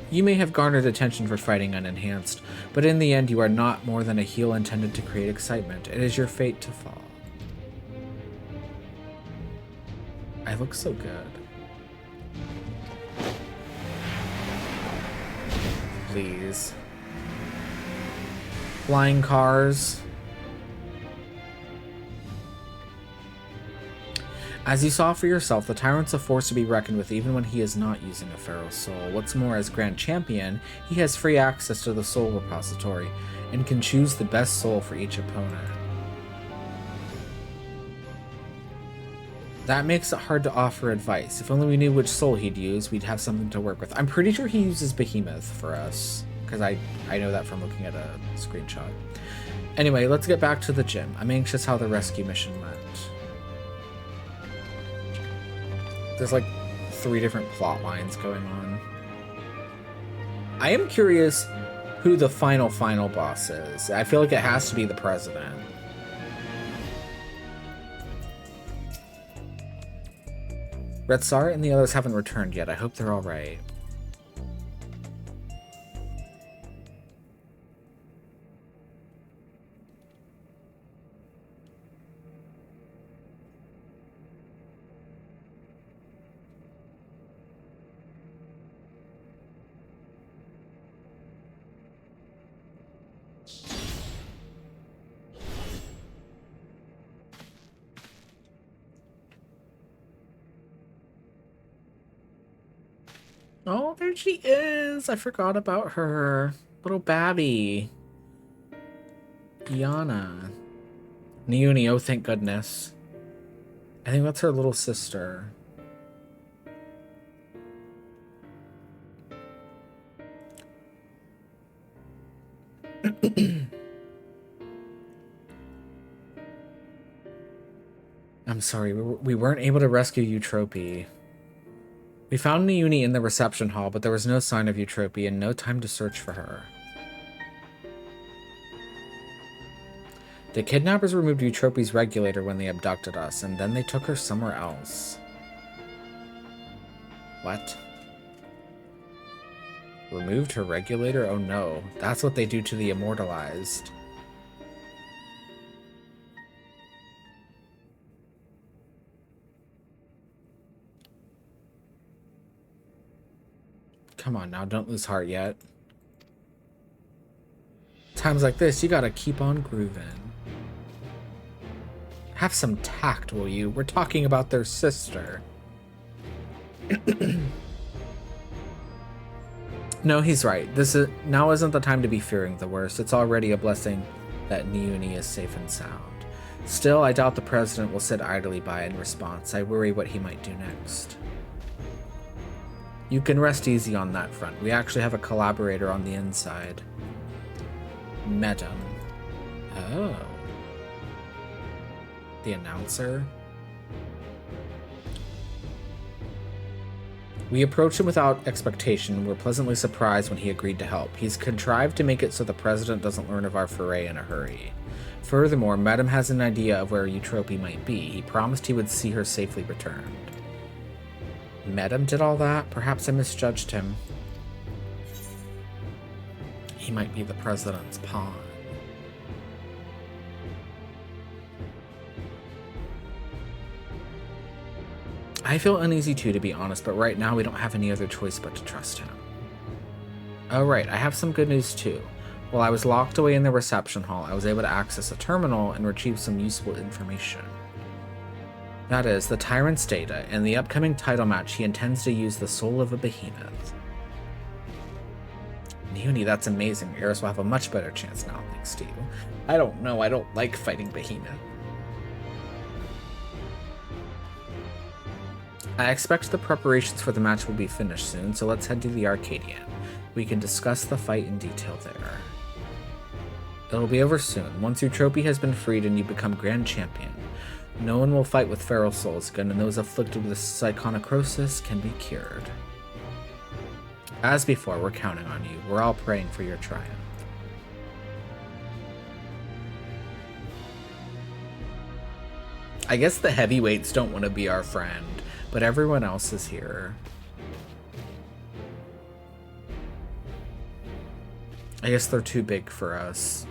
You may have garnered attention for fighting unenhanced, but in the end you are not more than a heel intended to create excitement. It is your fate to fall. I look so good. Please. Flying cars. As you saw for yourself, the tyrant's a force to be reckoned with even when he is not using a feral soul. What's more, as Grand Champion, he has free access to the soul repository and can choose the best soul for each opponent. That makes it hard to offer advice. If only we knew which soul he'd use, we'd have something to work with. I'm pretty sure he uses Behemoth for us, because I know that from looking at a screenshot. Anyway, let's get back to the gym. I'm anxious how the rescue mission went. There's like 3 different plot lines going on. I am curious who the final boss is. I feel like it has to be the president. Retsar and the others haven't returned yet. I hope they're all right. Oh, there she is! I forgot about her. Little Babby. Iana. Niuni, oh thank goodness. I think that's her little sister. I'm sorry, we weren't able to rescue Eutropy. We found Niuni in the reception hall, but there was no sign of Eutropy and no time to search for her. The kidnappers removed Eutropy's regulator when they abducted us, and then they took her somewhere else. What? Removed her regulator? Oh no, that's what they do to the immortalized. Come on now, don't lose heart yet. Times like this, you gotta keep on grooving. Have some tact, will you? We're talking about their sister. No, he's right. Now isn't the time to be fearing the worst. It's already a blessing that Niuni is safe and sound. Still, I doubt the president will sit idly by in response. I worry what he might do next. You can rest easy on that front. We actually have a collaborator on the inside. Madam. Oh. The announcer? We approached him without expectation and were pleasantly surprised when he agreed to help. He's contrived to make it so the president doesn't learn of our foray in a hurry. Furthermore, Madam has an idea of where Eutrope might be. He promised he would see her safely returned. Madam did all that? Perhaps I misjudged him. He might be the president's pawn. I feel uneasy too, to be honest, but right now we don't have any other choice but to trust him. Oh right, I have some good news too. While I was locked away in the reception hall, I was able to access a terminal and retrieve some useful information. That is, the Tyrant's data. In the upcoming title match, he intends to use the soul of a behemoth. Uni, that's amazing. Eris will have a much better chance now, thanks to you. I don't know, I don't like fighting behemoth. I expect the preparations for the match will be finished soon, so let's head to the Arcadian. We can discuss the fight in detail there. It'll be over soon. Once your trophy has been freed and you become Grand Champion, no one will fight with feral souls again, and those afflicted with psychonecrosis can be cured. As before, we're counting on you. We're all praying for your triumph. I guess the heavyweights don't want to be our friend, but everyone else is here. I guess they're too big for us.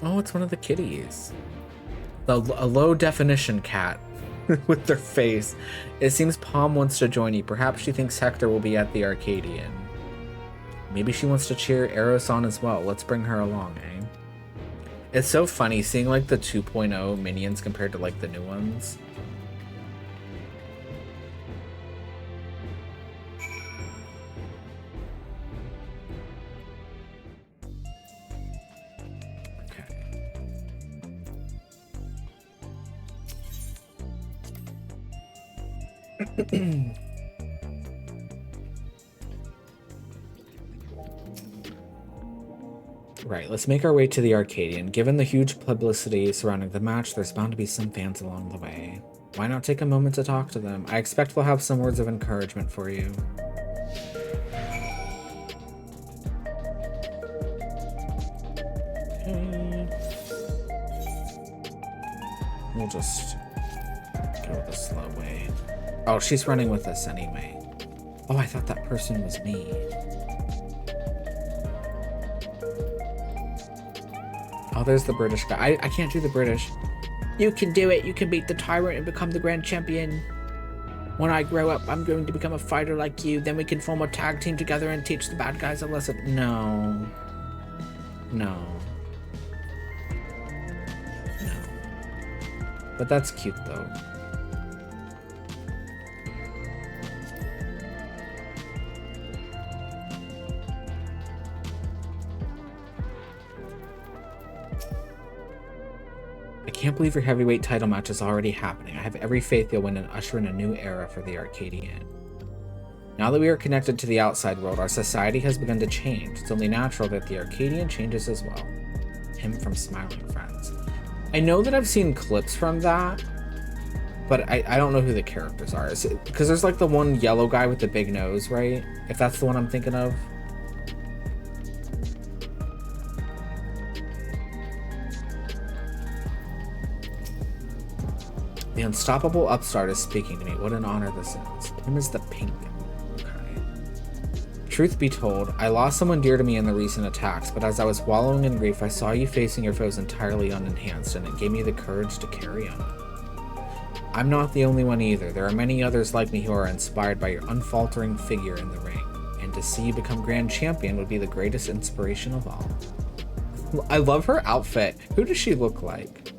Oh, it's one of the kitties. A low definition cat with their face. It seems Palm wants to join you. Perhaps she thinks Hector will be at the Arcadian. Maybe she wants to cheer Eros on as well. Let's bring her along, eh? It's so funny seeing like the 2.0 minions compared to like the new ones. Right, let's make our way to the Arcadian. Given the huge publicity surrounding the match, there's bound to be some fans along the way. Why not take a moment to talk to them? I expect we'll have some words of encouragement for you. Okay. We'll just go the slow way. Oh, she's running with us anyway. Oh, I thought that person was me. Oh, there's the British guy. I can't do the British. You can do it. You can beat the tyrant and become the grand champion. When I grow up, I'm going to become a fighter like you. Then we can form a tag team together and teach the bad guys a lesson. No. No. No. But that's cute, though. I can't believe your heavyweight title match is already happening. I have every faith you'll win and usher in a new era for the Arcadian. Now that we are connected to the outside world, our society has begun to change. It's only natural that the Arcadian changes as well. Him from Smiling Friends. I know that I've seen clips from that, but I don't know who the characters are. Because there's like the one yellow guy with the big nose, right? If that's the one I'm thinking of. The unstoppable upstart is speaking to me. What an honor this is. Him is the pink. Okay. Truth be told, I lost someone dear to me in the recent attacks, but as I was wallowing in grief, I saw you facing your foes entirely unenhanced, and it gave me the courage to carry on. I'm not the only one either. There are many others like me who are inspired by your unfaltering figure in the ring, and to see you become grand champion would be the greatest inspiration of all. I love her outfit. Who does she look like?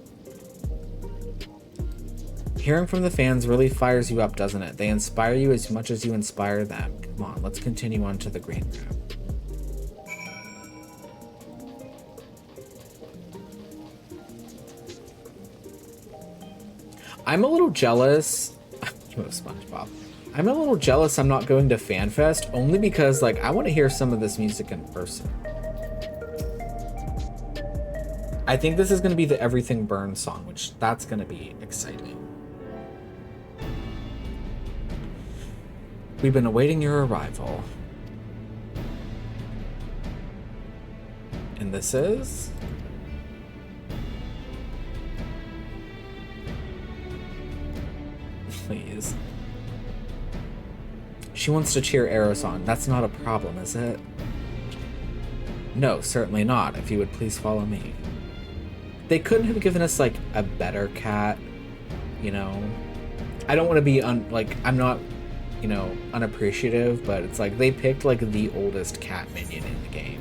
Hearing from the fans really fires you up, doesn't it? They inspire you as much as you inspire them. Come on, let's continue on to the green room. I'm a little jealous. You have SpongeBob. I'm a little jealous I'm not going to FanFest, only because like I want to hear some of this music in person. I think this is going to be the Everything Burns song, which that's going to be exciting. We've been awaiting your arrival. And this is... Please. She wants to cheer Eros on. That's not a problem, is it? No, certainly not. If you would please follow me. They couldn't have given us, like, a better cat, you know? I don't want to be, I'm not, you know, unappreciative, but it's like they picked, like, the oldest cat minion in the game.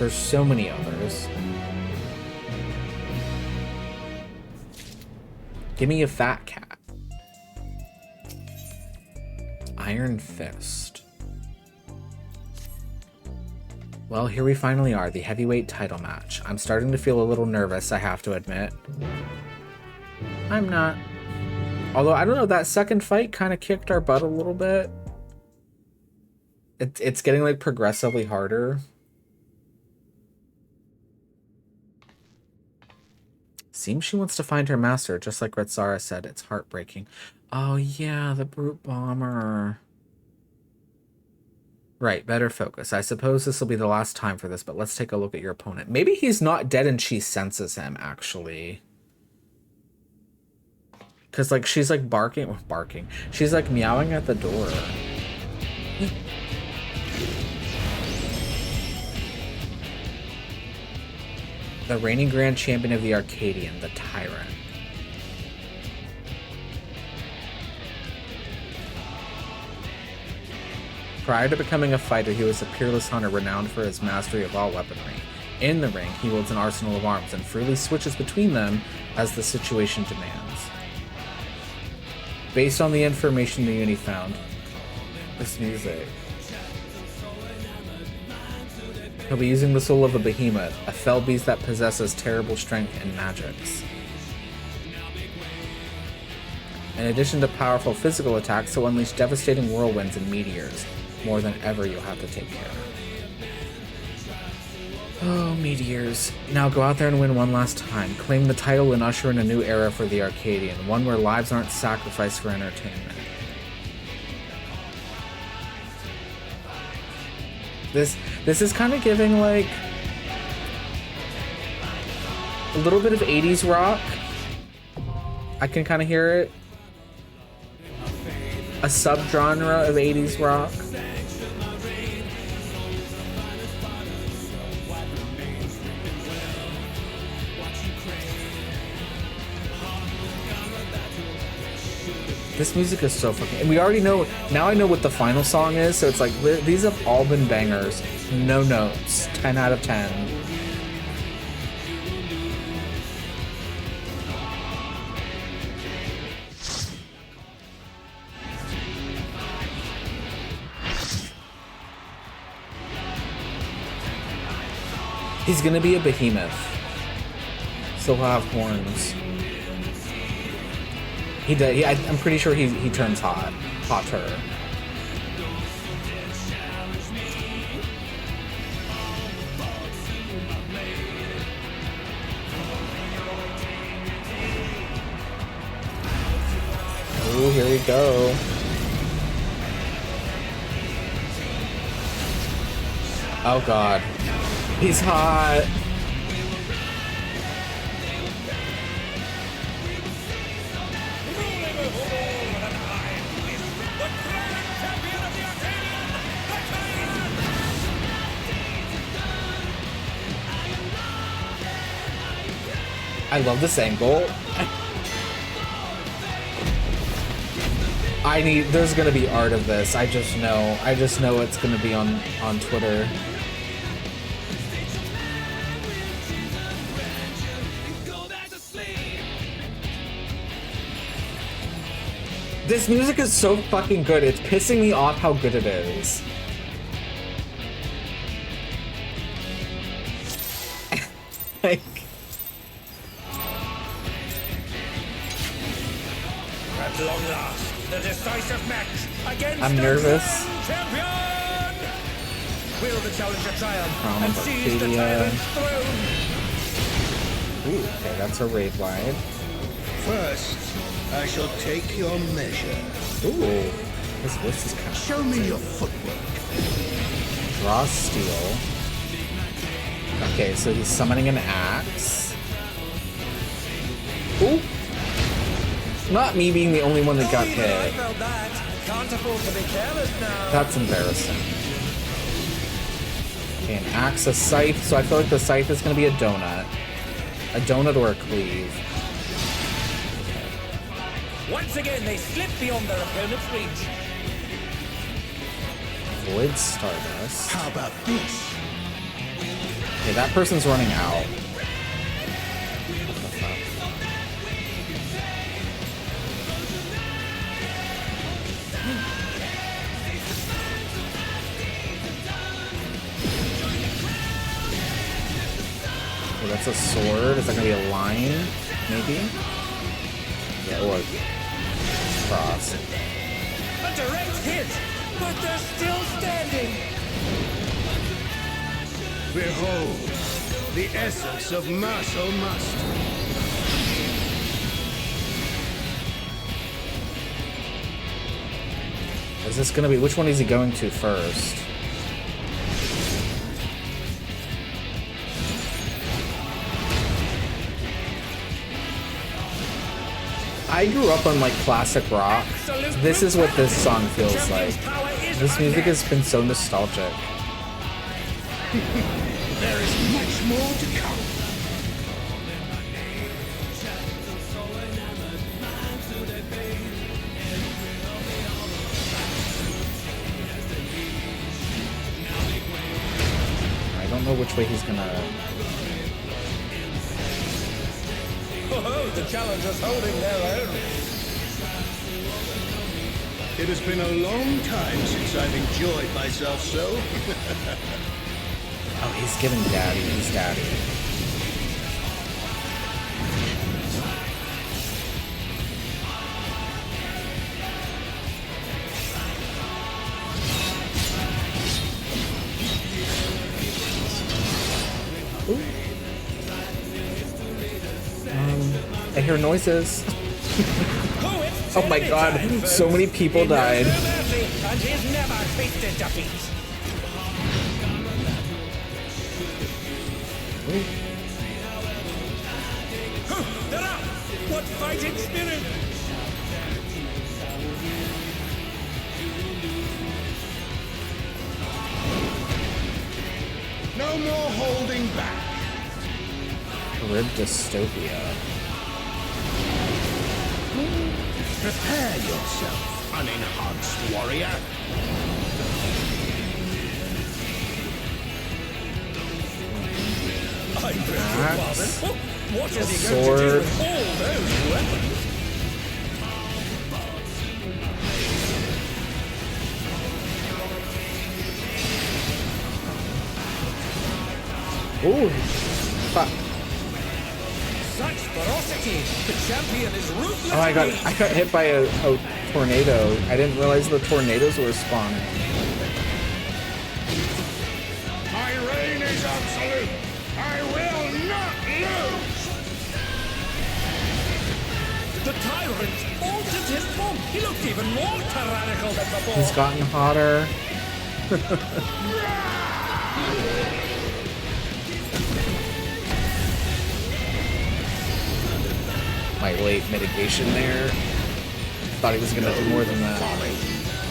There's so many others. Give me a fat cat. Iron Fist. Well, here we finally are, the heavyweight title match. I'm starting to feel a little nervous, I have to admit. I'm not. Although, I don't know, that second fight kind of kicked our butt a little bit. It's getting, like, progressively harder. Seems she wants to find her master, just like Retsara said. It's heartbreaking. Oh yeah, the brute bomber. Right, better focus. I suppose this will be the last time for this, but let's take a look at your opponent. Maybe he's not dead and she senses him, actually. Because, like, she's, like, barking. She's, like, meowing at the door. The reigning grand champion of the Arcadian, the Tyrant. Prior to becoming a fighter, he was a peerless hunter renowned for his mastery of all weaponry. In the ring, he wields an arsenal of arms and freely switches between them as the situation demands. Based on the information the uni found, this music. He'll be using the soul of a behemoth, a fell beast that possesses terrible strength and magics. In addition to powerful physical attacks, he'll unleash devastating whirlwinds and meteors. More than ever, you'll have to take care. Oh, meteors. Now go out there and win one last time. Claim the title and usher in a new era for the Arcadian, one where lives aren't sacrificed for entertainment. This is kind of giving, like, a little bit of 80s rock. I can kind of hear it. A subgenre of 80s rock. This music is so fucking... And we already know... Now I know what the final song is, so it's like, these have all been bangers. No notes. 10 out of 10. He's gonna be a behemoth. So he'll have horns. He does. I'm pretty sure he turns hot. Hotter. Oh, here we go. Oh God. He's hot. I love this angle. There's gonna be art of this. I just know it's gonna be on Twitter. This music is so fucking good. It's pissing me off how good it is. At long last, the decisive match against I'm the nervous. crowned champion! Will the challenger triumph Crown and of seize the Arcadia. tyrant's throne? Ooh, okay, that's a raid wide. First, I shall take your measure. Ooh, his voice is kind of. Show me your footwork. Draw steel. Okay, so he's summoning an axe. Ooh. Not me being the only one that got hit. Can't afford to be careless now. That's embarrassing. Okay, an axe, a scythe. So I feel like the scythe is going to be a donut. A donut or a cleave. Once again, they slip beyond their opponent's reach. Void Stardust. How about this? Okay, that person's running out. What the fuck? Okay, that's a sword. Is that gonna be a line? Maybe? Yeah, or cross. A direct hit, but they're still standing. Behold, the essence of martial mastery. Is this gonna be, which one is he going to first? I grew up on like classic rock. This is what this song feels like. This music has been so nostalgic. There is much more to come. I don't know which way he's gonna. Oh, the challenger's holding their own. It has been a long time since I've enjoyed myself so. Oh, he's giving daddy. He's daddy. I hear noises. Oh my god, so many people died. And he's never tasted defeat. They're up! What fighting spirit! No more holding back. Rib dystopia. Prepare yourself, unenhanced warrior. I beg your Axe. pardon. What is he going to do Sword. with all those weapons? Ooh, fuck. Such ferocity! The champion is ruthless. Oh, I got hit by a tornado. I didn't realize the tornadoes were spawning. My reign is absolute. I will not lose. The tyrant altered his form. He looked even more tyrannical than before. He's gotten hotter. My late mitigation there. Thought he was gonna do more than that.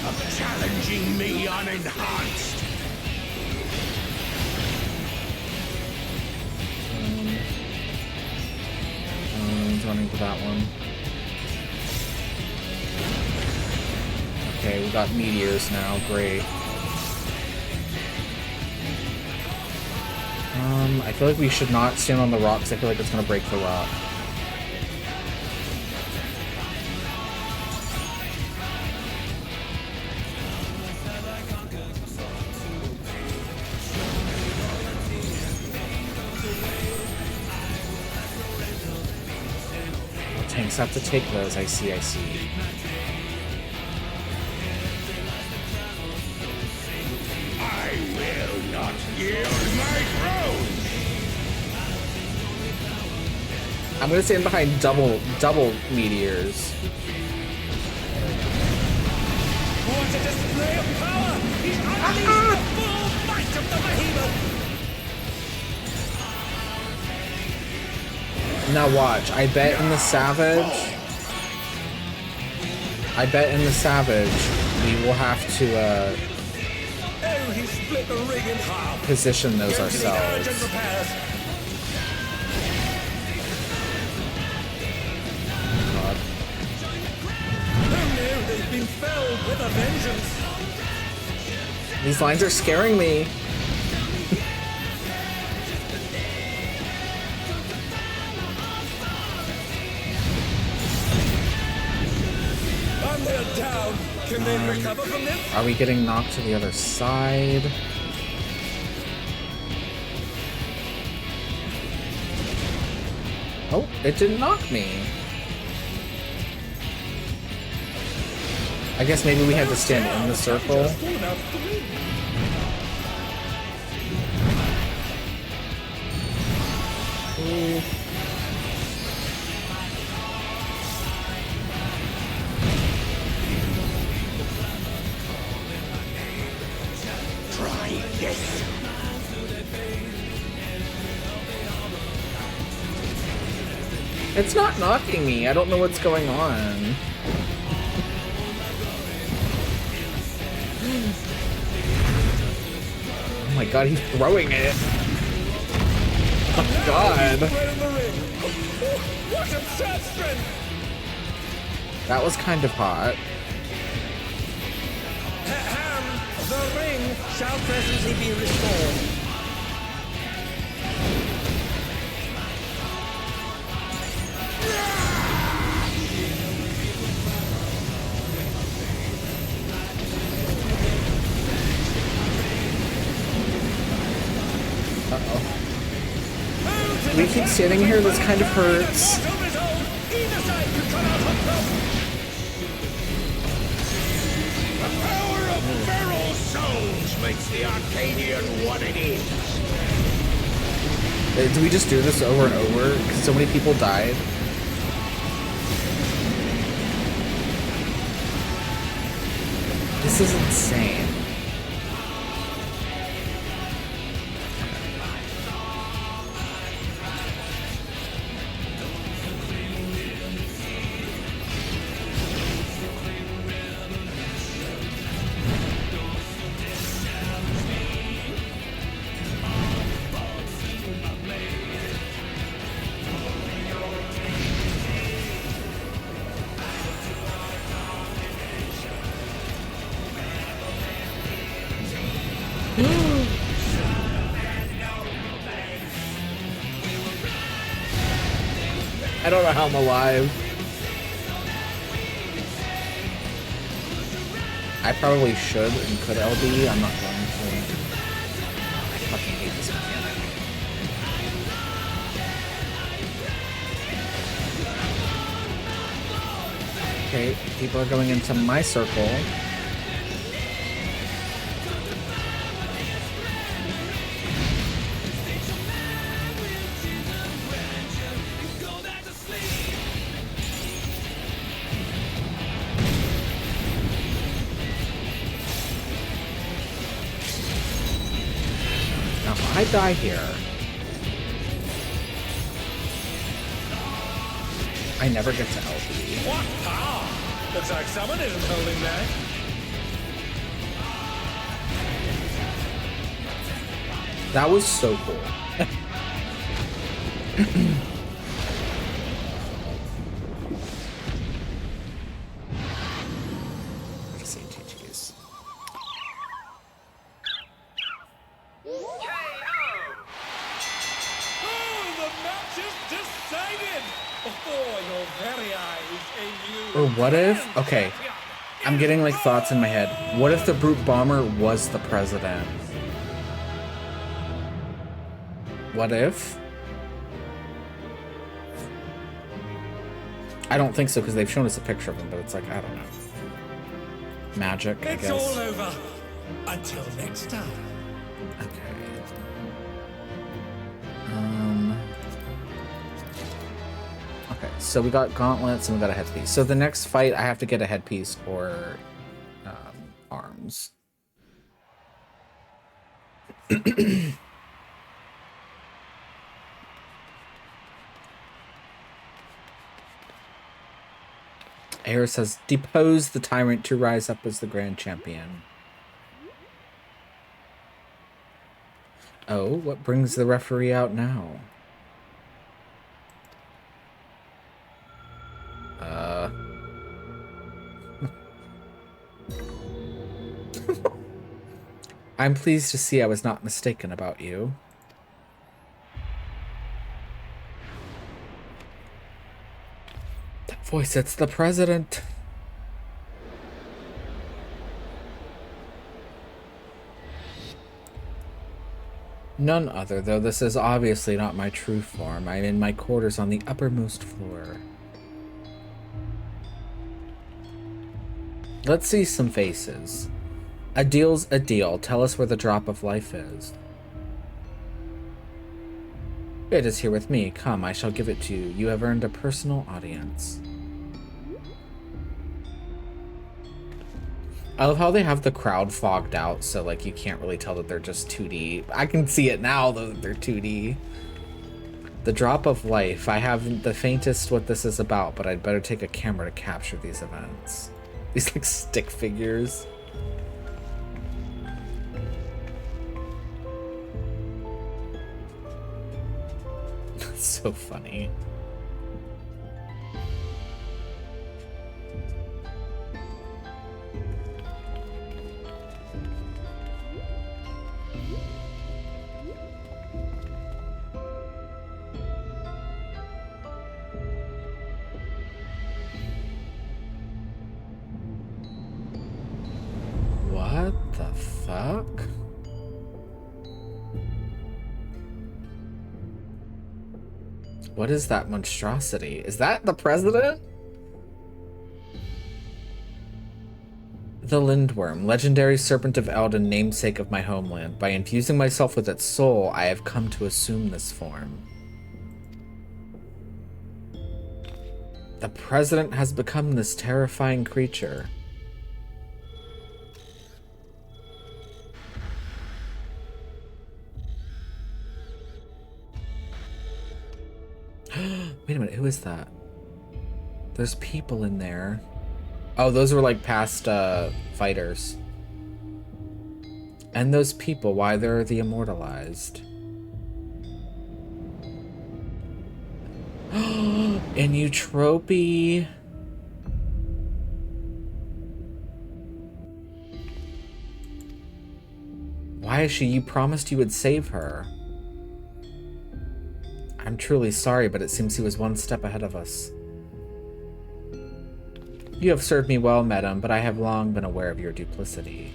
Of challenging me unenhanced. He's running to that one. Okay, we got meteors now. Great. I feel like we should not stand on the rock because I feel like it's gonna break the rock. Tanks have to take those. I see. Yield my throne! I'm gonna stand behind double meteors. What a display of power! He's unleashed the full might of the behemoth! Now watch. I bet in the Savage. We will have to Oh, he split the rig in half. position those ourselves. God. Oh no, they've been felled with a vengeance. These lines are scaring me. And they're down. Can they recover from this? Are we getting knocked to the other side? Oh, it didn't knock me. I guess maybe we had to stand in the circle. Ooh. Try this. It's not knocking me. I don't know what's going on. Oh my god, he's throwing it. Oh my god. What absurd strength! That was kind of hot. The ring shall presently be restored. Uh-oh. We keep standing here, this kind of hurts. Either side could come out on top. The power of feral souls makes the Arcadian what it is. Do we just do this over and over? Because so many people died. This is insane. I don't know how I'm alive. I probably should and could LB. I'm not going to. I fucking hate this mechanic. Okay, people are going into my circle. I die here. I never get to LB. What power! Looks like someone isn't holding back. That was so cool. Or what if, okay, I'm getting like thoughts in my head. What if the brute bomber was the president? What if? I don't think so because they've shown us a picture of him, but it's like, I don't know. Magic, I guess. It's all over. Until next time. Okay, so we got gauntlets and we got a headpiece. So the next fight, I have to get a headpiece or arms. Aerith says, depose the tyrant to rise up as the grand champion. Oh, what brings the referee out now? I'm pleased to see I was not mistaken about you. That voice, it's the president. None other, though this is obviously not my true form. I'm in my quarters on the uppermost floor. Let's see some faces. A deal's a deal. Tell us where the drop of life is. It is here with me. Come, I shall give it to you. You have earned a personal audience. I love how they have the crowd fogged out, so like you can't really tell that they're just 2D. I can see it now, though, that they're 2D. The drop of life. I haven't the faintest what this is about, but I'd better take a camera to capture these events. These like stick figures. That's so funny. What the fuck? What is that monstrosity? Is that the president? The Lindworm, legendary serpent of Eldin, namesake of my homeland. By infusing myself with its soul, I have come to assume this form. The president has become this terrifying creature. Wait a minute, who is that? There's people in there. Oh, those were like past fighters. And those people, why they're the immortalized. And Eutropy. Why is she? You promised you would save her. I'm truly sorry, but it seems he was one step ahead of us. You have served me well, madam, but I have long been aware of your duplicity.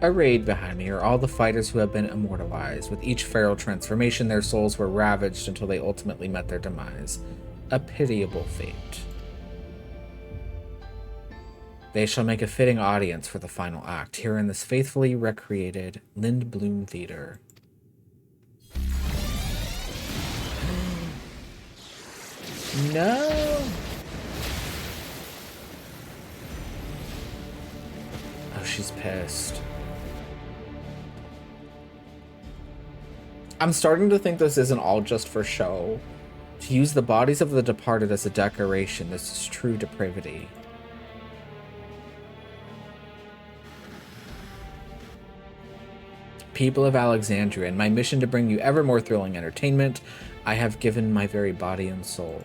Arrayed behind me are all the fighters who have been immortalized. With each feral transformation, their souls were ravaged until they ultimately met their demise. A pitiable fate. They shall make a fitting audience for the final act, here in this faithfully recreated Lindblum Theater. No! Oh, she's pissed. I'm starting to think this isn't all just for show. To use the bodies of the departed as a decoration, this is true depravity. People of Alexandria, in my mission to bring you ever more thrilling entertainment, I have given my very body and soul.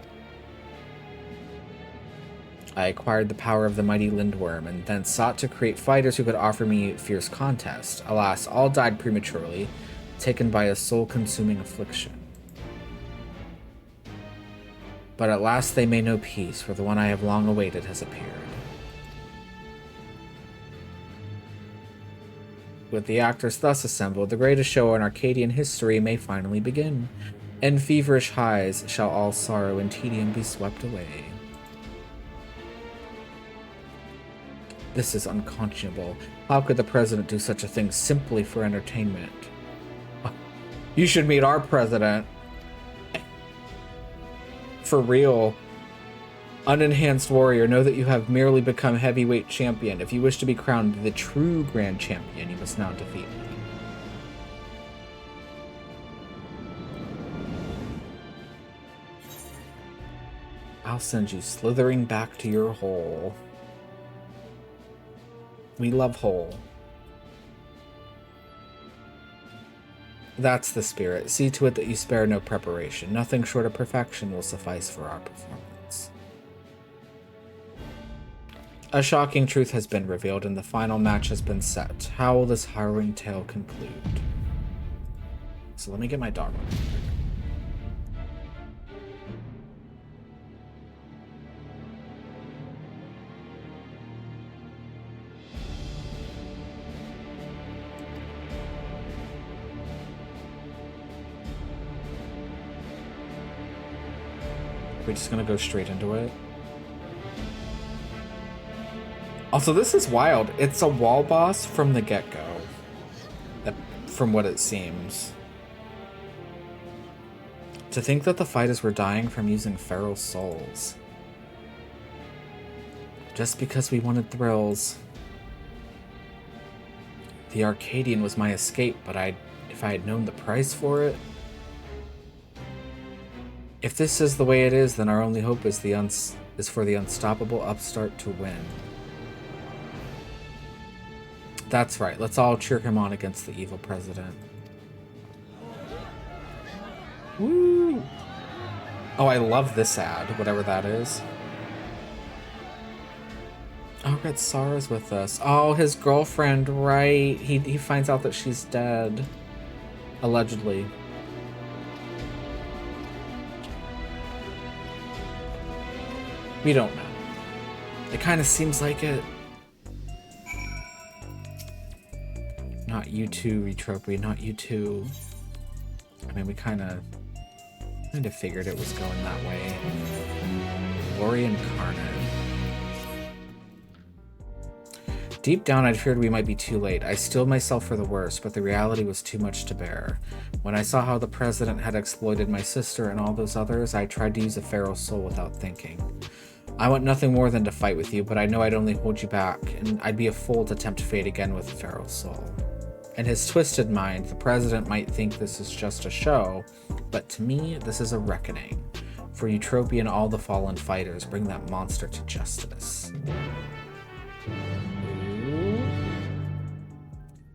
I acquired the power of the mighty Lindworm, and then sought to create fighters who could offer me fierce contest. Alas, all died prematurely, taken by a soul-consuming affliction. But at last they may know peace, for the one I have long awaited has appeared. With the actors thus assembled, the greatest show in Arcadian history may finally begin. In feverish highs shall all sorrow and tedium be swept away. This is unconscionable. How could the president do such a thing simply for entertainment? You should meet our president. For real. Unenhanced warrior, know that you have merely become heavyweight champion. If you wish to be crowned the true grand champion, you must now defeat me. I'll send you slithering back to your hole. We love hole. That's the spirit. See to it that you spare no preparation. Nothing short of perfection will suffice for our performance. A shocking truth has been revealed and the final match has been set. How will this harrowing tale conclude? So let me get my dog on. We're just gonna go straight into it. Also, this is wild. It's a wall boss from the get-go, from what it seems. To think that the fighters were dying from using feral souls. Just because we wanted thrills. The Arcadian was my escape, but if I had known the price for it... If this is the way it is, then our only hope is for the unstoppable upstart to win. That's right, let's all cheer him on against the evil president. Woo! Oh, I love this ad, whatever that is. Oh, Red Sara's with us. Oh, his girlfriend, right. He finds out that she's dead. Allegedly. We don't know. It kind of seems like it. Not you too, Retropia, not you too. I mean, we kind of figured it was going that way. Glory incarnate. Deep down, I'd feared we might be too late. I steeled myself for the worst, but the reality was too much to bear. When I saw how the president had exploited my sister and all those others, I tried to use a feral soul without thinking. I want nothing more than to fight with you, but I know I'd only hold you back, and I'd be a fool to tempt fate again with a feral soul. In his twisted mind, the president might think this is just a show, but to me, this is a reckoning. For Eutropia and all the fallen fighters, bring that monster to justice.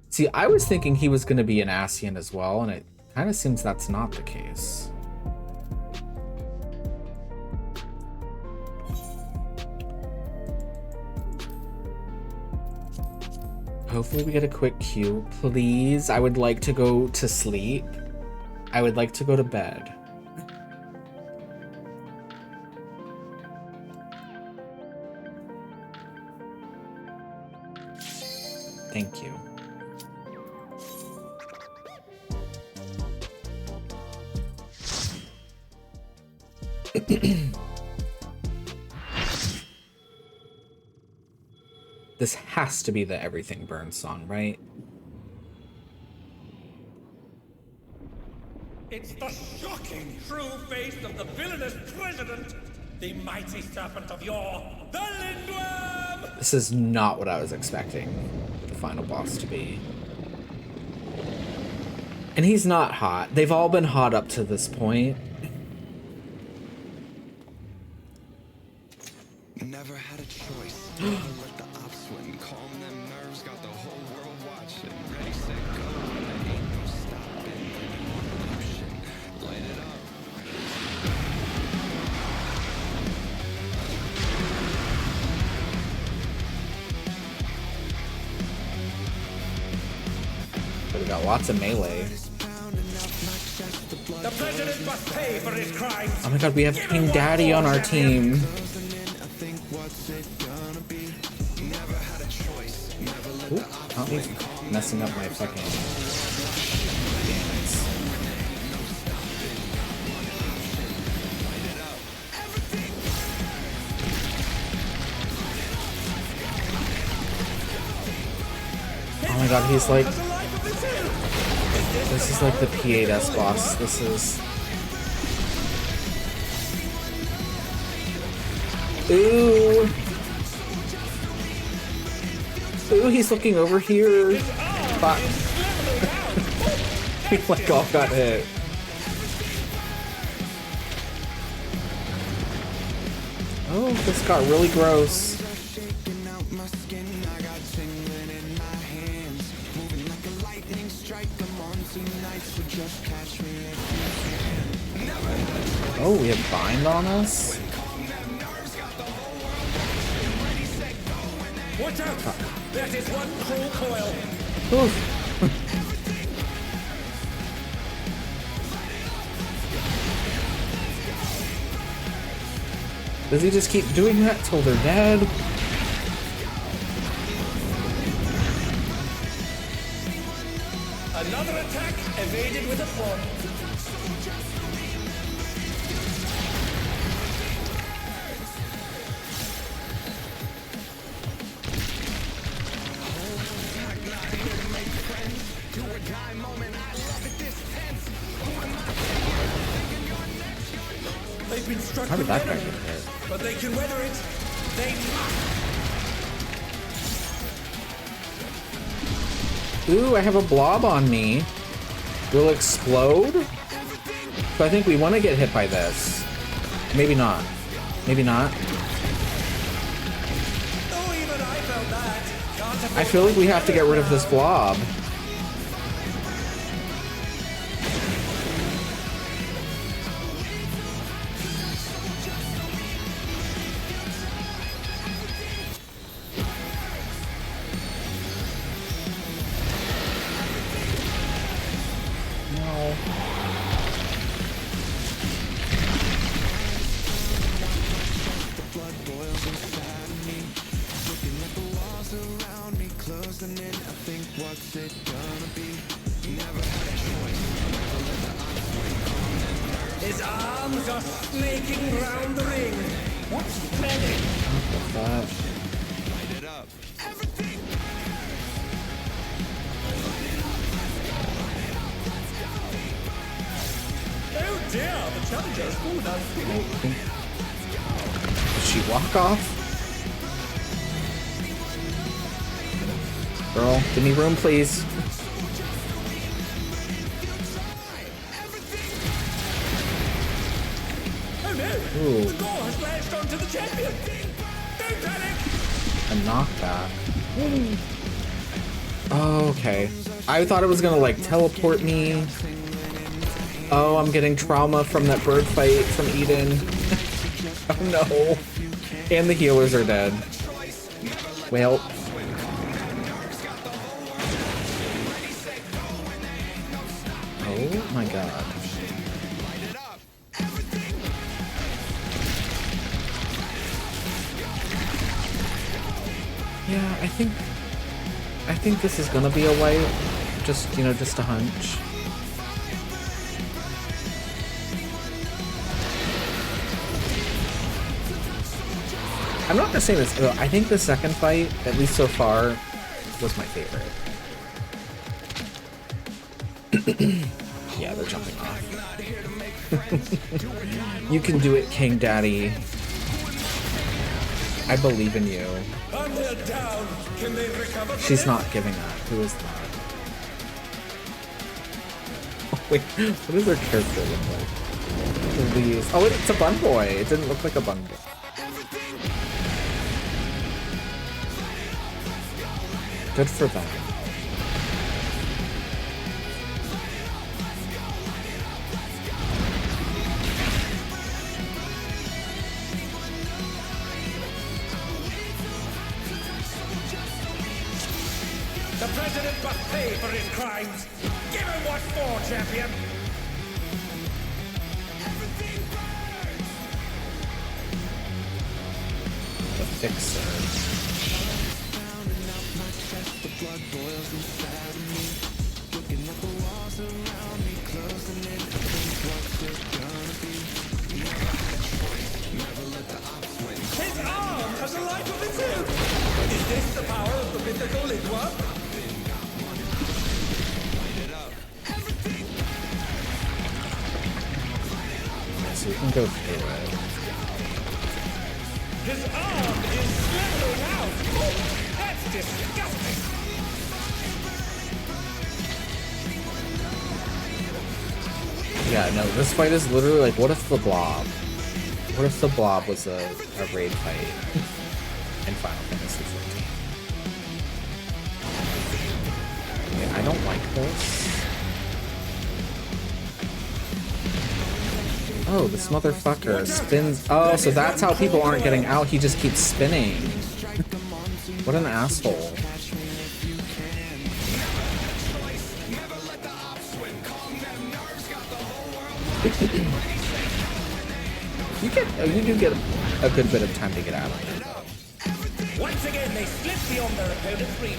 See, I was thinking he was going to be an Ascian as well, and it kind of seems that's not the case. Hopefully we get a quick queue. Please, I would like to go to sleep. I would like to go to bed. Thank you. This has to be the Everything Burns song, right? It's the shocking true face of the villainous president, the mighty serpent of yore, the Lindworm! This is not what I was expecting the final boss to be. And he's not hot. They've all been hot up to this point. Never had a choice. Let the upswing calm them nerves, got the whole world watching. Ready, set, go. There ain't no stopping. Revolution. Light it up. We got lots of melee. The president must pay for his crimes. Oh my god, we have King Daddy on our team. Ooh, not me messing up my fucking dance. my god, he's like... This is like the P8S boss. This is... Ooh! Ooh, he's looking over here. Fuck. He like all got hit. Oh, this got really gross. Oh, we have bind on us? Watch out! That is one cruel coil. Oof. Does he just keep doing that till they're dead? Another attack evaded with a form. They've been struck How did with that guy venom, get hit? but they can weather it. They must. Ooh, I have a blob on me. Will explode? So I think we want to get hit by this. Maybe not. Maybe not. Oh, even I felt that. I feel like we have to get rid of this blob. His arms are snaking round the ring. What's he planning? Light it up. Oh dear, the challenger's fallen out. Did she walk off? Girl, give me room, please. Oh no! Ooh. The door has latched onto the champion. Don't panic. A knockback. Oh, okay. I thought it was gonna like teleport me. Oh, I'm getting trauma from that bird fight from Eden. Oh no. And the healers are dead. Well. Oh my god. Yeah, I think this is gonna be a wipe. Just, you know, just a hunch. I'm not gonna say this, though. I think the second fight, at least so far, was my favorite. Yeah, they're jumping off. You can do it, King Daddy. I believe in you. And they're down. Can they recover from She's it? not giving up. Who is that? Oh, wait, what does her character look like? Please. Oh, it's a bun boy. It didn't look like a bun boy. Good for them. The president must pay for his crimes. Give him what for, champion. The fixer. The blood boils inside of me. Looking at the walls around me, closing in. I think what's it gonna be? Never had a choice. Never let the ops win. His arm has a life of its own. Is this the power of the mythical Lidwa? can go through it. His arm is slithering out! Oh, that's disgusting! Yeah, no, this fight is literally like, what if the blob? What if the blob was a raid fight in Final Fantasy XIV? Okay, I don't like this. Oh, this motherfucker spins. Oh, so that's how people aren't getting out. He just keeps spinning. What an asshole. You do get a good bit of time to get out of it. Once again, they slip beyond their opponent's reach.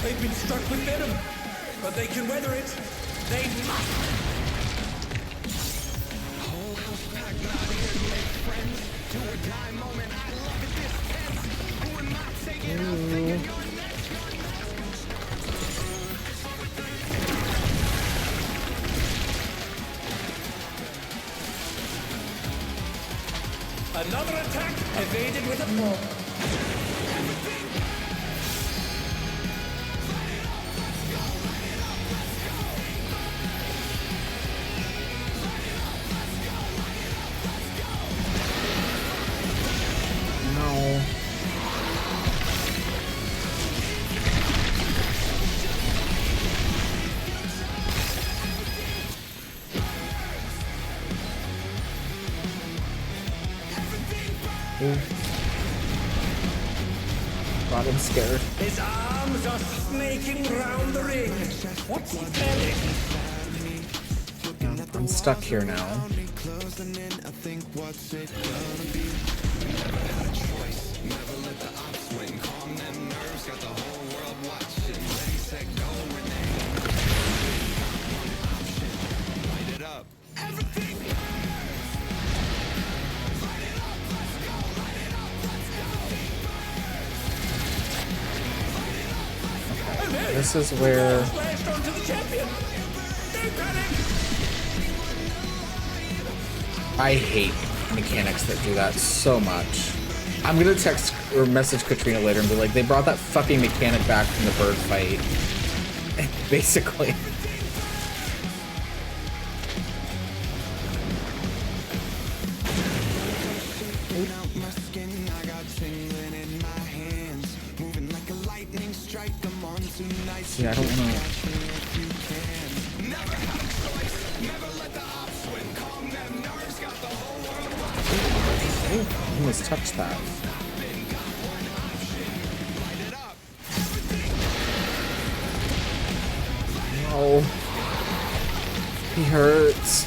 They've been struck with venom, but they can weather it. They must. Another attack evaded with a blow. God, I'm scared. His arms are snaking round the ring. What's he planning? Yeah, I'm stuck here now. This is where I hate mechanics that do that so much. I'm gonna text or message Katrina later and be like, they brought that fucking mechanic back from the bird fight. Basically. Yeah, I don't want to. I almost touched that. No. He hurts.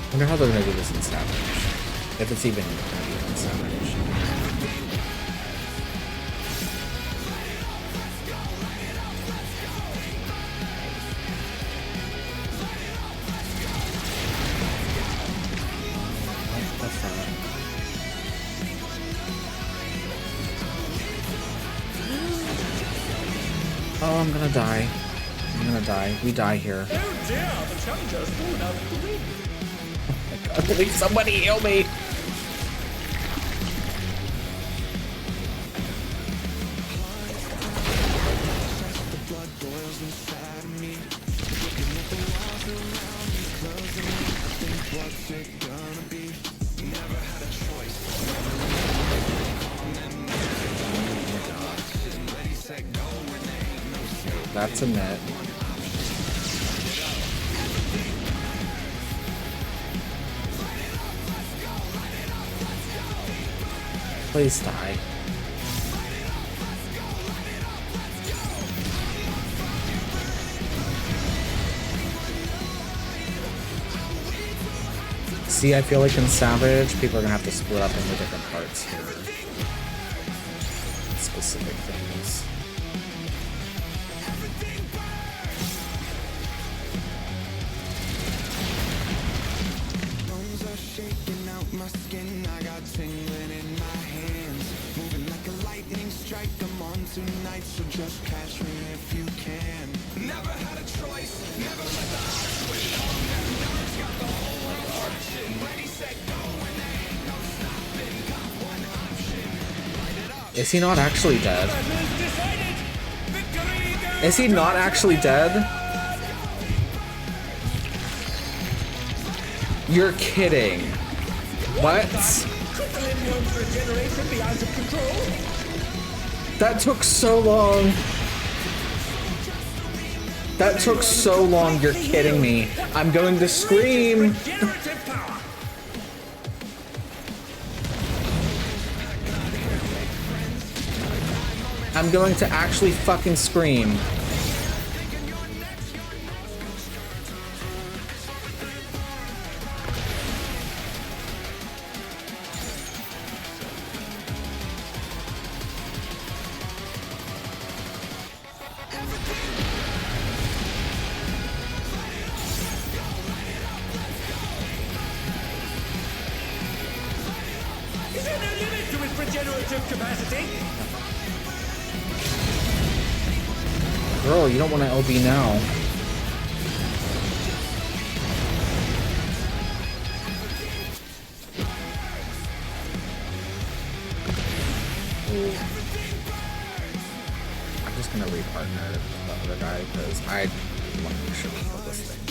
I wonder how they're gonna do this in Savage. If it's even gonna be in Savage. That's fine. Oh, I'm gonna die. I'm gonna die. We die here. Oh dear, the challenger's fallen out of the ring. Please, somebody heal me! That's a net. Please die. See, I feel like in Savage, people are gonna have to split up into different parts here. Specific things. Bones are shaking out my skin. I got tingling in my hands. Moving like a lightning strike. I'm on tonight, so just catch me if you can. Never had a choice. Never let the odds win. Never's got the whole world marching. Ready, set, go, and there ain't no stopping. Got one option. Light it up. Is he not actually dead? Is he not actually dead? You're kidding. What? That took so long. That took so long. You're kidding me. I'm going to scream. I'm going to actually fucking scream. Is there no limit to its regenerative capacity? Girl, you don't want to LB now. Ooh. I'm just gonna repartner the other guy because I want to make sure we kill this thing.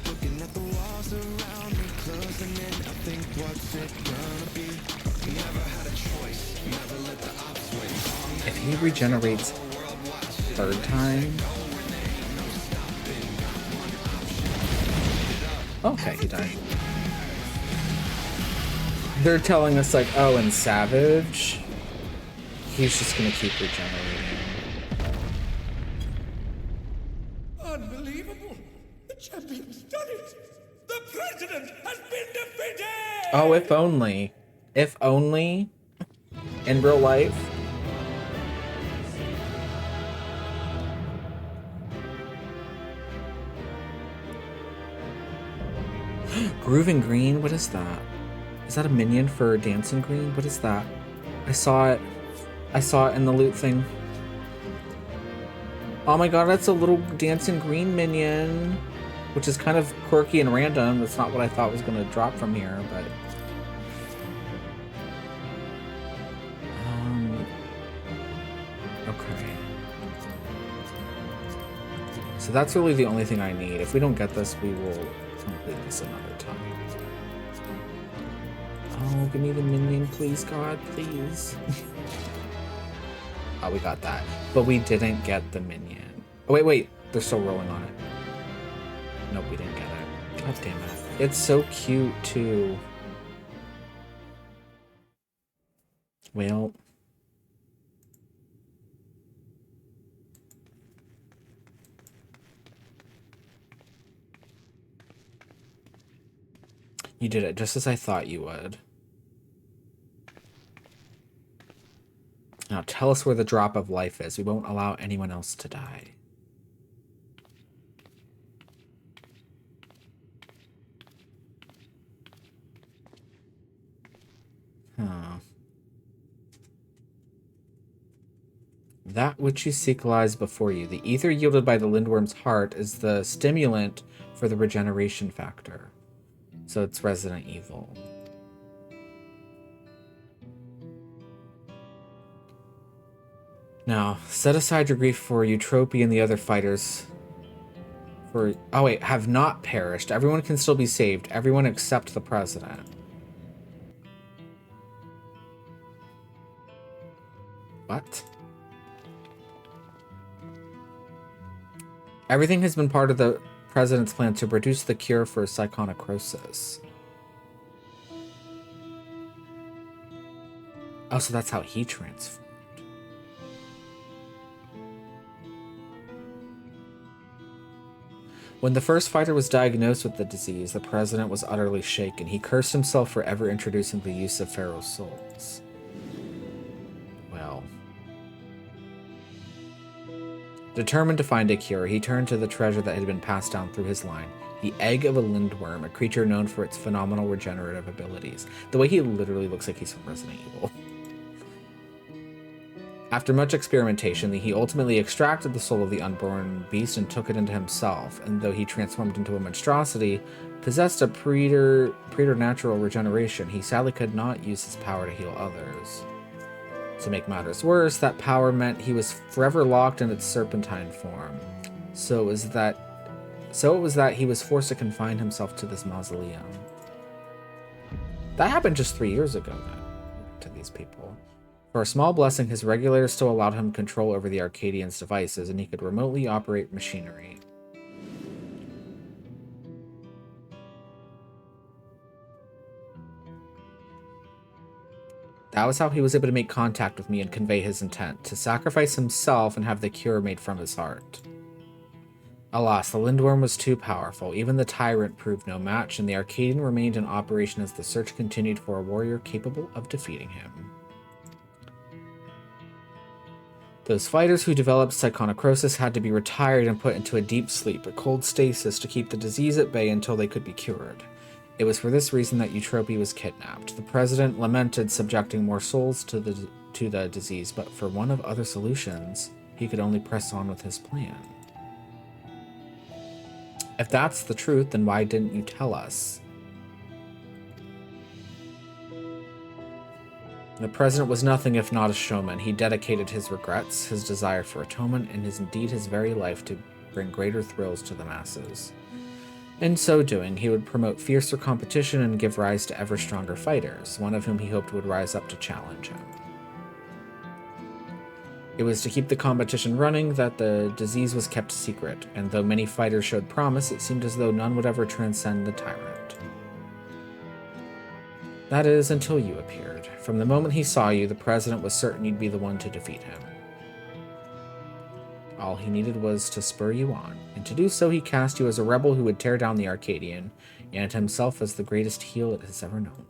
Looking at the walls around me, closing in. I think what's it gonna be? Never had a choice. Never let the ops win. If he regenerates third time. Okay, he died. They're telling us like, oh, in Savage, he's just gonna keep regenerating. Unbelievable! The champion's done it! The president has been defeated! Oh, if only. If only. In real life. Grooving Green? What is that? Is that a minion for Dancing Green? What is that? I saw it. I saw it in the loot thing. Oh my god, that's a little Dancing Green minion. Which is kind of quirky and random. That's not what I thought was going to drop from here, but... Okay. So that's really the only thing I need. If we don't get this, we will complete this another time. Oh, give me the minion, please, God, please. Oh, we got that. But we didn't get the minion. Oh, wait. They're still rolling on it. Nope, we didn't get it. God damn it. It's so cute, too. Well... You did it just as I thought you would. Now tell us where the drop of life is. We won't allow anyone else to die. Huh. That which you seek lies before you. The ether yielded by the Lindworm's heart is the stimulant for the regeneration factor. So it's Resident Evil. Now, set aside your grief for Eutropy and the other fighters. Oh wait, have not perished. Everyone can still be saved. Everyone except the president. What? Everything has been part of the president's plan to produce the cure for psychonecrosis. Oh, so that's how he transformed. When the first fighter was diagnosed with the disease, the president was utterly shaken. He cursed himself for ever introducing the use of Pharaoh's souls. Well. Determined to find a cure, he turned to the treasure that had been passed down through his line. The egg of a lindworm, a creature known for its phenomenal regenerative abilities. The way he literally looks like he's from Resident Evil. After much experimentation, he ultimately extracted the soul of the unborn beast and took it into himself, and though he transformed into a monstrosity, possessed a preternatural regeneration, he sadly could not use his power to heal others. To make matters worse, that power meant he was forever locked in its serpentine form. So it was that he was forced to confine himself to this mausoleum. That happened just 3 years ago, then, to these people. For a small blessing, his regulators still allowed him control over the Arcadians' devices, and he could remotely operate machinery. That was how he was able to make contact with me and convey his intent, to sacrifice himself and have the cure made from his heart. Alas, the lindworm was too powerful. Even the tyrant proved no match, and the Arcadian remained in operation as the search continued for a warrior capable of defeating him. Those fighters who developed psychonecrosis had to be retired and put into a deep sleep, a cold stasis, to keep the disease at bay until they could be cured. It was for this reason that Eutrope was kidnapped. The president lamented subjecting more souls to the disease, but for one of other solutions, he could only press on with his plan. If that's the truth, then why didn't you tell us? The president was nothing if not a showman. He dedicated his regrets, his desire for atonement, and indeed his very life to bring greater thrills to the masses. In so doing, he would promote fiercer competition and give rise to ever stronger fighters, one of whom he hoped would rise up to challenge him. It was to keep the competition running that the disease was kept secret, and though many fighters showed promise, it seemed as though none would ever transcend the tyrant. That is, until you appeared. From the moment he saw you, the president was certain you'd be the one to defeat him. All he needed was to spur you on, and to do so he cast you as a rebel who would tear down the Arcadian, and himself as the greatest heel it has ever known.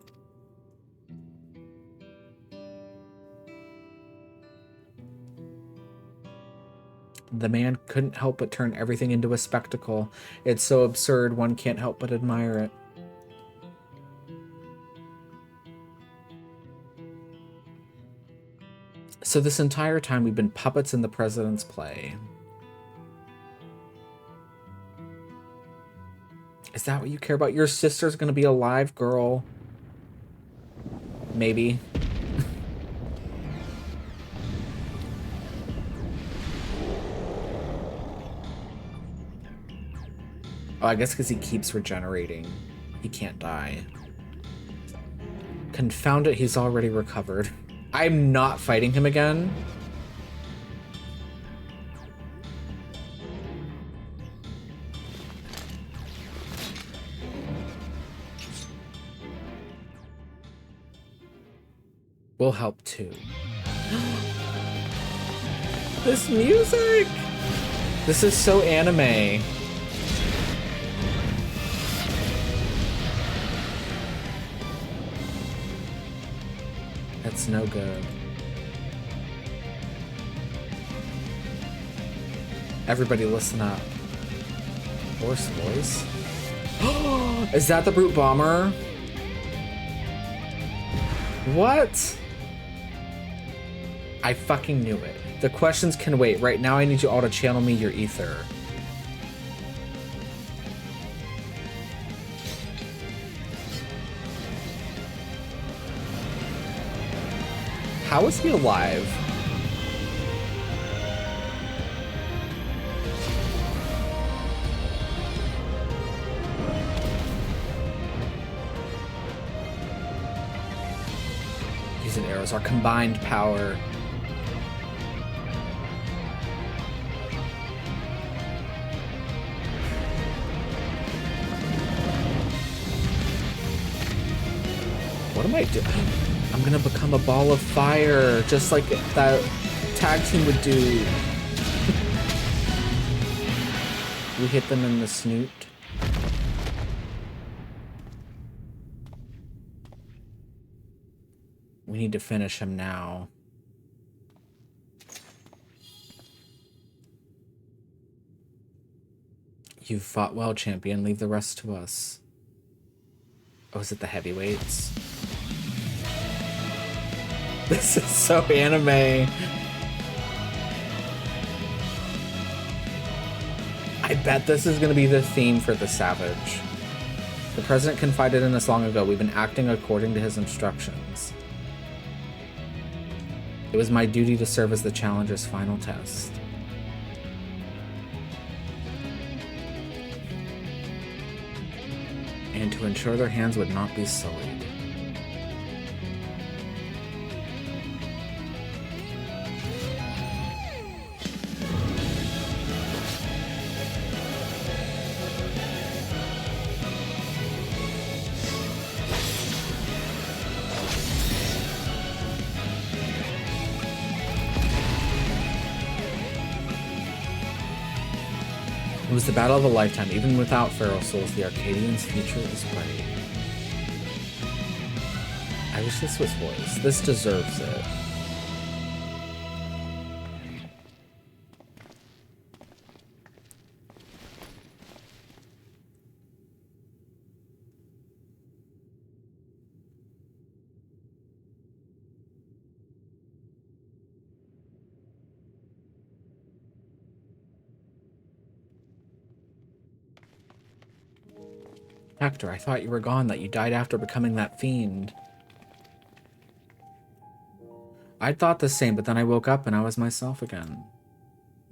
The man couldn't help but turn everything into a spectacle. It's so absurd, one can't help but admire it. So this entire time we've been puppets in the president's play. Is that what you care about? Your sister's gonna be alive, girl. Maybe. Oh, I guess because he keeps regenerating. He can't die. Confound it, he's already recovered. I'm not fighting him again. Will help too. This music! This is so anime. That's no good. Everybody listen up. Horse voice. Is that the brute bomber? What? I fucking knew it. The questions can wait. Right now I need you all to channel me your ether. How is he alive? Using arrows, our combined power. am I doing? I'm gonna become a ball of fire, just like that tag team would do. We hit them in the snoot. We need to finish him now. You fought well, champion. Leave the rest to us. Oh, is it the heavyweights? This is so anime. I bet this is going to be the theme for the Savage. The president confided in us long ago. We've been acting according to his instructions. It was my duty to serve as the challenger's final test. And to ensure their hands would not be sullied. It was the battle of a lifetime. Even without feral souls, the Arcadians' future is bright. I wish this was voiced. This deserves it. Hector, I thought you were gone, that you died after becoming that fiend. I thought the same, but then I woke up and I was myself again.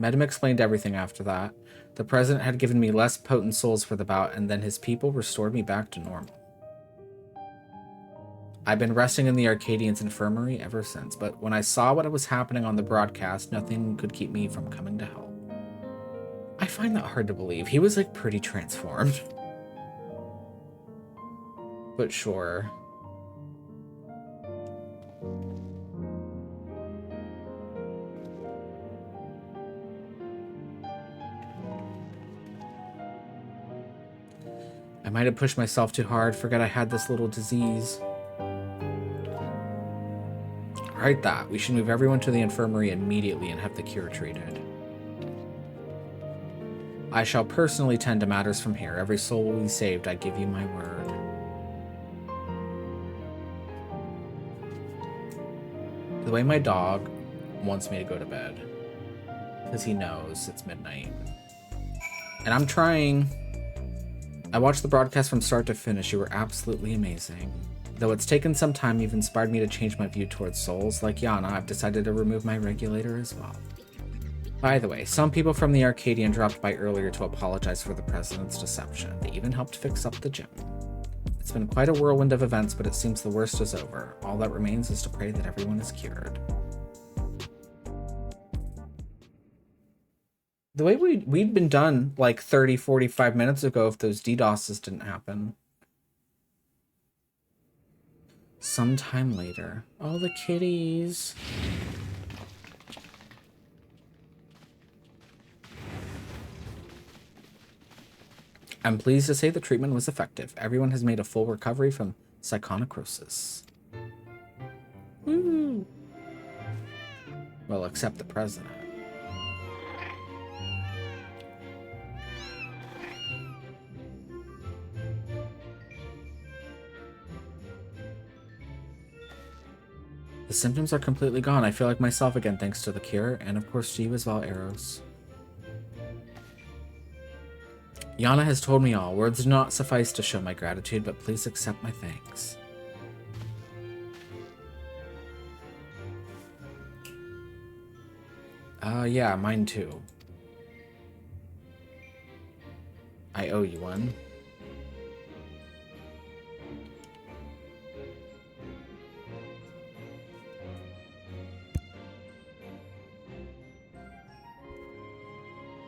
Medem explained everything after that. The president had given me less potent souls for the bout, and then his people restored me back to normal. I've been resting in the Arcadians' infirmary ever since, but when I saw what was happening on the broadcast, nothing could keep me from coming to help. I find that hard to believe. He was, like, pretty transformed. But sure. I might have pushed myself too hard, forget I had this little disease. Right, that. We should move everyone to the infirmary immediately and have the cure treated. I shall personally tend to matters from here. Every soul will be saved, I give you my word. The way my dog wants me to go to bed. Because he knows it's midnight. And I'm trying. I watched the broadcast from start to finish. You were absolutely amazing. Though it's taken some time, you've inspired me to change my view towards souls. Like Yana, I've decided to remove my regulator as well. By the way, some people from the Arcadian dropped by earlier to apologize for the president's deception. They even helped fix up the gym. It's been quite a whirlwind of events, but it seems the worst is over. All that remains is to pray that everyone is cured. The way we'd been done like 30, 45 minutes ago if those DDoSes didn't happen. Sometime later. Oh, the kitties. I'm pleased to say the treatment was effective. Everyone has made a full recovery from psychonecrosis. Woo! Well, except the president. The symptoms are completely gone. I feel like myself again thanks to the cure, and of course to you as well, Eros. Yana has told me all. Words do not suffice to show my gratitude, but please accept my thanks. Yeah, mine too. I owe you one.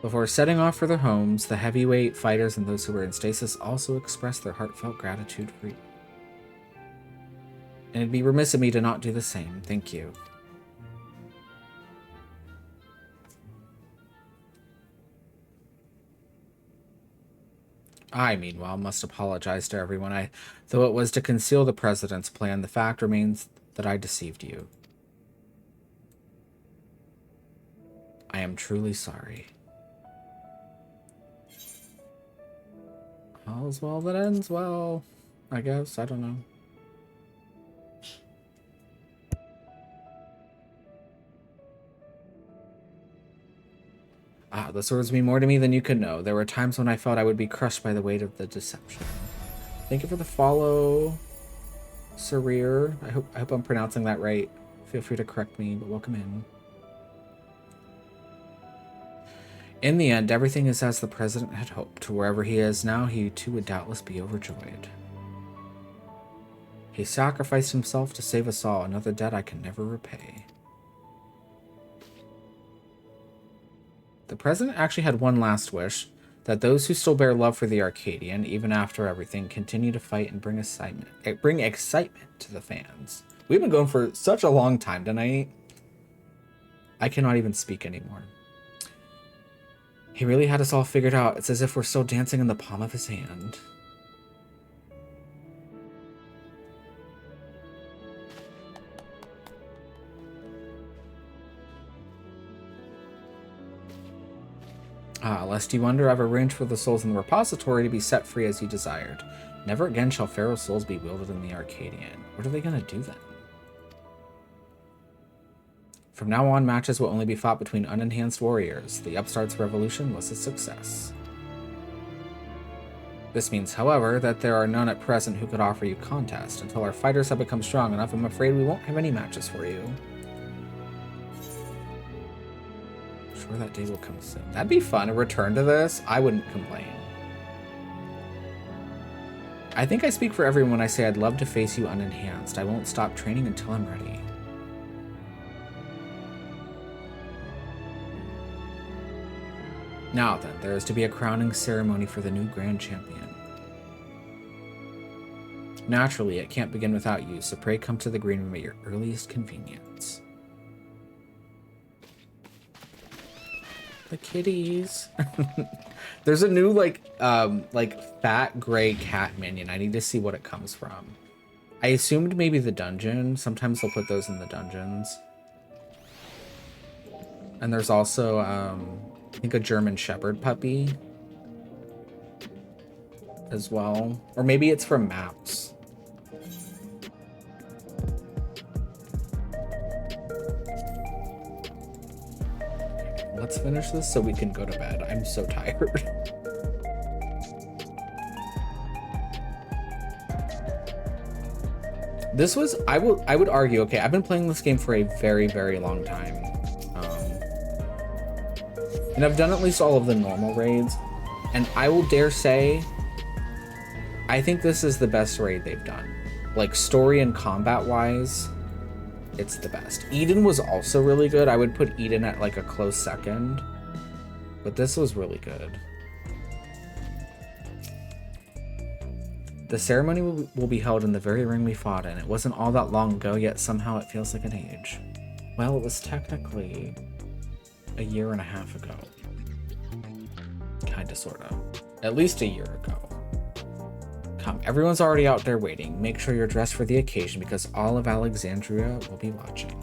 Before setting off for their homes, the heavyweight fighters and those who were in stasis also expressed their heartfelt gratitude for you. And it'd be remiss of me to not do the same. Thank you. I, meanwhile, must apologize to everyone. Though it was to conceal the President's plan, the fact remains that I deceived you. I am truly sorry. All's well that ends well, I guess. I don't know. Ah, the swords mean more to me than you could know. There were times when I felt I would be crushed by the weight of the deception. Thank you for the follow, Sarir. I hope I'm pronouncing that right. Feel free to correct me, but welcome in. In the end, everything is as the President had hoped. Wherever he is now, he too would doubtless be overjoyed. He sacrificed himself to save us all, another debt I can never repay. The President actually had one last wish, that those who still bear love for the Arcadian, even after everything, continue to fight and bring excitement to the fans. We've been going for such a long time tonight. I cannot even speak anymore. He really had us all figured out. It's as if we're still dancing in the palm of his hand. Ah, lest you wonder, I've arranged for the souls in the repository to be set free as you desired. Never again shall Pharaoh's souls be wielded in the Arcadian. What are they going to do then? From now on, matches will only be fought between unenhanced warriors. The upstart's revolution was a success. This means, however, that there are none at present who could offer you contest. Until our fighters have become strong enough, I'm afraid we won't have any matches for you. Sure that day will come soon. That'd be fun, a return to this. I wouldn't complain. I think I speak for everyone when I say I'd love to face you unenhanced. I won't stop training until I'm ready. Now then, there is to be a crowning ceremony for the new Grand Champion. Naturally, it can't begin without you, so pray come to the green room at your earliest convenience. The kitties. There's a new like fat gray cat minion. I need to see what it comes from. I assumed maybe the dungeon. Sometimes they'll put those in the dungeons. And there's also I think a German Shepherd puppy as well. Or maybe it's from maps. Let's finish this so we can go to bed. I'm so tired. This was, I would argue, okay, I've been playing this game for a very, very long time. And I've done at least all of the normal raids. And I will dare say, I think this is the best raid they've done. Like, story and combat-wise, it's the best. Eden was also really good. I would put Eden at like a close second. But this was really good. The ceremony will be held in the very ring we fought in. It wasn't all that long ago, yet somehow it feels like an age. Well, it was technically a year and a half ago. Kinda, sorta. At least a year ago. Come, everyone's already out there waiting. Make sure you're dressed for the occasion because all of Alexandria will be watching.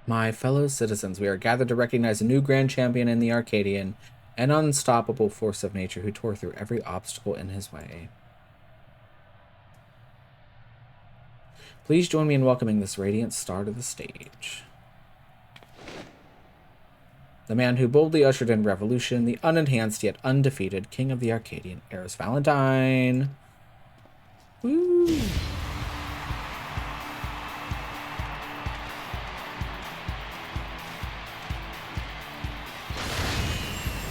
My fellow citizens, we are gathered to recognize a new grand champion in the Arcadian, an unstoppable force of nature who tore through every obstacle in his way. Please join me in welcoming this radiant star to the stage. The man who boldly ushered in revolution, the unenhanced yet undefeated king of the Arcadian, Eris Valentine. Woo!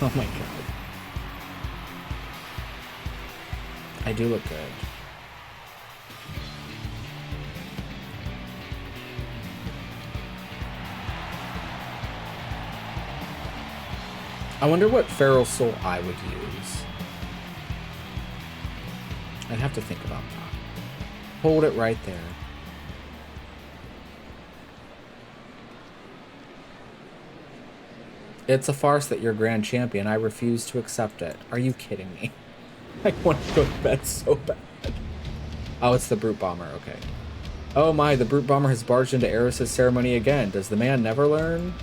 Oh my god. I do look good. I wonder what feral soul I would use. I'd have to think about that. Hold it right there. It's a farce that you're grand champion. I refuse to accept it. Are you kidding me? I want to go to bed so bad. Oh, it's the Brute Bomber. Okay. Oh my, the Brute Bomber has barged into Eris's ceremony again. Does the man never learn?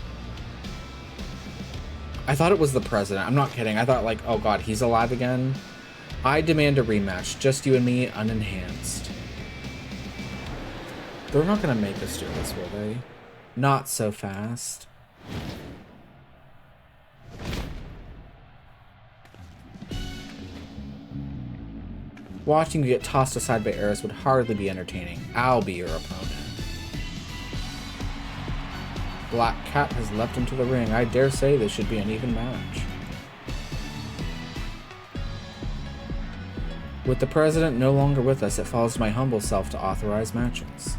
I thought it was the president. I'm not kidding. I thought like, oh god, he's alive again. I demand a rematch. Just you and me, unenhanced. They're not gonna make us do this, will they? Not so fast. Watching you get tossed aside by Eris would hardly be entertaining. I'll be your opponent. Black Cat has leapt into the ring. I dare say this should be an even match. With the president no longer with us, it falls to my humble self to authorize matches.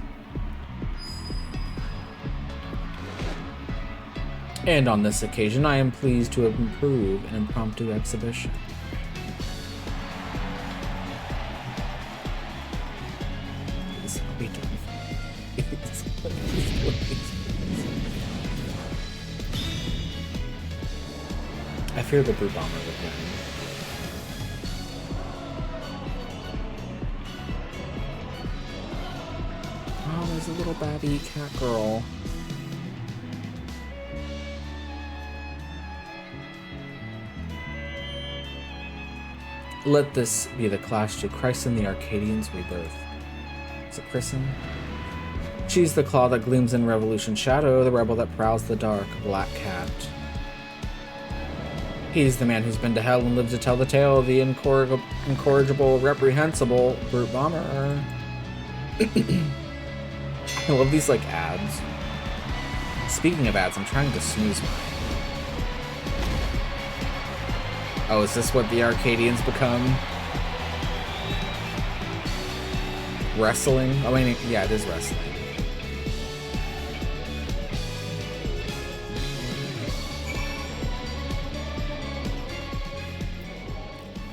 And on this occasion, I am pleased to approve an impromptu exhibition. I fear the Brute Bomber would win. Oh, there's a little babby cat girl. Let this be the clash to Christ and the Arcadians' rebirth. Is it Christen? She's the claw that gleams in Revolution's shadow, the rebel that prowls the dark, Black Cat. He's the man who's been to hell and lived to tell the tale of the incorrigible, reprehensible Brute Bomber. I love these, like, ads. Speaking of ads, I'm trying to snooze mine. Oh, is this what the Arcadians become? Wrestling? Oh, I mean, yeah, it is wrestling.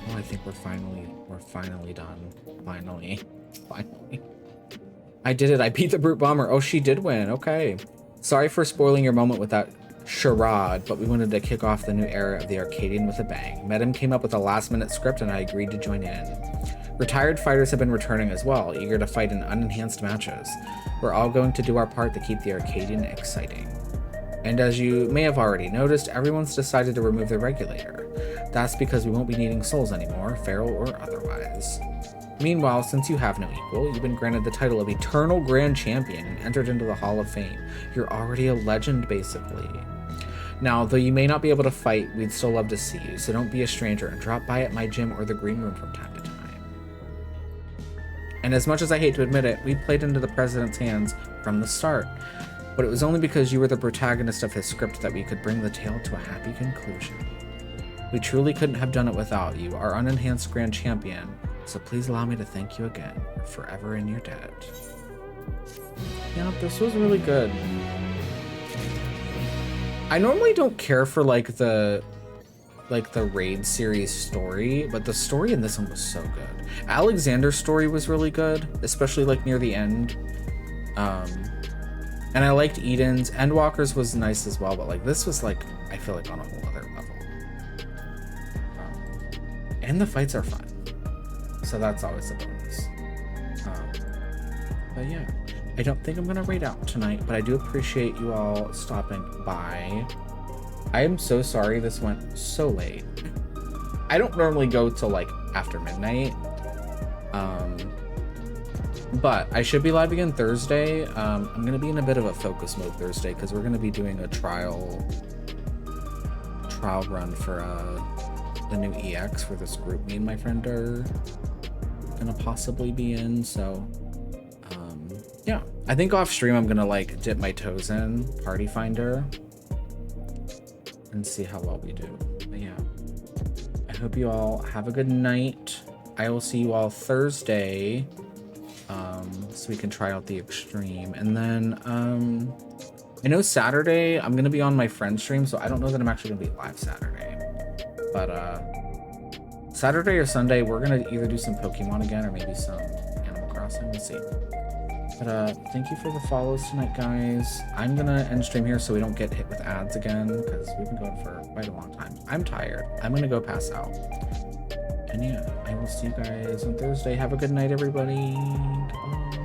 Oh, I think we're finally done. Finally. I did it. I beat the Brute Bomber. Oh, she did win. Okay. Sorry for spoiling your moment with that charade, but we wanted to kick off the new era of the Arcadian with a bang. Medem came up with a last-minute script and I agreed to join in. Retired fighters have been returning as well, eager to fight in unenhanced matches. We're all going to do our part to keep the Arcadian exciting. And as you may have already noticed, everyone's decided to remove the regulator. That's because we won't be needing souls anymore, feral or otherwise. Meanwhile, since you have no equal, you've been granted the title of Eternal Grand Champion and entered into the Hall of Fame. You're already a legend, basically. Now, though you may not be able to fight, we'd still love to see you, so don't be a stranger and drop by at my gym or the green room from time to time. And as much as I hate to admit it, we played into the president's hands from the start, but it was only because you were the protagonist of his script that we could bring the tale to a happy conclusion. We truly couldn't have done it without you, our unenhanced Grand Champion, so please allow me to thank you again. You're forever in your debt. Yeah, this was really good. I normally don't care for like the raid series story, but the story in this one was so good. Alexander's story was really good, especially like near the end. And I liked Eden's. Endwalker's was nice as well, but like this was like, I feel like on a whole other level. And the fights are fun, so that's always a bonus. But yeah. I don't think I'm gonna raid out tonight, but I do appreciate you all stopping by. I am so sorry this went so late. I don't normally go till like after midnight. But I should be live again Thursday. I'm gonna be in a bit of a focus mode Thursday because we're gonna be doing a trial run for the new EX for this group me and my friend are gonna possibly be in, so yeah, I think off stream I'm gonna like dip my toes in Party Finder and see how well we do. But yeah, I hope you all have a good night. I will see you all Thursday, so we can try out the extreme. And then I know Saturday I'm gonna be on my friend's stream, so I don't know that I'm actually gonna be live Saturday. But Saturday or Sunday, we're gonna either do some Pokemon again or maybe some Animal Crossing. We'll see. But thank you for the follows tonight, guys. I'm gonna end stream here so we don't get hit with ads again, because we've been going for quite a long time. I'm tired. I'm gonna go pass out. And yeah, I will see you guys on Thursday. Have a good night, everybody. Goodbye.